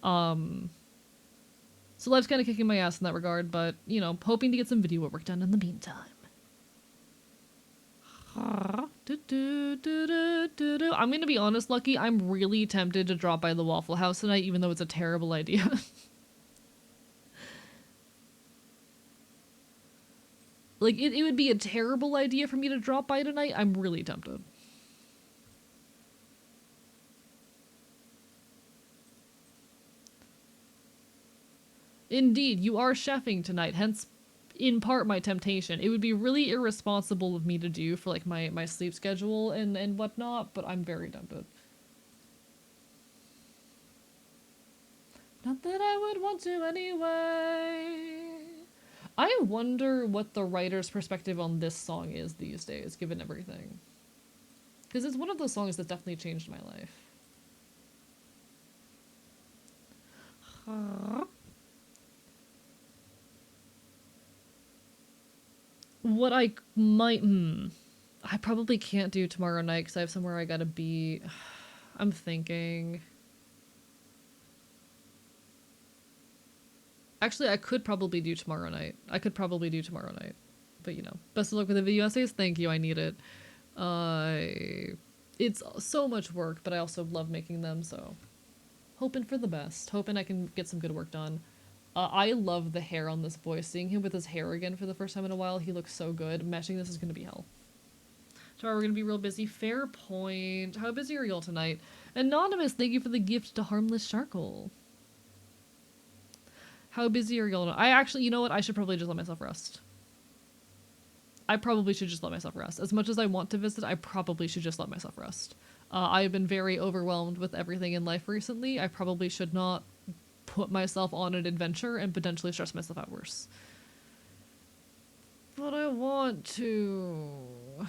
So life's kind of kicking my ass in that regard, but you know, hoping to get some video work done in the meantime. I'm gonna be honest, Lucky. I'm really tempted to drop by the Waffle House tonight, even though it's a terrible idea. Like, it would be a terrible idea for me to drop by tonight. I'm really tempted. Indeed, you are chefing tonight, hence, in part, my temptation. It would be really irresponsible of me to do for, like, my sleep schedule and whatnot, but I'm very tempted. Not that I would want to anyway. I wonder what the writer's perspective on this song is these days, given everything. Because it's one of those songs that definitely changed my life. What I might... I probably can't do tomorrow night because I have somewhere I gotta be. I'm thinking... Actually, I could probably do tomorrow night. But, you know, best of luck with the video essays. Thank you, I need it. It's so much work, but I also love making them, so... Hoping for the best. Hoping I can get some good work done. I love the hair on this boy. Seeing him with his hair again for the first time in a while, he looks so good. Meshing this is gonna be hell. Tomorrow we're gonna be real busy. Fair point. How busy are y'all tonight? Anonymous, thank you for the gift to Harmless Charcoal. How busy are y'all? I actually, you know what? I should probably just let myself rest. I probably should just let myself rest. As much as I want to visit, I probably should just let myself rest. I have been very overwhelmed with everything in life recently. I probably should not put myself on an adventure and potentially stress myself out worse. But I want to...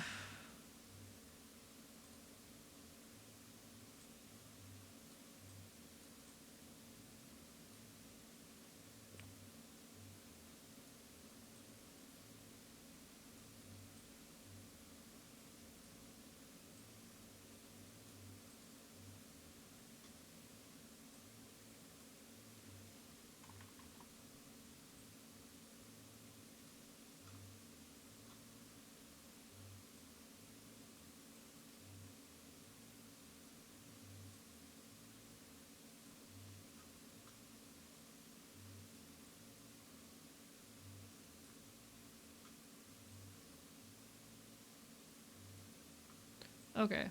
Okay.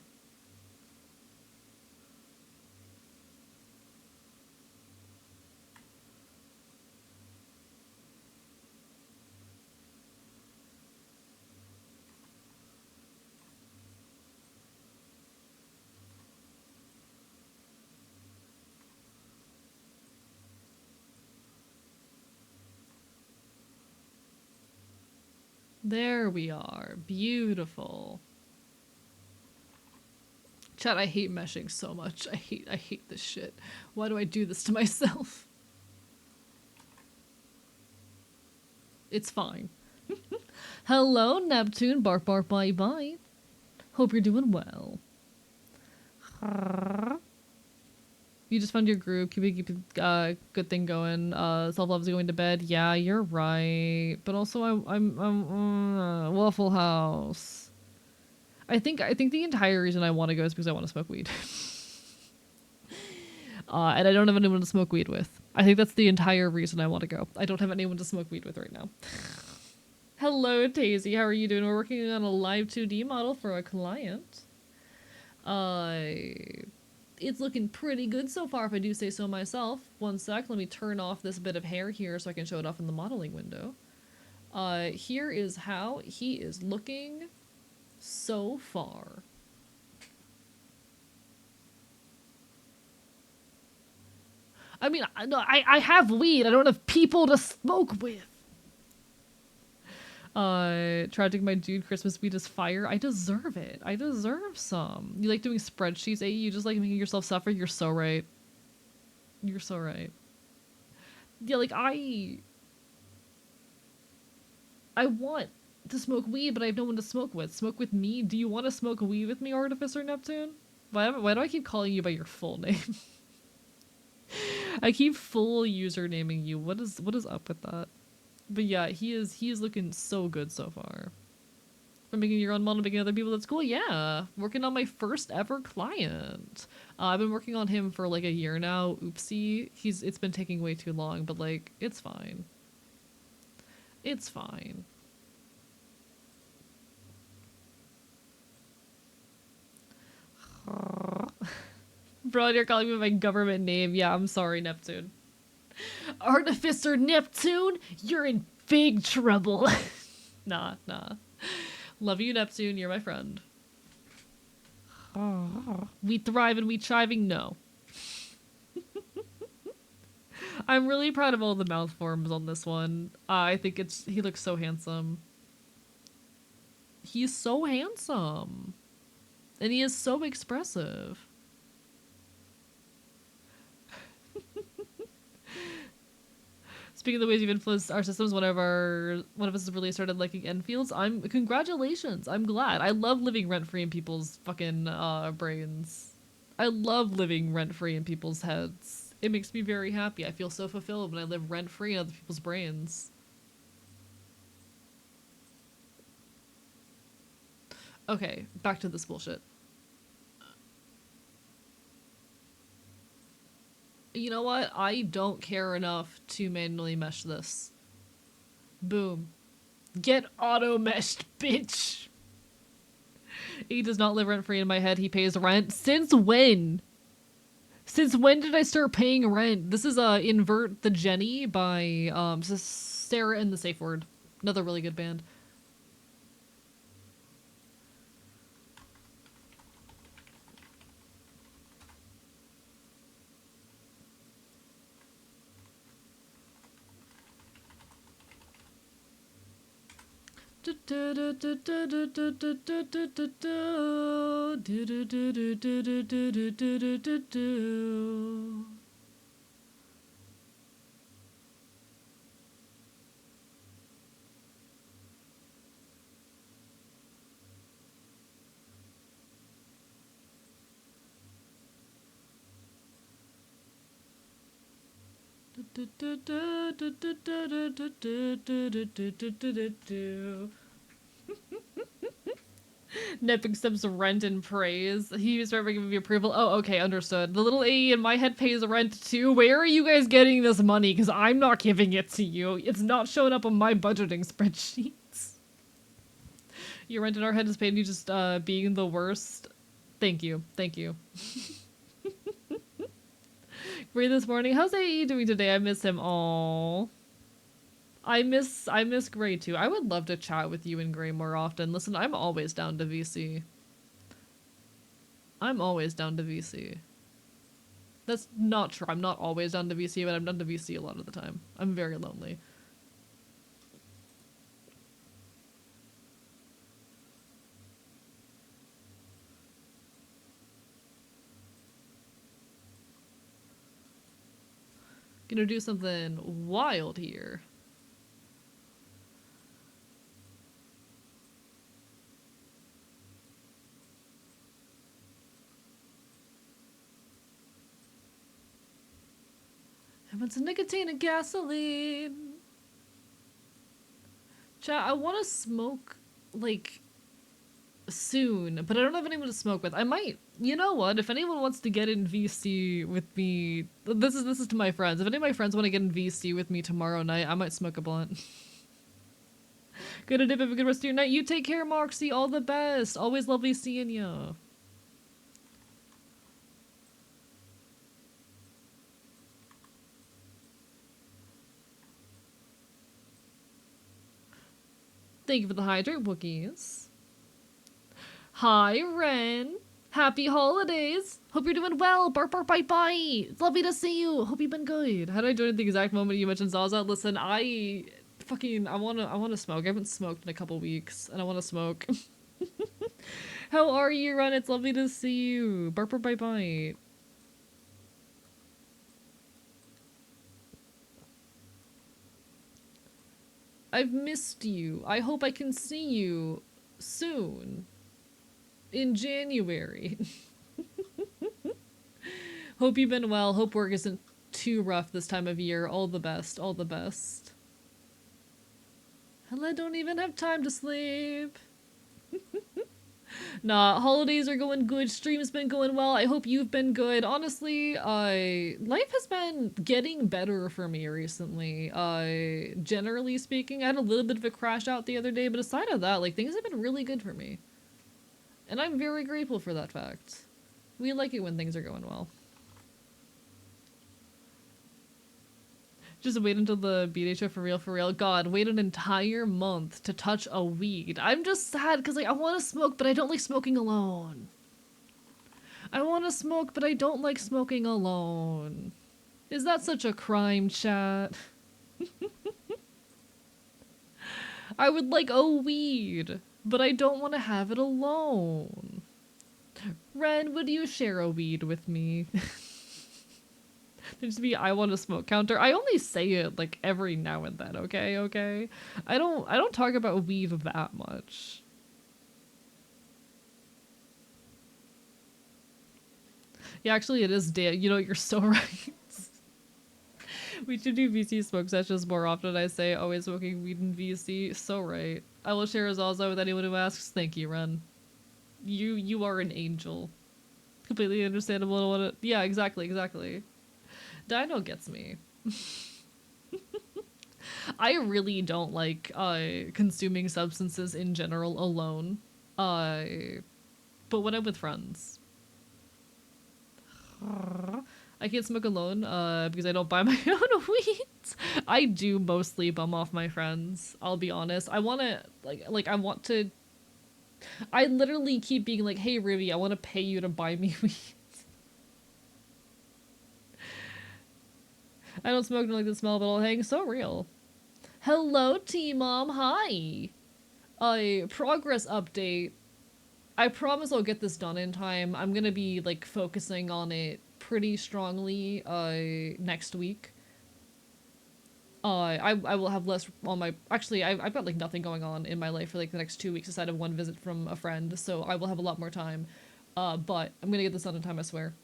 There we are. Beautiful. Chat, I hate meshing so much. I hate this shit. Why do I do this to myself? It's fine. Hello, Neptune. Bark, bark, bite, bite. Hope you're doing well. You just found your group. Keep a good thing going. Self-love is going to bed. Yeah, you're right. But also, I'm Waffle House. I think the entire reason I want to go is because I want to smoke weed. And I don't have anyone to smoke weed with. I think that's the entire reason I want to go. I don't have anyone to smoke weed with right now. Hello, Tazy. How are you doing? We're working on a Live2D model for a client. It's looking pretty good so far, if I do say so myself. One sec, let me turn off this bit of hair here so I can show it off in the modeling window. Here is how he is looking so far. I mean, I have weed. I don't have people to smoke with. Tragic, my dude, Christmas weed is fire. I deserve it. I deserve some. You like doing spreadsheets, AE? You just like making yourself suffer? You're so right. You're so right. Yeah, like, I want to smoke weed, but I have no one to smoke with. Smoke with me? Do you want to smoke weed with me, Artificer Neptune? Why do I keep calling you by your full name? I keep full usernaming you. What is up with that? But yeah, he is looking so good so far. For making your own model, making other people, that's cool. Yeah, working on my first ever client. I've been working on him for like a year now. Oopsie, it's been taking way too long, but like it's fine. It's fine. Bro, you're calling me my government name. Yeah, I'm sorry, Neptune. Artificer Neptune, you're in big trouble. Nah. Love you, Neptune. You're my friend. We thrive and we thriving? No. I'm really proud of all the mouth forms on this one. I think he looks so handsome. He's so handsome. And he is so expressive. Speaking of the ways you've influenced our systems, one of us has really started liking Enfields. Congratulations. I'm glad. I love living rent-free in people's fucking brains. I love living rent-free in people's heads. It makes me very happy. I feel so fulfilled when I live rent-free in other people's brains. Okay, back to this bullshit. You know what? I don't care enough to manually mesh this. Boom. Get auto-meshed, bitch! He does not live rent-free in my head. He pays rent. Since when? Since when did I start paying rent? This is Invert the Jenny by Sarah and the Safe Word. Another really good band. Nip accepts rent and praise. He started giving me approval. Oh, okay, understood. The little A in my head pays rent too. Where are you guys getting this money? Because I'm not giving it to you. It's not showing up on my budgeting spreadsheets. Your rent in our head is paid, you just being the worst. Thank you. Thank you. Gray this morning. How's AE doing today? I miss him. Aww. I miss Gray too. I would love to chat with you and Gray more often. Listen, I'm always down to VC. I'm always down to VC. That's not true. I'm not always down to VC, but I'm down to VC a lot of the time. I'm very lonely. Gonna do something wild here. I want some nicotine and gasoline. Chat, I want to smoke, like, soon, but I don't have anyone to smoke with. I might, you know what, if anyone wants to get in VC with me, this is to my friends. If any of my friends want to get in VC with me tomorrow night, I might smoke a blunt. Good to dip, have a good rest of your night. You take care, Moxie. All the best. Always lovely seeing you. Thank you for the hydrate, Wookiees. Hi, Ren. Happy holidays. Hope you're doing well. Bark, bark, bite, bite. It's lovely to see you. Hope you've been good. How did I join at the exact moment you mentioned Zaza? Listen, Fucking, I wanna smoke. I haven't smoked in a couple weeks, and I wanna smoke. How are you, Ren? It's lovely to see you. Bark, bark, bite, bite. I've missed you. I hope I can see you soon. In January. Hope you've been well. Hope work isn't too rough this time of year. All the best. All the best. Hell, I don't even have time to sleep. Nah, holidays are going good. Stream's been going well. I hope you've been good. Honestly, life has been getting better for me recently. Generally speaking, I had a little bit of a crash out the other day, but aside of that, like, things have been really good for me. And I'm very grateful for that fact. We like it when things are going well. Just wait until the B-Day show for real, for real. God, wait an entire month to touch a weed. I'm just sad because, like, I want to smoke, but I don't like smoking alone. I want to smoke, but I don't like smoking alone. Is that such a crime, chat? I would like a weed, but I don't want to have it alone. Ren, would you share a weed with me? There's be I want to smoke counter. I only say it like every now and then, okay? I don't talk about weed that much. Yeah, actually it is Dan. You know, you're so right. We should do VC smoke sessions more often, I say. Always smoking weed in VC. So right. I will share Zaza with anyone who asks. Thank you, Ren. You are an angel. Completely understandable. Yeah, exactly. Dino gets me. I really don't like consuming substances in general alone. But when I'm with friends. I can't smoke alone because I don't buy my own weed. I do mostly bum off my friends, I'll be honest. I want to I want to I literally keep being like, "Hey Ruby, I want to pay you to buy me weed." I don't smoke, don't like the smell, but I'll hang. So real. Hello, T-Mom. Hi. Progress update. I promise I'll get this done in time. I'm gonna be, like, focusing on it pretty strongly, next week. I will have less on my... Actually, I've got, like, nothing going on in my life for, like, the next 2 weeks aside of one visit from a friend, so I will have a lot more time. But I'm gonna get this done in time, I swear.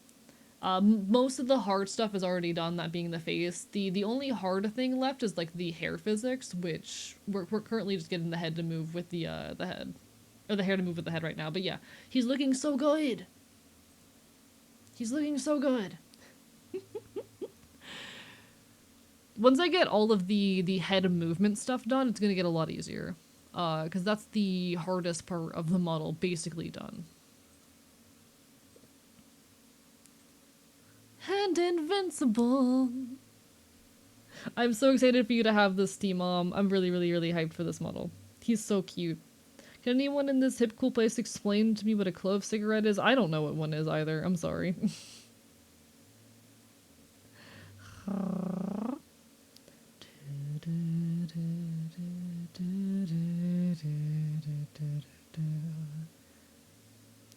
Most of the hard stuff is already done, that being the face. The only hard thing left is, like, the hair physics, which we're currently just getting the head to move with the head. Or the hair to move with the head right now, but yeah. He's looking so good! He's looking so good! Once I get all of the head movement stuff done, it's gonna get a lot easier. Because that's the hardest part of the model basically done. And invincible. I'm so excited for you to have this, T-Mom. I'm really hyped for this model. He's so cute. Can anyone in this hip cool place explain to me what a clove cigarette is? I don't know what one is either. I'm sorry.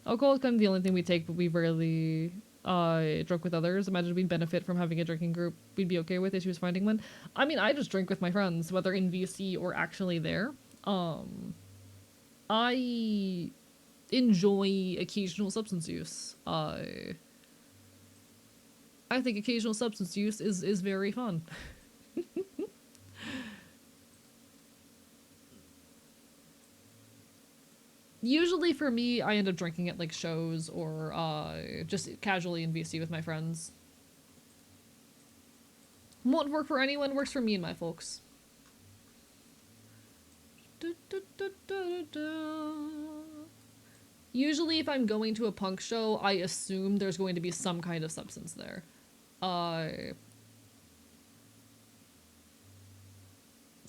Alcohol is kind of the only thing we take, but we rarely drunk with others. Imagine we'd benefit from having a drinking group we'd be okay with if she was finding one. I mean, I just drink with my friends, whether in VC or actually there. I enjoy occasional substance use. I think occasional substance use is very fun. Usually for me, I end up drinking at, like, shows or just casually in VC with my friends. Won't work for anyone, works for me and my folks. Usually if I'm going to a punk show, I assume there's going to be some kind of substance there. So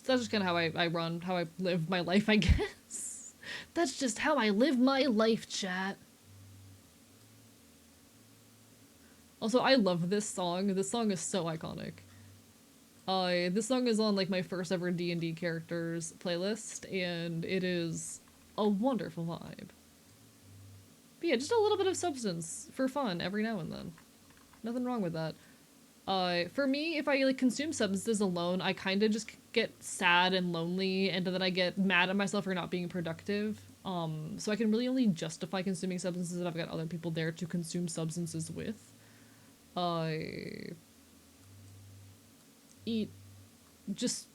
that's just kind of how I run, how I live my life, I guess. That's just how I live my life, chat. Also, I love this song. This song is so iconic. This song is on like my first ever D&D characters playlist, and it is a wonderful vibe. But yeah, just a little bit of substance for fun every now and then. Nothing wrong with that. For me, if I like consume substances alone, I kind of just get sad and lonely, and then I get mad at myself for not being productive. So I can really only justify consuming substances if I've got other people there to consume substances with. It just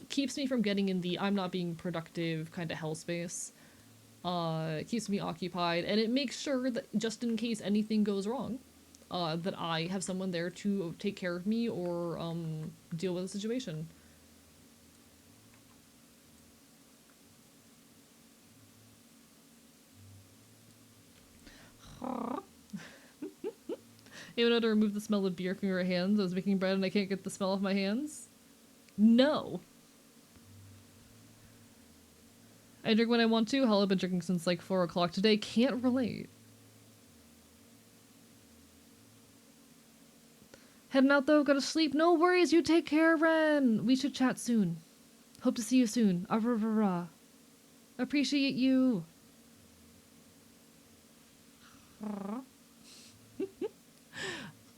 keeps me from getting in the I'm not being productive kind of hell space. It keeps me occupied, and it makes sure that just in case anything goes wrong, that I have someone there to take care of me or deal with the situation. You know how to remove the smell of beer from your hands? I was making bread and I can't get the smell off my hands? No. I drink when I want to. Hell, I've been drinking since like 4 o'clock today. Can't relate. Heading out though, gotta sleep. No worries, you take care, Ren. We should chat soon. Hope to see you soon. Arrarara. Appreciate you.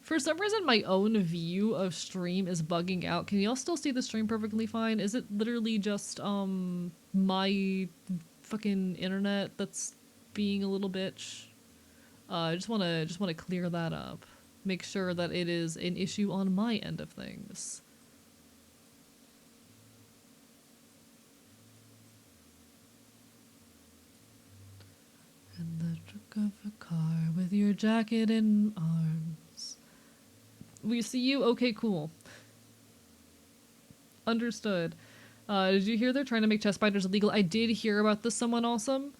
For some reason, my own view of stream is bugging out. Can y'all still see the stream perfectly fine? Is it literally just, my fucking internet that's being a little bitch? I just wanna clear that up. Make sure that it is an issue on my end of things. In the trunk of a car with your jacket in arms. We see you? Okay, cool. Understood. Did you hear they're trying to make chest binders illegal? I did hear about this, someone awesome.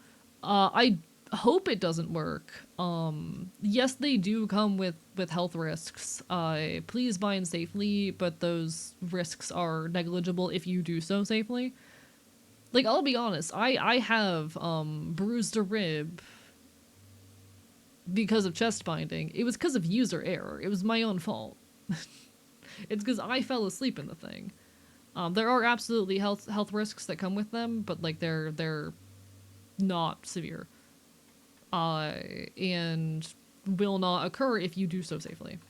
I hope it doesn't work. Yes, they do come with health risks. Please bind safely, but those risks are negligible if you do so safely. Like, I'll be honest, I have bruised a rib because of chest binding. It was because of user error. It was my own fault. It's because I fell asleep in the thing. There are absolutely health risks that come with them, but like they're not severe. And will not occur if you do so safely.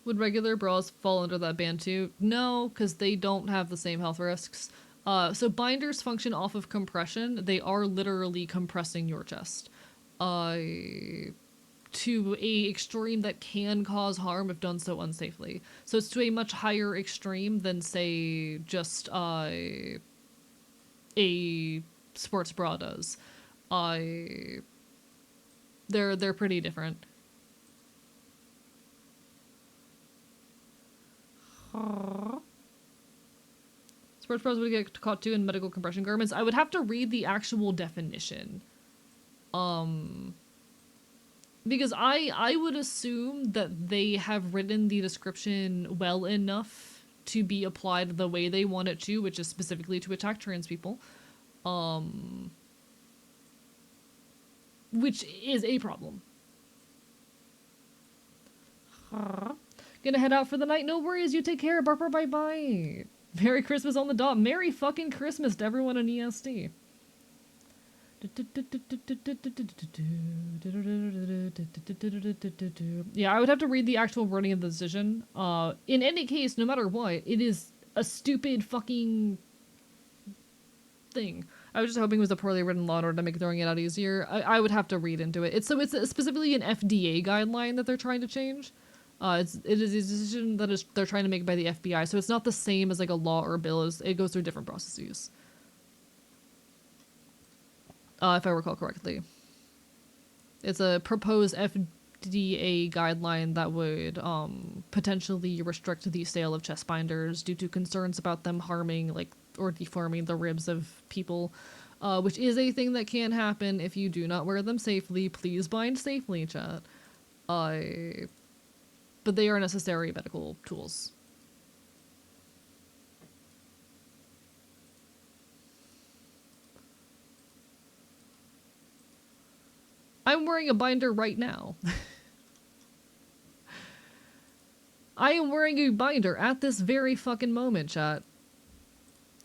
Would regular bras fall under that ban too? No, because they don't have the same health risks. So binders function off of compression. They are literally compressing your chest. To a extreme that can cause harm if done so unsafely. So it's to a much higher extreme than, say, just a sports bra does. They're pretty different. Sports bras would get caught too in medical compression garments. I would have to read the actual definition. Because I would assume that they have written the description well enough to be applied the way they want it to, which is specifically to attack trans people. Which is a problem. Gonna head out for the night. No worries, you take care. Barper, bye bye. Merry Christmas on the dot. Merry fucking Christmas to everyone in ESD. Yeah, I would have to read the actual wording of the decision. In any case, no matter what, it is a stupid fucking thing. I was just hoping it was a poorly written law in order to make throwing it out easier. I would have to read into it. It's specifically an FDA guideline that they're trying to change. It is a decision that they're trying to make by the FBI, so it's not the same as like a law or a bill. It goes through different processes. If I recall correctly. It's a proposed FDA guideline that would potentially restrict the sale of chest binders due to concerns about them harming like or deforming the ribs of people, which is a thing that can happen if you do not wear them safely. Please bind safely, chat. But they are necessary medical tools. I'm wearing a binder right now. I am wearing a binder at this very fucking moment, chat.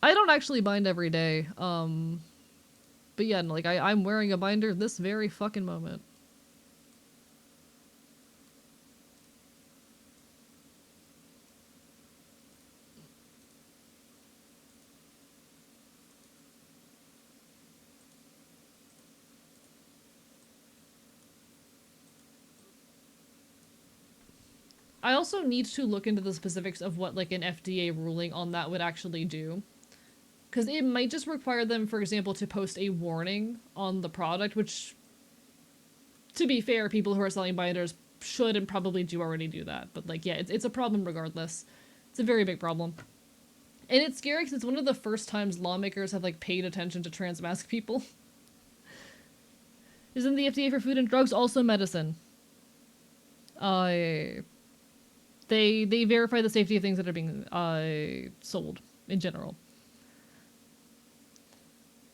I don't actually bind every day, but yeah, like, I'm wearing a binder this very fucking moment. I also need to look into the specifics of what, like, an FDA ruling on that would actually do. Because it might just require them, for example, to post a warning on the product, which, to be fair, people who are selling binders should and probably do already do that. But, like, yeah, it's a problem regardless. It's a very big problem. And it's scary because it's one of the first times lawmakers have, like, paid attention to trans mask people. Isn't the FDA for food and drugs also medicine? They verify the safety of things that are being sold in general.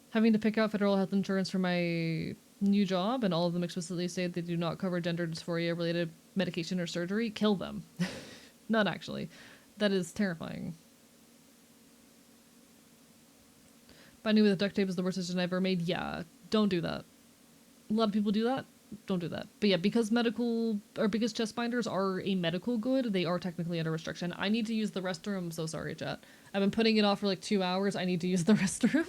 Having to pick out federal health insurance for my new job, and all of them explicitly say they do not cover gender dysphoria related medication or surgery. Kill them. None, actually. That is terrifying. Binding with duct tape is the worst decision I've ever made. Yeah, don't do that. A lot of people do that. Don't do that. But yeah, because because chest binders are a medical good, they are technically under restriction. I need to use the restroom. I'm so sorry, chat. I've been putting it off for like 2 hours. I need to use the restroom.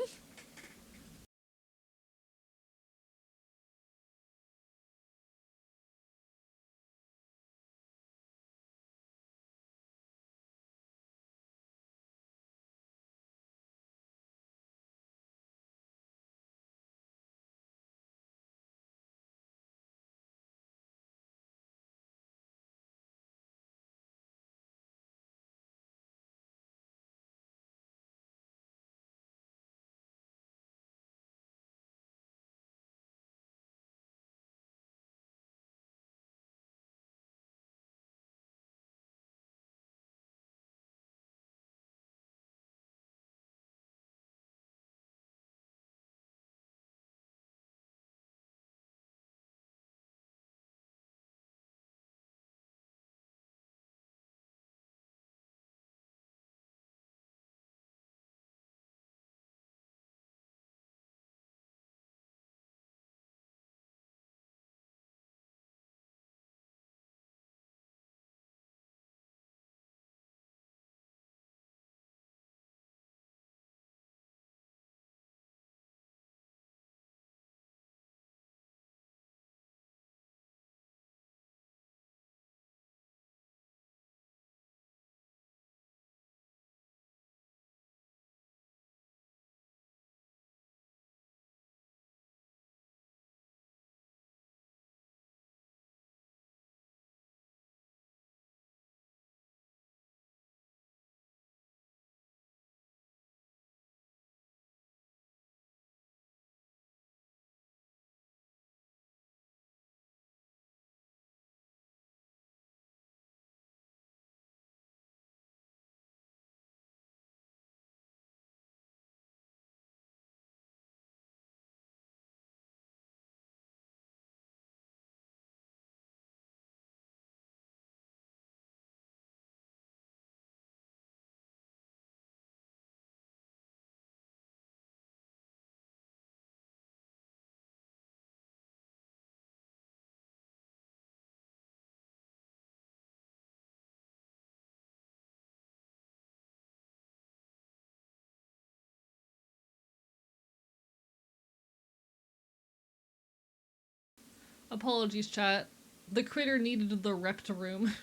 Apologies, chat. The critter needed the rept room.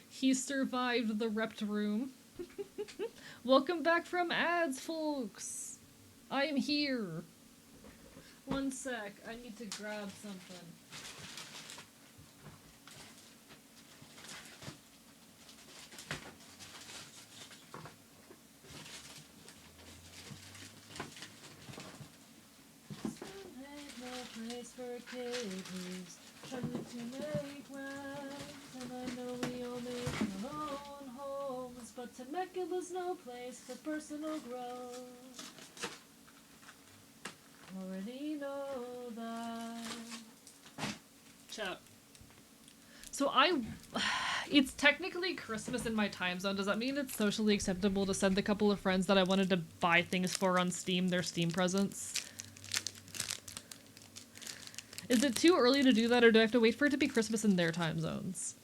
He survived the rept room. Welcome back from ads, folks. I am here. One sec. I need to grab something. Place for cages, trying to make rounds, and I know we all make our own homes, but Temecula's no place for personal growth. Already know that. Chat. So it's technically Christmas in my time zone. Does that mean it's socially acceptable to send a couple of friends that I wanted to buy things for on Steam their Steam presents? Is it too early to do that, or do I have to wait for it to be Christmas in their time zones?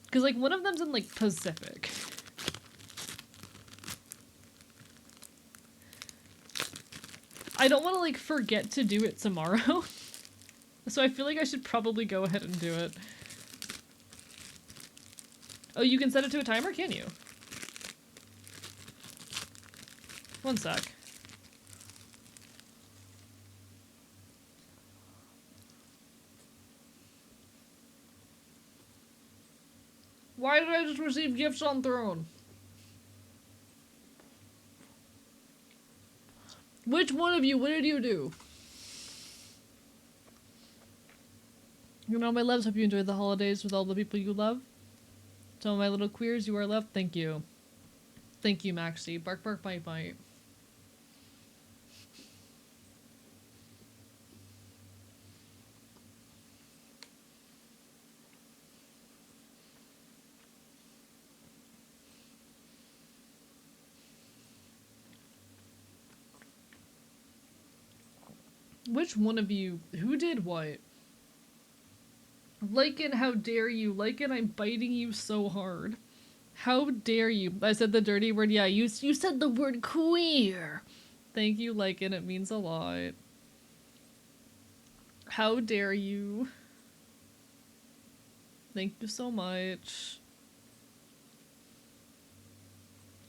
Because, like, one of them's in, like, Pacific. I don't want to, like, forget to do it tomorrow. So I feel like I should probably go ahead and do it. Oh, you can set it to a timer, can you? One sec. Why did I just receive gifts on Throne? Which one of you? What did you do? You know, my loves, hope you enjoyed the holidays with all the people you love. To all my little queers you are loved, thank you. Thank you, Maxie. Bark, bark, bite, bite. Which one of you? Who did what? Lycan, how dare you? Lycan, I'm biting you so hard. How dare you? I said the dirty word. Yeah, you said the word queer. Thank you, Lycan. It means a lot. How dare you? Thank you so much.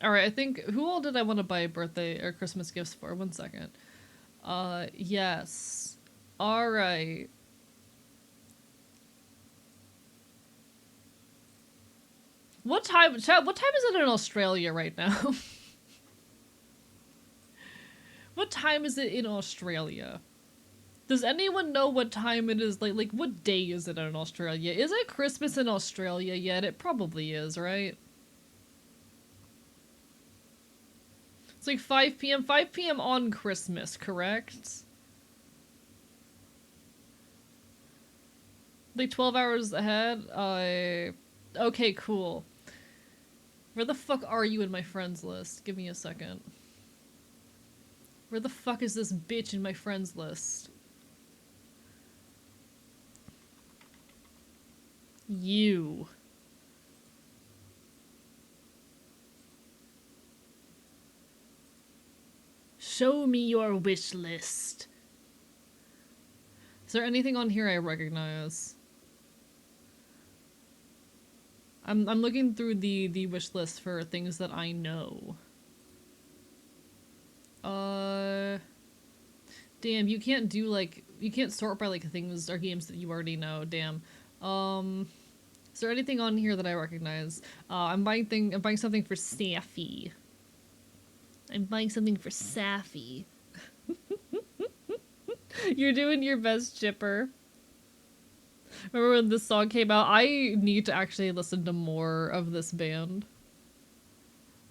Alright, I think... Who all did I want to buy birthday or Christmas gifts for? One second. Yes. Alright. What time is it in Australia right now? What time is it in Australia? Does anyone know what time it is? Like what day is it in Australia? Is it Christmas in Australia yet? It probably is, right? It's like 5 p.m. 5 p.m. on Christmas, correct? Like 12 hours ahead? Okay, cool. Where the fuck are you in my friends list? Give me a second. Where the fuck is this bitch in my friends list? You. Show me your wish list. Is there anything on here I recognize? I'm looking through the wish list for things that I know. Damn, you can't do like, you can't sort by like things or games that you already know, damn. Is there anything on here that I recognize? I'm buying something for Safi. I'm buying something for Safi. You're doing your best, Chipper. Remember when this song came out? I need to actually listen to more of this band.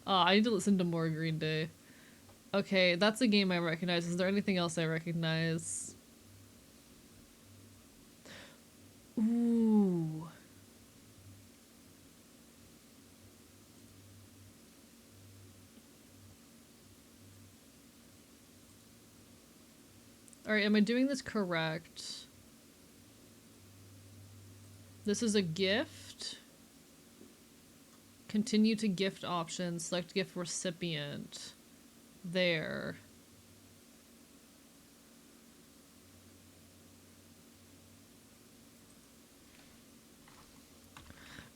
I need to listen to more Green Day. Okay, that's a game I recognize. Is there anything else I recognize? Ooh. Alright, am I doing this correct? This is a gift. Continue to gift options. Select gift recipient. There.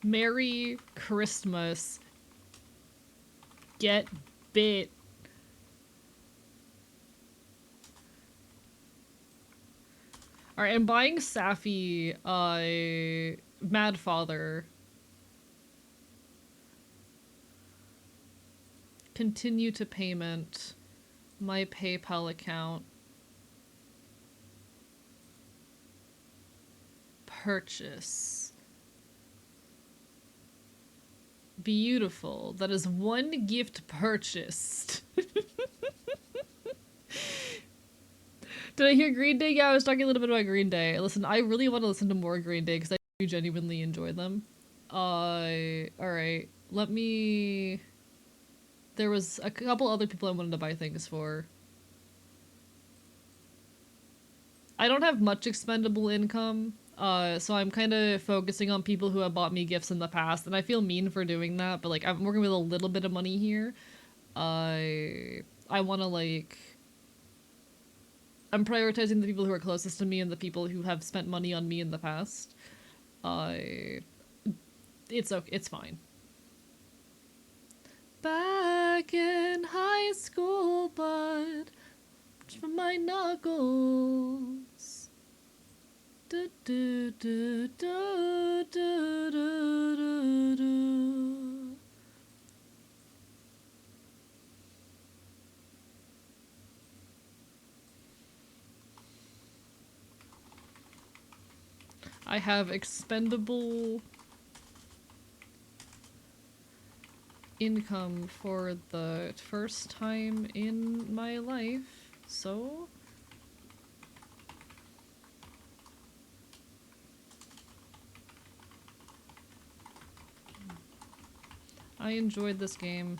Merry Christmas. Get bit. Alright, I'm buying Safi, Mad Father. Continue to payment. My PayPal account. Purchase. Beautiful. That is one gift purchased. Did I hear Green Day? Yeah, I was talking a little bit about Green Day. Listen, I really want to listen to more Green Day because I do genuinely enjoy them. Alright. Let me... There was a couple other people I wanted to buy things for. I don't have much expendable income, so I'm kind of focusing on people who have bought me gifts in the past, and I feel mean for doing that, but like I'm working with a little bit of money here. I want to like I'm prioritizing the people who are closest to me and the people who have spent money on me in the past. I it's okay, it's fine. Back in high school, but from my knuckles. Do, do, do, do, do, do, do, do. I have expendable income for the first time in my life, so I enjoyed this game.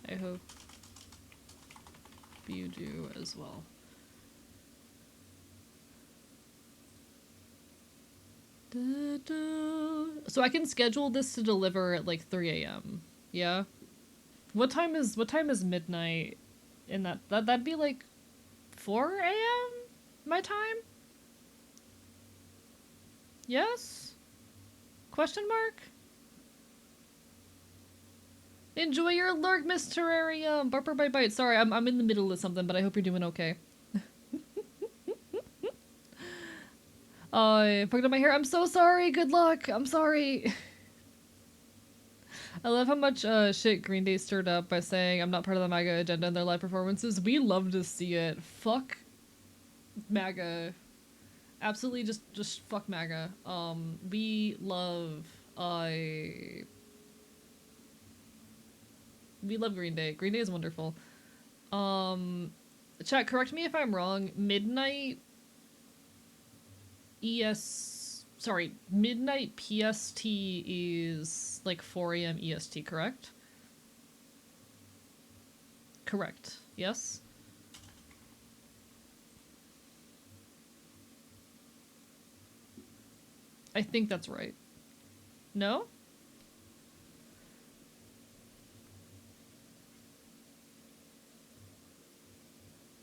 I hope you do as well. So I can schedule this to deliver at like 3 a.m. Yeah? What time is midnight in that'd be like 4 a.m. my time? Yes? Question mark? Enjoy your lurk, Miss Terrarium! Barper bite bite. Sorry, I'm in the middle of something, but I hope you're doing okay. I fucked up my hair. I'm so sorry. Good luck. I'm sorry. I love how much shit Green Day stirred up by saying I'm not part of the MAGA agenda in their live performances. We love to see it. Fuck MAGA. Absolutely just fuck MAGA. We love we love Green Day. Green Day is wonderful. Chat, correct me if I'm wrong. Midnight midnight PST is like 4 a.m. EST, correct? Correct. Yes? I think that's right. No?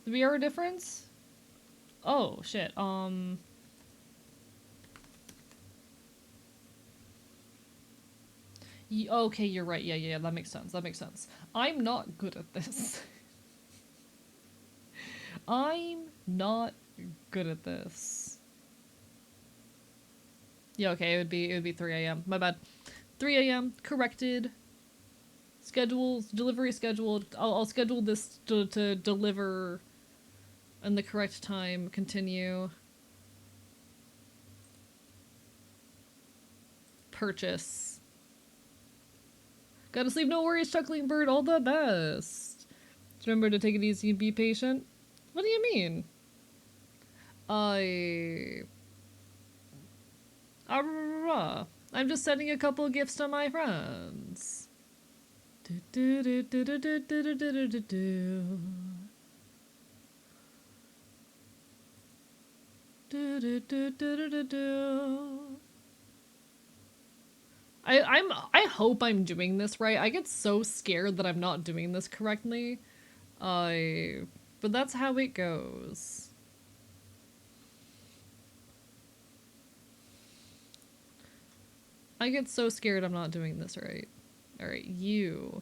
3 hour difference? Oh, shit. Okay, you're right. Yeah, that makes sense. That makes sense. I'm not good at this. I'm not good at this. Yeah, okay, it would be 3 a.m. My bad. 3 a.m. corrected. Schedules, delivery scheduled. I'll schedule this to deliver in the correct time. Continue. Purchase. Gotta sleep, no worries, Chuckling Bird, all the best. Just remember to take it easy and be patient. What do you mean? I'm just sending a couple gifts to my friends. I hope I'm doing this right. I get so scared that I'm not doing this correctly. But that's how it goes. I get so scared I'm not doing this right. Alright, you.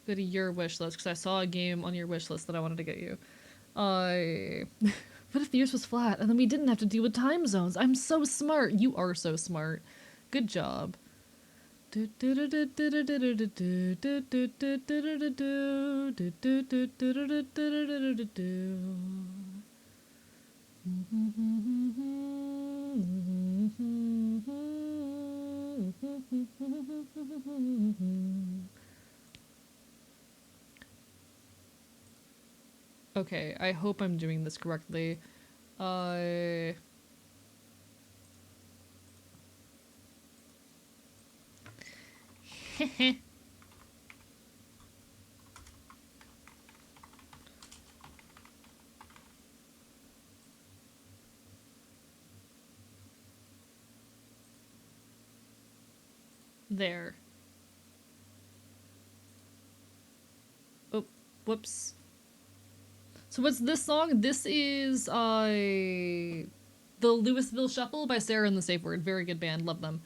Go to your wish list, because I saw a game on your wish list that I wanted to get you. What if the earth was flat and then we didn't have to deal with time zones? I'm so smart. You are so smart. Good job. Okay, I hope I'm doing this correctly. Uh... There. Oh, whoops. So what's this song? This is, the Louisville Shuffle by Sarah and the Safe Word. Very good band. Love them.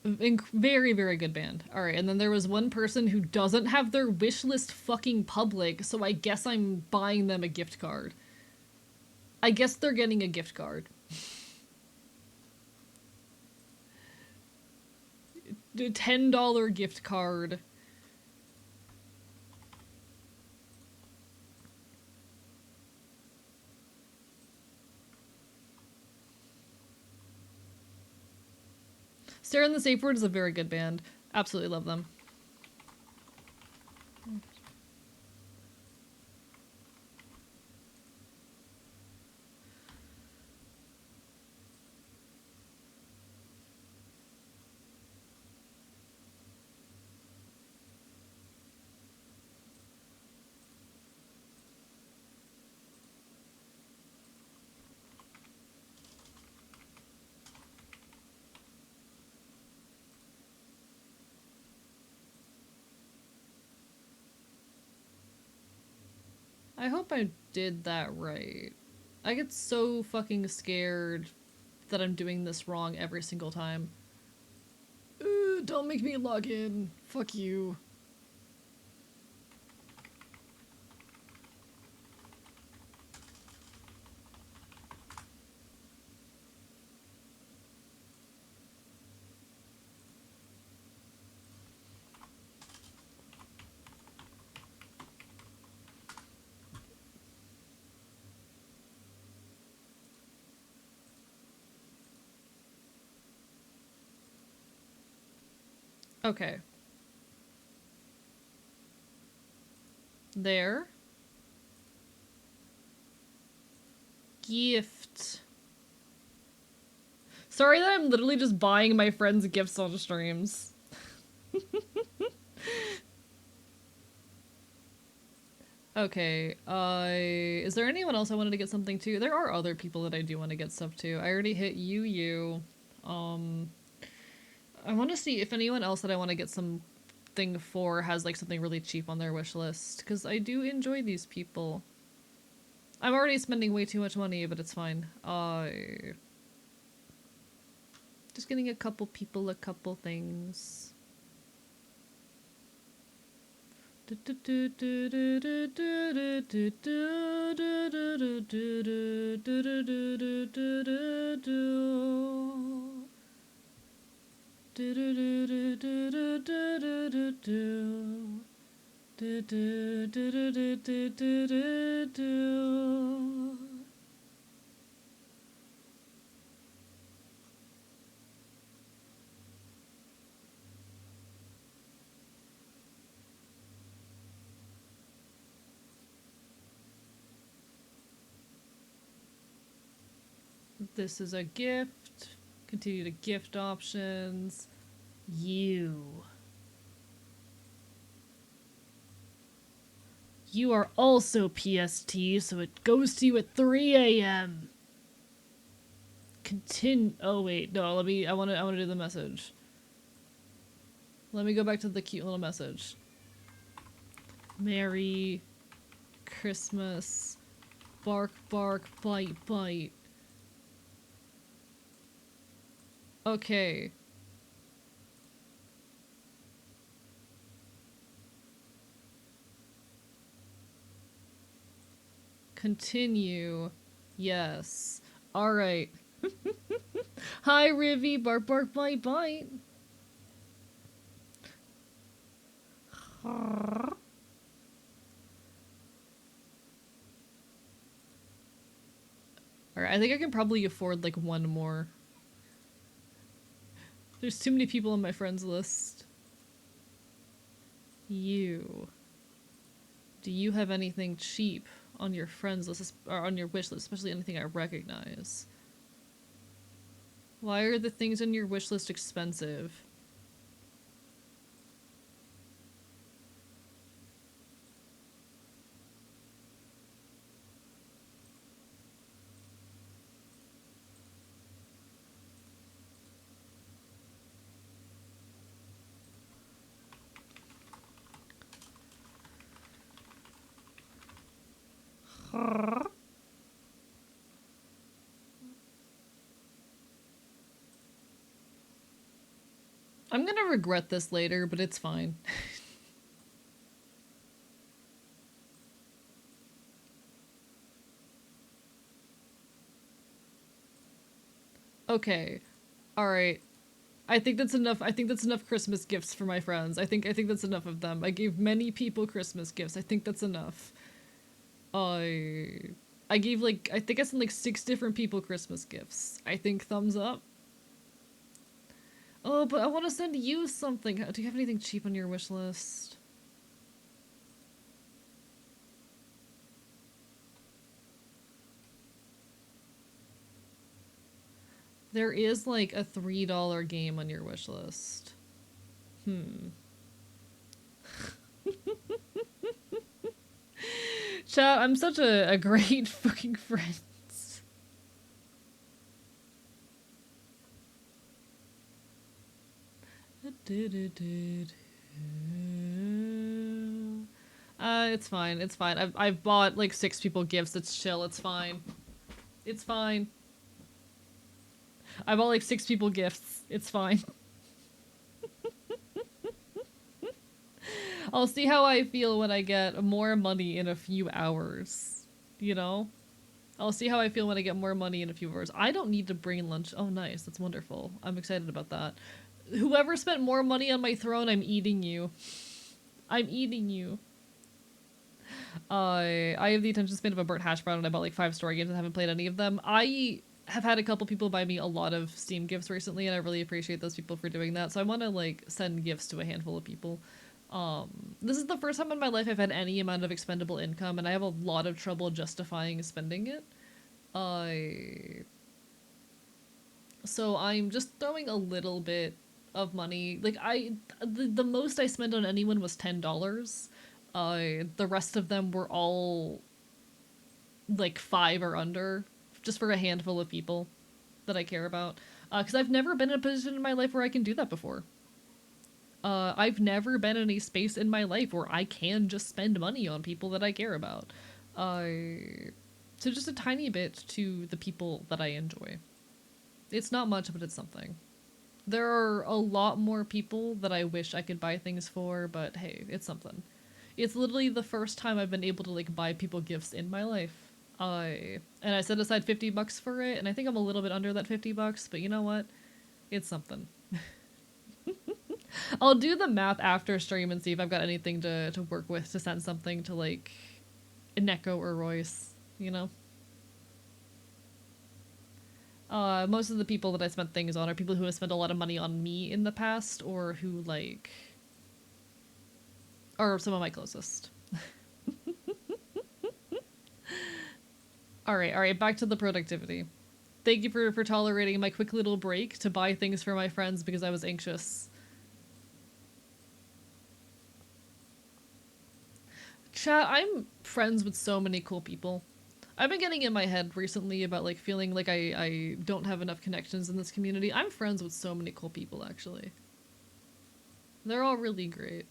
Very, very good band. Alright, and then there was one person who doesn't have their wish list fucking public, so I guess I'm buying them a gift card. I guess they're getting a gift card. $10 gift card. Sarah and the Safe Word is a very good band. Absolutely love them. I hope I did that right. I get so fucking scared that I'm doing this wrong every single time. Don't make me log in. Fuck you. Okay. There. Gift. Sorry that I'm literally just buying my friends gifts on streams. Okay, is there anyone else I wanted to get something to? There are other people that I do want to get stuff to. I already hit you. I want to see if anyone else that I want to get something for has like something really cheap on their wish list, because I do enjoy these people. I'm already spending way too much money, but it's fine. Just getting a couple people a couple things. This is a gift. Continue to gift options. You. You are also PST, so it goes to you at 3 a.m. Continue. Oh wait, no. I want to do the message. Let me go back to the cute little message. Merry Christmas. Bark, bark, bite, bite. Okay. Continue. Yes. Alright. Hi, Rivy. Bark, bark, bite, bite. Alright, I think I can probably afford like one more. There's too many people on my friends list. You. Do you have anything cheap on your friends list or on your wish list, especially anything I recognize? Why are the things on your wish list expensive? I'm gonna regret this later, but it's fine. Okay. Alright. I think that's enough. I think that's enough Christmas gifts for my friends. I think that's enough of them. I gave many people Christmas gifts. I think that's enough. I gave like I think I sent like 6 different people Christmas gifts. I think thumbs up. Oh, but I want to send you something. Do you have anything cheap on your wish list? There is like a $3 game on your wish list. Chat, I'm such a great fucking friend. It's fine. It's fine. I've bought like 6 people gifts. It's chill. It's fine. It's fine. I bought like 6 people gifts. It's fine. I'll see how I feel when I get more money in a few hours. You know? I'll see how I feel when I get more money in a few hours. I don't need to bring lunch. Oh, nice. That's wonderful. I'm excited about that. Whoever spent more money on my throne, I'm eating you. I'm eating you. I have the attention span of a burnt hash brown and I bought like 5 story games and haven't played any of them. I have had a couple people buy me a lot of Steam gifts recently and I really appreciate those people for doing that. So I want to like send gifts to a handful of people. This is the first time in my life I've had any amount of expendable income and I have a lot of trouble justifying spending it. So I'm just throwing a little bit of money. Like the most I spent on anyone was $10. The rest of them were all like 5 or under, just for a handful of people that I care about. Because I've never been in a position in my life where I can do that before. I've never been in a space in my life where I can just spend money on people that I care about. So just a tiny bit to the people that I enjoy. It's not much, but it's something. There are a lot more people that I wish I could buy things for, but hey, it's something. It's literally the first time I've been able to like buy people gifts in my life. And I set aside $50 for it, and I think I'm a little bit under that $50, but you know what? It's something. I'll do the math after stream and see if I've got anything to work with to send something to like Neko or Royce, you know? Most of the people that I spent things on are people who have spent a lot of money on me in the past, or who, like, are some of my closest. Alright, back to the productivity. Thank you for tolerating my quick little break to buy things for my friends because I was anxious. Chat, I'm friends with so many cool people. I've been getting in my head recently about like feeling like I don't have enough connections in this community. I'm friends with so many cool people, actually. They're all really great.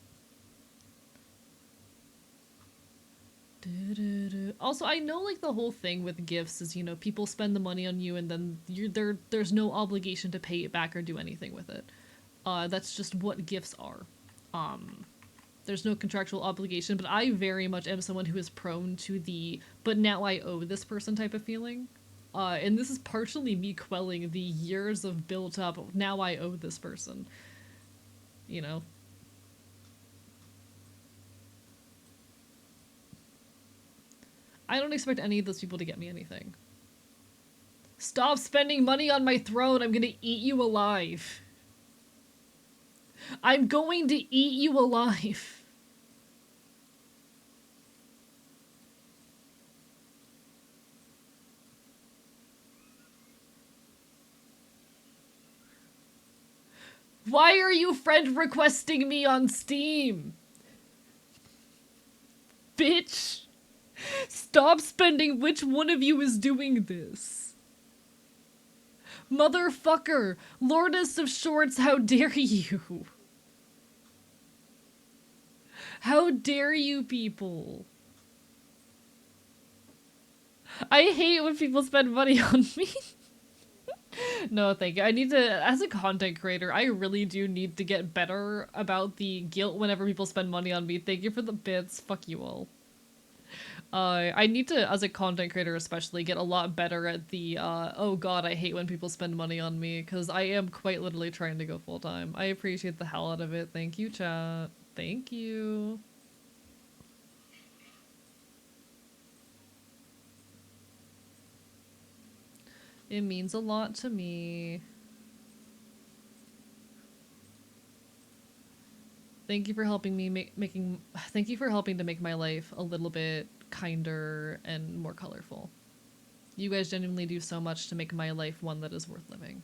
Also, I know like the whole thing with gifts is, you know, people spend the money on you and then there's no obligation to pay it back or do anything with it. That's just what gifts are. There's no contractual obligation, but I very much am someone who is prone to the but now I owe this person type of feeling. And this is partially me quelling the years of built up now I owe this person. You know? I don't expect any of those people to get me anything. Stop spending money on my throne, I'm gonna eat you alive. I'm going to eat you alive. Why are you friend requesting me on Steam? Bitch! Stop spending. Which one of you is doing this? Motherfucker! Lordess of Shorts, how dare you? How dare you people? I hate when people spend money on me. No, thank you. I need to, as a content creator, I really do need to get better about the guilt whenever people spend money on me. Thank you for the bits. Fuck you all. I need to, as a content creator especially, get a lot better at the, oh god, I hate when people spend money on me, because I am quite literally trying to go full-time. I appreciate the hell out of it. Thank you, chat. Thank you. It means a lot to me. Thank you for helping me thank you for helping to make my life a little bit kinder and more colorful. You guys genuinely do so much to make my life one that is worth living.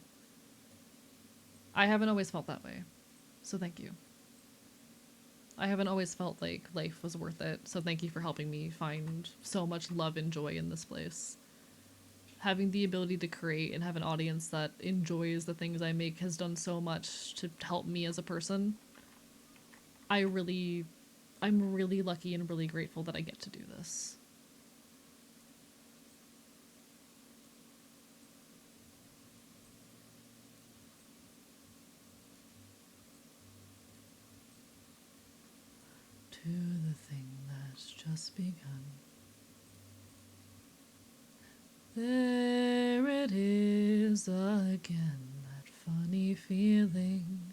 I haven't always felt that way, so thank you. I haven't always felt like life was worth it, so thank you for helping me find so much love and joy in this place. Having the ability to create and have an audience that enjoys the things I make has done so much to help me as a person. I'm really lucky and really grateful that I get to do this. To the thing that's just begun. There it is again, that funny feeling.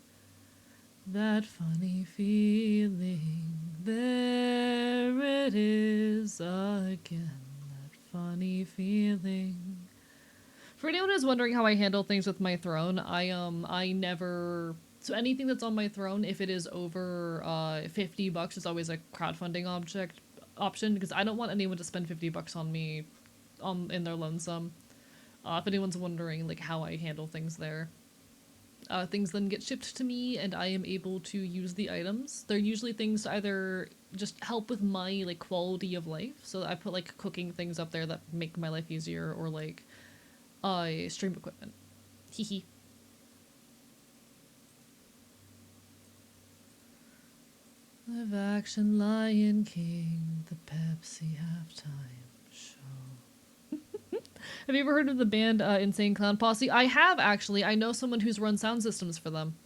That funny feeling. There it is again, that funny feeling. For anyone who's wondering how I handle things with my throne, I never... So anything that's on my throne, if it is over $50, is always a crowdfunding option, because I don't want anyone to spend $50 on me in their lonesome. If anyone's wondering like how I handle things there. Things then get shipped to me and I am able to use the items. They're usually things to either just help with my like quality of life. So I put like cooking things up there that make my life easier, or like stream equipment. Hehe. Live action Lion King, the Pepsi halftime show. Have you ever heard of the band Insane Clown Posse? I have, actually. I know someone who's run sound systems for them.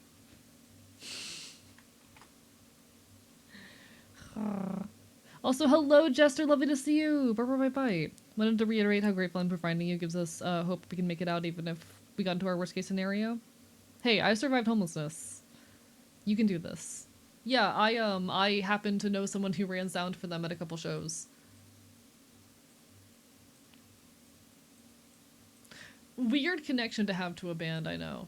Also, hello, Jester. Lovely to see you. Bye. Wanted to reiterate how grateful I'm for finding you. Gives us hope we can make it out even if we got into our worst case scenario. Hey, I survived homelessness. You can do this. Yeah, I happen to know someone who ran sound for them at a couple shows. Weird connection to have to a band, I know.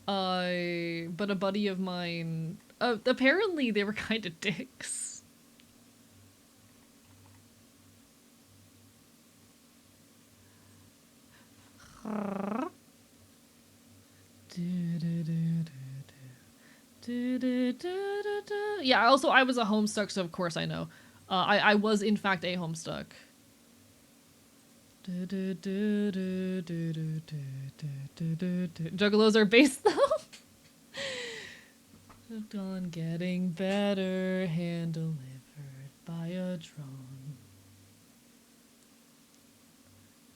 But a buddy of mine... apparently they were kind of dicks. Yeah, also I was a Homestuck, so of course I know. I was in fact a Homestuck. Juggalos are based though. On getting better, hand delivered by a drone.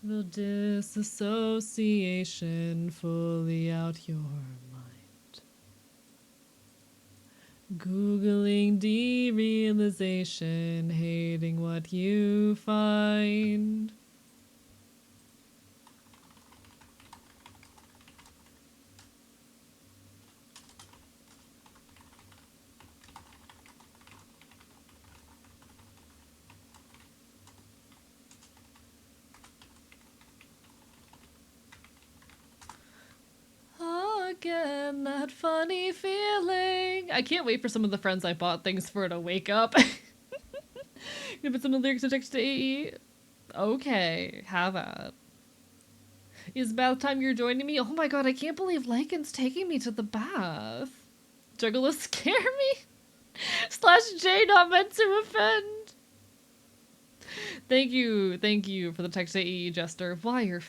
The disassociation fully out your mind. Googling derealization, hating what you find. Again, that funny feeling. I can't wait for some of the friends I bought things for to wake up. Gonna put some of the lyrics to text to AE. Okay, have at. Is bath time you're joining me? Oh my god, I can't believe Lycan's taking me to the bath. Juggalos scare me? / J not meant to offend. Thank you for the text AE Jester. Fire,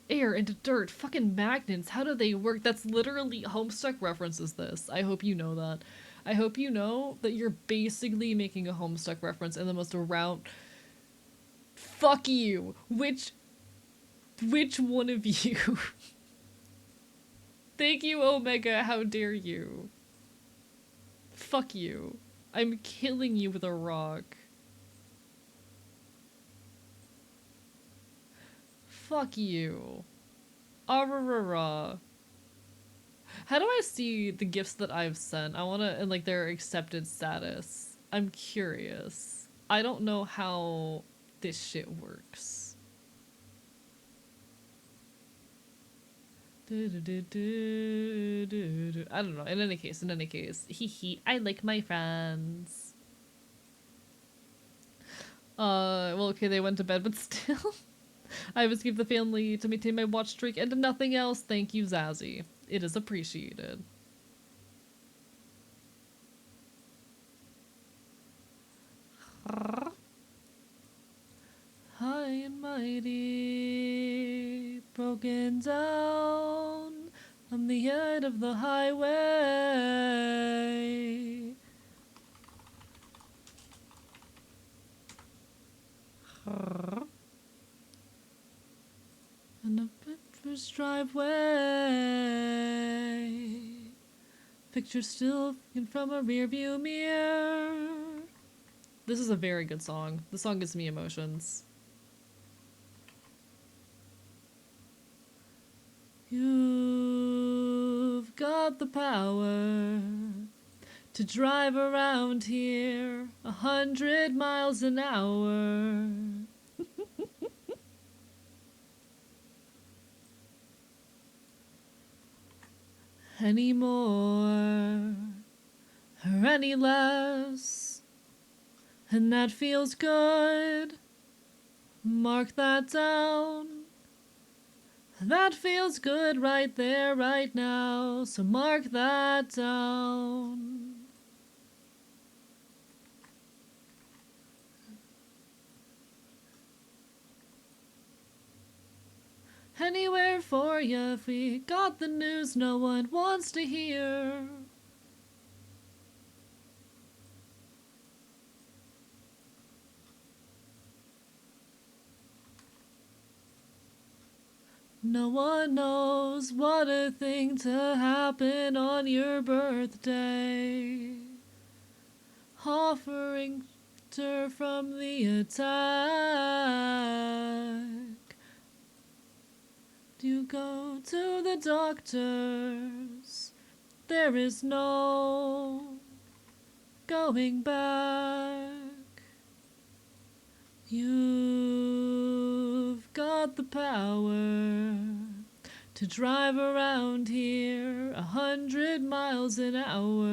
air into dirt, fucking magnets, how do they work? That's literally Homestuck references this. I hope you know that. I hope you know that you're basically making a Homestuck reference in the most around. Fuck you. Which one of you? Thank you, Omega, how dare you? Fuck you. I'm killing you with a rock. Fuck you. Ararara. How do I see the gifts that I've sent? I wanna, and like their accepted status. I'm curious. I don't know how this shit works. I don't know. In any case, hee. I like my friends. Well, okay, they went to bed, but still. I have escaped the family to maintain my watch streak and nothing else. Thank you, Zazzy. It is appreciated. High and mighty, broken down on the end of the highway. And a picture's driveway. Picture still from a rearview mirror. This is a very good song. The song gives me emotions. You've got the power to drive around here 100 miles an hour. Any more or any less, and that feels good. Mark that down. That feels good right there, right now, so mark that down. Anywhere for you if we got the news no one wants to hear. No one knows what a thing to happen on your birthday. Offering shelter from the attack. You go to the doctors. There is no going back. You've got the power to drive around here 100 miles an hour.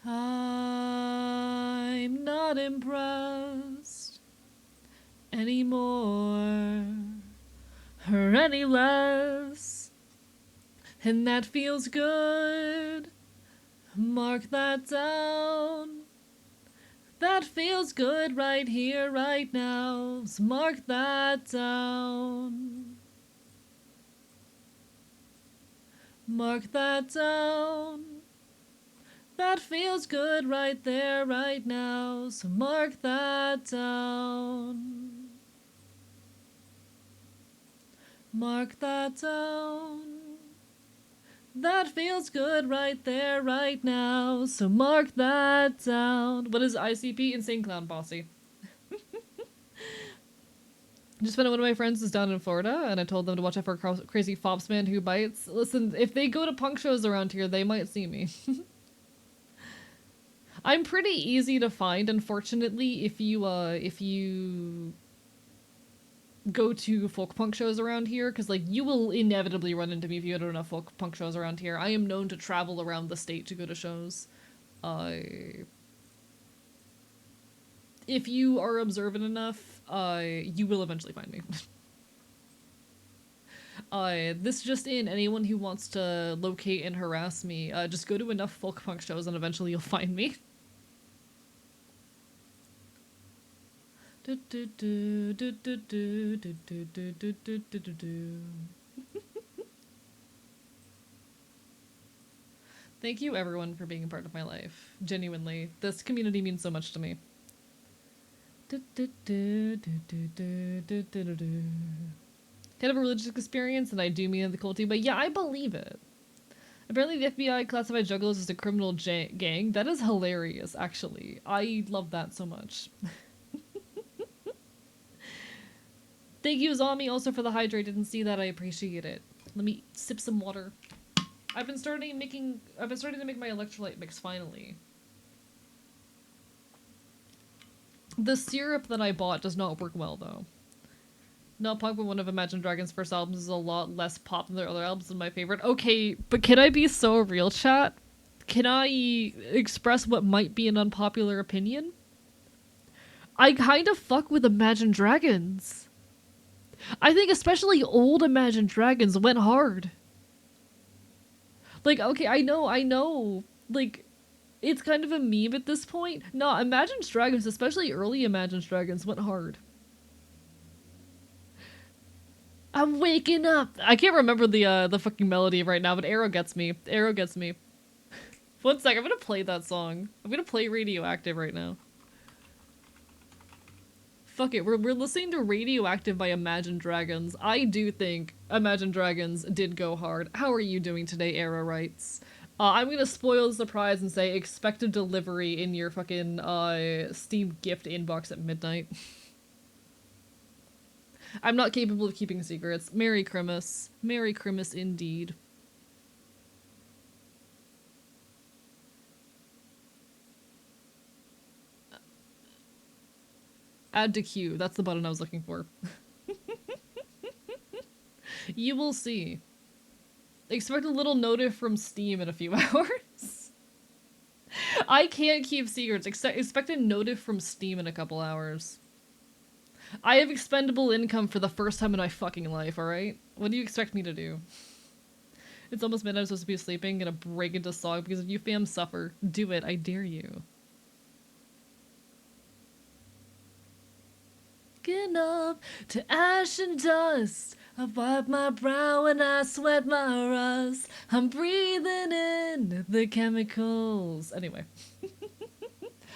I'm not impressed anymore or any less, and that feels good. Mark that down. That feels good right here, right now. So mark that down. Mark that down. That feels good right there, right now. So mark that down. Mark that down. That feels good right there, right now. So mark that down. What is ICP? Insane Clown Posse. Just found out one of my friends is down in Florida, and I told them to watch out for a crazy fops man who bites. Listen, if they go to punk shows around here, they might see me. I'm pretty easy to find, unfortunately, if you go to folk punk shows around here, because like you will inevitably run into me if you go to enough folk punk shows around here. I am known to travel around the state to go to shows. If you are observant enough, you will eventually find me. This just in, anyone who wants to locate and harass me, just go to enough folk punk shows and eventually you'll find me. Thank you everyone for being a part of my life. Genuinely, this community means so much to me. Kind of a religious experience, and I do mean the culty, but yeah, I believe it. Apparently the FBI classified juggalos as a criminal gang. That is hilarious, actually. I love that so much. Thank you, Zombie, also for the hydrate. Didn't see that. I appreciate it. Let me sip some water. I've been starting to make my electrolyte mix finally. The syrup that I bought does not work well though. Not Punk, but one of Imagine Dragons' first albums is a lot less pop than their other albums and my favorite. Okay, but can I be so real, chat? Can I express what might be an unpopular opinion? I kind of fuck with Imagine Dragons. I think especially old Imagine Dragons went hard. Like, okay, I know, like, it's kind of a meme at this point. No, Imagine Dragons, especially early Imagine Dragons, went hard. I'm waking up! I can't remember the fucking melody right now, but Arrow gets me. Arrow gets me. One sec, I'm gonna play that song. I'm gonna play Radioactive right now. Fuck it, we're listening to Radioactive by Imagine Dragons. I do think Imagine Dragons did go hard. How are you doing today, Arrow writes? I'm gonna spoil the surprise and say expect a delivery in your fucking Steam gift inbox at midnight. I'm not capable of keeping secrets. Merry Christmas. Merry Christmas indeed. Add to queue. That's the button I was looking for. You will see. Expect a little notif from Steam in a few hours. I can't keep secrets. Expect a notif from Steam in a couple hours. I have expendable income for the first time in my fucking life, alright? What do you expect me to do? It's almost midnight, I'm supposed to be sleeping, gonna break into song because if you fam suffer. Do it, I dare you. Waking up to ash and dust. I wipe my brow and I sweat my rust. I'm breathing in the chemicals. Anyway.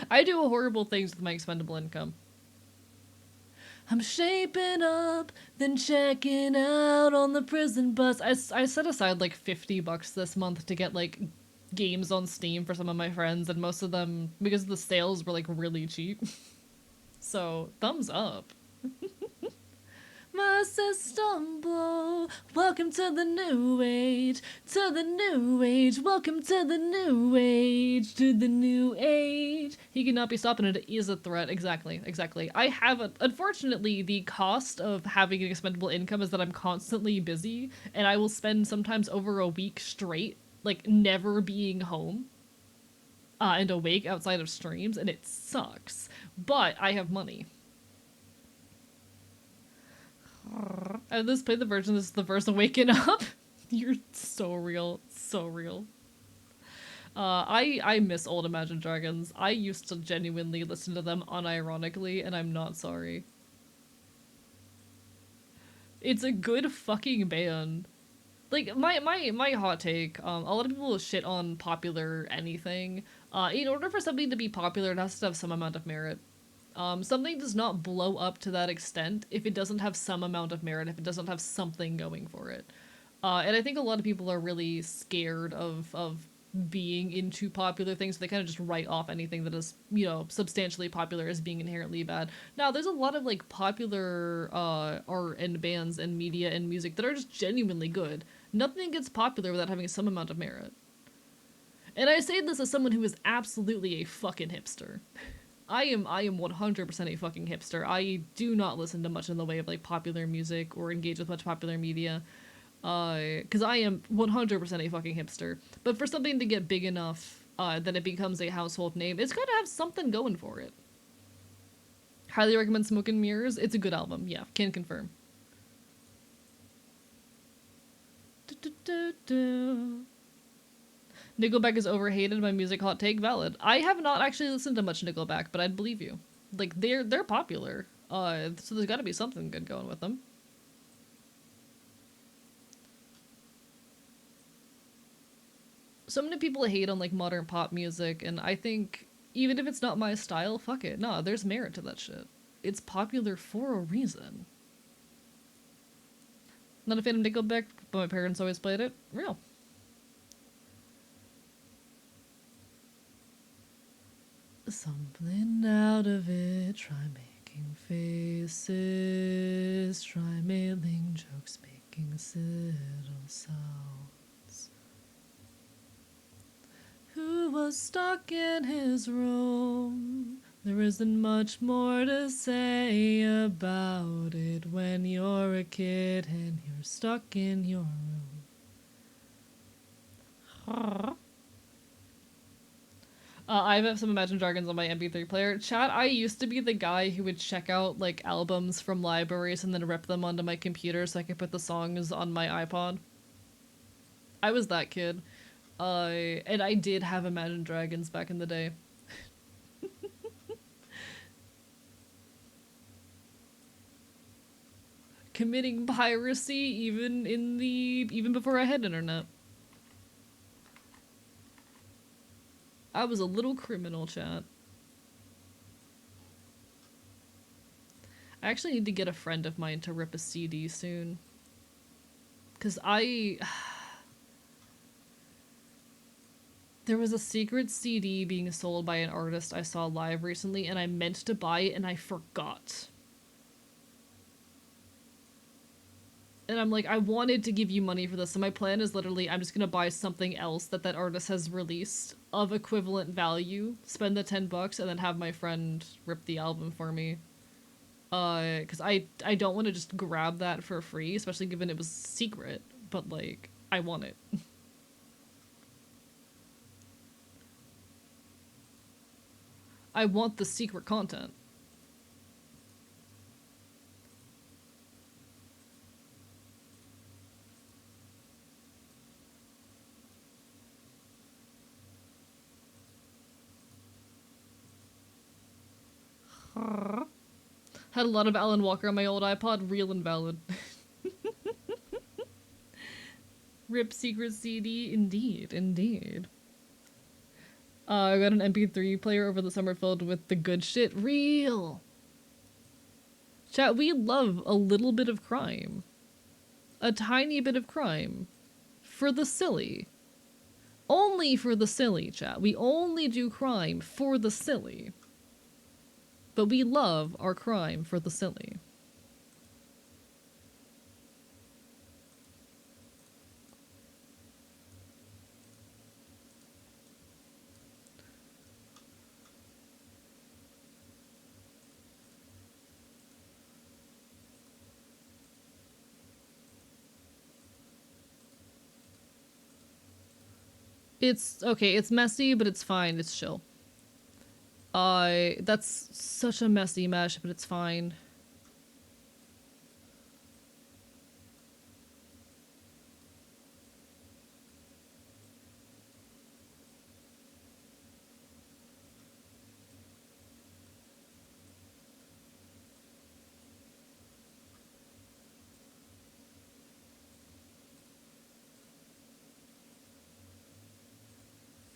I do horrible things with my expendable income. I'm shaping up, then checking out on the prison bus. I set aside like $50 this month to get like games on Steam for some of my friends, and most of them, because the sales were like really cheap. So, thumbs up. My system blow. Welcome to the new age. To the new age. Welcome to the new age. To the new age. He cannot be stopped and it is a threat. Exactly. Exactly. I have unfortunately, the cost of having an expendable income is that I'm constantly busy and I will spend sometimes over a week straight, like never being home. And awake outside of streams, and it sucks. But I have money. I just played the version, this is the first waking up. You're so real. So real. I miss old Imagine Dragons. I used to genuinely listen to them unironically, and I'm not sorry. It's a good fucking band. Like, my hot take, a lot of people shit on popular anything. In order for something to be popular, it has to have some amount of merit. Something does not blow up to that extent if it doesn't have some amount of merit, if it doesn't have something going for it. And I think a lot of people are really scared of being into popular things, so they kind of just write off anything that is, you know, substantially popular as being inherently bad. Now, there's a lot of, like, popular art and bands and media and music that are just genuinely good. Nothing gets popular without having some amount of merit. And I say this as someone who is absolutely a fucking hipster. I am 100% a fucking hipster. I do not listen to much in the way of, like, popular music or engage with much popular media. Because I am 100% a fucking hipster. But for something to get big enough that it becomes a household name, it's gotta have something going for it. Highly recommend Smoke and Mirrors. It's a good album, yeah, can confirm. Nickelback is overhated. My music hot take valid. I have not actually listened to much Nickelback, but I'd believe you. Like they're popular. So there's got to be something good going with them. So many people hate on like modern pop music, and I think even if it's not my style, fuck it. No, there's merit to that shit. It's popular for a reason. Not a fan of Nickelback, but my parents always played it. Real. Something out of it. Try making faces. Try mailing jokes, making subtle sounds. Who was stuck in his room? There isn't much more to say about it when you're a kid and you're stuck in your room. I have some Imagine Dragons on my MP3 player. Chat, I used to be the guy who would check out like albums from libraries and then rip them onto my computer so I could put the songs on my iPod. I was that kid. And I did have Imagine Dragons back in the day. Committing piracy even before I had internet. I was a little criminal, chat. I actually need to get a friend of mine to rip a CD soon. Cause there was a secret CD being sold by an artist I saw live recently, and I meant to buy it and I forgot. And I'm like, I wanted to give you money for this, so my plan is literally I'm just gonna buy something else that artist has released of equivalent value, spend the $10, and then have my friend rip the album for me. Because I don't want to just grab that for free, especially given it was secret, but like, I want it. I want the secret content. Had a lot of Alan Walker on my old iPod, real and valid. Rip secret CD, indeed, indeed. I got an MP3 player over the summer filled with the good shit, real. Chat, we love a little bit of crime. A tiny bit of crime. For the silly. Only for the silly, chat. We only do crime for the silly. But we love our crime for the silly. It's okay, it's messy, but it's fine, it's chill. That's such a messy mesh, but it's fine.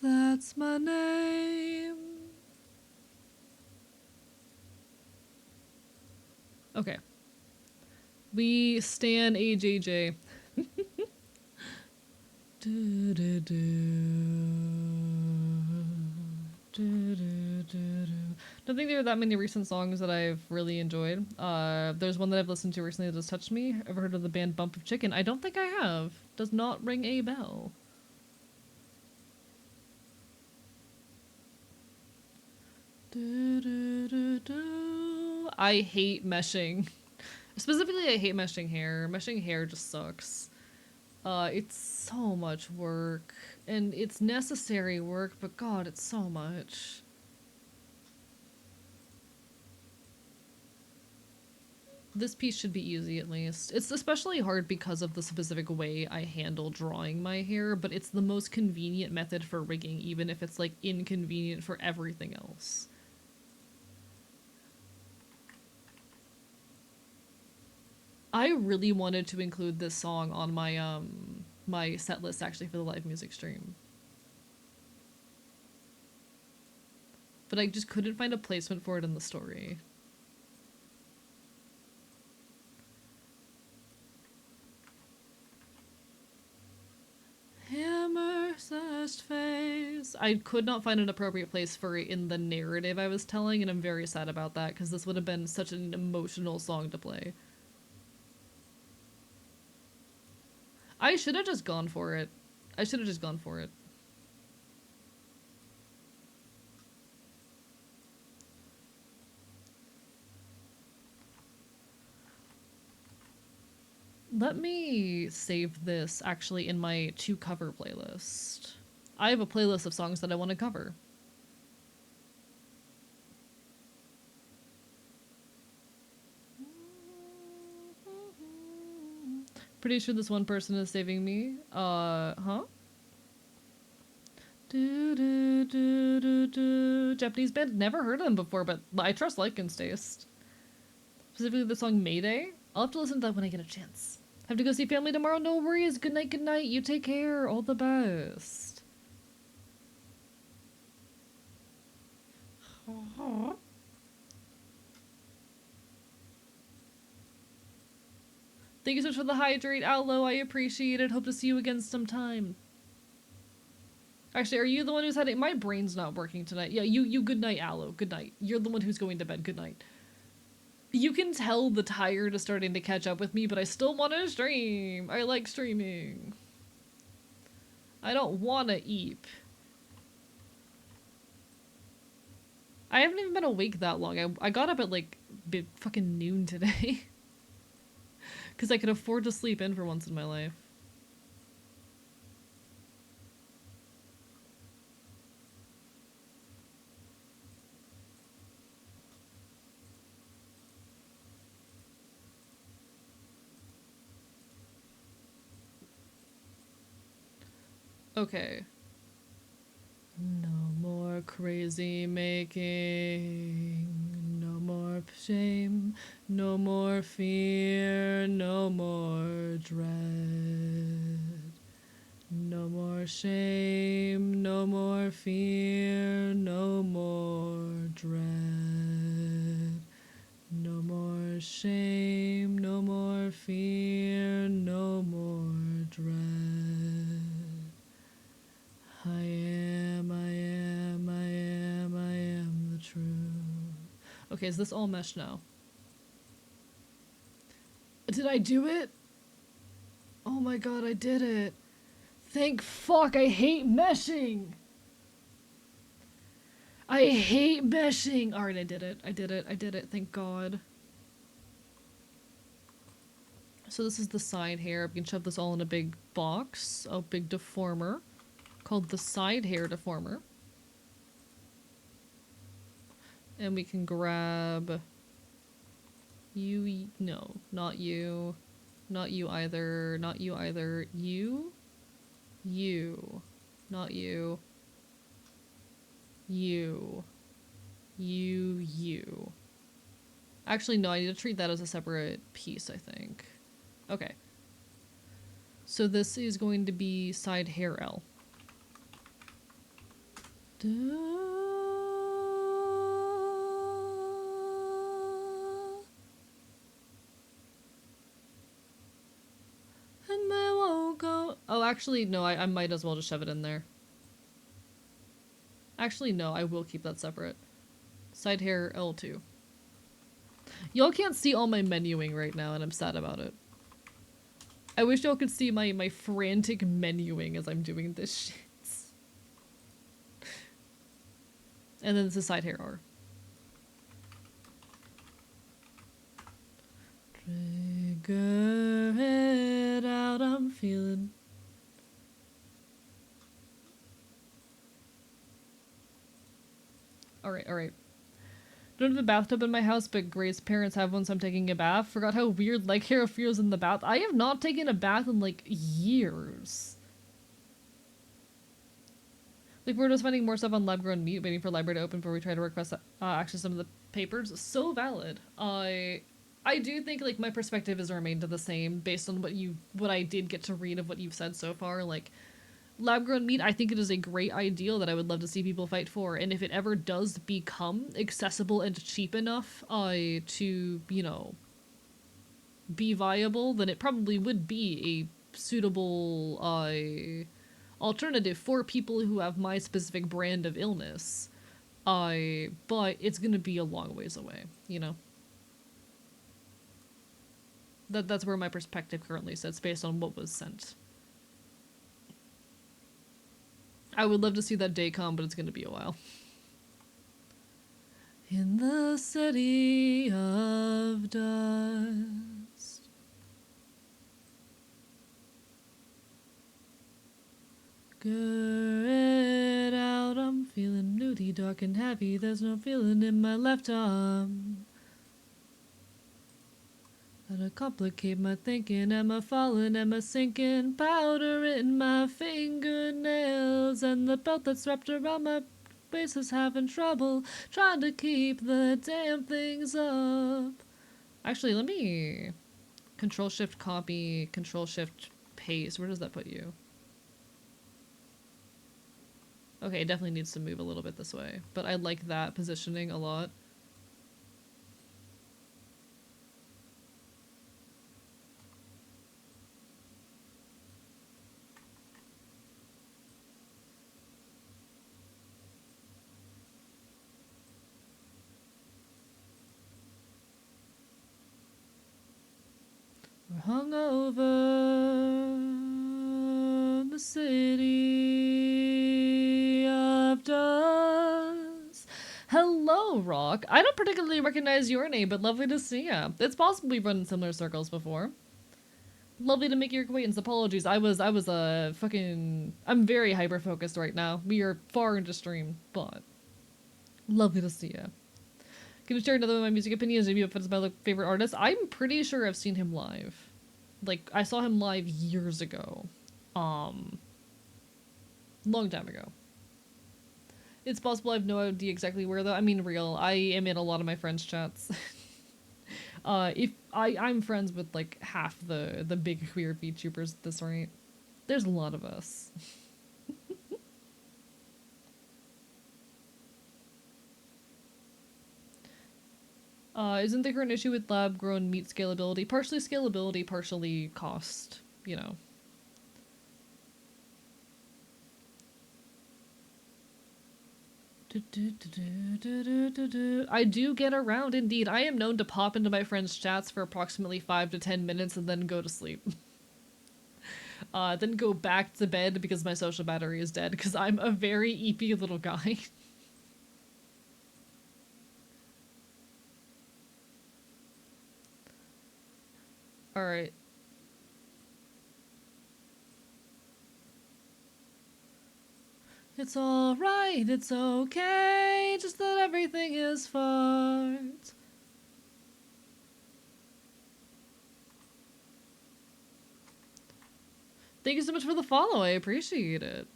That's my name. Okay. We stan AJJ. Don't think there are that many recent songs that I've really enjoyed. There's one that I've listened to recently that has touched me. Ever heard of the band Bump of Chicken? I don't think I have. Does not ring a bell. I hate meshing. Specifically, I hate meshing hair. Meshing hair just sucks. It's so much work. And it's necessary work, but god, it's so much. This piece should be easy at least. It's especially hard because of the specific way I handle drawing my hair, but it's the most convenient method for rigging, even if it's like inconvenient for everything else. I really wanted to include this song on my my set list actually for the live music stream. But I just couldn't find a placement for it in the story. Hammer-sized face. I could not find an appropriate place for it in the narrative I was telling, and I'm very sad about that, because this would have been such an emotional song to play. I should have just gone for it. I should have just gone for it. Let me save this actually in my to cover playlist. I have a playlist of songs that I want to cover. Pretty sure this one person is saving me. Huh? Japanese band? Never heard of them before, but I trust Lycan's taste. Specifically the song Mayday. I'll have to listen to that when I get a chance. Have to go see family tomorrow? No worries. Good night, good night. You take care. All the best. Thank you so much for the hydrate, Aloe. I appreciate it. Hope to see you again sometime. Actually, are you the one who's had it? My brain's not working tonight. Yeah, you good night, Aloe. Good night. You're the one who's going to bed. Good night. You can tell the tired is starting to catch up with me, but I still want to stream. I like streaming. I don't want to eat. I haven't even been awake that long. I got up at like fucking noon today. Because I could afford to sleep in for once in my life. Okay. No more crazy making, no more shame, no more fear, no more dread. No more shame, no more fear, no more dread. No more shame, no more fear, no more dread. I am the truth. Okay, is this all mesh now? Did I do it? Oh my god, I did it. Thank fuck, I hate meshing. I hate meshing. Alright, I did it, thank god. So this is the side hair. We can shove this all in a big box, a big deformer, called the side hair deformer. And we can grab you, no, not you, not you either, not you either, you, not you, you. Actually, no, I need to treat that as a separate piece, I think. Okay. So this is going to be side hair L. And they won't go. Oh, actually, no, I might as well just shove it in there. Actually, no, I will keep that separate. Side hair L2. Y'all can't see all my menuing right now, and I'm sad about it. I wish y'all could see my frantic menuing as I'm doing this shit. And then this is side hair R. Trigger it out, I'm feeling. Alright. Don't have a bathtub in my house, but Grace's parents have one, so I'm taking a bath. Forgot how weird leg hair feels in the bath. I have not taken a bath in like years. Like we're just finding more stuff on lab-grown meat, waiting for library to open before we try to request access some of the papers. So valid. I do think like my perspective has remained the same based on what I did get to read of what you've said so far. Like lab-grown meat, I think it is a great ideal that I would love to see people fight for, and if it ever does become accessible and cheap enough to, you know, be viable, then it probably would be a suitable alternative for people who have my specific brand of illness. But it's gonna be a long ways away, you know? That's where my perspective currently sits based on what was sent. I would love to see that day come, but it's gonna be a while. In the city of dust. Get out, I'm feeling nudie, dark and heavy. There's no feeling in my left arm. That'll complicate my thinking. Am I falling? Am I sinking? Powder in my fingernails, and the belt that's wrapped around my waist is having trouble trying to keep the damn things up. Actually, let me Control Shift copy, Control Shift paste. Where does that put you? Okay, it definitely needs to move a little bit this way, but I like that positioning a lot. We're hungover in the city of dust. Hello, Rock. I don't particularly recognize your name, but lovely to see ya. It's possible we've run in similar circles before. Lovely to make your acquaintance. Apologies. I was fucking. I'm very hyper focused right now. We are far into stream, but lovely to see ya. Can you share another one of my music opinions? Maybe if it's my favorite artist. I'm pretty sure I've seen him live. Like, I saw him live years ago. Long time ago. It's possible I have no idea exactly where though. I mean, real. I am in a lot of my friends' chats. I'm friends with like half the big queer VTubers at this rate. There's a lot of us. Isn't the current issue with lab-grown meat scalability? Partially scalability, partially cost, you know. I do get around, indeed. I am known to pop into my friends' chats for approximately 5 to 10 minutes and then go to sleep. Then go back to bed because my social battery is dead, because I'm a very eepy little guy. Alright. It's alright, it's okay, just that everything is fucked. Thank you so much for the follow, I appreciate it.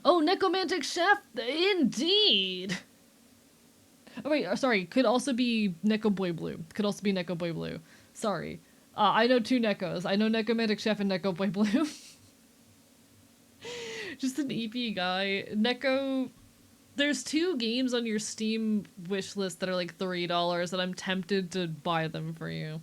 Oh, Necromantic Chef, indeed! Oh wait, sorry, could also be Neko Boy Blue. Could also be Neko Boy Blue. Sorry. I know two Nekos. I know Necromantic Chef and Neko Boy Blue. Just an EP guy. Neko... There's 2 games on your Steam wishlist that are like $3 and I'm tempted to buy them for you.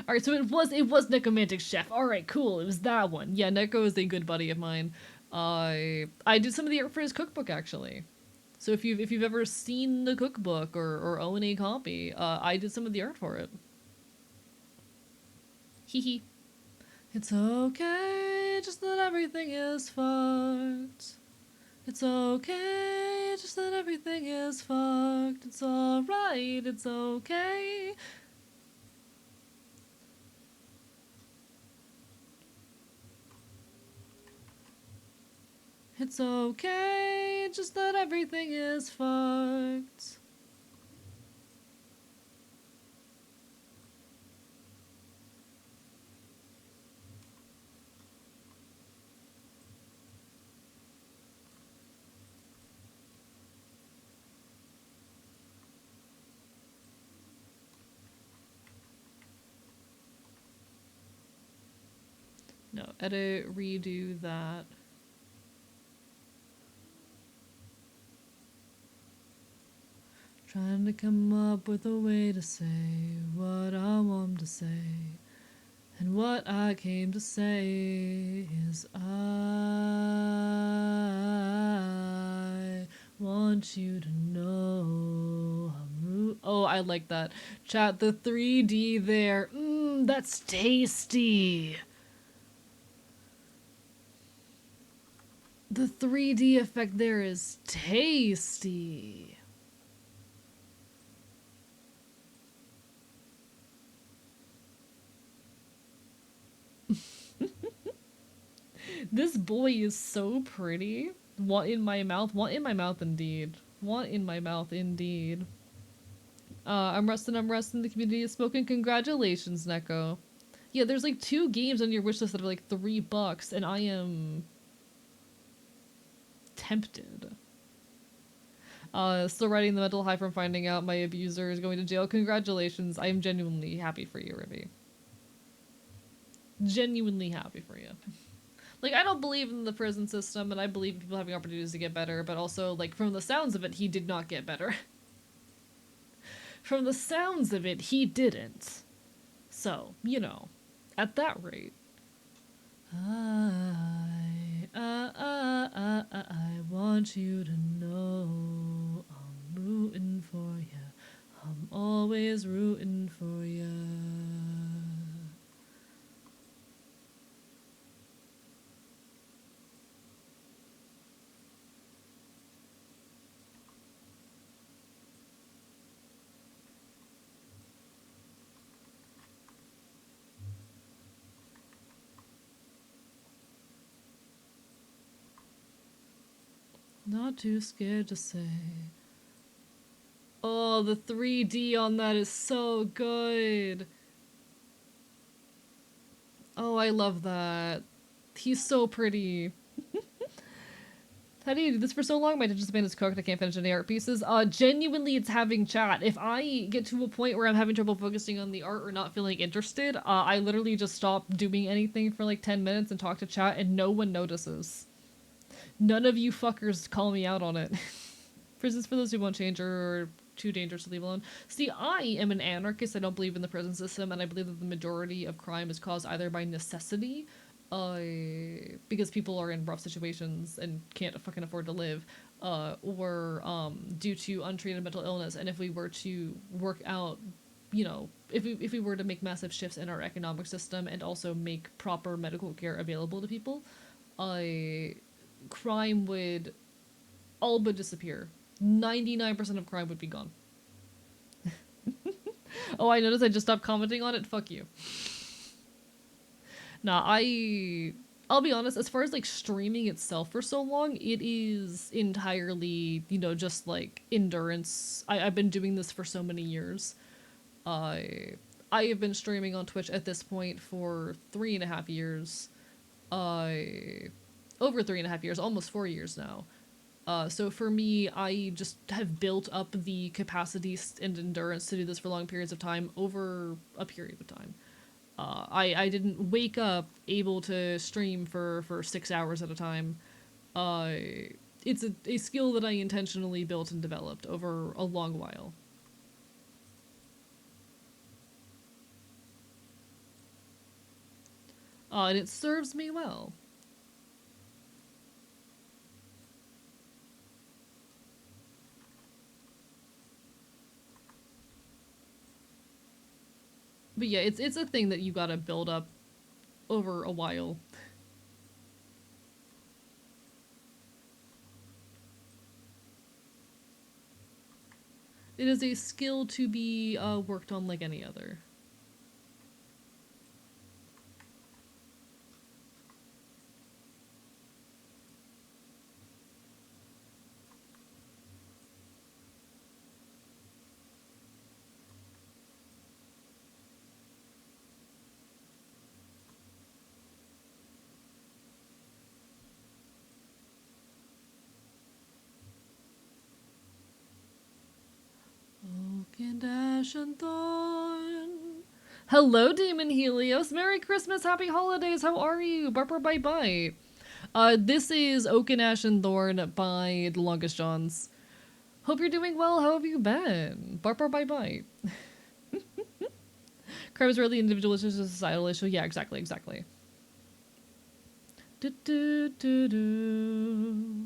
Alright, so it was Necromantic Chef. Alright, cool. It was that one. Yeah, Neko is a good buddy of mine. I did some of the art for his cookbook, actually. So if you've ever seen the cookbook or own a copy, I did some of the art for it. Hee hee. It's okay, just that everything is fucked. It's okay, just that everything is fucked. It's alright, it's okay. It's okay, It's just that everything is fucked. No, edit, redo that. Trying to come up with a way to say what I want to say. And what I came to say is I want you to know oh, I like that. Chat, the 3D there. That's tasty. The 3D effect there is tasty. This boy is so pretty. Want in my mouth? Want in my mouth indeed. Want in my mouth indeed. I'm resting, the community is spoken. Congratulations, Neko. Yeah, there's like 2 games on your wishlist that are like $3, and I am tempted. Still riding the mental high from finding out my abuser is going to jail. Congratulations. I am genuinely happy for you, Ribby. Genuinely happy for you. Like, I don't believe in the prison system, and I believe in people having opportunities to get better, but also, like, from the sounds of it, he did not get better. From the sounds of it, he didn't. So, you know, at that rate. I want you to know I'm rooting for you. I'm always rooting for you. Not too scared to say. Oh, the 3D on that is so good. Oh, I love that. He's so pretty. How do you do this for so long? My attention span is cooked. I can't finish any art pieces. Genuinely, it's having chat. If I get to a point where I'm having trouble focusing on the art or not feeling interested, I literally just stop doing anything for like 10 minutes and talk to chat, and no one notices. None of you fuckers call me out on it. Prisons for those who won't change or too dangerous to leave alone. See, I am an anarchist. I don't believe in the prison system, and I believe that the majority of crime is caused either by necessity, because people are in rough situations and can't fucking afford to live, or due to untreated mental illness. And if we were to work out, you know, if we were to make massive shifts in our economic system and also make proper medical care available to people, crime would all but disappear. 99% of crime would be gone. Oh, I noticed I just stopped commenting on it. Fuck you. Nah, I'll be honest, as far as like streaming itself for so long, it is entirely, you know, just like endurance. I've been doing this for so many years. I have been streaming on Twitch at this point for 3.5 years. Over 3.5 years, almost 4 years now. So for me, I just have built up the capacity and endurance to do this for long periods of time over a period of time. I didn't wake up able to stream for 6 hours at a time. It's a skill that I intentionally built and developed over a long while. And it serves me well. But yeah, it's a thing that you gotta build up over a while. It is a skill to be worked on like any other. Ashen Thorn. Hello, Demon Helios. Merry Christmas, Happy Holidays. How are you? Barper Bite Bite. This is Oaken Ashen Thorn by The Longest Johns. Hope you're doing well. How have you been? Barper Bite Bite. Crime is really individualistic, a societal issue. Yeah, exactly. Do, do, do, do.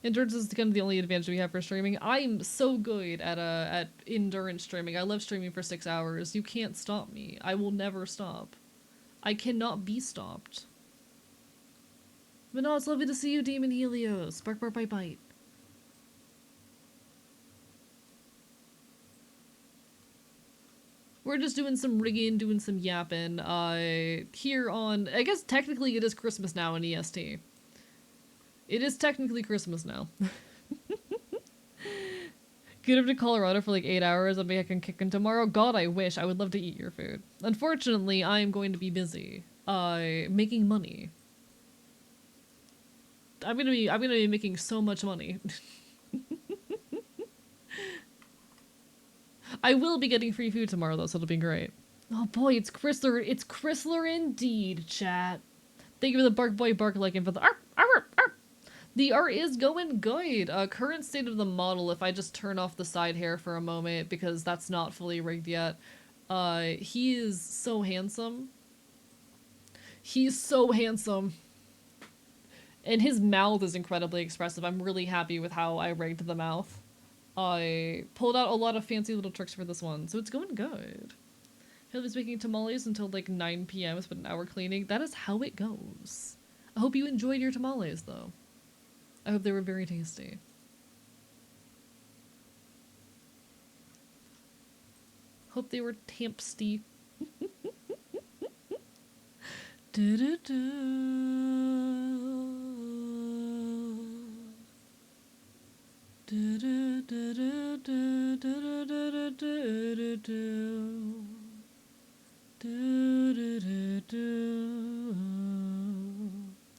Endurance is kind of the only advantage we have for streaming. I'm so good at endurance streaming. I love streaming for 6 hours. You can't stop me. I will never stop. I cannot be stopped. But no, it's lovely to see you, Demon Helios. Bark, bark, bite, bite. We're just doing some rigging, doing some yapping. Here on, I guess technically it is Christmas now in EST. It is technically Christmas now. Get up to Colorado for like 8 hours. Maybe I can kick in tomorrow. God, I wish. I would love to eat your food. Unfortunately, I am going to be busy. Making money. I'm gonna be making so much money. I will be getting free food tomorrow though, so it'll be great. Oh boy, it's Chrysler. It's Chrysler indeed, chat. Thank you for the bark boy bark like and for the arp, arp, arp. The art is going good. Current state of the model, if I just turn off the side hair for a moment, because that's not fully rigged yet. He is so handsome. He's so handsome. And his mouth is incredibly expressive. I'm really happy with how I rigged the mouth. I pulled out a lot of fancy little tricks for this one, so it's going good. He'll be making tamales until like 9 p.m. Spent an hour cleaning. That is how it goes. I hope you enjoyed your tamales, though. I hope they were very tasty. Hope they were tampsty.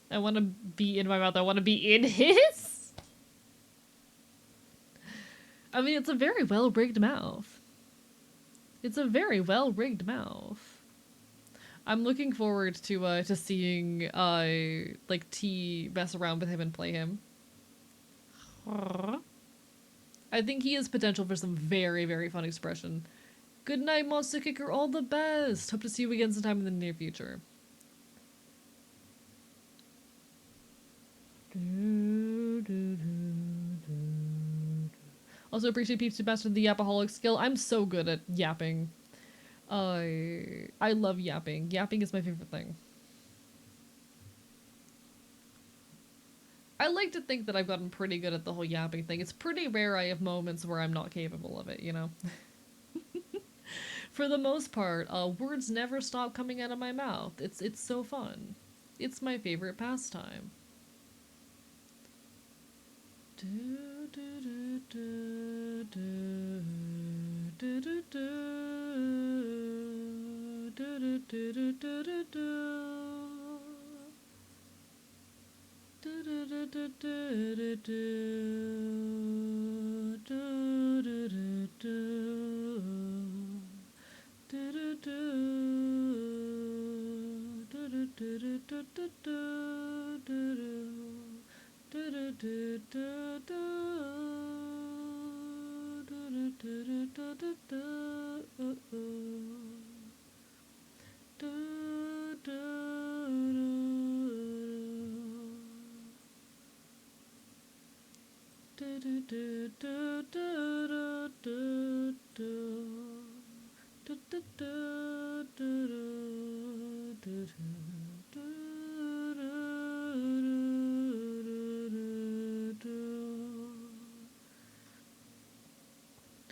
I want to be in my mouth. I want to be in his. I mean, it's a very well-rigged mouth. It's a very well-rigged mouth. I'm looking forward to seeing like T mess around with him and play him. I think he has potential for some very, very fun expression. Good night, Monster Kicker. All the best. Hope to see you again sometime in the near future. Also appreciate peeps who mastered the yapaholic skill. I'm so good at yapping. I love yapping. Yapping is my favorite thing. I like to think that I've gotten pretty good at the whole yapping thing. It's pretty rare I have moments where I'm not capable of it, you know? For the most part, words never stop coming out of my mouth. It's so fun. It's my favorite pastime.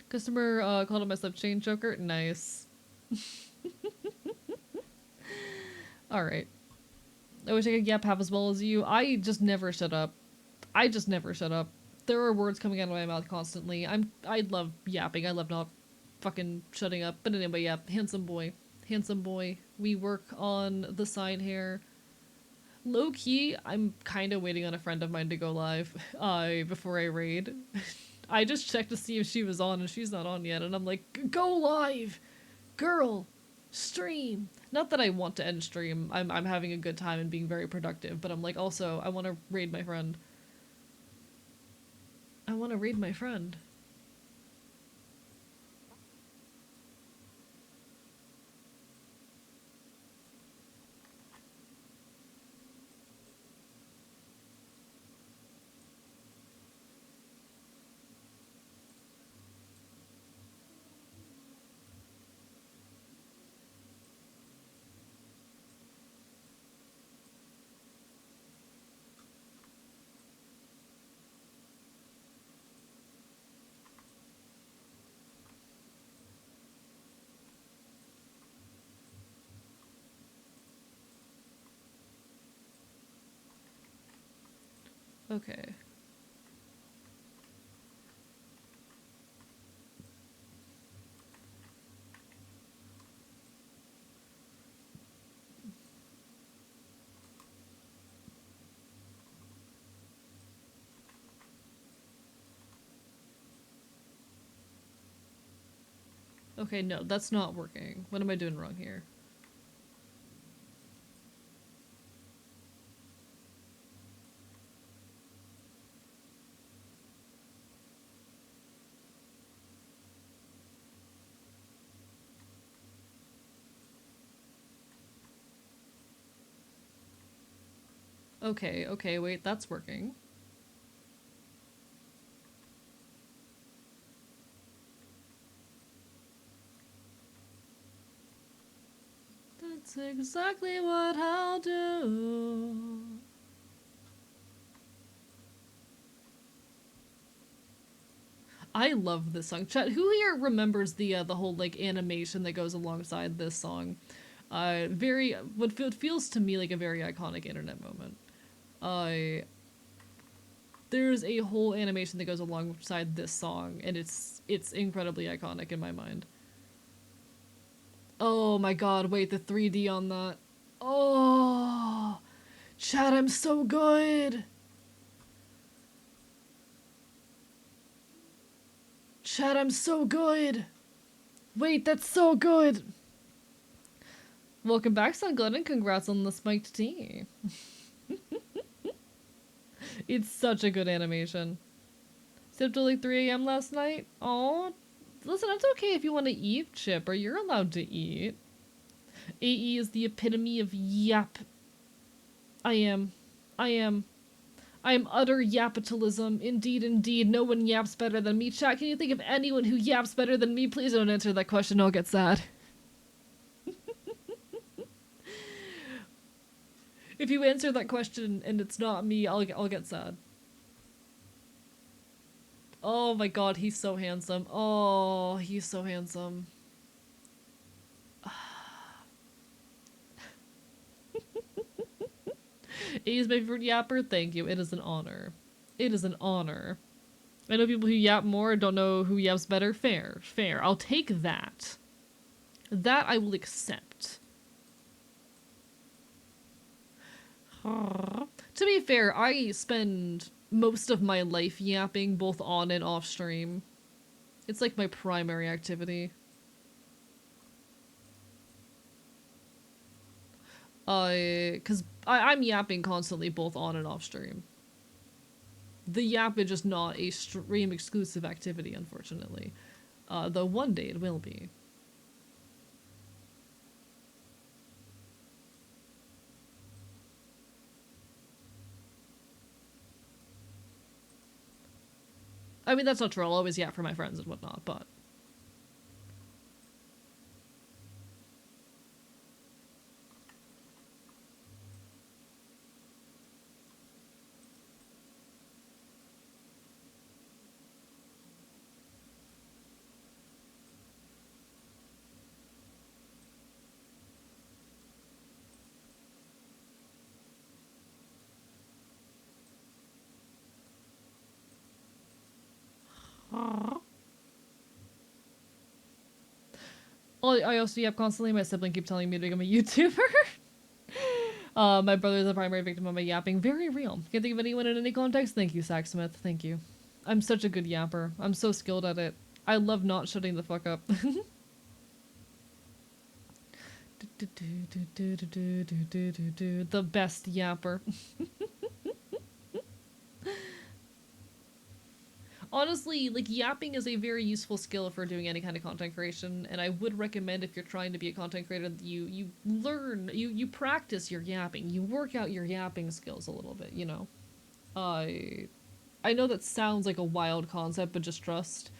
Customer called him a sub-chain choker. Nice. Alright. I wish I could yap half as well as you. I just never shut up. I just never shut up. There are words coming out of my mouth constantly. I love yapping. I love not fucking shutting up. But anyway, yeah, handsome boy. Handsome boy. We work on the side hair. Low key, I'm kind of waiting on a friend of mine to go live before I raid. I just checked to see if she was on and she's not on yet, and I'm like, go live! Girl! Stream! Not that I want to end stream. I'm having a good time and being very productive, but I'm like, also, I want to raid my friend. I want to raid my friend. Okay. Okay, no, that's not working. What am I doing wrong here? Okay, okay, wait, that's working. That's exactly what I'll do. I love this song. Chat, who here remembers the whole like animation that goes alongside this song? Very what feels to me like a very iconic internet moment. Uh, there's a whole animation that goes alongside this song, and it's incredibly iconic in my mind. Oh my god, wait, the 3D on that. Oh, Chad, I'm so good. Chad, I'm so good. Wait, that's so good. Welcome back, Sun and congrats on the spiked tea. It's such a good animation. Slept till like 3 a.m. last night. Oh, listen, it's okay if you want to eat, Chipper. You're allowed to eat. AE is the epitome of yap. I am. I am. I am utter yapitalism. Indeed, indeed. No one yaps better than me. Chat, can you think of anyone who yaps better than me? Please don't answer that question. I'll get sad. If you answer that question and it's not me, I'll get sad. Oh my god, he's so handsome. Oh, he's so handsome. He's my favorite yapper. Thank you. It is an honor. It is an honor. I know people who yap more, don't know who yaps better. Fair. Fair. I'll take that. That I will accept. To be fair, I spend most of my life yapping both on and off stream. It's like my primary activity. Cause I'm yapping constantly both on and off stream. The yap is just not a stream exclusive activity, unfortunately. Though one day it will be. I mean, that's not true. I'll always yap for my friends and whatnot, but... I also yap constantly. My sibling keeps telling me to become a YouTuber. My brother is the primary victim of my yapping. Very real. Can't think of anyone in any context. Thank you, Sacksmith. Thank you. I'm such a good yapper. I'm so skilled at it. I love not shutting the fuck up. The best yapper. Honestly, like, yapping is a very useful skill for doing any kind of content creation, and I would recommend if you're trying to be a content creator that you learn, you practice your yapping, you work out your yapping skills a little bit, you know? I know that sounds like a wild concept, but just trust.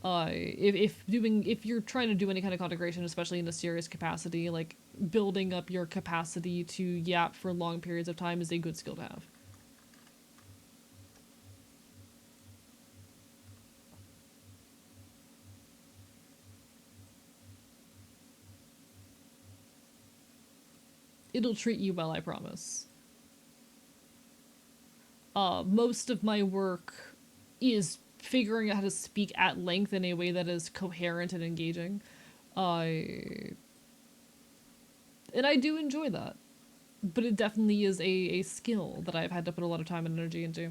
If you're trying to do any kind of content creation, especially in a serious capacity, like, building up your capacity to yap for long periods of time is a good skill to have. It'll treat you well, I promise. Most of my work is figuring out how to speak at length in a way that is coherent and engaging. And I do enjoy that. But it definitely is a skill that I've had to put a lot of time and energy into.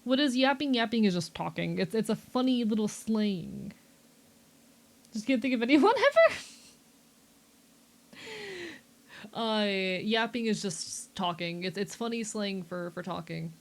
What is yapping? Yapping is just talking. It's a funny little slang. Just can't think of anyone ever. Yapping is just talking. It's funny slang for talking.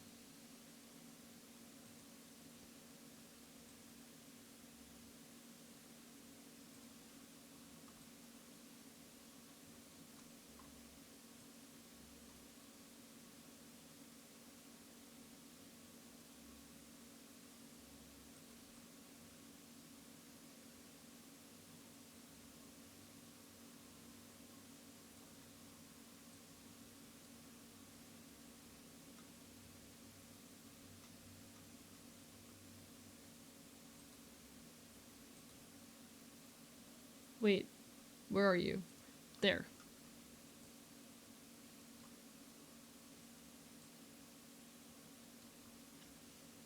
Wait, where are you? There.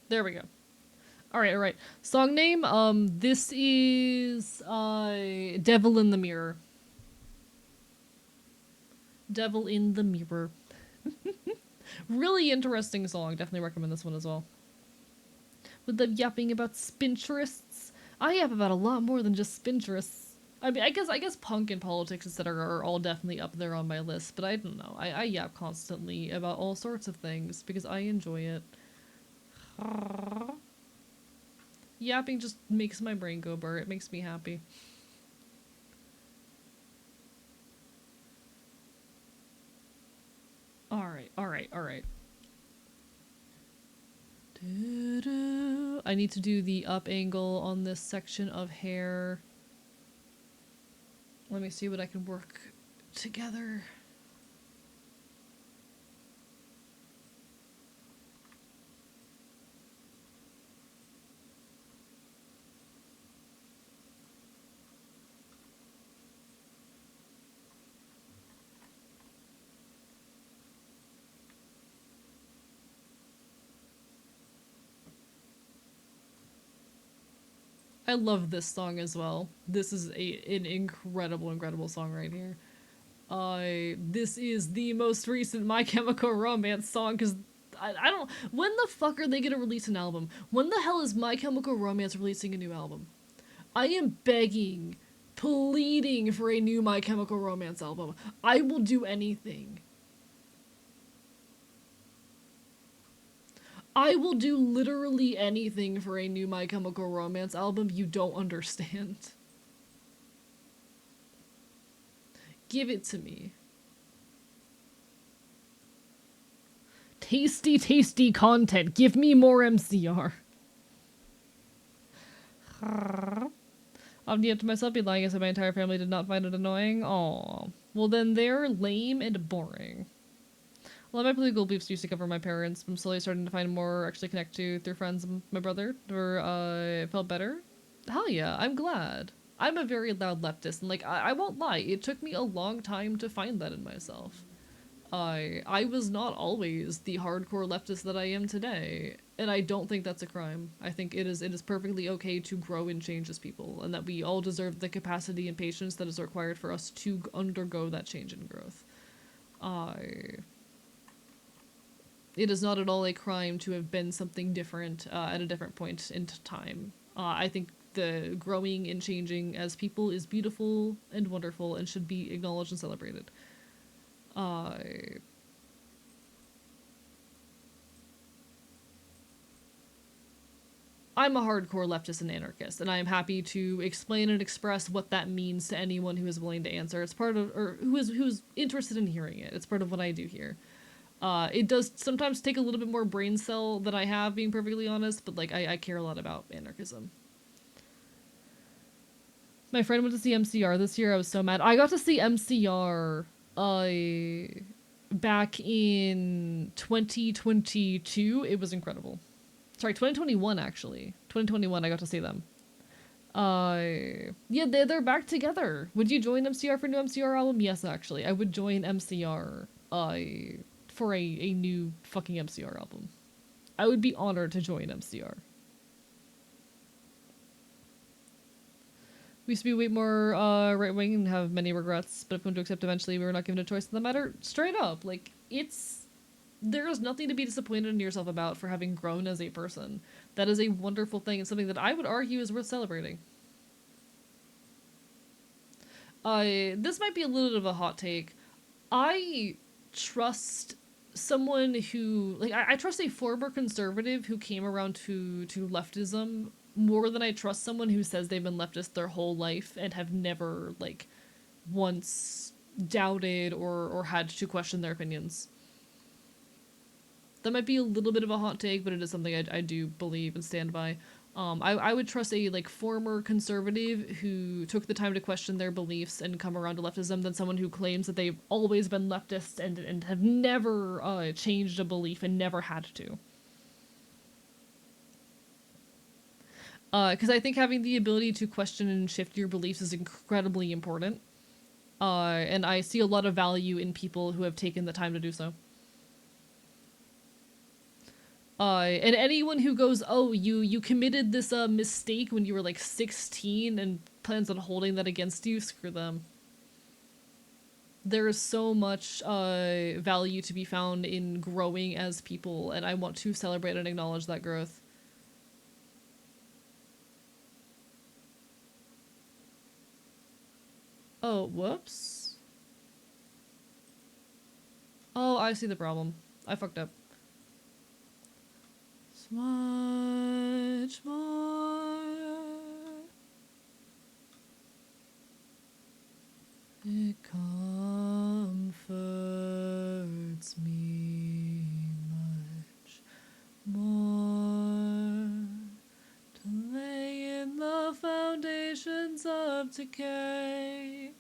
There we go. Alright. Song name, this is, Devil in the Mirror. Devil in the Mirror. Really interesting song. Definitely recommend this one as well. With the yapping about spinterists. I yap about a lot more than just spinterists. I mean, I guess punk and politics, etc. are all definitely up there on my list, but I don't know. I yap constantly about all sorts of things because I enjoy it. Yapping just makes my brain go burr. It makes me happy. Alright. I need to do the up angle on this section of hair. Let me see what I can work together. I love this song as well. This is an incredible song right here. This is the most recent My Chemical Romance song, because I don't... When the fuck are they gonna release an album? When the hell is My Chemical Romance releasing a new album? I am begging, pleading for a new My Chemical Romance album. I will do anything. I will do literally anything for a new My Chemical Romance album. You don't understand. Give it to me. Tasty content. Give me more MCR. Omnia to myself be lying as if my entire family did not find it annoying. Aww. Well then they're lame and boring. A lot of my political beliefs used to cover my parents. I'm slowly starting to find more actually connect to through friends and my brother. Or it felt better. Hell yeah, I'm glad. I'm a very loud leftist, and like I won't lie, it took me a long time to find that in myself. I was not always the hardcore leftist that I am today, and I don't think that's a crime. I think it is perfectly okay to grow and change as people, and that we all deserve the capacity and patience that is required for us to undergo that change and growth. I It is not at all a crime to have been something different at a different point in time. I think the growing and changing as people is beautiful and wonderful and should be acknowledged and celebrated. Uh, I'm a hardcore leftist and anarchist, and I am happy to explain and express what that means to anyone who is willing to answer. It's part of, or who's interested in hearing it. It's part of what I do here. It does sometimes take a little bit more brain cell than I have, being perfectly honest, but like I care a lot about anarchism. My friend went to see MCR this year. I was so mad. I got to see MCR back in 2022. It was incredible. Sorry, 2021 actually. 2021 I got to see them. Yeah, they're back together. Would you join MCR for a new MCR album? Yes, actually. I would join MCR for a new fucking MCR album. I would be honored to join MCR. We used to be way more right wing and have many regrets, but have come to accept eventually we were not given a choice in the matter. Straight up, like there is nothing to be disappointed in yourself about for having grown as a person. That is a wonderful thing and something that I would argue is worth celebrating. This might be a little bit of a hot take. I trust someone who like I trust a former conservative who came around to leftism more than I trust someone who says they've been leftist their whole life and have never like once doubted or had to question their opinions. That might be a little bit of a hot take, but it is something I do believe and stand by. I would trust a like former conservative who took the time to question their beliefs and come around to leftism than someone who claims that they've always been leftist and have never changed a belief and never had to. Because I think having the ability to question and shift your beliefs is incredibly important. And I see a lot of value in people who have taken the time to do so. And anyone who goes, oh, you committed this mistake when you were like 16 and plans on holding that against you, screw them. There is so much value to be found in growing as people, and I want to celebrate and acknowledge that growth. Oh, whoops. Oh, I see the problem. I fucked up. Much more. It comforts me much more to lay in the foundations of decay.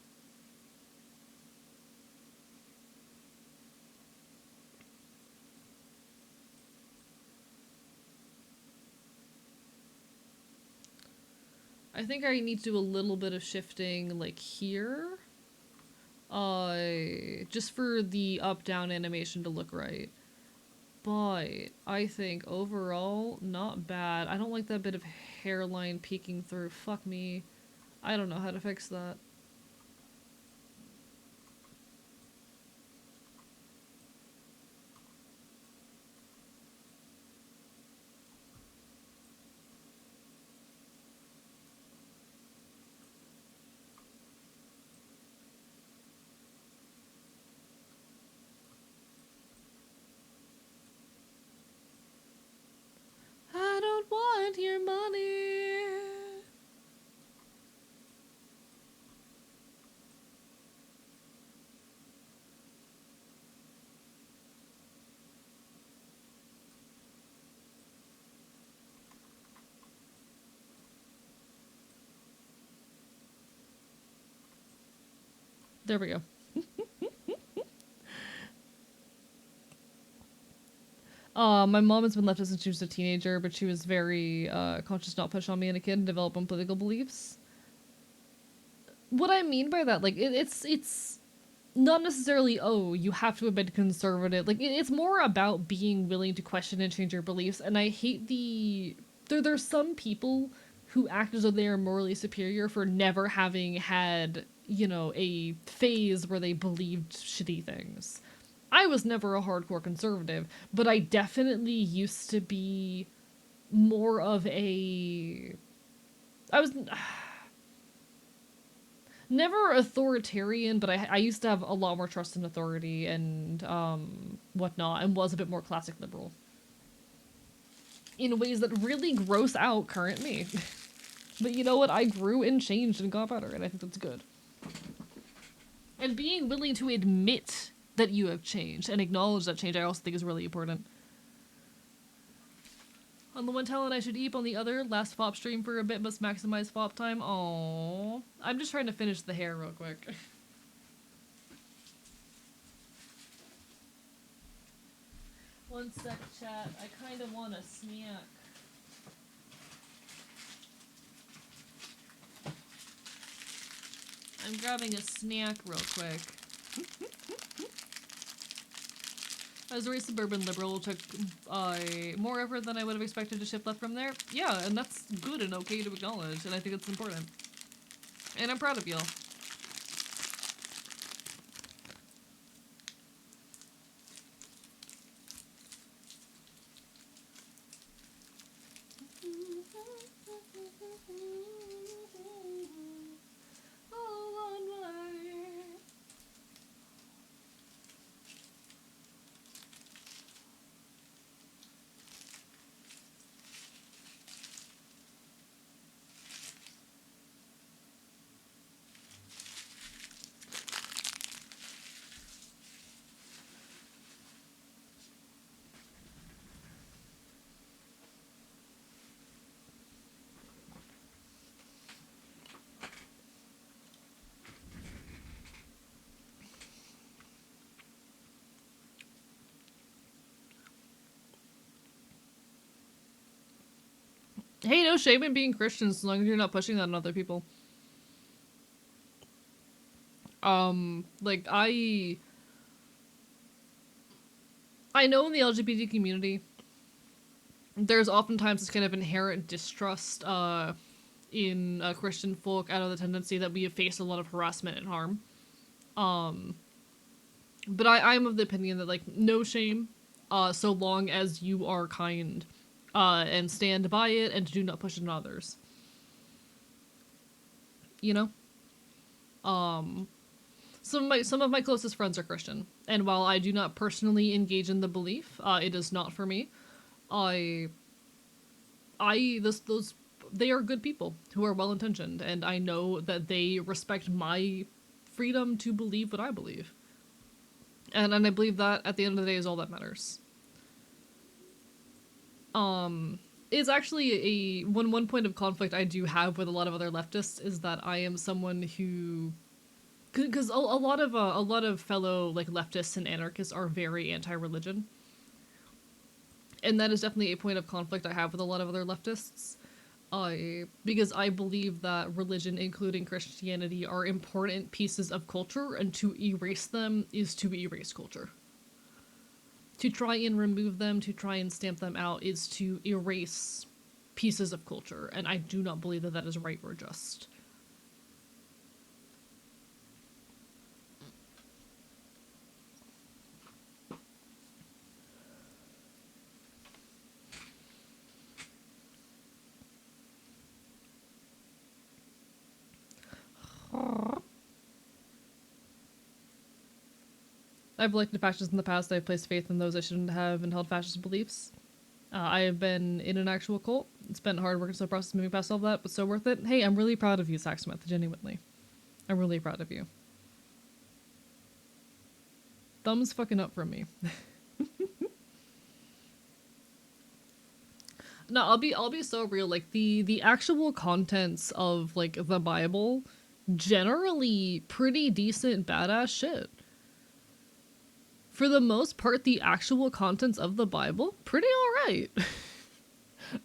I think I need to do a little bit of shifting, like, here. Just for the up-down animation to look right. But I think overall, not bad. I don't like that bit of hairline peeking through. Fuck me. I don't know how to fix that. I don't want your money. There we go. My mom has been leftist since she was a teenager, but she was very conscious not push on me and a kid and develop on political beliefs. what I mean by that, like, it's not necessarily, oh, you have to have been conservative. Like, it's more about being willing to question and change your beliefs. And I hate there's some people who act as though they are morally superior for never having had, you know, a phase where they believed shitty things. I was never a hardcore conservative, but I definitely used to be more of a. I was never authoritarian, but I used to have a lot more trust in authority and whatnot, and was a bit more classic liberal in ways that really gross out current me. But you know what? I grew and changed and got better, and I think that's good. And being willing to admit that you have changed and acknowledge that change, I also think is really important. On the one talent I should eep, on the other, last FOP stream for a bit must maximize FOP time. Aww. I'm just trying to finish the hair real quick. One sec, chat. I kind of want a snack. I'm grabbing a snack real quick. As a very suburban liberal, took more effort than I would have expected to shift left from there. Yeah, and that's good and okay to acknowledge, and I think it's important. And I'm proud of y'all. Hey, no shame in being Christian as long as you're not pushing that on other people. Like, I know in the LGBT community, there's oftentimes this kind of inherent distrust, in Christian folk out of the tendency that we have faced a lot of harassment and harm. But I'm of the opinion that, like, no shame, so long as you are kind, and stand by it and do not push it on others. You know? Some of my closest friends are Christian, and while I do not personally engage in the belief, it is not for me. They are good people who are well intentioned, and I know that they respect my freedom to believe what I believe. And I believe that at the end of the day is all that matters. It's actually one point of conflict I do have with a lot of other leftists is that I am someone who, because a lot of fellow like leftists and anarchists are very anti-religion, and that is definitely a point of conflict I have with a lot of other leftists. Because I believe that religion, including Christianity, are important pieces of culture, and to erase them is to erase culture. To try and remove them, to try and stamp them out, is to erase pieces of culture, and I do not believe that that is right or just. I've elected fascists in the past. I've placed faith in those I shouldn't have and held fascist beliefs. I have been in an actual cult. It's been hard work and slow process moving past all that, but so worth it. Hey, I'm really proud of you, Saxmouth, genuinely. I'm really proud of you. Thumbs fucking up from me. No, I'll be so real. Like the actual contents of like the Bible, generally pretty decent badass shit. For the most part, the actual contents of the Bible, pretty alright.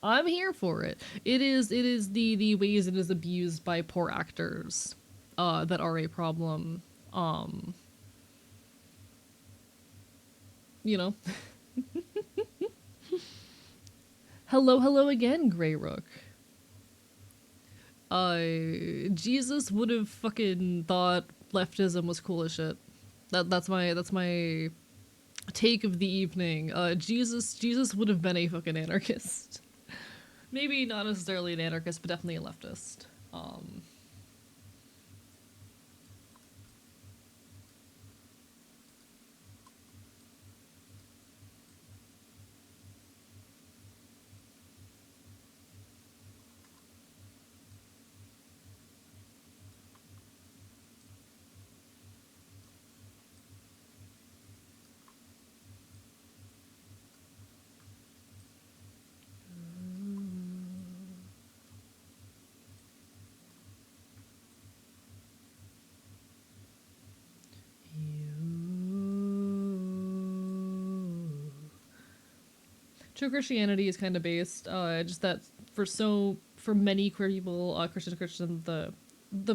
I'm here for it. It is the ways it is abused by poor actors that are a problem. You know. Hello again, Grey Rook. Jesus would have fucking thought leftism was cool as shit. That's my take of the evening. Jesus would have been a fucking anarchist. Maybe not necessarily an anarchist, but definitely a leftist. True Christianity is kind of based, just that for many queer people, Christian, the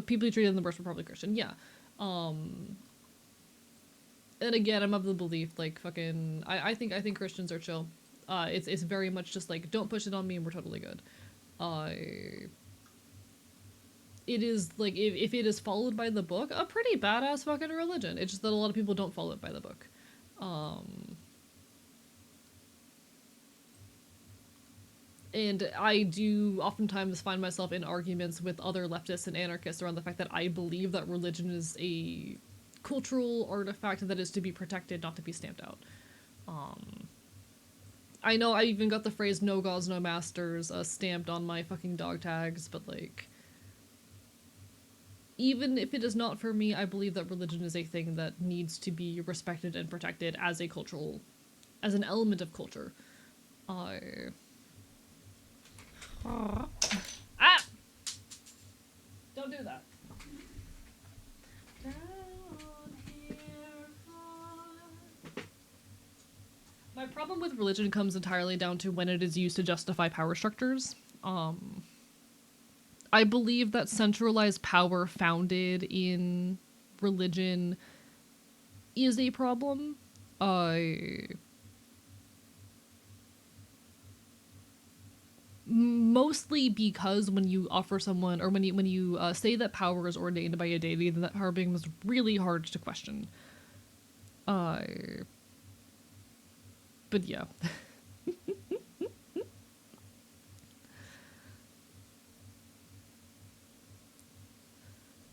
people who treated in the birth were probably Christian, yeah. And again, I'm of the belief, like, fucking, I think Christians are chill. It's very much just like, don't push it on me and we're totally good. It is, like, if it is followed by the book, a pretty badass fucking religion. It's just that a lot of people don't follow it by the book. And I do oftentimes find myself in arguments with other leftists and anarchists around the fact that I believe that religion is a cultural artifact that is to be protected, not to be stamped out. I know I even got the phrase "no gods, no masters" stamped on my fucking dog tags, but like, even if it is not for me, I believe that religion is a thing that needs to be respected and protected as an element of culture. Ah! Don't do that. My problem with religion comes entirely down to when it is used to justify power structures. I believe that centralized power founded in religion is a problem. Mostly because when you offer someone, or when you say that power is ordained by a deity, then that power becomes really hard to question. But yeah.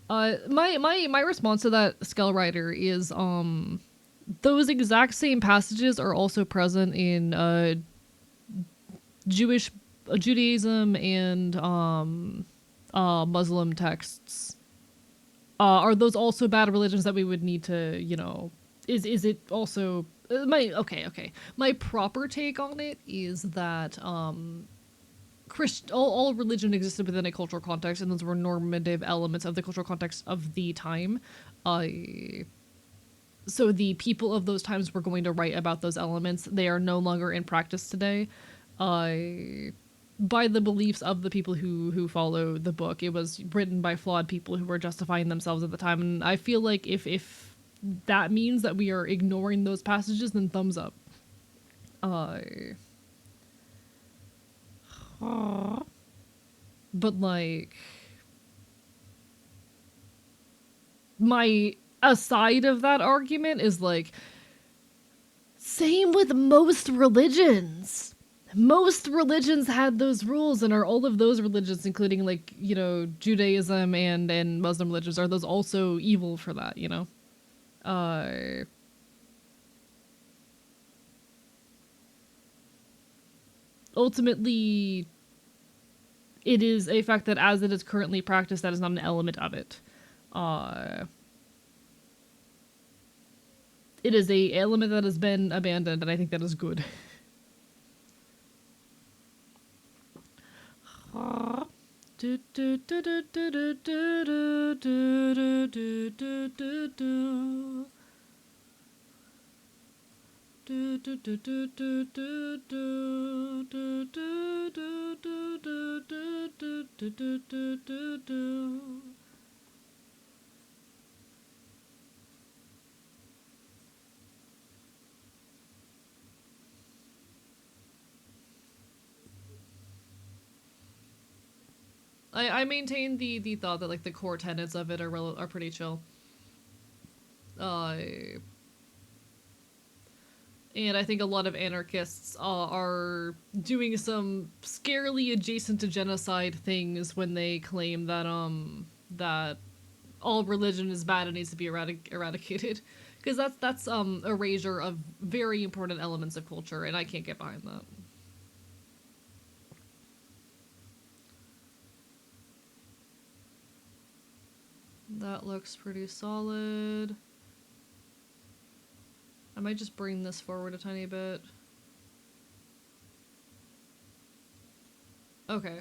My response to that Skellrider is those exact same passages are also present in Judaism and Muslim texts. Are those also bad religions that we would need to, you know, is it also okay. My proper take on it is that all religion existed within a cultural context, and those were normative elements of the cultural context of the time. So the people of those times were going to write about those elements. They are no longer in practice today. By the beliefs of the people who follow the book, it was written by flawed people who were justifying themselves at the time. And I feel like if that means that we are ignoring those passages, then thumbs up. But like, my aside of that argument is like, same with most religions. Most religions had those rules, and are all of those religions, including, like, you know, Judaism and Muslim religions, are those also evil for that, you know? Ultimately, it is a fact that as it is currently practiced, that is not an element of it. It is a element that has been abandoned, and I think that is good. I maintain the thought that like the core tenets of it are pretty chill. Uh, and I think a lot of anarchists are doing some scarily adjacent to genocide things when they claim that that all religion is bad and needs to be eradicated, because that's erasure of very important elements of culture, and I can't get behind that. That looks pretty solid. I might just bring this forward a tiny bit. Okay.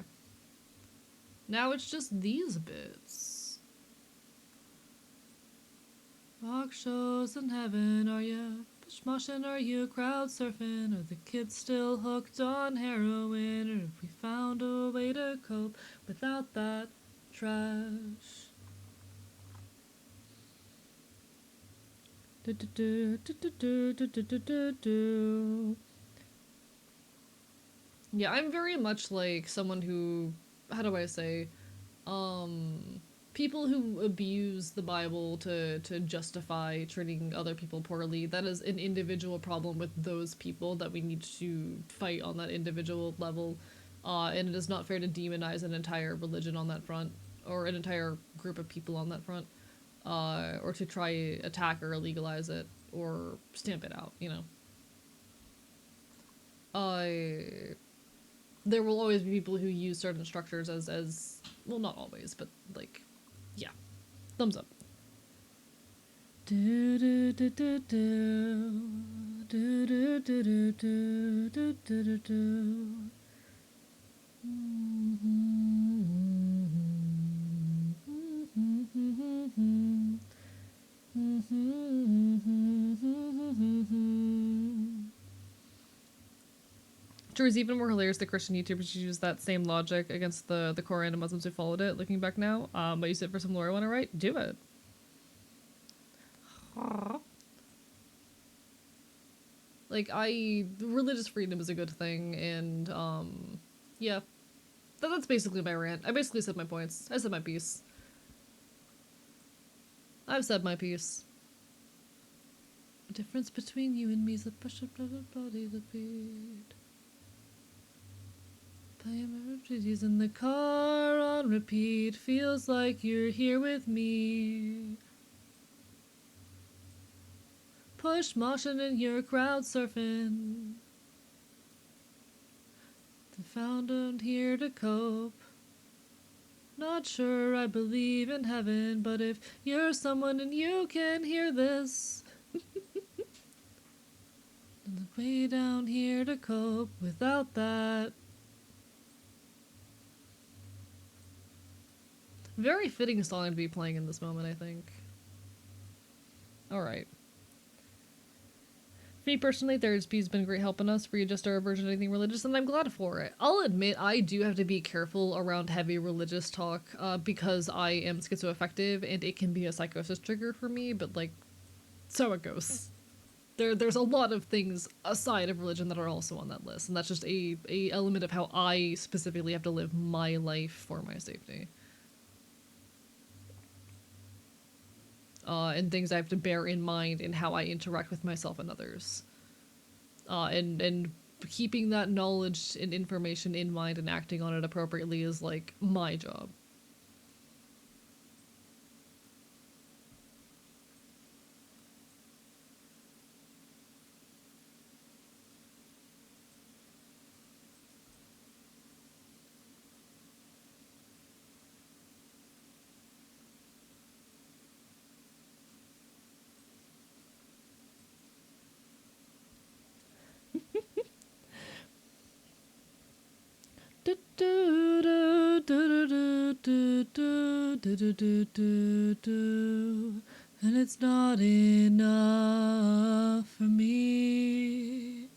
Now it's just these bits. Rock shows in heaven, are ya? Bush moshing, are you crowd surfing? Are the kids still hooked on heroin? Or have we found a way to cope without that trash? Do, do, do, do, do, do, do, do, do. Yeah, I'm very much like someone who, how do I say, people who abuse the Bible to justify treating other people poorly, that is an individual problem with those people that we need to fight on that individual level. And it is not fair to demonize an entire religion on that front, or an entire group of people on that front, or to try attack or illegalize it, or stamp it out, you know. There will always be people who use certain structures as well, not always, but like, yeah, thumbs up. Do do do do do do do do do do do do. Sure, it's even more hilarious that Christian YouTubers use that same logic against the Quran and Muslims who followed it, looking back now. But use it for some lore I want to write? Do it. Like, religious freedom is a good thing, and, yeah. That's basically my rant. I basically said my points. I said my piece. I've said my piece. The difference between you and me is the pressure, blood, body, the beat. Playing melodies in the car on repeat. Feels like you're here with me. Push motion in your crowd surfing. The found and here to cope. Not sure I believe in heaven, but if you're someone and you can hear this, then the way down here to cope without that. Very fitting song to be playing in this moment, I think. Alright. For me personally, Therapy's been great helping us readjust our aversion to anything religious, and I'm glad for it. I'll admit, I do have to be careful around heavy religious talk, because I am schizoaffective, and it can be a psychosis trigger for me, but, like, so it goes. There's a lot of things aside of religion that are also on that list, and that's just a element of how I specifically have to live my life for my safety. And things I have to bear in mind in how I interact with myself and others. And keeping that knowledge and information in mind and acting on it appropriately is, like, my job. And it's not enough for me.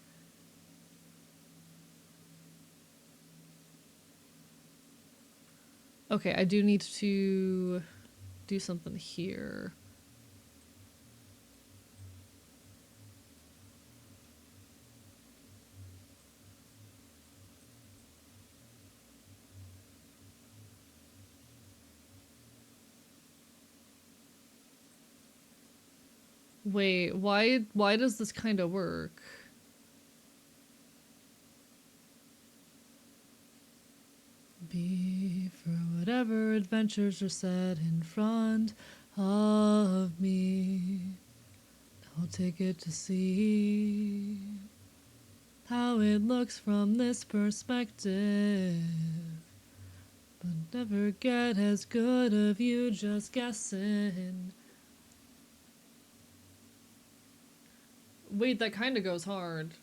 Okay, I do need to do something here. Wait, why does this kind of work? Be for whatever adventures are set in front of me. I'll take it to see how it looks from this perspective. But never get as good of you just guessing. Wait, that kind of goes hard.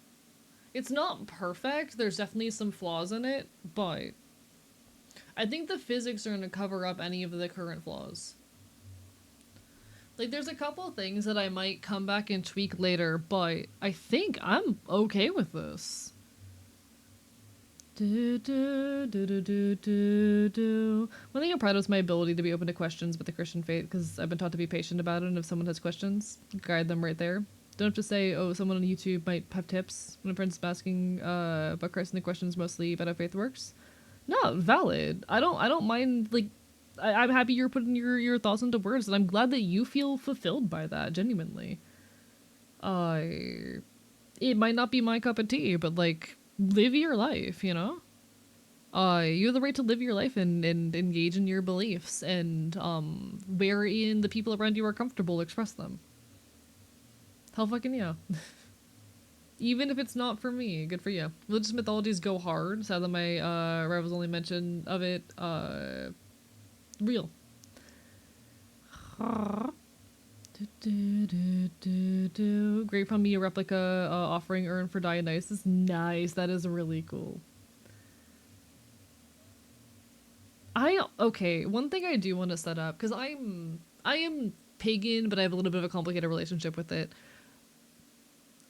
It's not perfect, there's definitely some flaws in it, but I think the physics are going to cover up any of the current flaws. Like, there's a couple things that I might come back and tweak later, but I think I'm okay with this. One thing I'm proud of is my ability to be open to questions with the Christian faith, because I've been taught to be patient about it, and if someone has questions, guide them right there. Don't have to say, oh, someone on YouTube might have tips when a friend's asking about Christ, and the questions mostly about how faith works. No, valid. I don't mind, like, I'm happy you're putting your thoughts into words, and I'm glad that you feel fulfilled by that, genuinely. It might not be my cup of tea, but, like, live your life, you know? You have the right to live your life and engage in your beliefs, and, wherein the people around you are comfortable, express them. Hell fucking yeah. Even if it's not for me, good for you. Religious mythologies go hard. Sad that my rivals only mention of it. Real. Great from me, a replica offering urn for Dionysus. Nice, that is really cool. Okay, one thing I do want to set up, because I am pagan, but I have a little bit of a complicated relationship with it.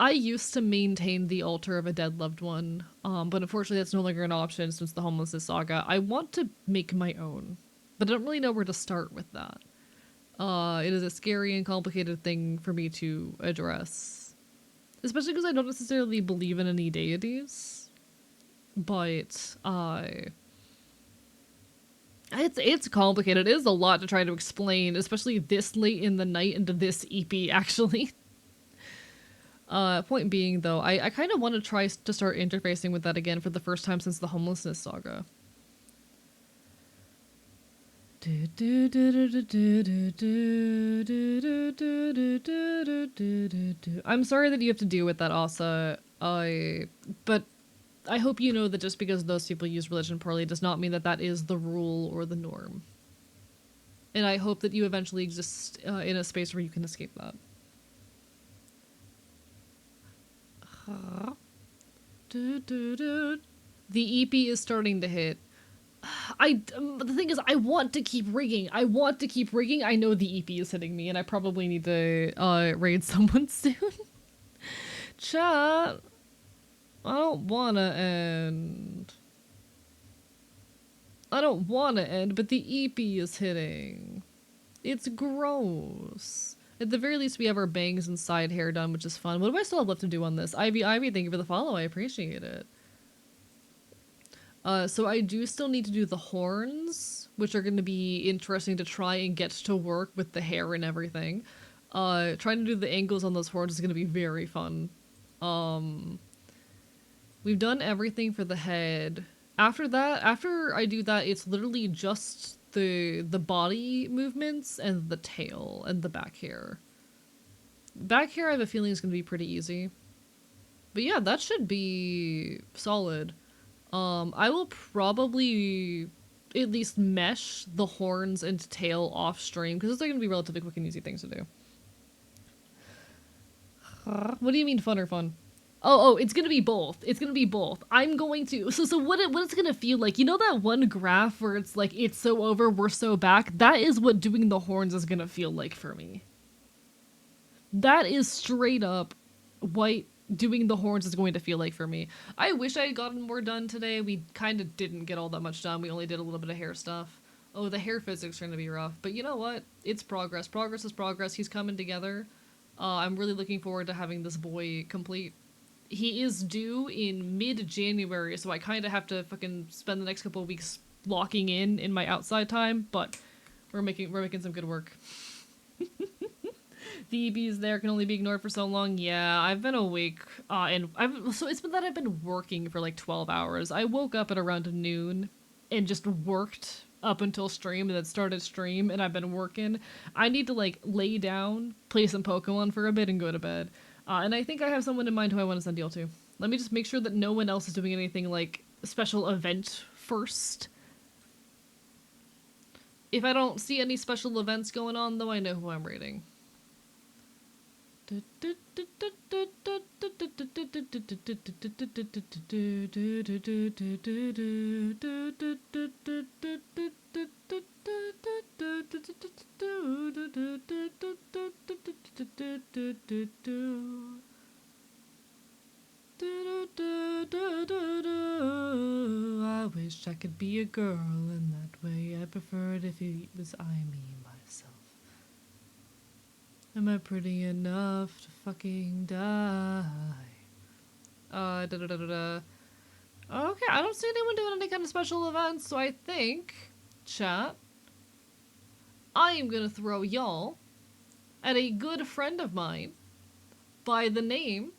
I used to maintain the altar of a dead loved one, but unfortunately that's no longer an option since the homelessness saga. I want to make my own, but I don't really know where to start with that. It is a scary and complicated thing for me to address. Especially because I don't necessarily believe in any deities. But, it's complicated. It is a lot to try to explain, especially this late in the night into this EP, actually. Point being, though, I kind of want to try to start interfacing with that again for the first time since the homelessness saga. I'm sorry that you have to deal with that, Asa. But I hope you know that just because those people use religion poorly does not mean that that is the rule or the norm. And I hope that you eventually exist in a space where you can escape that. The EP is starting to hit. The thing is, I want to keep rigging. I know the EP is hitting me, and I probably need to raid someone soon. Chat. I don't wanna end. But the EP is hitting. It's gross. At the very least, we have our bangs and side hair done, which is fun. What do I still have left to do on this? Ivy, thank you for the follow. I appreciate it. So I do still need to do the horns, which are going to be interesting to try and get to work with the hair and everything. Trying to do the angles on those horns is going to be very fun. We've done everything for the head. After I do that, it's literally just the body movements and the tail and the back hair. Back hair, I have a feeling, is going to be pretty easy. But yeah, that should be solid. I will probably at least mesh the horns and tail off stream, because those are going to be relatively quick and easy things to do. What do you mean fun or fun? Oh, it's gonna be both. I'm going to... So what it's gonna feel like, you know that one graph where it's like, it's so over, we're so back? That is what doing the horns is gonna feel like for me. That is straight up what doing the horns is going to feel like for me. I wish I had gotten more done today. We kind of didn't get all that much done. We only did a little bit of hair stuff. Oh, the hair physics are gonna be rough. But you know what? It's progress. Progress is progress. He's coming together. I'm really looking forward to having this boy complete. He is due in mid-January, so I kind of have to fucking spend the next couple of weeks locking in my outside time, but we're making some good work. Phoebe's there can only be ignored for so long. Yeah, I've been awake, so it's been that I've been working for like 12 hours. I woke up at around noon and just worked up until stream and then started stream and I've been working. I need to like lay down, play some Pokemon for a bit and go to bed. And I think I have someone in mind who I want to send deal to. Let me just make sure that no one else is doing anything like special event first. If I don't see any special events going on, though, I know who I'm raiding. I wish I could be a girl in that way. I prefer it if it was I, me, myself. Am I pretty enough to fucking die? Okay, I don't see anyone doing any kind of special events, so I think, chat, I am gonna throw y'all at a good friend of mine by the name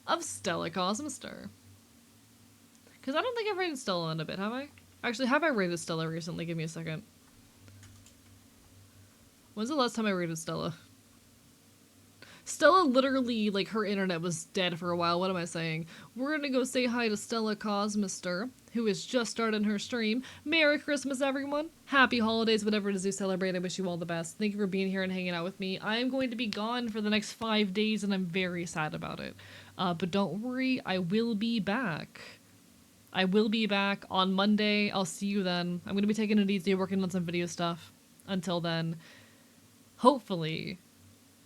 of Stella Cosmister. Because I don't think I've rated Stella in a bit, have I? Actually, have I rated Stella recently? Give me a second. When's the last time I rated Stella? Stella literally, like, her internet was dead for a while. What am I saying? We're gonna go say hi to Stella Cosmister, who has just started her stream. Merry Christmas, everyone. Happy holidays, whatever it is you celebrate. I wish you all the best. Thank you for being here and hanging out with me. I am going to be gone for the next 5 days, and I'm very sad about it. But don't worry, I will be back. I will be back on Monday. I'll see you then. I'm gonna be taking it easy, working on some video stuff. Until then, hopefully,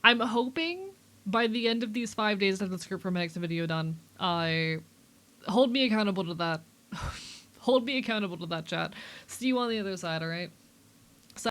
I'm hoping by the end of these 5 days I have the script for my next video done. Hold me accountable to that. Hold me accountable to that, chat. See you on the other side, alright?